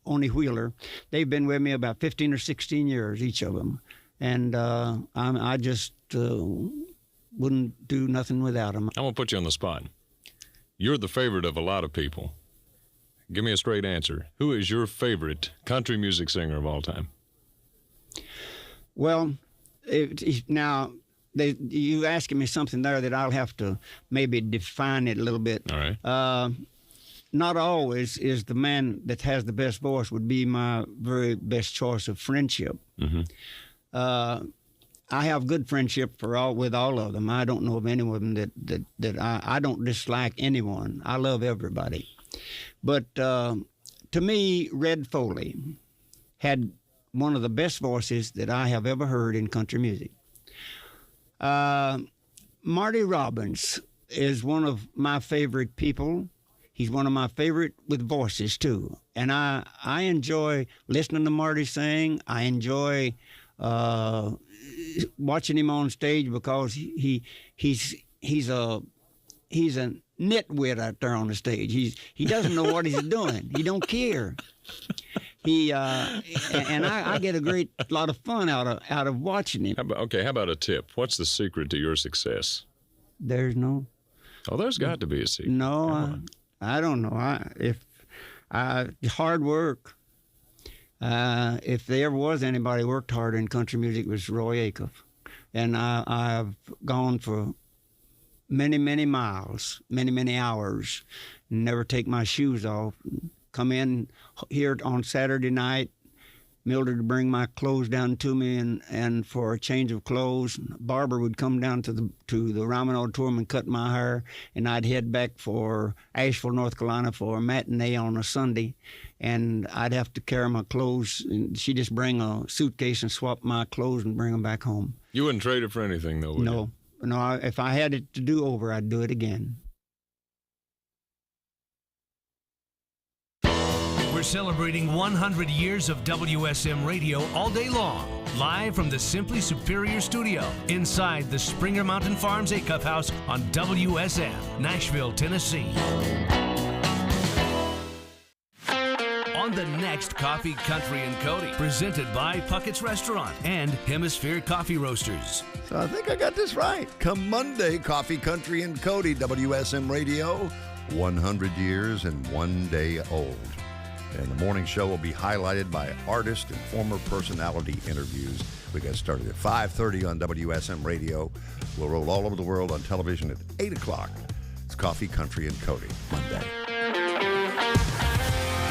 Oni Wheeler, they've been with me about 15 or 16 years, each of them. and I just wouldn't do nothing without him. I'm going to put you on the spot. You're the favorite of a lot of people. Give me a straight answer. Who is your favorite country music singer of all time? Well, now, you asking me something there that I'll have to maybe define it a little bit. All right. Not always is the man that has the best voice would be my very best choice of friendship. Mm-hmm. I have good friendship with all of them. I don't know of any of them that I don't dislike anyone. I love everybody. But to me, Red Foley had one of the best voices that I have ever heard in country music. Marty Robbins is one of my favorite people. He's one of my favorite with voices, too. And I enjoy listening to Marty sing. I enjoy watching him on stage because he's a nitwit out there on the stage. He doesn't know what he's doing. He don't care. I get a great lot of fun out of watching him. How about a tip? What's the secret to your success? There's no. Oh, there's got to be a secret. No, I don't know. Hard work. If there ever was anybody who worked hard in country music, it was Roy Acuff. And I've gone for many, many miles, many, many hours, and never take my shoes off. Come in here on Saturday night, Mildred would bring my clothes down to me, and for a change of clothes, barber would come down to the Ryman Auditorium and cut my hair, and I'd head back for Asheville, North Carolina for a matinee on a Sunday, and I'd have to carry my clothes, and she'd just bring a suitcase and swap my clothes and bring them back home. You wouldn't trade it for anything, though, would you? No, if I had it to do over, I'd do it again. We're celebrating 100 years of WSM Radio all day long, live from the Simply Superior Studio inside the Springer Mountain Farms Acuff House on WSM, Nashville, Tennessee. On the next Coffee, Country, and Cody, presented by Puckett's Restaurant and Hemisphere Coffee Roasters. So I think I got this right. Come Monday, Coffee, Country, and Cody, WSM Radio, 100 years and one day old. And the morning show will be highlighted by artist and former personality interviews. We got started at 5:30 on WSM Radio. We'll roll all over the world on television at 8 o'clock. It's Coffee, Country, and Cody, Monday.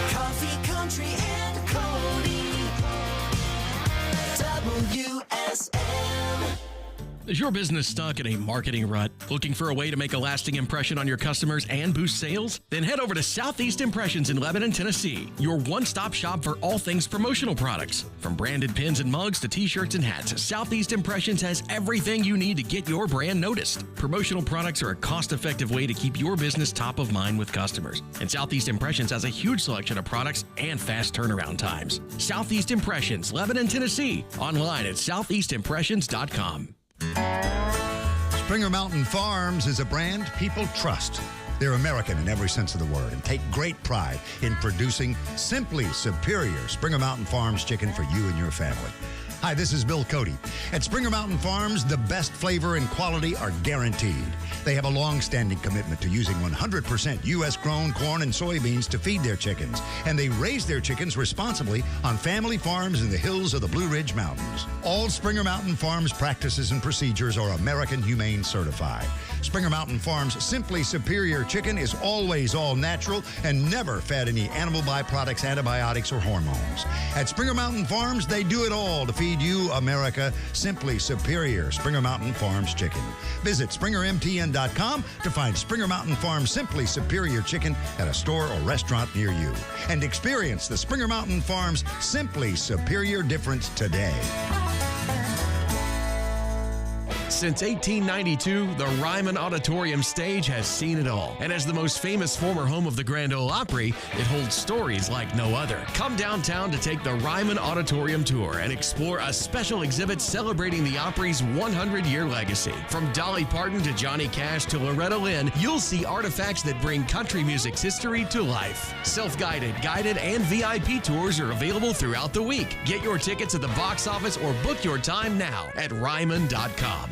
Coffee, Country, and Cody. WSM. Is your business stuck in a marketing rut? Looking for a way to make a lasting impression on your customers and boost sales? Then head over to Southeast Impressions in Lebanon, Tennessee, your one-stop shop for all things promotional products. From branded pins and mugs to t-shirts and hats, Southeast Impressions has everything you need to get your brand noticed. Promotional products are a cost-effective way to keep your business top of mind with customers. And Southeast Impressions has a huge selection of products and fast turnaround times. Southeast Impressions, Lebanon, Tennessee. Online at southeastimpressions.com. Springer Mountain Farms is a brand people trust. They're American in every sense of the word and take great pride in producing simply superior Springer Mountain Farms chicken for you and your family. Hi, this is Bill Cody. At Springer Mountain Farms, the best flavor and quality are guaranteed. They have a long-standing commitment to using 100% U.S.-grown corn and soybeans to feed their chickens, and they raise their chickens responsibly on family farms in the hills of the Blue Ridge Mountains. All Springer Mountain Farms practices and procedures are American Humane certified. Springer Mountain Farms' Simply Superior Chicken is always all natural and never fed any animal byproducts, antibiotics, or hormones. At Springer Mountain Farms, they do it all to feed you, America, Simply Superior Springer Mountain Farms Chicken. Visit SpringerMTN.com to find Springer Mountain Farms Simply Superior Chicken at a store or restaurant near you. And experience the Springer Mountain Farms Simply Superior difference today. Since 1892, the Ryman Auditorium stage has seen it all. And as the most famous former home of the Grand Ole Opry, it holds stories like no other. Come downtown to take the Ryman Auditorium tour and explore a special exhibit celebrating the Opry's 100-year legacy. From Dolly Parton to Johnny Cash to Loretta Lynn, you'll see artifacts that bring country music's history to life. Self-guided, guided, and VIP tours are available throughout the week. Get your tickets at the box office or book your time now at Ryman.com.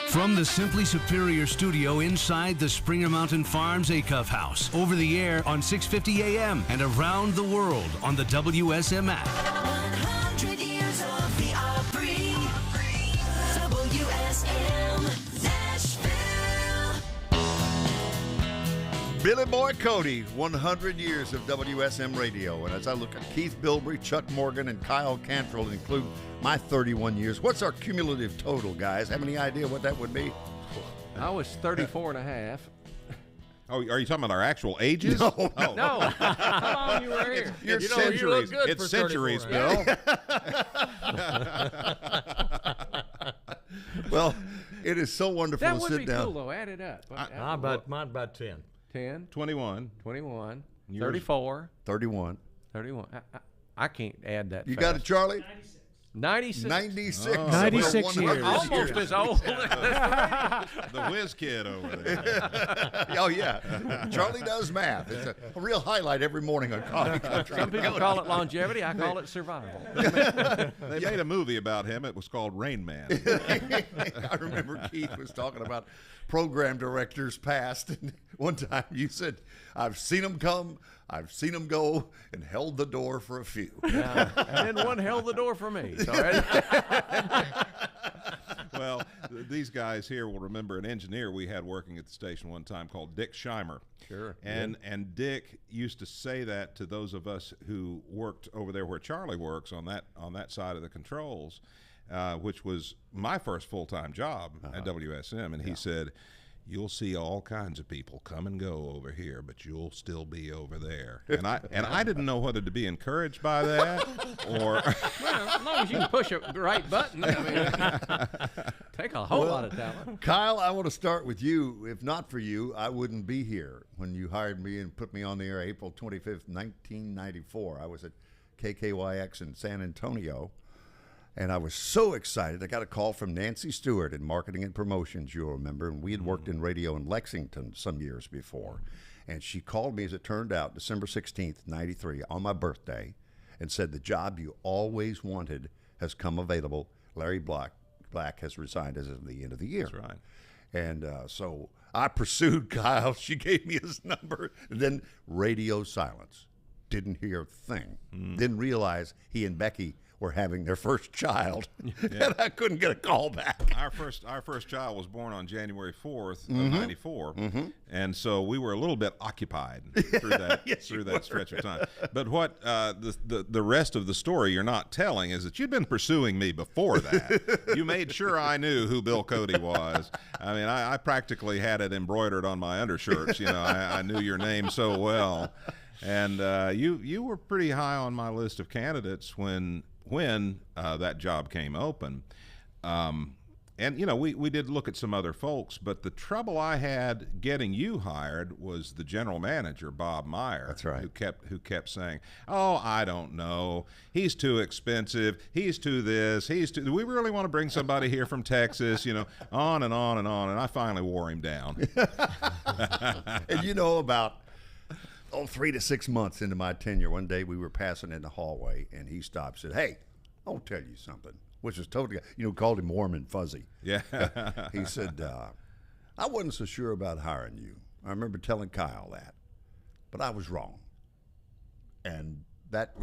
From the Simply Superior studio inside the Springer Mountain Farms Acuff House, over the air on 650 AM and around the world on the WSM app. 100 years of the Opry. WSM Nashville. Billy Boy Cody, 100 years of WSM Radio. And as I look at Keith Bilbrey, Chuck Morgan, and Kyle Cantrell include my 31 years, what's our cumulative total, guys? Have any idea what that would be? I was 34 and a half. Oh, are you talking about our actual ages? No, oh. No. How long you were here? It's centuries. You look good it's for centuries, 34. Bill. Well, it is so wonderful That to would sit be down. cool, though. Add it up. Mine about 10. 10. 21. 21. Yours? 34. 31. 31. I can't add that You fast. got it, Charlie? 96. 96. Oh. 96 years. Almost as old. The whiz kid over there. Oh, yeah. Charlie does math. It's a real highlight every morning on Coffee Country. Some people call it longevity. I call it survival. They made a movie about him. It was called Rain Man. I remember Keith was talking about program directors past. And one time you said, I've seen them come, I've seen them go, and held the door for a few. Yeah. And then one held the door for me. So Well, these guys here will remember an engineer we had working at the station one time called Dick Scheimer. Sure. And Dick used to say that to those of us who worked over there where Charlie works on that side of the controls, which was my first full-time job at WSM. And he said, you'll see all kinds of people come and go over here, but you'll still be over there. And I didn't know whether to be encouraged by that or well, as long as you can push a right button, I mean, take a whole lot of talent. Kyle, I want to start with you. If not for you, I wouldn't be here when you hired me and put me on the air April 25th, 1994. I was at KKYX in San Antonio. And I was so excited. I got a call from Nancy Stewart in marketing and promotions, you'll remember. And we had worked in radio in Lexington some years before. And she called me, as it turned out, December 16th, 93, on my birthday, and said, the job you always wanted has come available. Larry Black has resigned as of the end of the year. That's right. And so I pursued Kyle. She gave me his number. And then radio silence. Didn't hear a thing. Didn't realize he and Becky were having their first child, and I couldn't get a call back. Our first child was born on January 4th of '94, and so we were a little bit occupied through that through that stretch of time. But what the rest of the story you're not telling is that you'd been pursuing me before that. You made sure I knew who Bill Cody was. I mean, I practically had it embroidered on my undershirts. You know, I knew your name so well, and you were pretty high on my list of candidates when that job came open. And, you know, we did look at some other folks, but the trouble I had getting you hired was the general manager, Bob Meyer. That's right. Who kept saying, oh, I don't know. He's too expensive. He's too this. Do we really want to bring somebody here from Texas? You know, on and on and on. And I finally wore him down. And you know, about 3 to 6 months into my tenure, one day we were passing in the hallway, and he stopped and said, hey, I'll tell you something, which was totally, called him warm and fuzzy. Yeah. He said, I wasn't so sure about hiring you. I remember telling Kyle that, but I was wrong. And that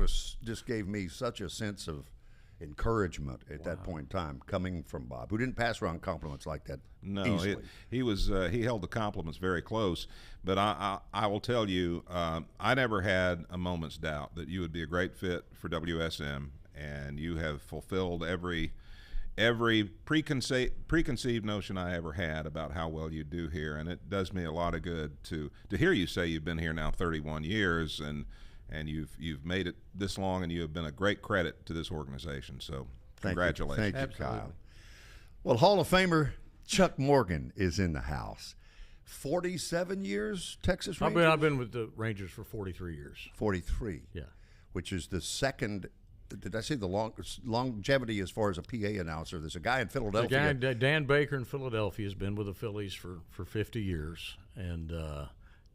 just gave me such a sense of encouragement at that point in time, coming from Bob, who didn't pass around compliments like that easily. He held the compliments very close. But I will tell you, I never had a moment's doubt that you would be a great fit for WSM, and you have fulfilled every preconceived notion I ever had about how well you do here, and it does me a lot of good to hear you say you've been here now 31 years and you've made it this long, and you have been a great credit to this organization. So congratulations. Thank you, Kyle. Well, Hall of Famer Chuck Morgan is in the house. 47 years Texas Rangers? I've been with the Rangers for 43 years. 43. Yeah. Which is the second, did I say the longevity as far as a PA announcer? There's a guy in Philadelphia. The guy, Dan Baker in Philadelphia, has been with the Phillies for 50 years. And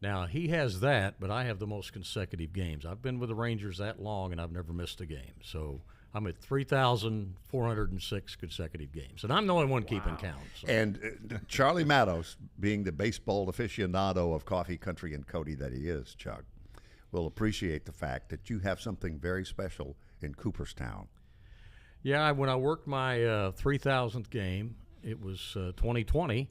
now he has that, but I have the most consecutive games. I've been with the Rangers that long, and I've never missed a game. So I'm at 3,406 consecutive games, and I'm the only one keeping count. So. And Charlie Mattos, being the baseball aficionado of Coffee Country and Cody that he is, Chuck, will appreciate the fact that you have something very special in Cooperstown. Yeah, when I worked my 3,000th game, it was 2020.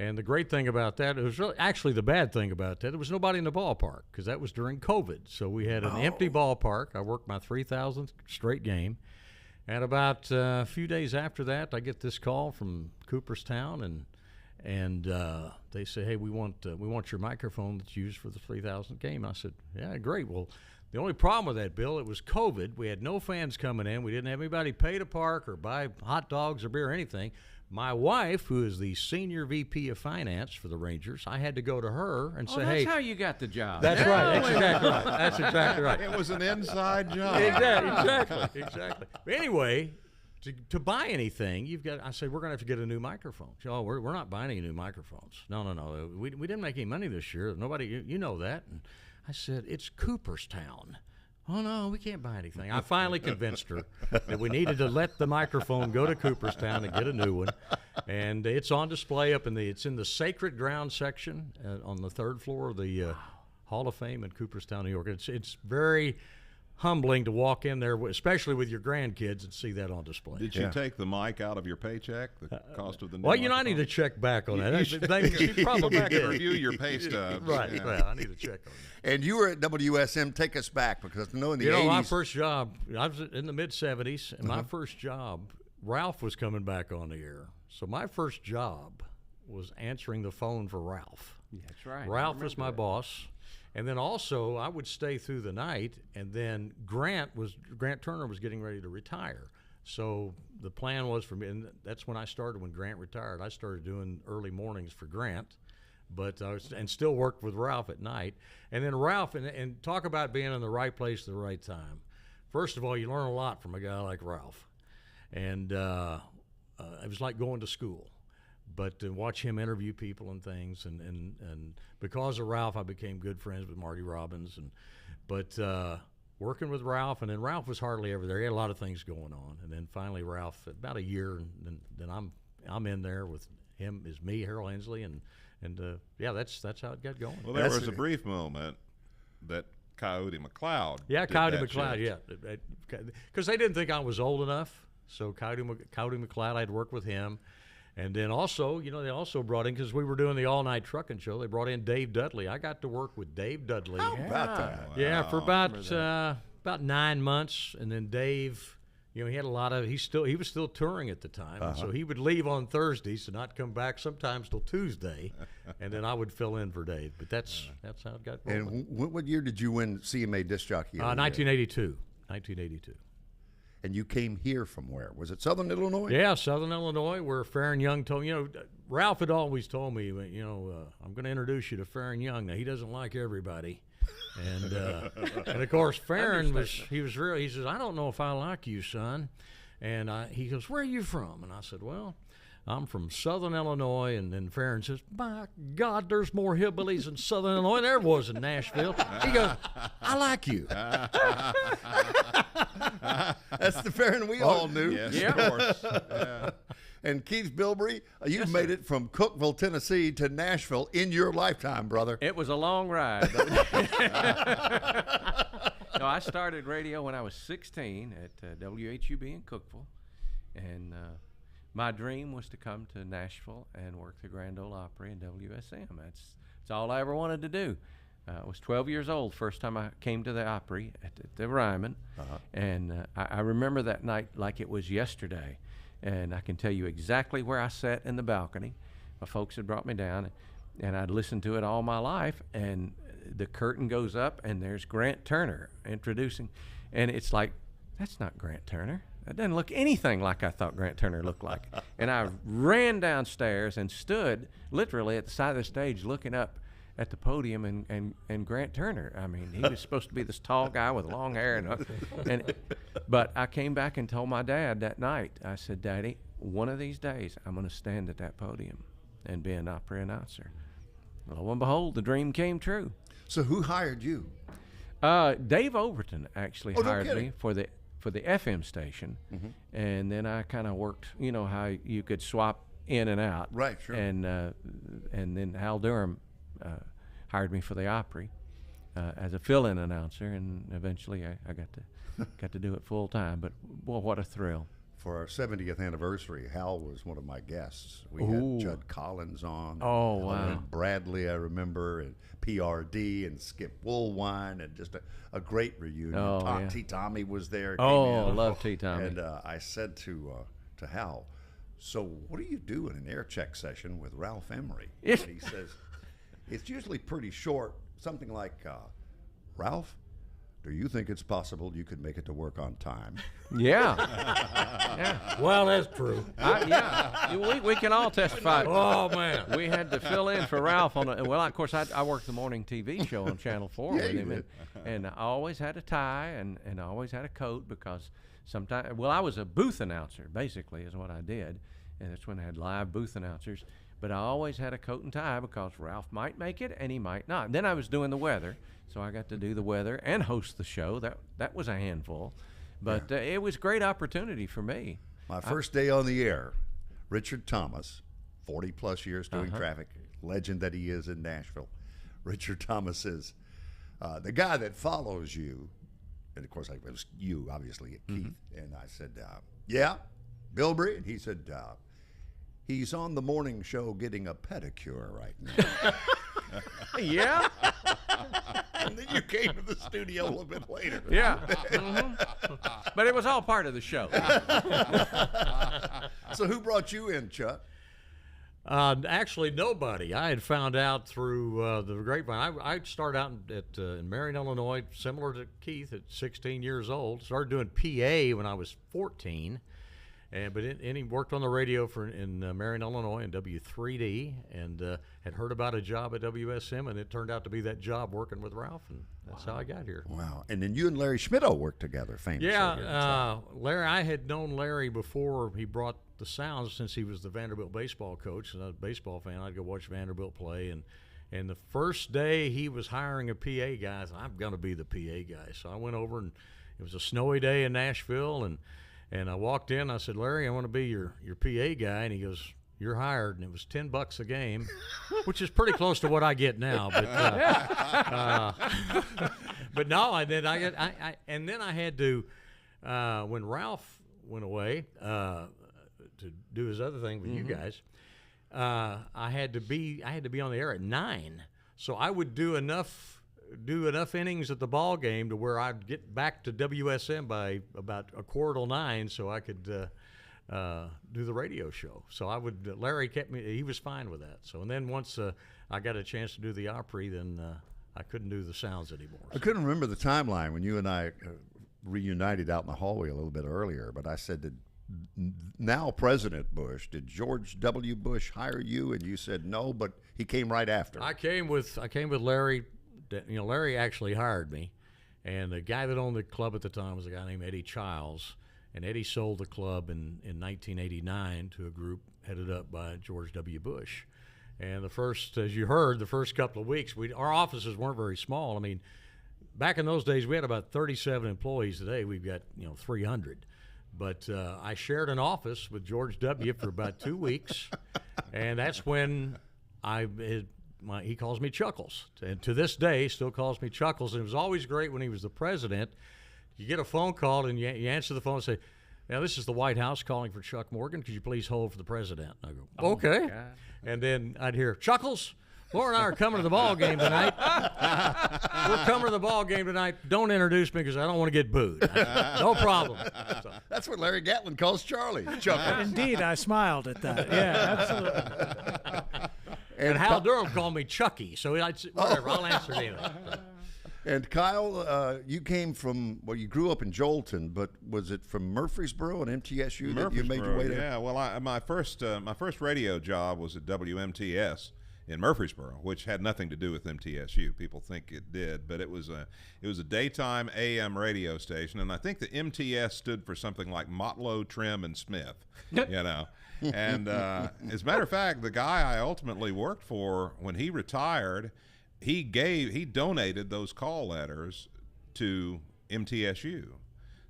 And the great thing about that, it was really, actually the bad thing about that, there was nobody in the ballpark because that was during COVID. So we had an empty ballpark. I worked my 3,000th straight game. And about a few days after that, I get this call from Cooperstown, and they say, hey, we want your microphone that's used for the 3,000th game. I said, yeah, great. Well, the only problem with that, Bill, it was COVID. We had no fans coming in. We didn't have anybody pay to park or buy hot dogs or beer or anything. My wife, who is the senior VP of finance for the Rangers, I had to go to her and say, that's hey. how you got the job. That's right. That's exactly right. That's exactly right. It was an inside job. Exactly. But anyway, to buy anything, I said, we're going to have to get a new microphone. She said, oh, we're not buying any new microphones. No. We didn't make any money this year. Nobody, you know that. And I said, it's Cooperstown. Oh, no, we can't buy anything. I finally convinced her that we needed to let the microphone go to Cooperstown and get a new one. And it's on display it's in the Sacred Ground section on the third floor of the Hall of Fame in Cooperstown, New York. It's very humbling to walk in there, especially with your grandkids, and see that on display. Did you take the mic out of your paycheck, the cost of the new Well, microphone? I need to check back on that. You She probably can did. review your pay stubs. Right. Yeah. Well, I need to check on that. And you were at WSM. Take us back, because I know in the 80s. My first job, I was in the mid-'70s, and my first job, Ralph was coming back on the air. So my first job was answering the phone for Ralph. That's right. Ralph was my boss. And then also, I would stay through the night, and then Grant Turner was getting ready to retire. So the plan was for me, and that's when I started. When Grant retired, I started doing early mornings for Grant, and still worked with Ralph at night. And then Ralph, and talk about being in the right place at the right time. First of all, you learn a lot from a guy like Ralph, and it was like going to school. But to watch him interview people and things, and because of Ralph, I became good friends with Marty Robbins. But working with Ralph, and then Ralph was hardly ever there. He had a lot of things going on, and then finally Ralph, about a year, and then I'm in there with him, is me, Harold Hensley, and that's how it got going. Well, there was a brief moment that Coyote McLeod. Yeah, did Coyote that McLeod. shift. Yeah, because they didn't think I was old enough. So Coyote McLeod, I'd worked with him. And then also, they also brought in, because we were doing the all-night trucking show, they brought in Dave Dudley. I got to work with Dave Dudley. How about that? Yeah, for about 9 months. And then Dave, he had a lot of, he was still touring at the time. And so he would leave on Thursdays and not come back sometimes till Tuesday. And then I would fill in for Dave. But that's how it got rolling. And what year did you win CMA Disc Jockey? 1982. And you came here from where? Was it Southern Illinois? Yeah, Southern Illinois, where Farron Young told me, Ralph had always told me, I'm going to introduce you to Farron Young. Now, he doesn't like everybody. And of course, Farron he says, I don't know if I like you, son. And he goes, where are you from? And I said, well, I'm from Southern Illinois. And then Farron says, by God, there's more hillbillies in Southern Illinois than there was in Nashville. He goes, I like you. That's the Farron we all knew. Yes, of course. Yeah. And Keith Bilbrey, you've made it from Cookeville, Tennessee to Nashville in your lifetime, brother. It was a long ride. No, I started radio when I was 16 at WHUB in Cookeville. And my dream was to come to Nashville and work the Grand Ole Opry and WSM. That's all I ever wanted to do. I was 12 years old first time I came to the Opry at the Ryman, and I remember that night like it was yesterday, and I can tell you exactly where I sat in the balcony. My folks had brought me down, and I'd listened to it all my life, and the curtain goes up, and there's Grant Turner introducing, and it's like, that's not Grant Turner. That doesn't look anything like I thought Grant Turner looked like. And I ran downstairs and stood literally at the side of the stage looking up at the podium and Grant Turner. I mean, he was supposed to be this tall guy with long hair. But I came back and told my dad that night, I said, Daddy, one of these days I'm going to stand at that podium and be an Opry announcer. Lo and behold, the dream came true. So who hired you? Dave Overton actually hired me for the FM station, and then I kind of worked. You know how you could swap in and out, right? Sure. And then Hal Durham hired me for the Opry as a fill-in announcer, and eventually I got to do it full time. But boy, what a thrill! For our 70th anniversary, Hal was one of my guests. We had Judd Collins on. Oh, wow. And Bradley, I remember, and PRD and Skip Woolwine, and just a great reunion. Oh, T. Tommy was there. Oh, I love T. Tommy. And I said to Hal, so what do you do in an air check session with Ralph Emery? And he says, it's usually pretty short, something like, Ralph, do you think it's possible you could make it to work on time? Yeah. Yeah. Well, that's true. Yeah. We can all testify. Oh, man. We had to fill in for Ralph on of course, I worked the morning TV show on Channel 4 with him. And I always had a tie and I always had a coat because sometimes, I was a booth announcer, basically, is what I did. And that's when I had live booth announcers. But I always had a coat and tie because Ralph might make it and he might not. Then I was doing the weather, so I got to do the weather and host the show. That was a handful. But it was a great opportunity for me. My first day on the air, Richard Thomas, 40-plus years doing traffic, legend that he is in Nashville. Richard Thomas says, the guy that follows you, and of course it was you, obviously, Keith, and I said, yeah, Bilbrey? And he said, he's on the morning show getting a pedicure right now. Yeah? And then you came to the studio a little bit later. Yeah. But it was all part of the show. So who brought you in, Chuck? Actually, nobody. I had found out through the grapevine. I started out in Marion, Illinois, similar to Keith, at 16 years old. Started doing PA when I was 14. But he worked on the radio in Marion, Illinois, in W3D, and had heard about a job at WSM, and it turned out to be that job working with Ralph, and that's how I got here. Wow! And then you and Larry Schmittou worked together, famously. Yeah, Larry. I had known Larry before he brought the sounds, since he was the Vanderbilt baseball coach, and I was a baseball fan. I'd go watch Vanderbilt play, and the first day he was hiring a PA guy, I said, I'm going to be the PA guy. So I went over, and it was a snowy day in Nashville, and I walked in, I said, Larry, I want to be your PA guy. And he goes, you're hired. And it was $10 a game, which is pretty close to what I get now. But no, and then I had to, when Ralph went away to do his other thing with you guys, I had to be on the air at 9. So I would do enough innings at the ball game to where I'd get back to WSM by about 9:15, so I could do the radio show. So Larry kept me. He was fine with that. So and then once I got a chance to do the Opry, then I couldn't do the sounds anymore. I couldn't remember the timeline when you and I reunited out in the hallway a little bit earlier, but I said that now President Bush, did George W. Bush hire you? And you said no, but he came right after. I came with Larry. Larry actually hired me, and the guy that owned the club at the time was a guy named Eddie Childs, and Eddie sold the club in 1989 to a group headed up by George W. Bush. And as you heard, the first couple of weeks, our offices weren't very small. I mean, back in those days, we had about 37 employees. Today, we've got 300. But I shared an office with George W. for about 2 weeks, and that's when he calls me Chuckles, and to this day still calls me Chuckles. And it was always great when he was the president. You get a phone call and you answer the phone and say, now this is the White House calling for Chuck Morgan. Could you please hold for the president? And I go, okay. And then I'd hear, Chuckles, Laura and I are coming to the ball game tonight. We're coming to the ball game tonight. Don't introduce me because I don't want to get booed. No problem. So. That's what Larry Gatlin calls Charlie. Chuckles. Indeed, I smiled at that. Yeah, absolutely. And Hal Durham called me Chucky, so whatever, I'll answer anything. And Kyle, you came from, well, you grew up in Joelton, but was it from Murfreesboro and MTSU that you made your way there? Yeah, well, my first radio job was at WMTS in Murfreesboro, which had nothing to do with MTSU. People think it did, but it was a daytime AM radio station, and I think the MTS stood for something like Motlow, Trim, and Smith, you know. And as a matter of fact, the guy I ultimately worked for, when he retired, he donated those call letters to MTSU.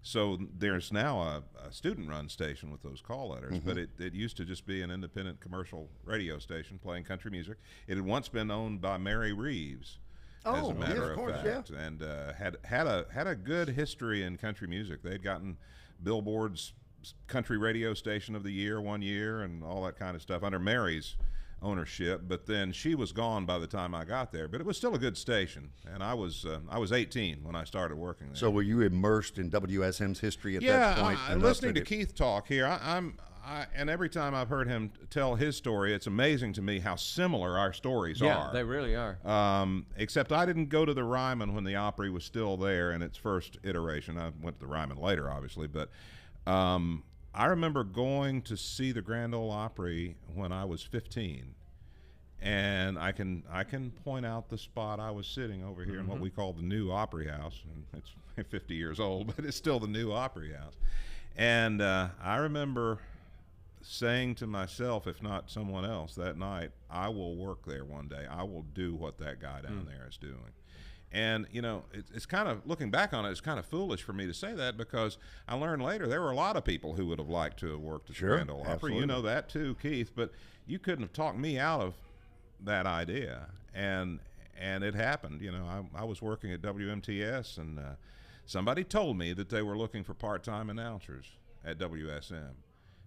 So there's now a student-run station with those call letters, but it used to just be an independent commercial radio station playing country music. It had once been owned by Mary Reeves, as a matter of fact, and had a good history in country music. They'd gotten Billboard's Country Radio Station of the Year one year and all that kind of stuff under Mary's ownership, but then she was gone by the time I got there. But it was still a good station, and I was 18 when I started working there. So were you immersed in WSM's history at that point? Yeah, listening to Keith talk here, and every time I've heard him tell his story, it's amazing to me how similar our stories are. Yeah, they really are. Except I didn't go to the Ryman when the Opry was still there in its first iteration. I went to the Ryman later, obviously, but I remember going to see the Grand Ole Opry when I was 15, and I can point out the spot I was sitting over here in what we call the new Opry House, and it's 50 years old, but it's still the new Opry House. And I remember saying to myself, if not someone else, that night, I will work there one day. I will do what that guy down there is doing. And, you know, it's kind of, looking back on it, it's kind of foolish for me to say that, because I learned later there were a lot of people who would have liked to have worked at the Grand Ole Opry. You know that too, Keith, but you couldn't have talked me out of that idea. And it happened. You know, I was working at WMTS, and somebody told me that they were looking for part-time announcers at WSM.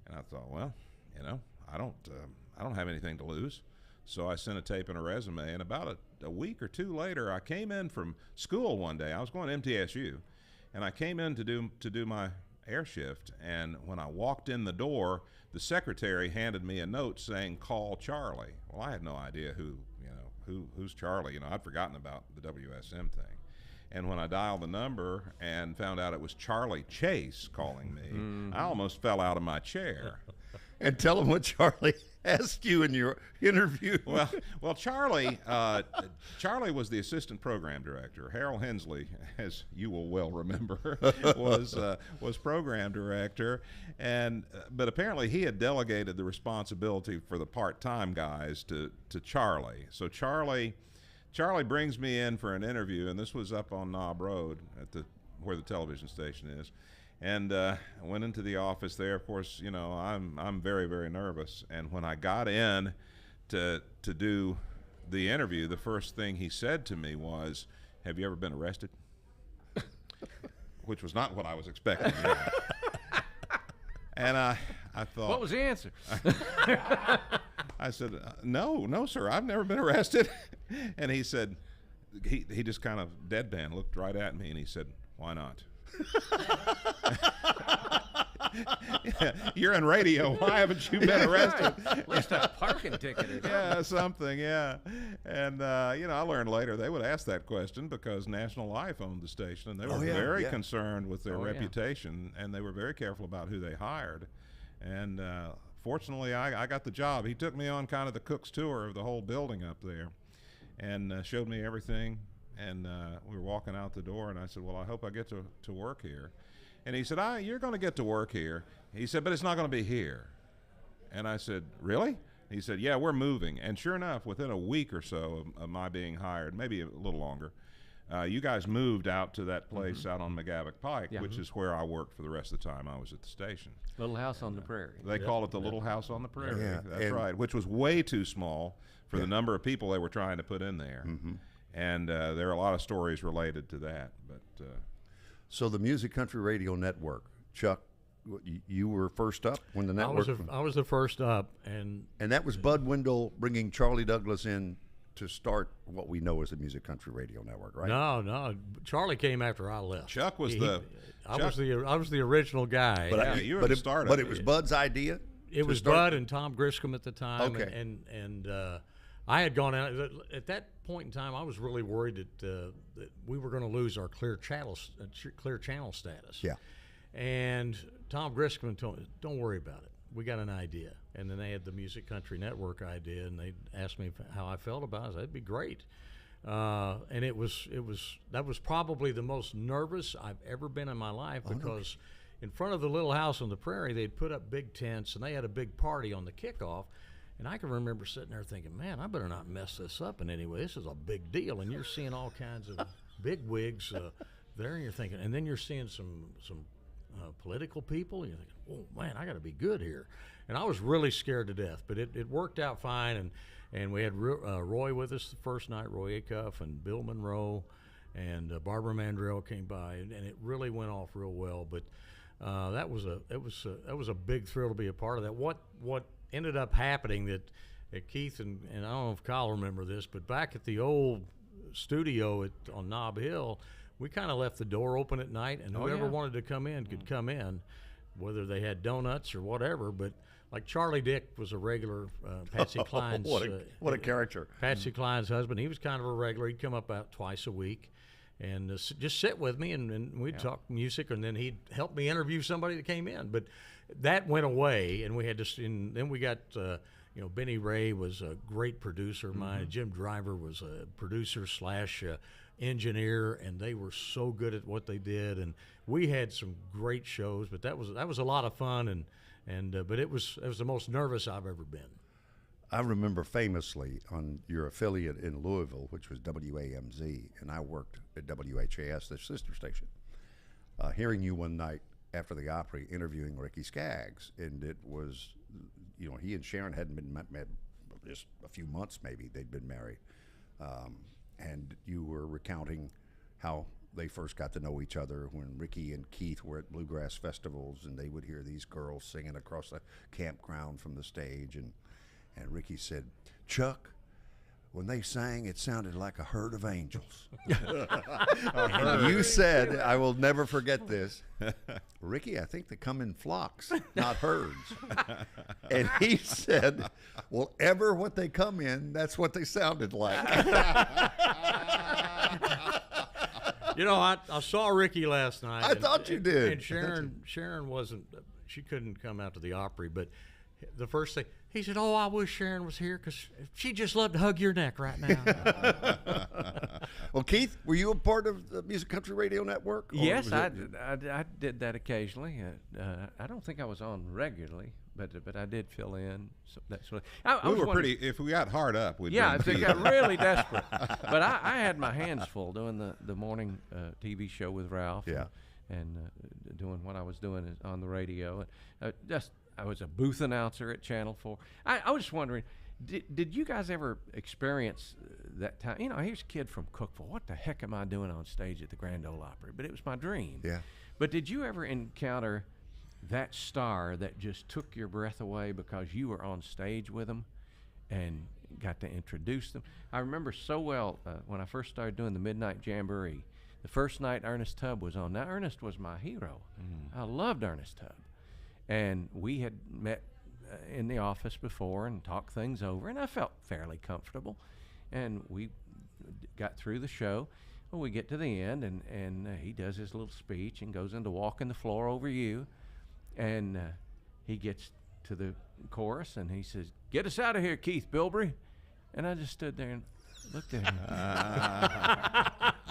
And I thought, well, you know, I don't have anything to lose. So I sent a tape and a resume, and about a week or two later, I came in from school one day. I was going to MTSU, and I came in to do my air shift. And when I walked in the door, the secretary handed me a note saying, "Call Charlie." Well, I had no idea who's Charlie. You know, I'd forgotten about the WSM thing. And when I dialed the number and found out it was Charlie Chase calling me, I almost fell out of my chair. And tell them what Charlie asked you in your interview. Well, Charlie was the assistant program director. Harold Hensley, as you will well remember, was program director, but apparently he had delegated the responsibility for the part-time guys to Charlie. So Charlie brings me in for an interview, and this was up on Knob Road where the television station is. And I went into the office there. Of course, you know, I'm very, very nervous. And when I got in to do the interview, the first thing he said to me was, "Have you ever been arrested?" Which was not what I was expecting. And I thought, what was the answer? I said, no, sir, I've never been arrested. And he said, he just kind of deadpan looked right at me, and he said, "Why not?" Yeah, you're in radio. Why haven't you been arrested? At least a parking ticket or something. Yeah, something, yeah. And, you know, I learned later they would ask that question because National Life owned the station, and they were very concerned with their reputation, and they were very careful about who they hired. And fortunately, I got the job. He took me on kind of the cook's tour of the whole building up there and showed me everything. And we were walking out the door, and I said, "Well, I hope I get to work here." And he said, "You're going to get to work here." He said, "But it's not going to be here." And I said, "Really?" He said, "Yeah, we're moving." And sure enough, within a week or so of my being hired, maybe a little longer, you guys moved out to that place out on McGavock Pike, which is where I worked for the rest of the time I was at the station. Little House on the Prairie. They call it the Little House on the Prairie. Yeah. That's right, which was way too small for the number of people they were trying to put in there. And there are a lot of stories related to that. But so the Music Country Radio Network, Chuck, you were first up when the network. I was the first up, and that was Bud Wendell bringing Charlie Douglas in to start what we know as the Music Country Radio Network, right? No, Charlie came after I left. Chuck was I was the original guy. But you were the startup. But it was Bud's idea. It was Bud and Tom Griscom at the time, I had gone out at that point in time. I was really worried that we were going to lose our clear channel status. Yeah. And Tom Griscom told me, "Don't worry about it. We got an idea." And then they had the Music Country Network idea, and they asked me how I felt about it. I said, "That'd be great." And that was probably the most nervous I've ever been in my life, because in front of the little house on the prairie, they'd put up big tents, and they had a big party on the kickoff. And I can remember sitting there thinking, man, I better not mess this up in any way. This is a big deal. And you're seeing all kinds of big wigs there, and you're thinking, and then you're seeing some political people. And you're thinking, oh, man, I got to be good here. And I was really scared to death, but it worked out fine. And we had Roy with us the first night, Roy Acuff and Bill Monroe, and Barbara Mandrell came by, and it really went off real well. But that was a big thrill to be a part of that. What ended up happening that Keith and I don't know if Kyle remember this, but back at the old studio on Nob Hill, we kind of left the door open at night, and whoever wanted to come in could come in, whether they had donuts or whatever. But like Charlie Dick was a regular, Patsy Cline's what a character. Patsy Cline's husband. He was kind of a regular. He'd come up about twice a week and just sit with me, and we'd talk music, and then he'd help me interview somebody that came in. But that went away, and we had to. And then we got, Benny Ray was a great producer of mine. Jim Driver was a producer / engineer, and they were so good at what they did. And we had some great shows, but that was a lot of fun. But it was the most nervous I've ever been. I remember famously on your affiliate in Louisville, which was WAMZ, and I worked at WHAS, the sister station, hearing you one night after the Opry interviewing Ricky Skaggs, and it was, he and Sharon hadn't been met just a few months, maybe they'd been married, and you were recounting how they first got to know each other when Ricky and Keith were at bluegrass festivals, and they would hear these girls singing across the campground from the stage, and Ricky said, "Chuck, when they sang, it sounded like a herd of angels." And you said, I will never forget this, "Ricky, I think they come in flocks, not herds." And he said, "Well, ever what they come in, that's what they sounded like." I saw Ricky last night. I thought you did. And Sharon wasn't, she couldn't come out to the Opry, but the first thing, he said, "Oh, I wish Sharon was here, because she'd just love to hug your neck right now." Well, Keith, were you a part of the Music Country Radio Network? Yes, I did that occasionally. I don't think I was on regularly, but I did fill in. So that's what we were pretty. If we got hard up, we'd if they got really desperate. But I had my hands full doing the morning TV show with Ralph. Yeah. And doing what I was doing on the radio. I was a booth announcer at Channel 4. I was just wondering, did you guys ever experience that time? Here's a kid from Cookeville. What the heck am I doing on stage at the Grand Ole Opry? But it was my dream. Yeah. But did you ever encounter that star that just took your breath away because you were on stage with them and got to introduce them? I remember so well when I first started doing the Midnight Jamboree, the first night Ernest Tubb was on. Now, Ernest was my hero. I loved Ernest Tubb. And we had met in the office before and talked things over, and I felt fairly comfortable. And we got through the show. Well, we get to the end, and he does his little speech and goes into walking the floor over you. And he gets to the chorus, and he says, "Get us out of here, Keith Bilbrey." And I just stood there and looked at him.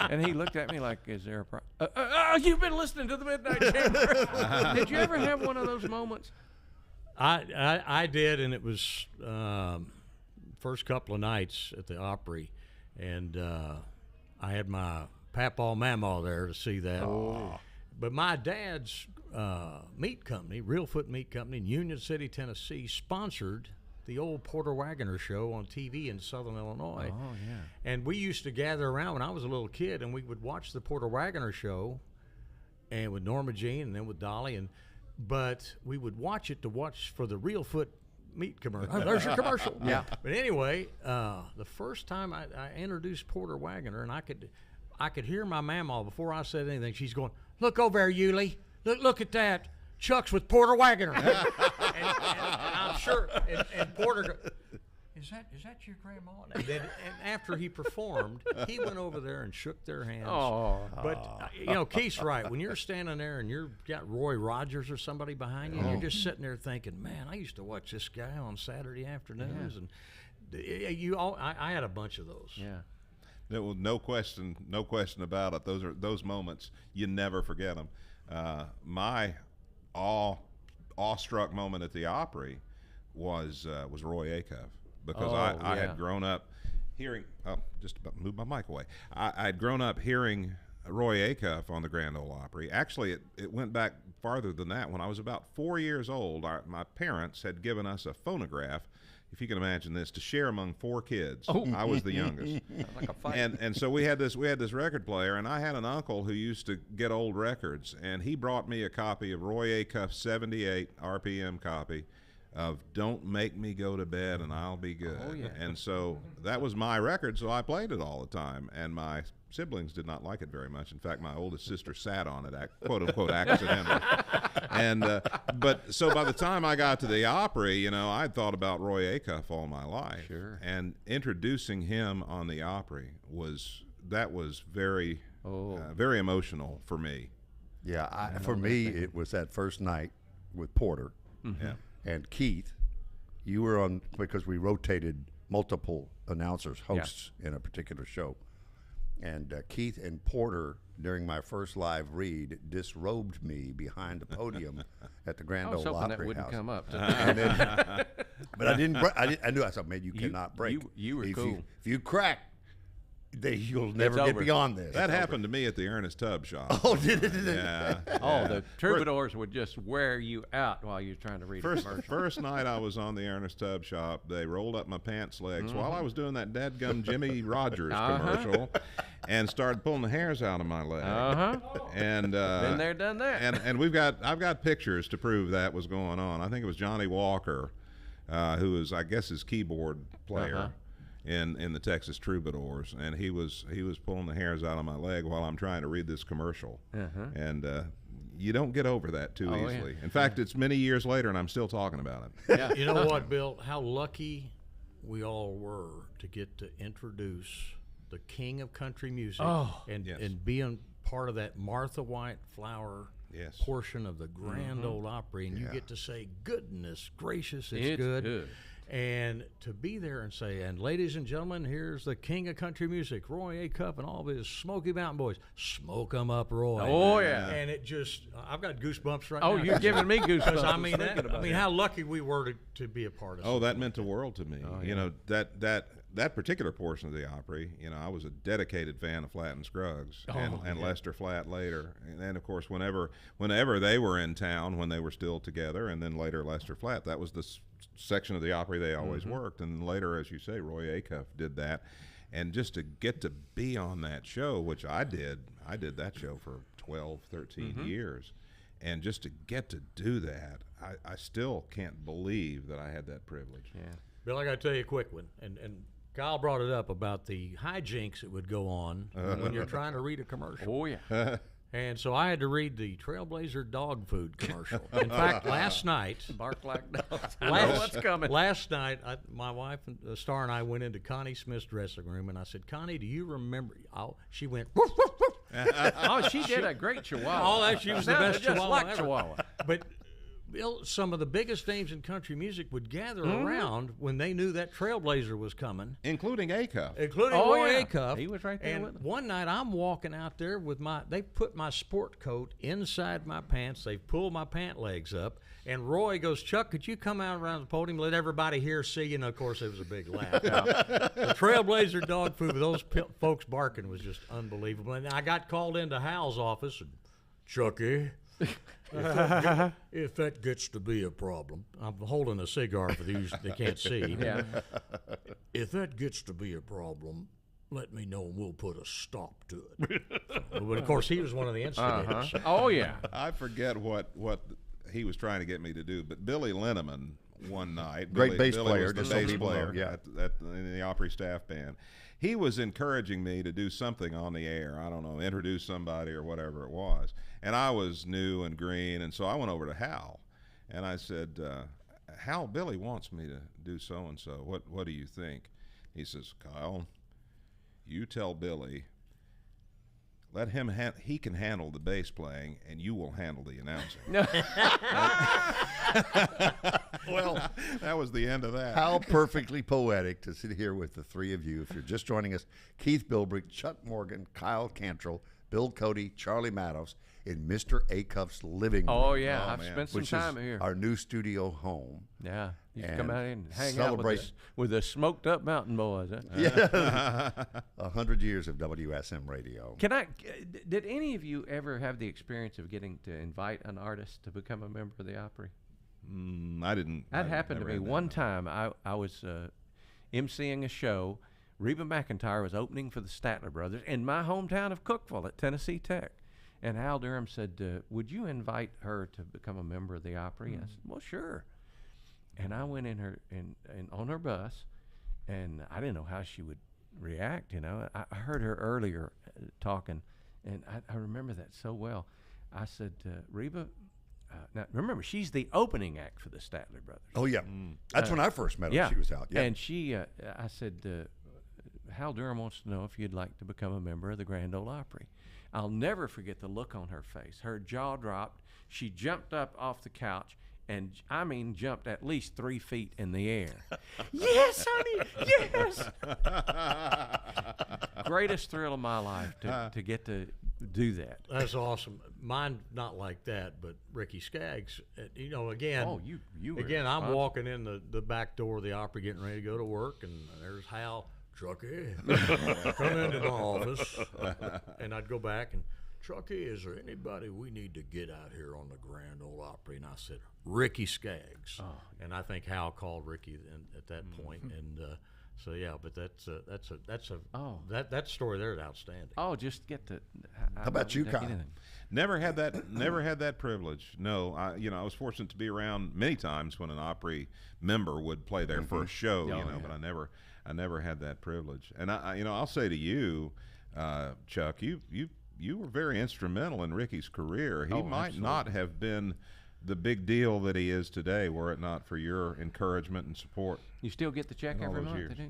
And he looked at me like, "Is there a problem?" You've been listening to the Midnight Chamber. Did you ever have one of those moments? I did, and it was first couple of nights at the Opry, and I had my papaw mamaw there to see that. Oh. But my dad's meat company, Real Foot Meat Company in Union City, Tennessee, sponsored the old Porter Wagoner show on TV in Southern Illinois. Oh, yeah. And we used to gather around when I was a little kid, and we would watch the Porter Wagoner show, and with Norma Jean and then with Dolly, but we would watch it to watch for the Real Foot Meat commercial. Oh, there's your commercial. Yeah. But anyway, the first time I introduced Porter Wagoner, and I could hear my mamaw before I said anything. She's going, "Look over there, Yulee. Look at that. Chuck's with Porter Wagoner." and I'm sure, and Porter, is that your grandma? And then after he performed, he went over there and shook their hands. Oh. But, Keith's right. When you're standing there and you've got Roy Rogers or somebody behind you, and you're just sitting there thinking, man, I used to watch this guy on Saturday afternoons. And I had a bunch of those. Yeah. There was no question about it. Those moments, you never forget them. My awestruck moment at the Opry was Roy Acuff, because I had grown up hearing. Oh, just about moved my mic away. I'd grown up hearing Roy Acuff on the Grand Ole Opry. Actually, it went back farther than that. When I was about 4 years old, my parents had given us a phonograph, if you can imagine this, to share among 4 kids. Oh. I was the youngest. Like a fight. And so we had this record player, and I had an uncle who used to get old records, and he brought me a copy of Roy Acuff's 78 RPM copy of Don't Make Me Go to Bed and I'll Be Good. Oh, yeah. And so that was my record, so I played it all the time, and my siblings did not like it very much. In fact, my oldest sister sat on it, quote unquote, accidentally. And but so by the time I got to the Opry, I'd thought about Roy Acuff all my life. Sure. And introducing him on the Opry was very very emotional for me. Yeah, for me, it was that first night with Porter. Mm-hmm. Yeah. And Keith, you were on, because we rotated multiple announcers, hosts in a particular show. And Keith and Porter, during my first live read, disrobed me behind the podium at the Grand Ole Opry that wouldn't House. come up. And then, but I didn't. I knew. I thought, man, you cannot break. You were if cool. If you crack, you'll never get beyond this. That happened to me at the Ernest Tubb shop. Oh, did it? Yeah. Oh, the troubadours would just wear you out while you're trying to read a commercial. First night I was on the Ernest Tubb shop, they rolled up my pants legs while I was doing that dadgum Jimmy Rogers commercial, and started pulling the hairs out of my leg. And been there, done that. And I've got pictures to prove that was going on. I think it was Johnny Walker, who was, I guess, his keyboard player. In the Texas Troubadours, and he was pulling the hairs out of my leg while I'm trying to read this commercial. And you don't get over that too easily. In fact, it's many years later, and I'm still talking about it. Yeah. You know what, Bill? How lucky we all were to get to introduce the king of country music and being part of that Martha White Flower portion of the Grand Ole Opry, and you get to say, goodness gracious, it's good. And to be there and say, and ladies and gentlemen, here's the king of country music, Roy Acuff, and all of his Smoky Mountain Boys. Smoke 'em up, Roy. Oh, yeah. And it just, I've got goosebumps right now. Oh, you're giving me goosebumps. I mean, how lucky we were to be a part of it. Oh, that meant the world to me. That particular portion of the Opry, I was a dedicated fan of Flatt and Scruggs and Lester Flatt later. And then, of course, whenever they were in town, when they were still together, and then later Lester Flatt, that was the section of the Opry they always worked. And later, as you say, Roy Acuff did that. And just to get to be on that show, which I did that show for 12, 13 years. And just to get to do that, I still can't believe that I had that privilege. Yeah. Bill, I got to tell you a quick one. And Kyle brought it up about the hijinks that would go on when you're trying to read a commercial. Oh, yeah. And so I had to read the Trailblazer dog food commercial. In fact, last night, bark like dogs. I know what's coming. Last night, my wife, Star, and I went into Connie Smith's dressing room, and I said, Connie, do you remember? She went, woof, woof, woof. Oh, she did a great chihuahua. Oh, she was the best chihuahua like ever. Chihuahua. But Bill, some of the biggest names in country music would gather around when they knew that Trailblazer was coming. Including Acuff. Including Roy yeah. Acuff. He was right there and with him. One night I'm walking out there with they put my sport coat inside my pants. They pulled my pant legs up. And Roy goes, Chuck, could you come out around the podium, let everybody here see you? And, of course, it was a big laugh. The Trailblazer dog food with those folks barking was just unbelievable. And I got called into Hal's office, and Chucky, if that gets to be a problem, I'm holding a cigar for those that can't see. Yeah. If that gets to be a problem, let me know and we'll put a stop to it. But, of course, he was one of the instigators. Oh, yeah. I forget what he was trying to get me to do, but Billy Linneman one night, Great bass Billy player, was the just so bass people know, player in the Opry staff band. He was encouraging me to do something on the air. I don't know, introduce somebody or whatever it was. And I was new and green, and so I went over to Hal, and I said, Hal, Billy wants me to do so and so. What do you think? He says, Kyle, you tell Billy. Let him he can handle the bass playing, and you will handle the announcing. Well, that was the end of that. How perfectly poetic to sit here with the three of you. If you're just joining us, Keith Bilbrey, Chuck Morgan, Kyle Cantrell, Bill Cody, Charlie Matos in Mr. Acuff's living room. Oh, yeah. I've spent some time here. Our new studio home. Yeah. You can come out and hang celebrate out with the smoked up mountain boys. Huh? Yeah. 100 years of WSM Radio. Did any of you ever have the experience of getting to invite an artist to become a member of the Opry? I didn't. That happened to me one time. I was emceeing a show. Reba McEntire was opening for the Statler Brothers in my hometown of Cookeville at Tennessee Tech. And Hal Durham said, would you invite her to become a member of the Opry? I said, well, sure. And I went in on her bus, and I didn't know how she would react, you know. I heard her earlier talking, and I remember that so well. I said, Reba, now remember, she's the opening act for the Statler Brothers. Oh, yeah. That's when I first met her. Yeah. She was out. Yeah. And I said, Hal Durham wants to know if you'd like to become a member of the Grand Ole Opry. I'll never forget the look on her face. Her jaw dropped. She jumped up off the couch, and I mean jumped at least 3 feet in the air. Yes, honey, yes. Greatest thrill of my life to get to do that. That's awesome. Mine not like that, but Ricky Skaggs, you know, again. Oh, you were again, I'm walking in the back door of the Opry getting ready to go to work, and there's Hal. Truckee, come into my office, and I'd go back and, Truckee, is there anybody we need to get out here on the Grand Ole Opry? And I said, Ricky Skaggs. Oh. And I think Hal called Ricky at that point. And so yeah, but that story there is outstanding. Oh, just get to. How about you, Kyle? Never had that privilege. No, I was fortunate to be around many times when an Opry member would play their first show. But I never had that privilege. And I'll say to you, Chuck, you were very instrumental in Ricky's career. He might not have been the big deal that he is today were it not for your encouragement and support. You still get the check every month, didn't you?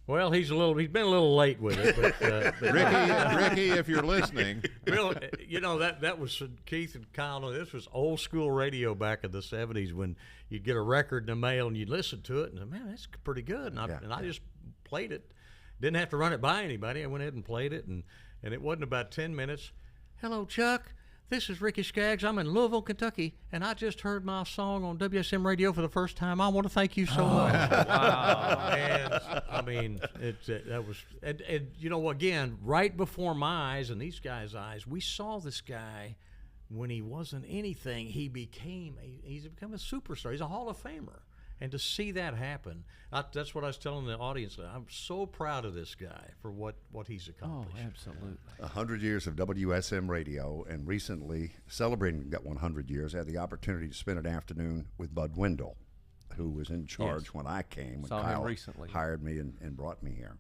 Well, he's been a little late with it, but Ricky, if you're listening, that was Keith and Kyle. This was old school radio back in the '70s when you'd get a record in the mail and you'd listen to it, and man, that's pretty good. And I just played it, didn't have to run it by anybody. I went ahead and played it, and it wasn't about 10 minutes. Hello, Chuck. This is Ricky Skaggs. I'm in Louisville, Kentucky, and I just heard my song on WSM Radio for the first time. I want to thank you so much. Wow. And I mean, that was, and again, right before my eyes and these guys' eyes, we saw this guy when he wasn't anything. He's become a superstar. He's a Hall of Famer. And to see that happen, that's what I was telling the audience. I'm so proud of this guy for what he's accomplished. Oh, absolutely. 100 years of WSM Radio, and recently, celebrating that 100 years, I had the opportunity to spend an afternoon with Bud Wendell, who was in charge when I came, when Kyle hired me and brought me here.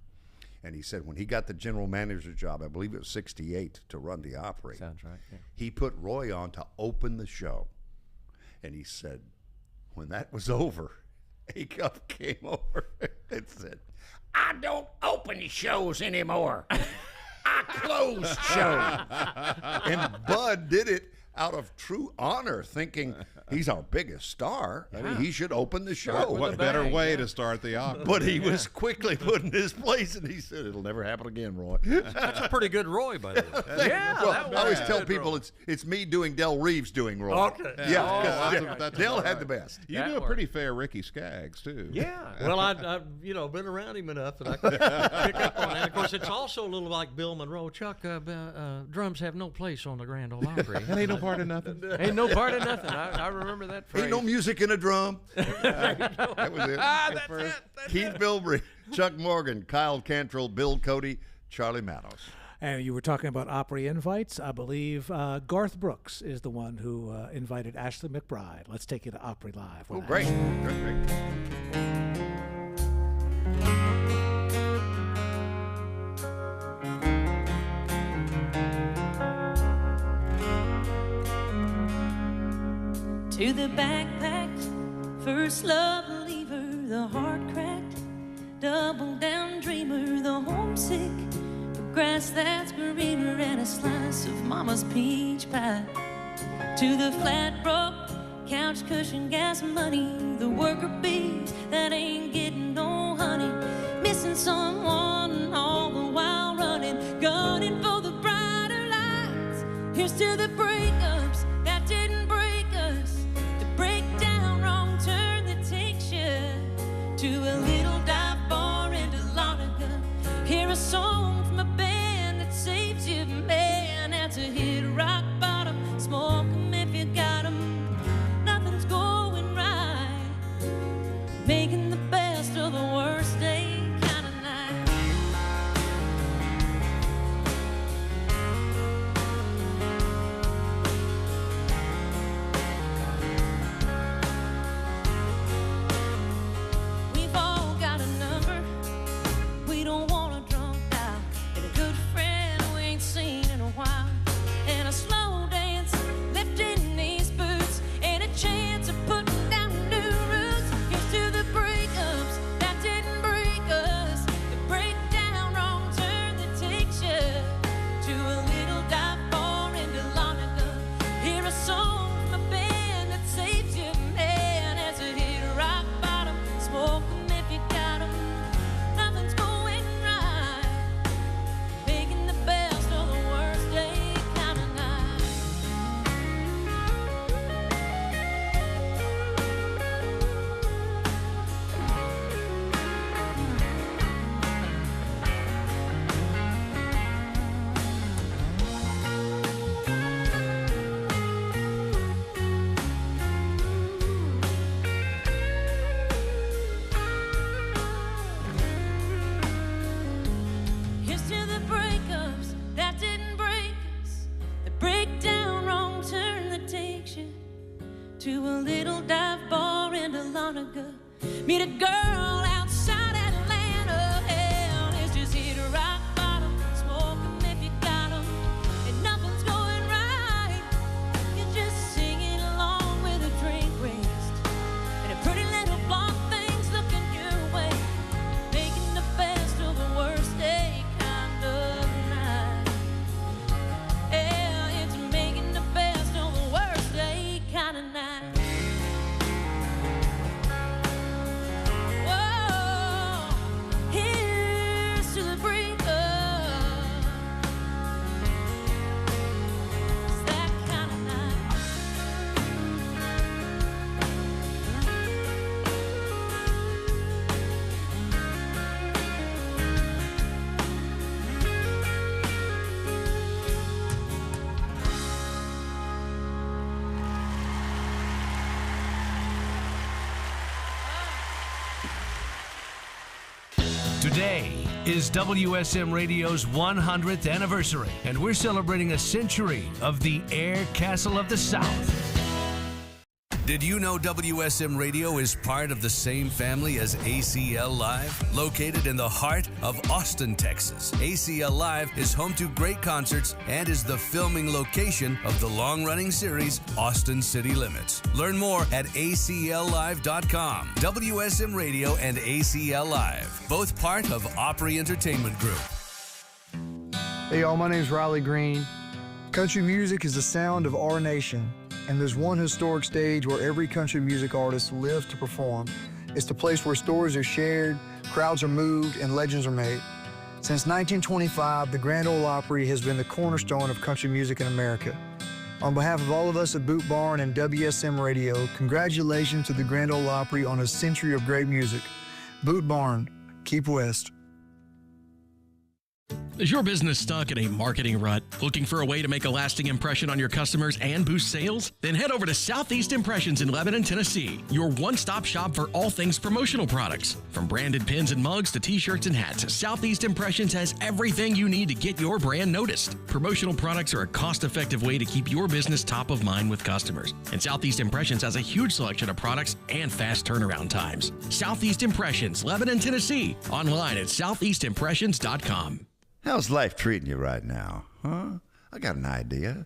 And he said when he got the general manager job, I believe it was 68, to run the Opry. Sounds right, yeah. He put Roy on to open the show. And he said, when that was over, Acuff came over and said, I don't open shows anymore. I close shows. And Bud did it out of true honor, thinking he's our biggest star. I mean, he should open the show. What better way to start the opera? But he was quickly put in his place, and he said, it'll never happen again, Roy. That's a pretty good Roy, by the way. Yeah. Well, I always tell people it's me doing Del Reeves doing Roy. Okay. Yeah, Del had the best. You do a pretty fair Ricky Skaggs, too. Yeah. Well, I've been around him enough that I can pick up on that. Of course, it's also a little like Bill Monroe. Chuck, drums have no place on the Grand Ole Opry. Ain't no part of nothing. Ain't no part of nothing. I remember that phrase. Ain't no music in a drum. That was it. That's it. Keith Bilbrey, Chuck Morgan, Kyle Cantrell, Bill Cody, Charlie Matos. And you were talking about Opry invites. I believe Garth Brooks is the one who invited Ashley McBryde. Let's take you to Opry Live. Oh, great. To the backpacked First love believer, the heart cracked, double down dreamer, the homesick, the grass that's greener, and a slice of mama's peach pie. To the flat broke, couch cushion, gas money, the worker bees that ain't getting no honey, missing someone all the while running, gunning for the brighter lights. Here's to the breakups that didn't break us, the breakdown wrong turn that takes you to a little dive bar in Dahlonega. Hear a song from a band that saves you, man. That's a hit rock bottom. Smoke 'em if you got 'em. Nothing's going right. Making the best of the worst day kind of night. We've all got a number we don't want to drunk out, and a good friend we ain't seen in a while, and a slow dance lifting these boots, and a chance of putting down new roots. Here's to the breakups that didn't break us, the breakdown wrong turn that takes you to a little dive bar in Dahlonega. Hear a song from a band that saves you, man. As a hit rock bottom, smoke 'em if you got 'em. Nothing's going right, making the best of the worst day kind of night. Here's to the breakups that didn't break us, the breakdown wrong turn that takes you to a little dive bar in Dahlonega. Meet a girl outside Atlanta. Hell, it's just hit rock bottom. Smoke 'em if you got 'em, and nothing's going right. You're just singing along with a drink raised, and a pretty little blonde thing's looking your way, making the best of the worst day kind of night. Yeah, it's making the best of the worst day kind of night. Whoa, here's to the breakup. It's that kind of night. Today is WSM Radio's 100th anniversary, and we're celebrating a century of the Air Castle of the South. Did you know WSM Radio is part of the same family as ACL Live? Located in the heart of Austin, Texas, ACL Live is home to great concerts and is the filming location of the long-running series Austin City Limits. Learn more at acllive.com. WSM Radio and ACL Live, both part of Opry Entertainment Group. Hey y'all, my name's Riley Green. Country music is the sound of our nation, and there's one historic stage where every country music artist lives to perform. It's the place where stories are shared, crowds are moved, and legends are made. Since 1925, the Grand Ole Opry has been the cornerstone of country music in America. On behalf of all of us at Boot Barn and WSM Radio, congratulations to the Grand Ole Opry on a century of great music. Boot Barn, keep west. Is your business stuck in a marketing rut? Looking for a way to make a lasting impression on your customers and boost sales? Then head over to Southeast Impressions in Lebanon, Tennessee, your one-stop shop for all things promotional products. From branded pins and mugs to t-shirts and hats, Southeast Impressions has everything you need to get your brand noticed. Promotional products are a cost-effective way to keep your business top of mind with customers. And Southeast Impressions has a huge selection of products and fast turnaround times. Southeast Impressions, Lebanon, Tennessee. Online at southeastimpressions.com. How's life treating you right now? Huh? I got an idea.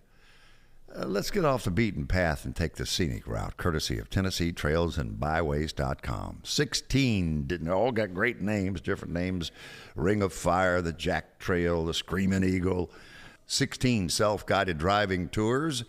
Let's get off the beaten path and take the scenic route, courtesy of Tennessee Trails and Byways.com. 16, didn't all got great names, different names. Ring of Fire, the Jack Trail, the Screaming Eagle. 16 self-guided driving tours,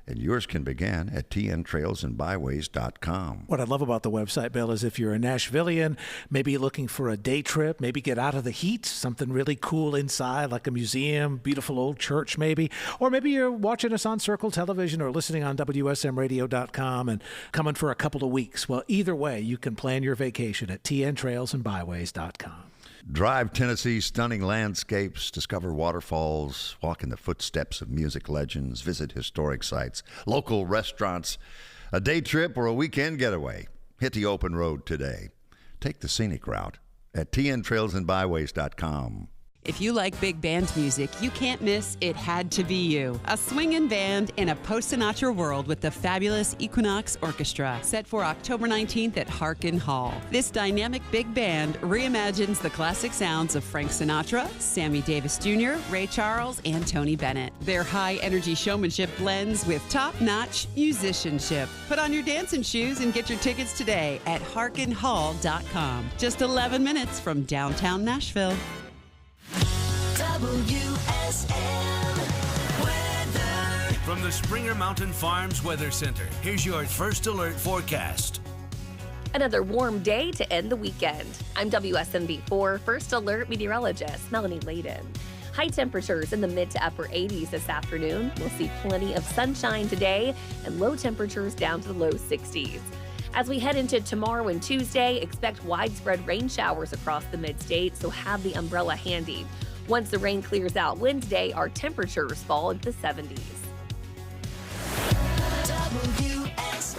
and yours can begin at tntrailsandbyways.com. What I love about the website, Bill, is if you're a Nashvilleian, maybe you're looking for a day trip, maybe get out of the heat, something really cool inside, like a museum, beautiful old church maybe, or maybe you're watching us on Circle Television or listening on WSMRadio.com and coming for a couple of weeks. Well, either way, you can plan your vacation at tntrailsandbyways.com. Drive Tennessee's stunning landscapes, discover waterfalls, walk in the footsteps of music legends, visit historic sites, local restaurants, a day trip or a weekend getaway. Hit the open road today. Take the scenic route at tntrailsandbyways.com. If you like big band music, you can't miss It Had to Be You, a swingin' band in a post-Sinatra world with the fabulous Equinox Orchestra, set for October 19th at Harkin Hall. This dynamic big band reimagines the classic sounds of Frank Sinatra, Sammy Davis Jr., Ray Charles, and Tony Bennett. Their high-energy showmanship blends with top-notch musicianship. Put on your dancing shoes and get your tickets today at harkinhall.com. Just 11 minutes from downtown Nashville. WSM Weather. From the Springer Mountain Farms Weather Center, here's your first alert forecast. Another warm day to end the weekend. I'm WSMV4 First Alert Meteorologist Melanie Layden. High temperatures in the mid to upper 80s this afternoon. We'll see plenty of sunshine today and low temperatures down to the low 60s. As we head into tomorrow and Tuesday, expect widespread rain showers across the mid-state, so have the umbrella handy. Once the rain clears out Wednesday, our temperatures fall into the 70s. WSM.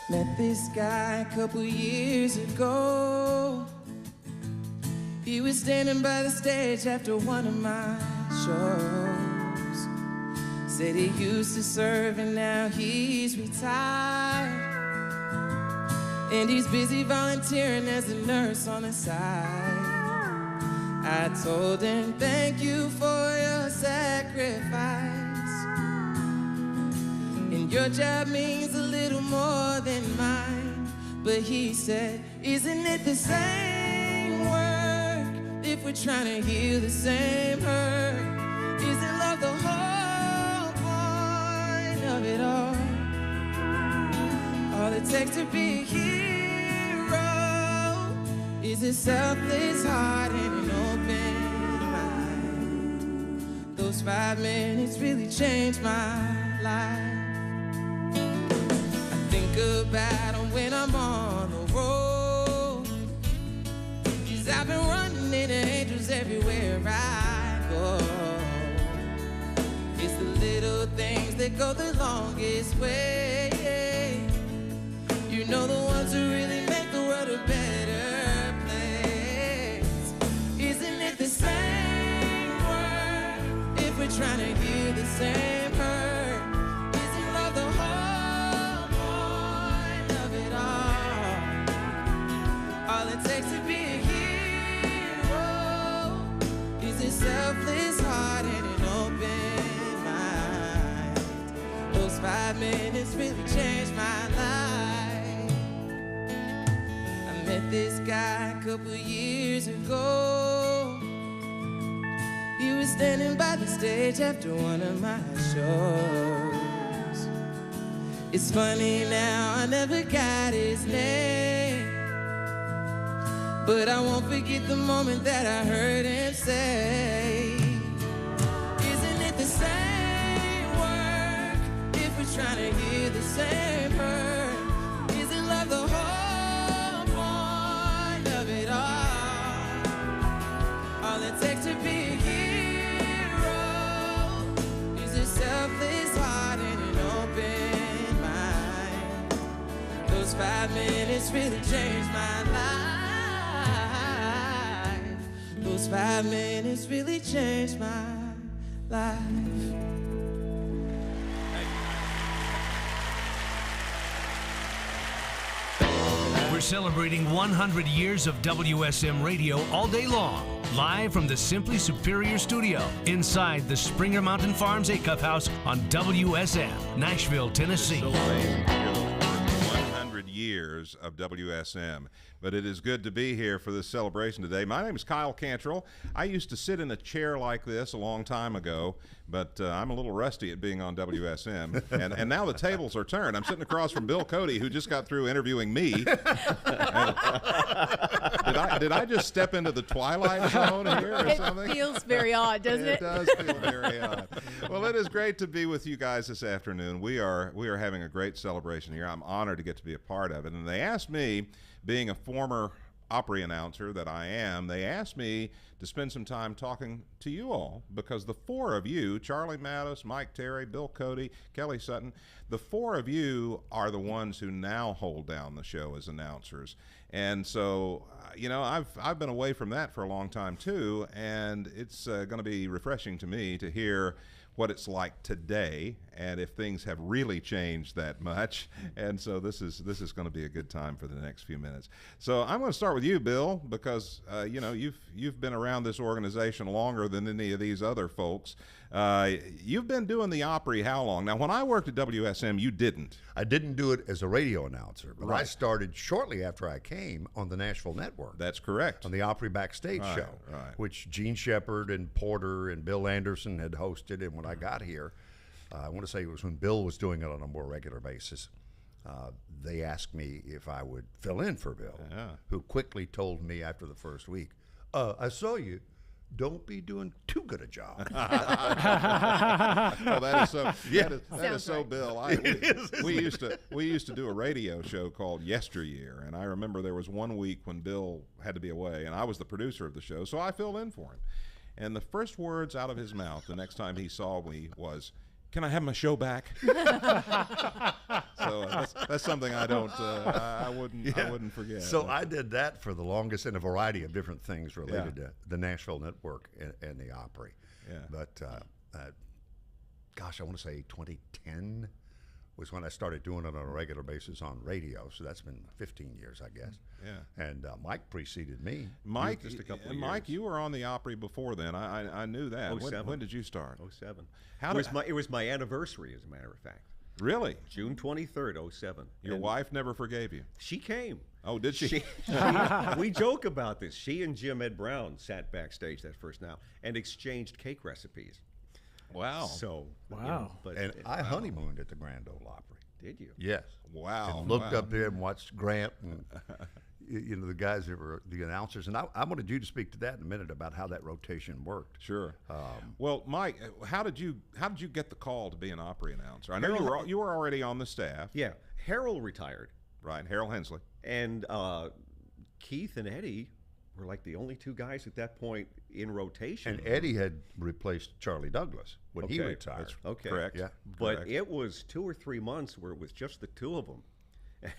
Met this guy a couple years ago. He was standing by the stage after one of my shows. Said he used to serve and now he's retired. And he's busy volunteering as a nurse on the side. I told him, thank you for your sacrifice. And your job means a little more than mine. But he said, isn't it the same work if we're trying to heal the same hurt? Isn't love the whole point of it all? All it takes to be a hero is a selfless heart and an open mind. Those 5 minutes really changed my life. Think about them when I'm on the road, 'cause I've been running into angels everywhere I go. It's the little things that go the longest way. You know, the ones who really make the world a better place. Isn't it the same work if we're trying to heal the same hurt? Isn't love the whole point of it all? All it takes to be a hero is a selfless heart and an open mind. Those 5 minutes really changed my life. I met this guy a couple years ago. He was standing by the stage after one of my shows. It's funny now, I never got his name, but I won't forget the moment that I heard him say, isn't it the same work if we're trying to heal the same hurt? Isn't love the whole point of it all? All it takes to be a hero is a selfless heart and an open mind. Those 5 minutes really changed my life. Those 5 minutes really changed my life. We're We're celebrating 100 years of WSM Radio all day long, live from the Simply Superior Studio inside the Springer Mountain Farms Acuff House on WSM, Nashville, Tennessee. 100 years of WSM. But it is good to be here for this celebration today. My name is Kyle Cantrell. I used to sit in a chair like this a long time ago, but I'm a little rusty at being on WSM. and now the tables are turned. I'm sitting across from Bill Cody, who just got through interviewing me. Did I just step into the Twilight Zone here or something? It feels very odd, doesn't it? It does feel very odd. Well, it is great to be with you guys this afternoon. We are having a great celebration here. I'm honored to get to be a part of it. And they asked me, being a former Opry announcer that I am, they asked me to spend some time talking to you all because the four of you, Charlie Mattis, Mike Terry, Bill Cody, Kelly Sutton, the four of you are the ones who now hold down the show as announcers. And so, I've been away from that for a long time too, and it's going to be refreshing to me to hear what it's like today and if things have really changed that much. And so this is going to be a good time for the next few minutes. So I'm going to start with you, Bill, because you've been around this organization longer than any of these other folks. You've been doing the Opry how long? Now, when I worked at WSM, you didn't. I didn't do it as a radio announcer, but Right. I started shortly after I came on the Nashville Network. That's correct. On the Opry Backstage Right, show, right. which Gene Shepard and Porter and Bill Anderson had hosted. And when I got here, I want to say it was when Bill was doing it on a more regular basis. They asked me if I would fill in for Bill, who quickly told me after the first week, I saw you. Don't be doing too good a job. Well, that is so. Yeah. That is so, Bill. We used to do a radio show called Yesteryear, and I remember there was one week when Bill had to be away, and I was the producer of the show, so I filled in for him. And the first words out of his mouth the next time he saw me was, "Can I have my show back?" So that's something I don't. I wouldn't forget. So I did that for the longest in a variety of different things related to the Nashville Network and the Opry. Yeah. But gosh, I want to say 2010 was when I started doing it on a regular basis on radio. So that's been 15 years, I guess. Yeah. And Mike preceded me. Mike, just a couple of years. Mike, you were on the Opry before then. I knew that. 07. When did you start? 07. It How was my anniversary, as a matter of fact. Really? June 23rd, 07. Your wife never forgave you? She came. Oh, did she? We joke about this. She and Jim Ed Brown sat backstage that first now and exchanged cake recipes. Wow. So, wow. And I honeymooned at the Grand Ole Opry. Did you? Yes. Wow. And looked up there and watched Grant and the guys that were the announcers. And I wanted you to speak to that in a minute about how that rotation worked. Sure. Well, Mike, how did you get the call to be an Opry announcer? I know you were already on the staff. Yeah. Harold retired. Right. Harold Hensley. And Keith and Eddie were like the only two guys at that point in rotation. And Eddie had replaced Charlie Douglas when he retired. That's Okay. correct. Yeah. But Correct. it was 2 or 3 months where it was just the two of them.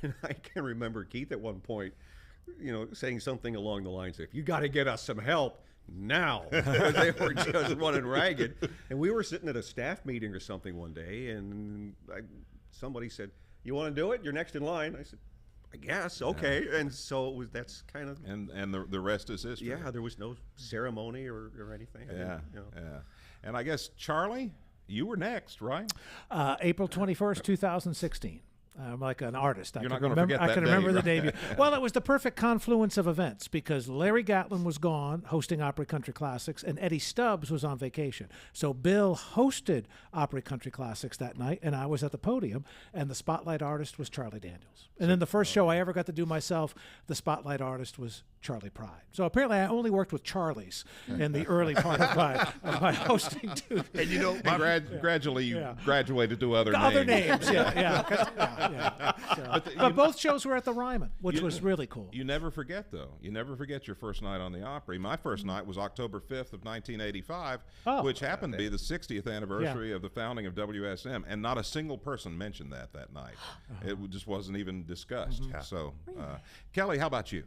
And I can remember Keith at one point, saying something along the lines of, "You got to get us some help now." Because they were just running ragged. And we were sitting at a staff meeting or something one day, and somebody said, "You want to do it? You're next in line." I said, "I guess, okay." And so that's kind of... And the rest is history. Yeah, there was no ceremony or anything. Yeah. And I guess, Charlie, you were next, right? April 21st, 2016. I'm like an artist. You're not going to forget that I can day, remember the right? debut. Well, it was the perfect confluence of events because Larry Gatlin was gone hosting Opry Country Classics and Eddie Stubbs was on vacation. So Bill hosted Opry Country Classics that night and I was at the podium and the spotlight artist was Charlie Daniels. And then the first show I ever got to do myself, the spotlight artist was Charlie Pride. So apparently I only worked with Charlies in the early part of my hosting duties. And gradually you graduated to other names. Other names, yeah. So, but both shows were at the Ryman, which was really cool. You never forget, though. You never forget your first night on the Opry. My first night was October 5th of 1985, which happened to be the 60th anniversary of the founding of WSM, and not a single person mentioned that night. It just wasn't even discussed. So, Kelly, how about you?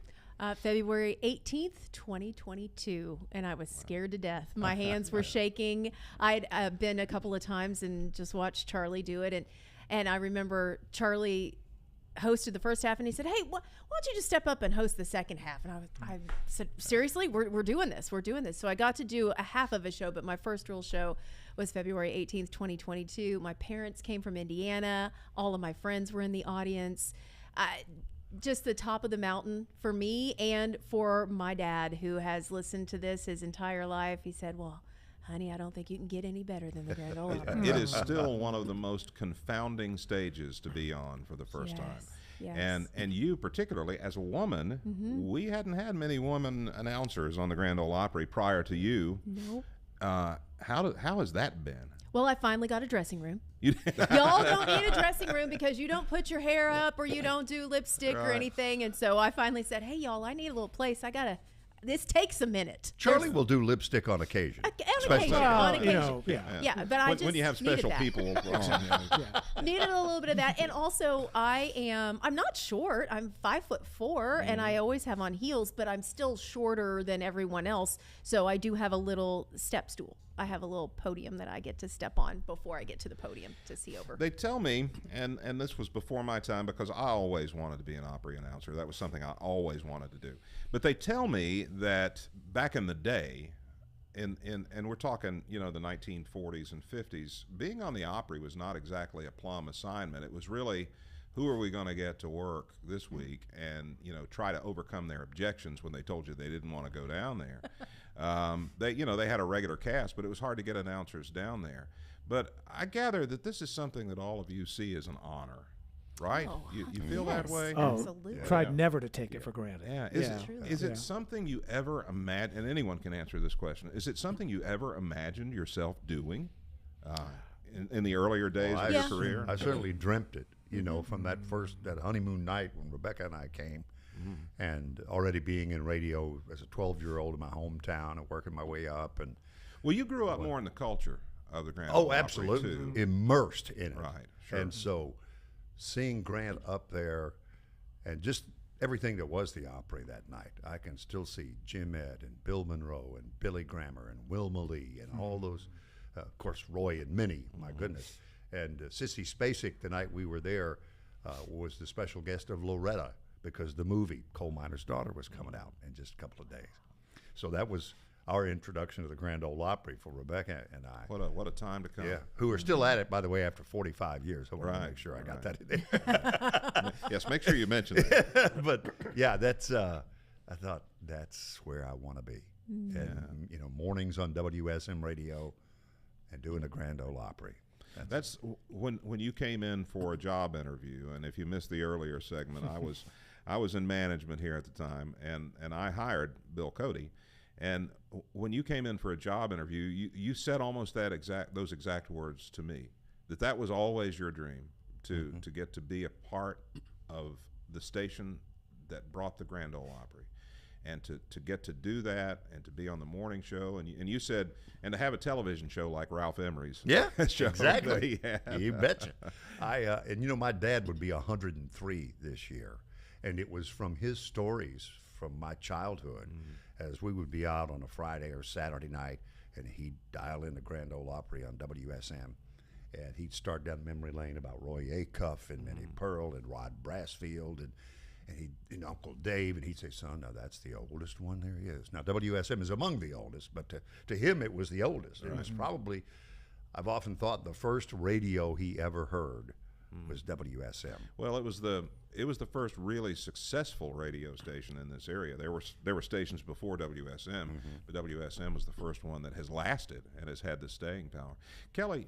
February 18th, 2022, and I was scared to death. My hands were shaking. I'd been a couple of times and just watched Charlie do it, and I remember Charlie hosted the first half, and he said, "Hey, why don't you just step up and host the second half?" And I said, "Seriously, we're doing this. We're doing this." So I got to do a half of a show, but my first real show was February 18th, 2022. My parents came from Indiana. All of my friends were in the audience. Just the top of the mountain for me and for my dad, who has listened to this his entire life. He said, "Well, honey, I don't think you can get any better than the Grand Ole Opry." It is still one of the most confounding stages to be on for the first time. Yes. And you particularly, as a woman, we hadn't had many women announcers on the Grand Ole Opry prior to you. Nope. How has that been? Well, I finally got a dressing room. Y'all don't need a dressing room because you don't put your hair up or you don't do lipstick or anything. And so I finally said, "Hey, y'all, I need a little place. This takes a minute." Charlie will do lipstick on occasion. On occasion. Yeah, but I just when you have special needed that. people. Needed a little bit of that. And also I'm not short. I'm 5'4", and I always have on heels, but I'm still shorter than everyone else. So I do have a little step stool. I have a little podium that I get to step on before I get to the podium to see over. They tell me, and this was before my time because I always wanted to be an Opry announcer. That was something I always wanted to do. But they tell me that back in the day, and we're talking, the 1940s and 50s, being on the Opry was not exactly a plum assignment. It was really, who are we going to get to work this week, and try to overcome their objections when they told you they didn't want to go down there. They had a regular cast, but it was hard to get announcers down there. But I gather that this is something that all of you see as an honor, right? You feel that way? Oh, absolutely. Tried never to take it for granted. Yeah. Is it something you ever imagined, and anyone can answer this question, is it something you ever imagined yourself doing in the earlier days of your career? I certainly dreamt it, from that honeymoon night when Rebecca and I came. And already being in radio as a 12-year-old in my hometown and working my way up. And well, you grew up more in the culture of the Grand Ole Opry, absolutely. too. Immersed in it. Right, sure. And so seeing Grant up there and just everything that was the Opry that night, I can still see Jim Ed and Bill Monroe and Billy Grammer and Wilma Lee and all those, of course, Roy and Minnie, my goodness. And Sissy Spacek, the night we were there, was the special guest of Loretta, because the movie Coal Miner's Daughter was coming out in just a couple of days. So that was our introduction to the Grand Ole Opry for Rebecca and I. What a time to come. Yeah, who are still at it, by the way, after 45 years. I want to make sure I got that in there. Yes, make sure you mention that. But yeah, that's I thought that's where I want to be. And mornings on WSM Radio and doing the Grand Ole Opry. That's when you came in for a job interview, and if you missed the earlier segment, I was in management here at the time, and I hired Bill Cody. And when you came in for a job interview, you said almost those exact words to me, that was always your dream, to get to be a part of the station that brought the Grand Ole Opry, and to get to do that and to be on the morning show, and you said, and to have a television show like Ralph Emery's show. Exactly. You betcha. And my dad would be 103 this year, and it was from his stories from my childhood, as we would be out on a Friday or Saturday night, and he'd dial in the Grand Ole Opry on WSM, and he'd start down memory lane about Roy Acuff and Minnie Pearl and Rod Brassfield and Uncle Dave, and he'd say, "Son, now that's the oldest one there is." Now WSM is among the oldest, but to him it was the oldest. It was probably, I've often thought, the first radio he ever heard was WSM. Well, it was the first really successful radio station in this area. There were stations before WSM, but WSM was the first one that has lasted and has had the staying power. Kelly,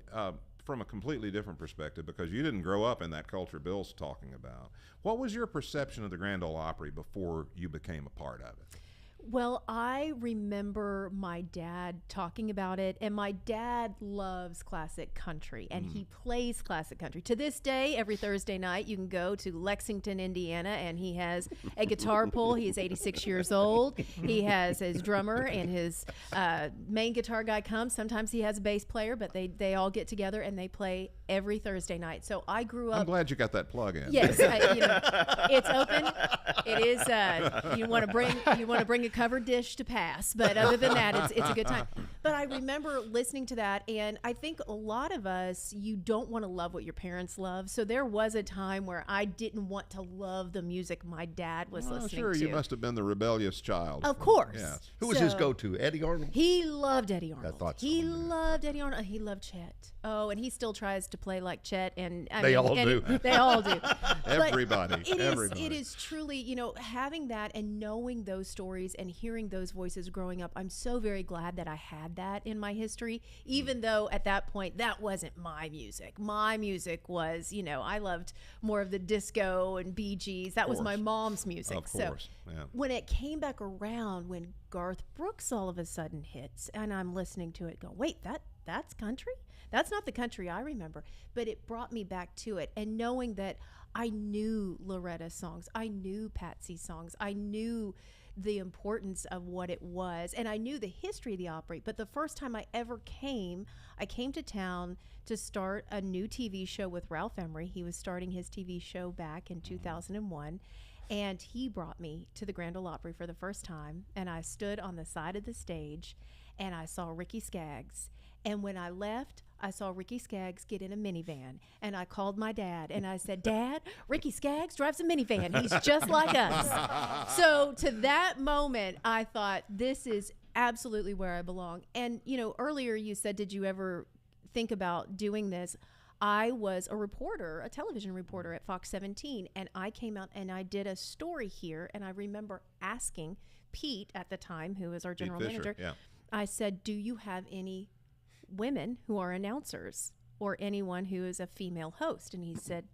from a completely different perspective, because you didn't grow up in that culture Bill's talking about, what was your perception of the Grand Ole Opry before you became a part of it? Well, I remember my dad talking about it, and my dad loves classic country, and he plays classic country. To this day, every Thursday night, you can go to Lexington, Indiana, and he has a guitar pull. He is 86 years old. He has his drummer, and his main guitar guy comes. Sometimes he has a bass player, but they all get together, and they play every Thursday night. So I grew up... I'm glad you got that plug in. Yes, it's open. It is... you want to bring a covered dish to pass, but other than that, it's a good time. But I remember listening to that, and I think a lot of us, you don't want to love what your parents love. So there was a time where I didn't want to love the music my dad was listening sure, to. you must have been the rebellious child. Of course. Yeah. Who was his go-to? Eddie Arnold? He loved Eddie Arnold. I thought so. He loved Eddie Arnold. He loved Chet. Oh, and he still tries to play like Chet. And They all do. They all do. Everybody. It is truly, having that and knowing those stories and hearing those voices growing up, I'm so very glad that I had that in my history, even though at that point that wasn't my music. My music was, I loved more of the disco and Bee Gees. That was my mom's music. Of course. Yeah. When it came back around, when Garth Brooks all of a sudden hits, and I'm listening to it, go, wait, that's country? That's not the country I remember. But it brought me back to it, and knowing that I knew Loretta's songs, I knew Patsy's songs, I knew the importance of what it was, and I knew the history of the Opry. But the first time I ever came, I came to town to start a new TV show with Ralph Emery. He was starting his TV show back in 2001. And he brought me to the Grand Ole Opry for the first time, and I stood on the side of the stage, and I saw Ricky Skaggs. And when I left, I saw Ricky Skaggs get in a minivan, and I called my dad, and I said, Dad, Ricky Skaggs drives a minivan. He's just like us. So to that moment, I thought, this is absolutely where I belong. And, earlier you said, did you ever think about doing this? I was a reporter, a television reporter at Fox 17, and I came out and I did a story here, and I remember asking Pete at the time, who was our general manager, I said, do you have any women who are announcers or anyone who is a female host? And he said,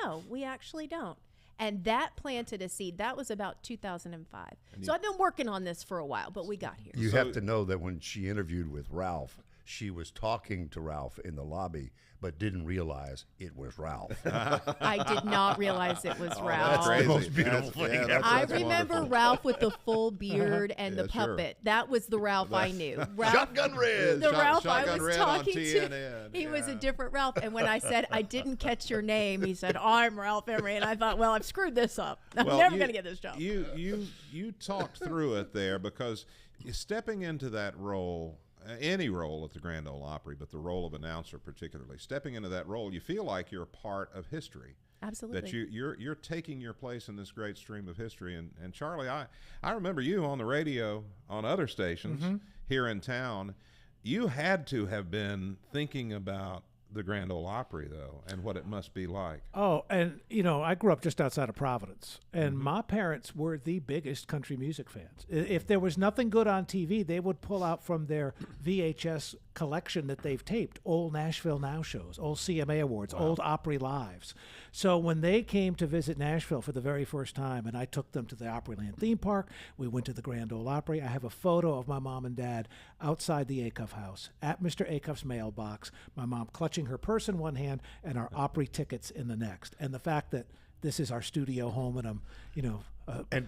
no, we actually don't. And that planted a seed. That was about 2005. So I've been working on this for a while, but we got here. You have to know that when she interviewed with Ralph, she was talking to Ralph in the lobby, but didn't realize it was Ralph. I did not realize it was Ralph. That's the most beautiful thing. I remember wonderful. Ralph with the full beard and the puppet. Sure. That was the Ralph I knew. Ralph, Shotgun Red. The Ralph I was Red talking to. He was a different Ralph. And when I said, I didn't catch your name, he said, I'm Ralph Emery. And I thought, well, I've screwed this up. I'm never going to get this job. You talked through it there, because stepping into that role, any role at the Grand Ole Opry, but the role of announcer particularly, stepping into that role, you feel like you're a part of history. Absolutely. That you're taking your place in this great stream of history. And Charlie, I remember you on the radio on other stations here in town. You had to have been thinking about the Grand Ole Opry, though, and what it must be like. Oh, and, I grew up just outside of Providence, and my parents were the biggest country music fans. If there was nothing good on TV, they would pull out from their VHS collection that they've taped old Nashville Now shows, old CMA Awards, old Opry Lives. So when they came to visit Nashville for the very first time, and I took them to the Opryland theme park, we went to the Grand Ole Opry. I have a photo of my mom and dad outside the Acuff house at Mr. Acuff's mailbox, my mom clutching her purse in one hand and our Opry tickets in the next. And the fact that this is our studio home and I'm,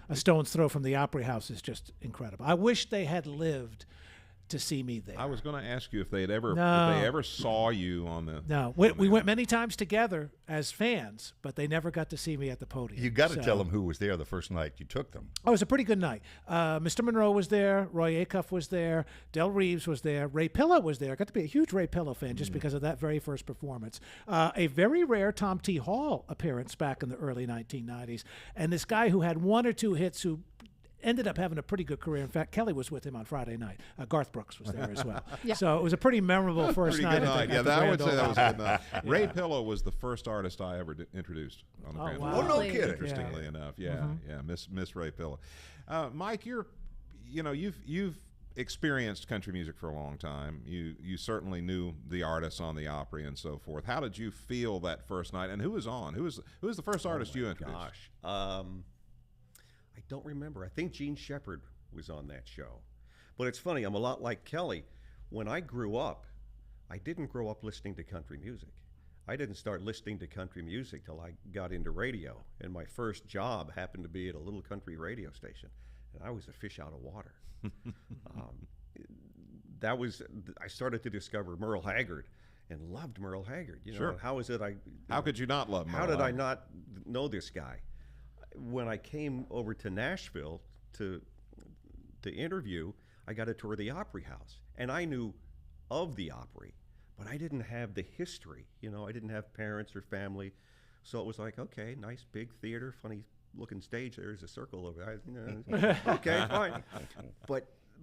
a stone's throw from the Opry House is just incredible. I wish they had lived to see me there. I was going to ask you if they ever saw you on the. No, we went many times together as fans, but they never got to see me at the podium. You got to tell them who was there the first night you took them. Oh, it was a pretty good night. Mr. Monroe was there, Roy Acuff was there, Del Reeves was there, Ray Pillow was there. I got to be a huge Ray Pillow fan just because of that very first performance. A very rare Tom T. Hall appearance back in the early 1990s, and this guy who had one or two hits who ended up having a pretty good career. In fact, Kelly was with him on Friday night. Garth Brooks was there as well. So it was a pretty memorable first night. I would say that was a good night. Ray Pillow was the first artist I ever introduced on the Grand Ole. Oh, no kidding. Interestingly enough, Miss Ray Pillow. Mike, you've experienced country music for a long time. You certainly knew the artists on the Opry and so forth. How did you feel that first night? And who was on? Who was the first artist you introduced? Gosh. I don't remember. I think Gene Shepard was on that show. But it's funny, I'm a lot like Kelly. When I grew up, I didn't grow up listening to country music. I didn't start listening to country music till I got into radio. And my first job happened to be at a little country radio station. And I was a fish out of water. I started to discover Merle Haggard and loved Merle Haggard. Sure. How could you not love Merle How did I Haggard? not know this guy? When I came over to Nashville to to interview, I got a tour of the Opry House. And I knew of the Opry, but I didn't have the history. You know, I didn't have parents or family. So it was like, okay, nice big theater, funny looking stage. There's a circle over there. You know, okay, fine.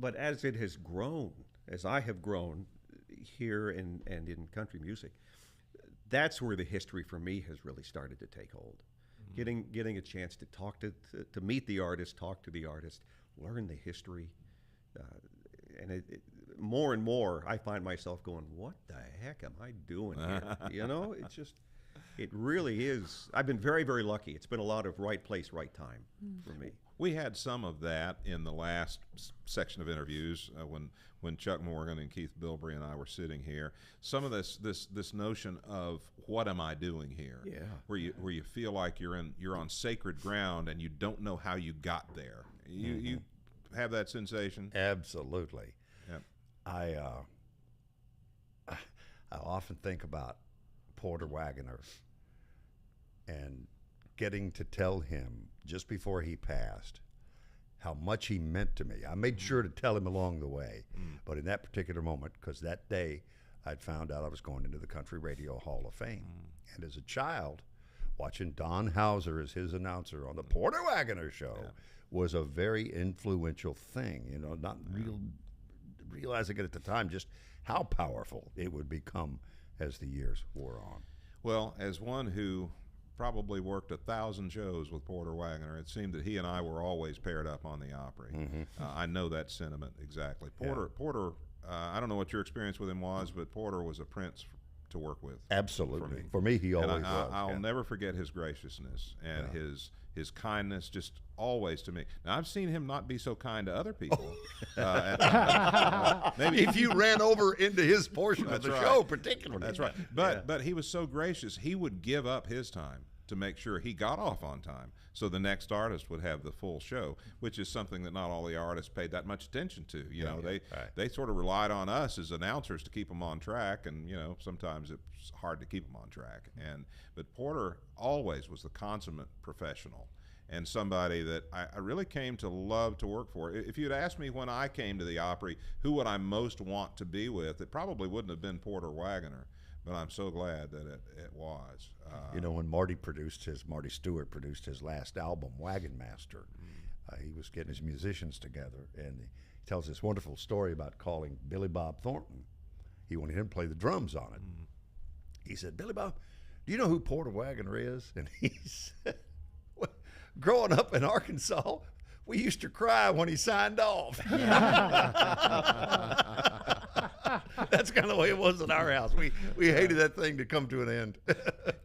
But as it has grown, as I have grown here and in country music, that's where the history for me has really started to take hold. Getting a chance to talk to meet the artist, talk to the artist, learn the history, and more and more I find myself going, what the heck am I doing here? You know, it's just, it really is. I've been very, very lucky. It's been a lot of right place, right time for me. We had some of that in the last section of interviews when Chuck Morgan and Keith Bilbrey and I were sitting here. Some of this notion of what am I doing here? Yeah. Where you feel like you're on sacred ground and you don't know how you got there. You have that sensation? Absolutely. Yep. I often think about Porter Wagoner and getting to tell him just before he passed how much he meant to me. I made sure to tell him along the way, but in that particular moment, because that day I'd found out I was going into the Country Radio Hall of Fame. And as a child, watching Don Hauser as his announcer on the Porter Wagoner Show was a very influential thing, you know, not realizing it at the time, just how powerful it would become as the years wore on. Well, as one who probably worked 1,000 shows with Porter Wagoner, it seemed that he and I were always paired up on the Opry. I know that sentiment exactly. Porter, I don't know what your experience with him was, but Porter was a prince to work with. Absolutely. For me, he always was. I'll never forget his graciousness and his kindness, just always to me. Now, I've seen him not be so kind to other people. Maybe if you ran over into his portion of the show, particularly. That's right. But he was so gracious, he would give up his time to make sure he got off on time so the next artist would have the full show, which is something that not all the artists paid that much attention to. You know, they sort of relied on us as announcers to keep them on track, and you know, sometimes it's hard to keep them on track. But Porter always was the consummate professional and somebody that I really came to love to work for. If you'd asked me when I came to the Opry, who would I most want to be with, it probably wouldn't have been Porter Wagoner. But I'm so glad that it was. You know, when Marty Stewart produced his last album, Wagon Master, he was getting his musicians together, and he tells this wonderful story about calling Billy Bob Thornton. He wanted him to play the drums on it. He said, "Billy Bob, do you know who Porter Wagoner is?" And he said, well, growing up in Arkansas, we used to cry when he signed off. That's kind of the way it was in our house. We hated that thing to come to an end.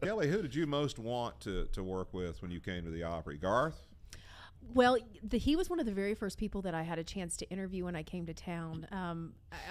Kelly, who did you most want to work with when you came to the Opry? Garth? Well, he was one of the very first people that I had a chance to interview when I came to town.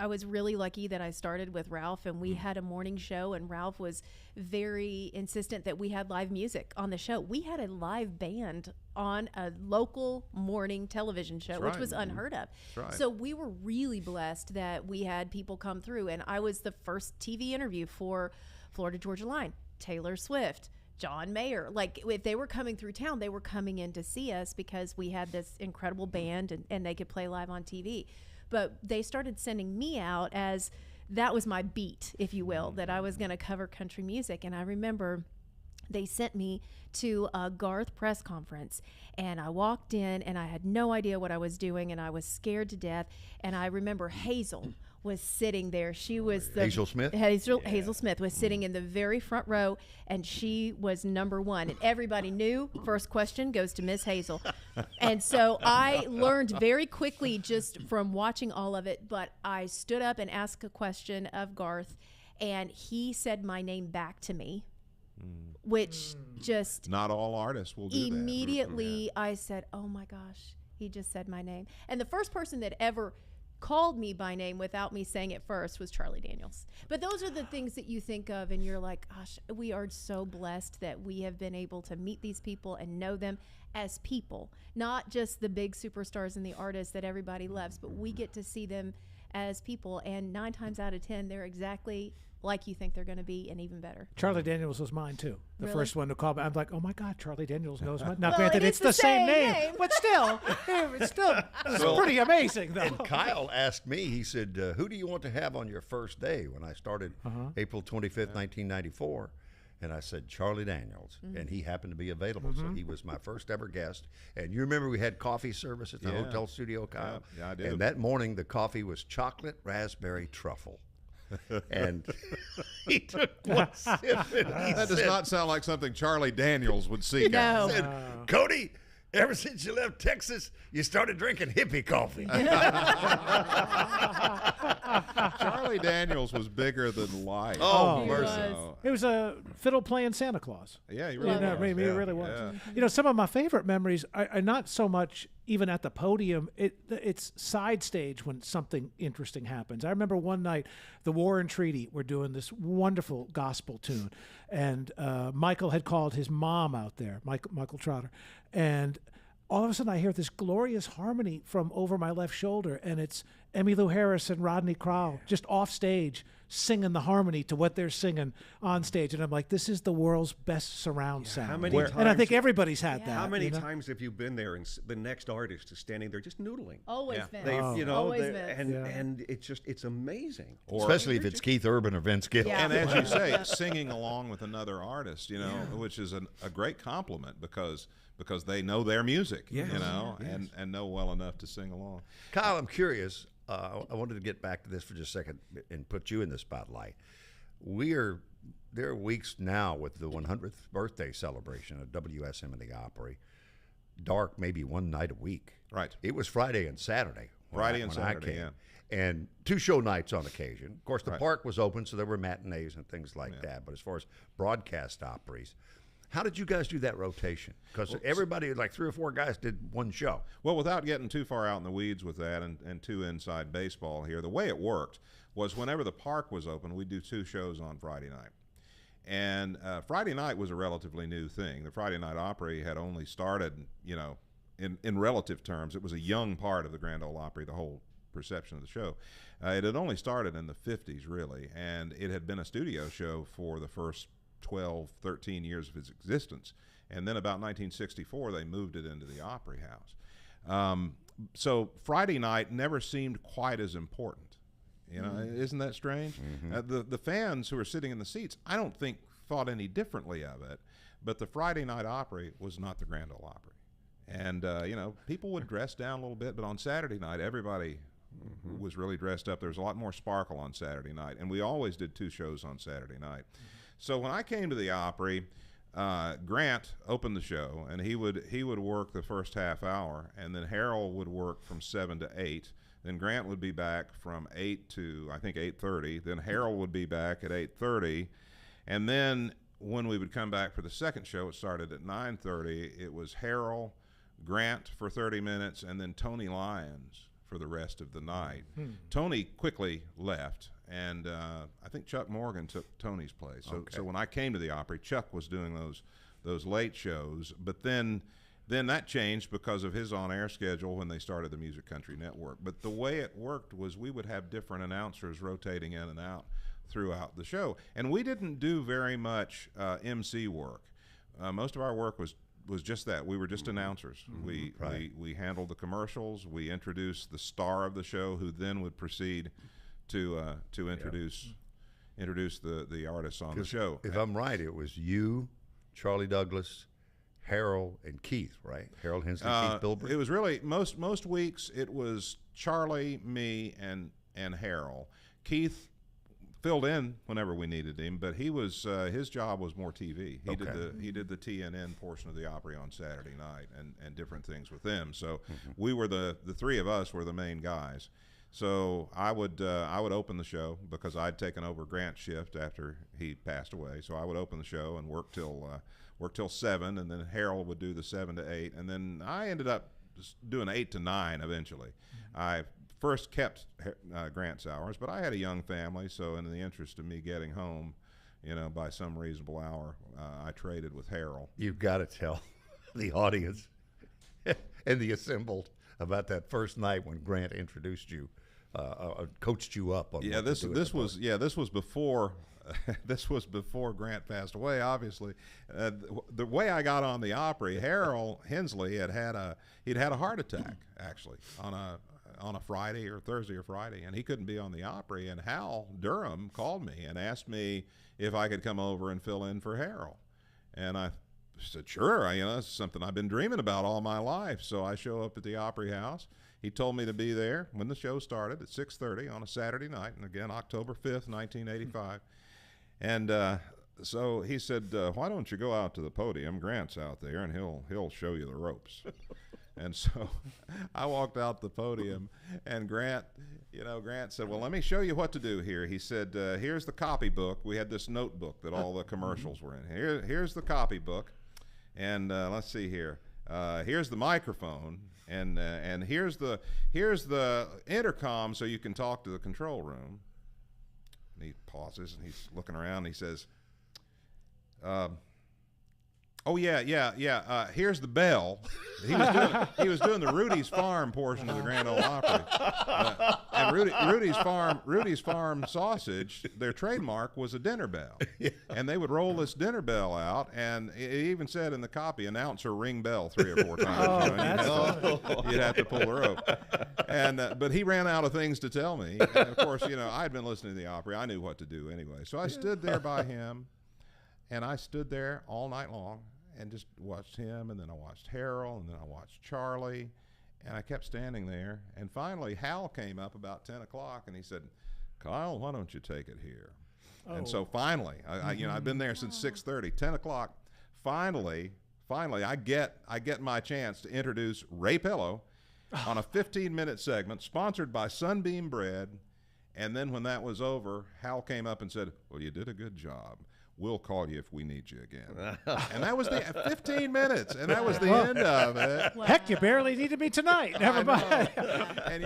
I was really lucky that I started with Ralph, and we had a morning show, and Ralph was very insistent that we had live music on the show. We had a live band on a local morning television show, which was unheard of. So we were really blessed that we had people come through, and I was the first TV interview for Florida Georgia Line, Taylor Swift, John Mayer. Like, if they were coming through town, they were coming in to see us because we had this incredible band and they could play live on TV. But they started sending me out as that was my beat, if you will, that I was going to cover country music. And I remember they sent me to a Garth press conference, and I walked in and I had no idea what I was doing, and I was scared to death. And I remember Hazel was sitting there. She was the Hazel Smith? Hazel Smith was sitting in the very front row, and she was number one. And everybody knew first question goes to Miss Hazel. And so I learned very quickly just from watching all of it, but I stood up and asked a question of Garth, and he said my name back to me, which just... Not all artists will do that. Immediately I said, oh my gosh, he just said my name. And the first person that ever called me by name without me saying it first was Charlie Daniels. But those are the things that you think of and you're like, gosh, we are so blessed that we have been able to meet these people and know them as people, not just the big superstars and the artists that everybody loves, but we get to see them as people, and 9 times out of 10 they're exactly like you think they're going to be, and even better. Charlie Daniels was mine too. The Really? first one to call me. I'm like, oh my God, Charlie Daniels knows mine. Now, Well, granted, and it's the same name, but still, it's pretty amazing though. And Kyle asked me, he said, who do you want to have on your first day when I started April 25th, 1994? And I said, Charlie Daniels. And he happened to be available. So he was my first ever guest. And you remember we had coffee service at the hotel studio, Kyle? Yeah, I do. And that morning, the coffee was chocolate raspberry truffle. And he took one sip and that does not sound like something Charlie Daniels would seek out. He said, Cody, ever since you left Texas, you started drinking hippie coffee. Charlie Daniels was bigger than life. Oh, mercy. He was a fiddle playing Santa Claus. Yeah, he really was. I mean, he really was. Yeah. You know, some of my favorite memories are not so much even at the podium. It's side stage when something interesting happens. I remember one night, the War and Treaty were doing this wonderful gospel tune, and Michael had called his mom out there, Michael Trotter, and all of a sudden I hear this glorious harmony from over my left shoulder, and it's Emmylou Harris and Rodney Crowell just off stage singing the harmony to what they're singing on stage. And I'm like, this is the world's best surround sound. How many times, and I think everybody's had that. How many times have you been there and the next artist is standing there just noodling? Always Vince. They've, you know, Always they- Vince. and it's amazing. Especially if it's Keith Urban or Vince Gill. And as you say, singing along with another artist, you know, which is a great compliment because they know their music, you know, and know well enough to sing along. Kyle, I'm curious. I wanted to get back to this for just a second and put you in the spotlight. There are weeks now with the 100th birthday celebration of WSM and the Opry. Dark maybe one night a week. Right. It was Friday and Saturday. when Friday I- and when I Saturday, came. And 2 show nights on occasion. Of course, the Right. park was open, so there were matinees and things like that. But as far as broadcast Opries, how did you guys do that rotation? Because everybody, like 3 or 4 guys, did one show. Well, without getting too far out in the weeds with that and too inside baseball here, the way it worked was whenever the park was open, we'd do 2 shows on Friday night. And Friday night was a relatively new thing. The Friday Night Opry had only started, you know, in relative terms, it was a young part of the Grand Ole Opry, the whole perception of the show. It had only started in the 50s, really, and it had been a studio show for the first 12, 13 years of its existence. And then about 1964, they moved it into the Opry House. So Friday night never seemed quite as important. You know, isn't that strange? The fans who were sitting in the seats, I don't think thought any differently of it, but the Friday Night Opry was not the Grand Ole Opry. And, you know, people would dress down a little bit, but on Saturday night, everybody was really dressed up. There was a lot more sparkle on Saturday night, and we always did 2 shows on Saturday night. So when I came to the Opry, Grant opened the show, and he would work the first half hour, and then Harold would work from 7 to 8. Then Grant would be back from 8 to, I think, 8:30. Then Harold would be back at 8:30. And then when we would come back for the second show, it started at 9:30. It was Harold, Grant for 30 minutes, and then Tony Lyons for the rest of the night. Tony quickly left, and I think Chuck Morgan took Tony's place. So when I came to the Opry, Chuck was doing those late shows, but then that changed because of his on-air schedule when they started the Music Country Network. But the way it worked was we would have different announcers rotating in and out throughout the show. And we didn't do very much MC work. Most of our work was just that. We were just announcers. We handled the commercials. We introduced the star of the show, who then would proceed to introduce the artists on the show. If I'm right, it was you, Charlie Douglas, Harold, and Keith, right? Harold Hensley, Keith Bilbrey. It was really most weeks it was Charlie, me, and Harold. Keith filled in whenever we needed him, but he was his job was more TV. He did the TNN portion of the Opry on Saturday night and different things with them. So we were the 3 of us were the main guys. So I would open the show because I'd taken over Grant's shift after he passed away. So I would open the show and work till 7, and then Harold would do the 7 to 8, and then I ended up just doing 8 to 9 eventually. I first kept Grant's hours, but I had a young family, so in the interest of me getting home, you know, by some reasonable hour, I traded with Harold. You've got to tell the audience and the assembled about that first night when Grant introduced you coached you up on. Yeah, what this to do at the was this was before. This was before Grant passed away, obviously. The way I got on the Opry, Harold Hensley he'd had a heart attack, actually, on a Friday or Thursday or Friday, and he couldn't be on the Opry. And Hal Durham called me and asked me if I could come over and fill in for Harold. And I said, sure, that's something I've been dreaming about all my life. So I show up at the Opry House. He told me to be there when the show started at 6:30 on a Saturday night, and again, October 5th, 1985. And so he said, why don't you go out to the podium? Grant's out there, and he'll show you the ropes. And so I walked out the podium, and Grant said, well, let me show you what to do here. He said, here's the copybook. We had this notebook that all the commercials were in. Here's the copybook, and let's see here. Here's the microphone, and here's the intercom so you can talk to the control room. And he pauses, and he's looking around, and he says, oh, yeah. Here's the bell. He was doing the Rudy's Farm portion of the Grand Ole Opry. And Rudy's Farm sausage, their trademark was a dinner bell. And they would roll this dinner bell out, and it even said in the copy, announcer ring bell 3 or 4 times. You'd have to pull the rope. And but he ran out of things to tell me. And of course, I'd been listening to the Opry. I knew what to do anyway. So I stood there by him, and I stood there all night long and just watched him, and then I watched Harold, and then I watched Charlie, and I kept standing there. And finally, Hal came up about 10 o'clock, and he said, Kyle, why don't you take it here? And so finally, I've been there since 6:30, 10 o'clock. Finally, I get my chance to introduce Ray Pillow on a 15-minute segment sponsored by Sunbeam Bread. And then when that was over, Hal came up and said, well, you did a good job. We'll call you if we need you again. And that was the 15 minutes, and that was the end of it. Wow. Heck, you barely needed me tonight. Never mind. And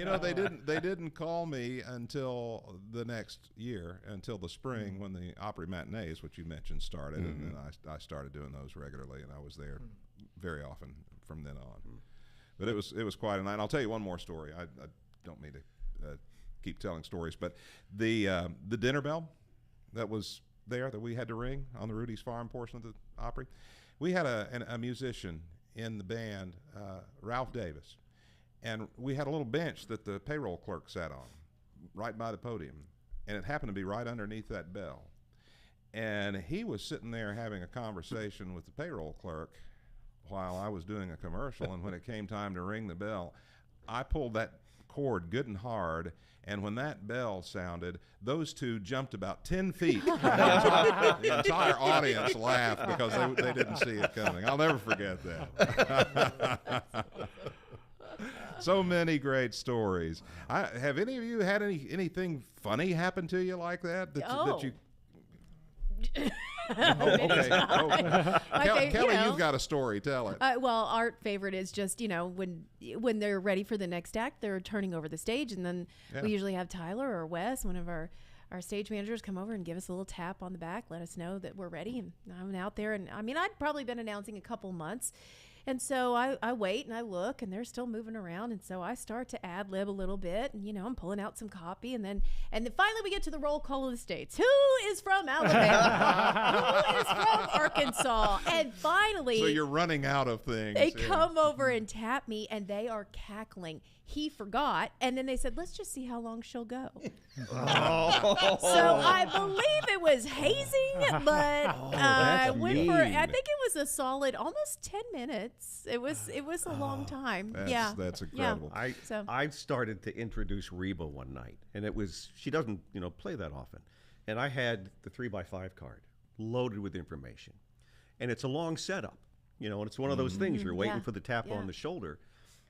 they didn't call me until the next year, until the spring when the Opry matinees, which you mentioned, started, and then I started doing those regularly, and I was there very often from then on. But it was quite a night. And I'll tell you one more story. I don't mean to keep telling stories, but the dinner bell that was there that we had to ring on the Rudy's Farm portion of the Opry. We had a musician in the band, Ralph Davis, and we had a little bench that the payroll clerk sat on right by the podium, and it happened to be right underneath that bell. And he was sitting there having a conversation with the payroll clerk while I was doing a commercial, and when it came time to ring the bell, I pulled that cord good and hard, and when that bell sounded, those two jumped about 10 feet. The entire audience laughed because they didn't see it coming. I'll never forget that. So many great stories. Have any of you had anything funny happen to you like that? That you okay. Kelly, you've got a story. Tell it. Well, our favorite is just, when they're ready for the next act, they're turning over the stage, and then we usually have Tyler or Wes, one of our stage managers, come over and give us a little tap on the back, let us know that we're ready. And I'm out there, and I'd probably been announcing a couple months. And so I wait and I look, and they're still moving around. And so I start to ad lib a little bit, and I'm pulling out some copy, and then finally we get to the roll call of the states. Who is from Alabama? Who is from Arkansas? And finally, so you're running out of things. They come over and tap me, and they are cackling. He forgot, and then they said, let's just see how long she'll go. So I believe it was hazing, but I think it was a solid almost 10 minutes. It was a long time. That's incredible. I started to introduce Reba one night, and she doesn't play that often, and I had the 3x5 card loaded with information, and it's a long setup, and it's one of those things you're waiting for the tap on the shoulder.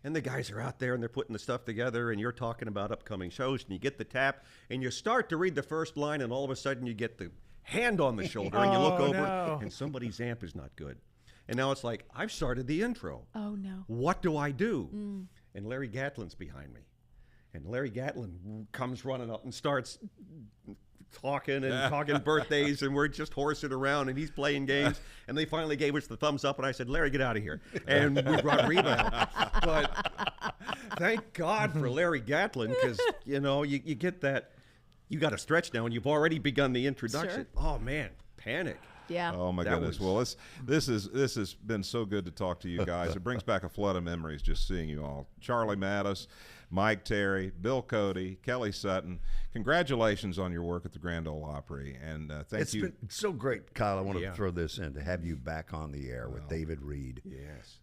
And the guys are out there, and they're putting the stuff together, and you're talking about upcoming shows, and you get the tap, and you start to read the first line, and all of a sudden you get the hand on the shoulder, and you look over, and somebody's amp is not good. And now it's like, I've started the intro. Oh, no. What do I do? And Larry Gatlin's behind me. And Larry Gatlin comes running up and starts talking birthdays, and we're just horsing around, and he's playing games, and they finally gave us the thumbs up, and I said, Larry, get out of here. And we brought Reba out. But Thank God for Larry Gatlin, because, you know, you get that, you got to stretch now, and you've already begun the introduction. Sure. Oh, man, panic. Yeah. Oh my goodness! Well, this has been so good to talk to you guys. It brings back a flood of memories just seeing you all. Charlie Mattis, Mike Terry, Bill Cody, Kelly Sutton. Congratulations on your work at the Grand Ole Opry, and thank you. It's been so great, Kyle. I want to throw this in to have you back on the air with David Reed,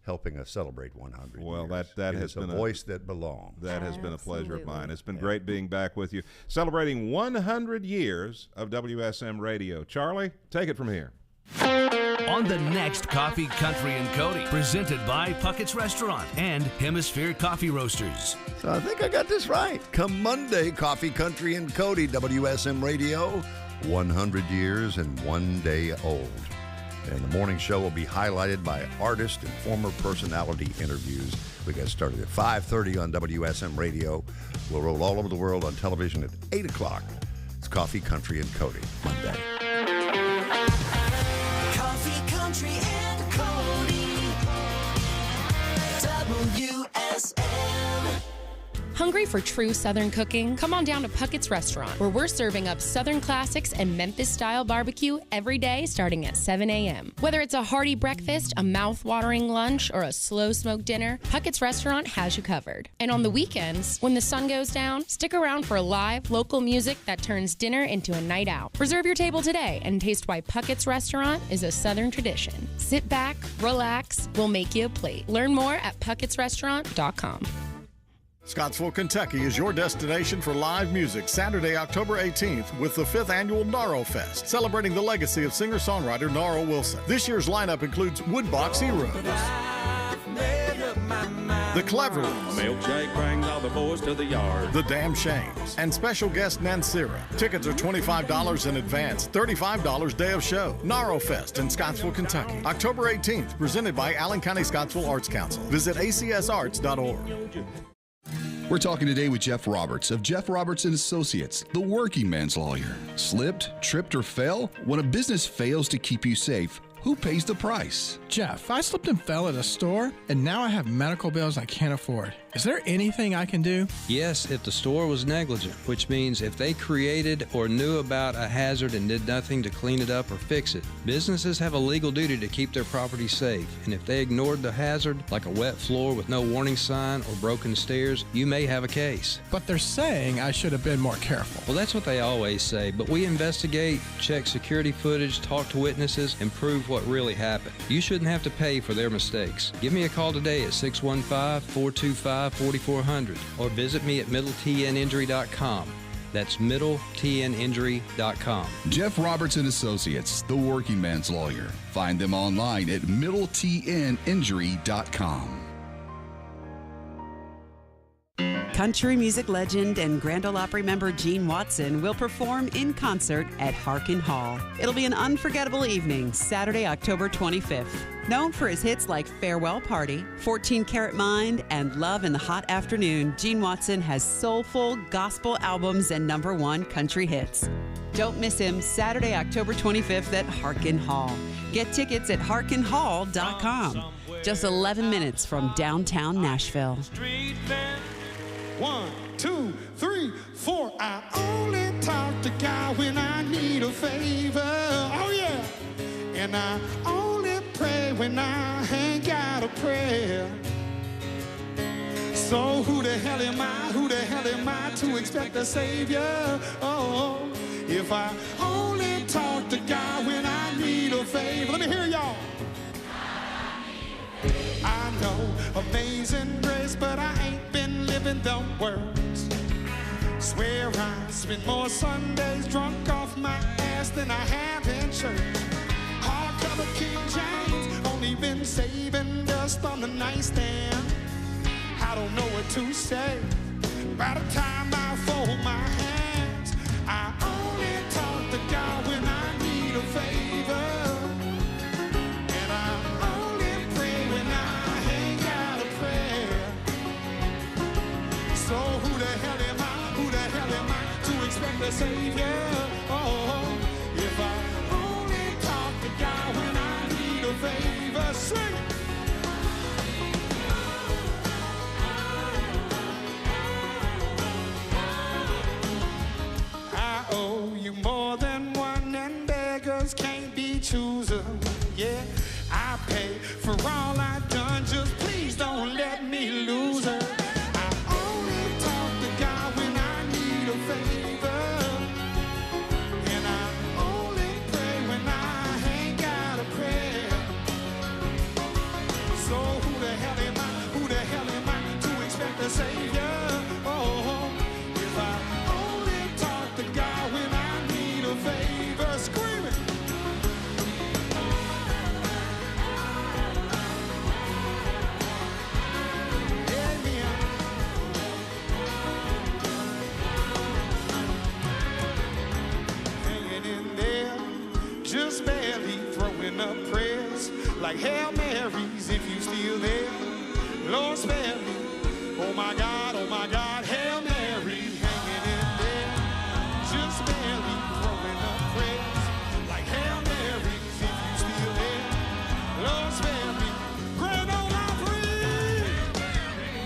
helping us celebrate 100. Well, years. that It has is been a voice that belongs. That has been a pleasure of mine. It's been great being back with you, celebrating 100 years of WSM Radio. Charlie, take it from here. On the next Coffee, Country, and Cody, presented by Puckett's Restaurant and Hemisphere Coffee Roasters. So I think I got this right. Come Monday, Coffee, Country, and Cody, WSM Radio, 100 years and one day old. And the morning show will be highlighted by artist and former personality interviews. We got started at 5:30 on WSM Radio. We'll roll all over the world on television at 8 o'clock. It's Coffee, Country, and Cody, Monday. Coffee, Country, and Cody. WSM. Hungry for true Southern cooking? Come on down to Puckett's Restaurant, where we're serving up Southern classics and Memphis-style barbecue every day starting at 7 a.m. Whether it's a hearty breakfast, a mouth-watering lunch, or a slow-smoked dinner, Puckett's Restaurant has you covered. And on the weekends, when the sun goes down, stick around for live, local music that turns dinner into a night out. Reserve your table today and taste why Puckett's Restaurant is a Southern tradition. Sit back, relax, we'll make you a plate. Learn more at puckettsrestaurant.com. Scottsville, Kentucky is your destination for live music Saturday, October 18th with the 5th annual Naro Fest, celebrating the legacy of singer-songwriter Naro Wilson. This year's lineup includes Woodbox Heroes, The Cleverleys, Milkshake brings all the boys to the yard, The Damn Shames, and special guest Nansira. Tickets are $25 in advance, $35 day of show. Naro Fest in Scottsville, Kentucky, October 18th, presented by Allen County Scottsville Arts Council. Visit acsarts.org. We're talking today with Jeff Roberts of Jeff Roberts & Associates, the working man's lawyer. Slipped, tripped, or fell? When a business fails to keep you safe, who pays the price? Jeff, I slipped and fell at a store, and now I have medical bills I can't afford. Is there anything I can do? Yes, if the store was negligent, which means if they created or knew about a hazard and did nothing to clean it up or fix it. Businesses have a legal duty to keep their property safe, and if they ignored the hazard, like a wet floor with no warning sign or broken stairs, you may have a case. But they're saying I should have been more careful. Well, that's what they always say, but we investigate, check security footage, talk to witnesses, and prove what really happened. You shouldn't have to pay for their mistakes. Give me a call today at 615-425-4400 or visit me at middletninjury.com. That's middletninjury.com. Jeff Roberts & Associates, the working man's lawyer. Find them online at middletninjury.com. Country music legend and Grand Ole Opry member Gene Watson will perform in concert at Harkin Hall. It'll be an unforgettable evening, Saturday, October 25th. Known for his hits like Farewell Party, 14 Karat Mind, and Love in the Hot Afternoon, Gene Watson has soulful gospel albums and #1 country hits. Don't miss him Saturday, October 25th at Harkin Hall. Get tickets at harkinhall.com. Just 11 minutes from downtown Nashville. 1, 2, 3, 4. I only talk to God when I need a favor. Oh yeah. And I only pray when I ain't got a prayer. So who the hell am I? Who the hell am I to expect a savior? Oh, if I only talk to God when I need a favor. Let me hear y'all. I know amazing grace, but I ain't been living the words. Swear I spent more Sundays drunk off my ass than I have in church. Hardcover King James, only been saving dust on the nightstand. I don't know what to say. By the time I fold my hands, I only talk to God when I need a favor. And I only pray when I ain't got a prayer. So who the hell am I? Who the hell am I to expect a savior? Oh, if I only talk to God when I need a favor. Sing it. for all I've done. Just please don't let me lose her. I only talk to God when I need a favor, and I only pray when I ain't got a prayer. So who the hell am I? Who the hell am I to expect a savior? Oh, if I only talk to God when I need a favor, screaming. Hanging in there, just barely throwing up prayers like Hail Marys if you still there. Lord spare me. Oh my God, Hail Mary. Hanging in there, just barely throwing up prayers like Hail Marys if you still there. Lord spare me. Grand Ole Opry.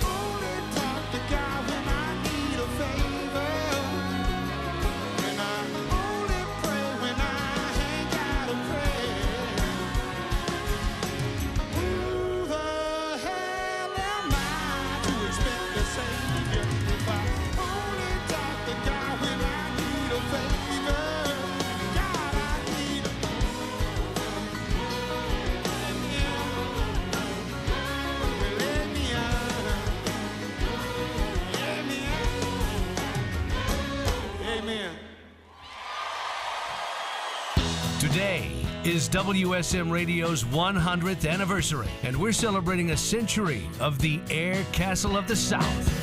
Only talk to God when I need a favor, and I only pray when I ain't got a prayer. Who the hell am I to expect a savior if I only talk to God when I need a favor? God, I need a let me out. Let me out. Amen. Today is WSM Radio's 100th anniversary, and we're celebrating a century of the Air Castle of the South.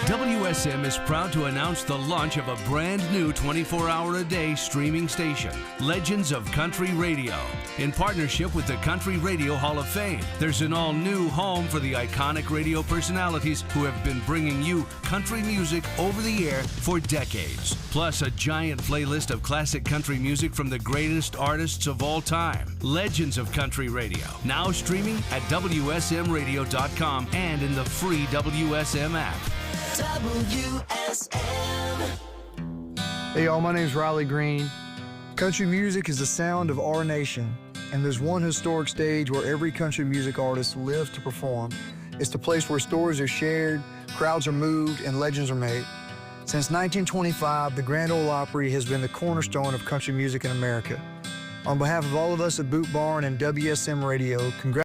WSM is proud to announce the launch of a brand new 24-hour-a-day streaming station, Legends of Country Radio. In partnership with the Country Radio Hall of Fame, there's an all-new home for the iconic radio personalities who have been bringing you country music over the air for decades. Plus, a giant playlist of classic country music from the greatest artists of all time. Legends of Country Radio, now streaming at WSMRadio.com and in the free WSM app. WSM. Hey y'all, my name's Riley Green. Country music is the sound of our nation, and there's one historic stage where every country music artist lives to perform. It's the place where stories are shared, crowds are moved, and legends are made. Since 1925, the Grand Ole Opry has been the cornerstone of country music in America. On behalf of all of us at Boot Barn and WSM Radio, congratulations.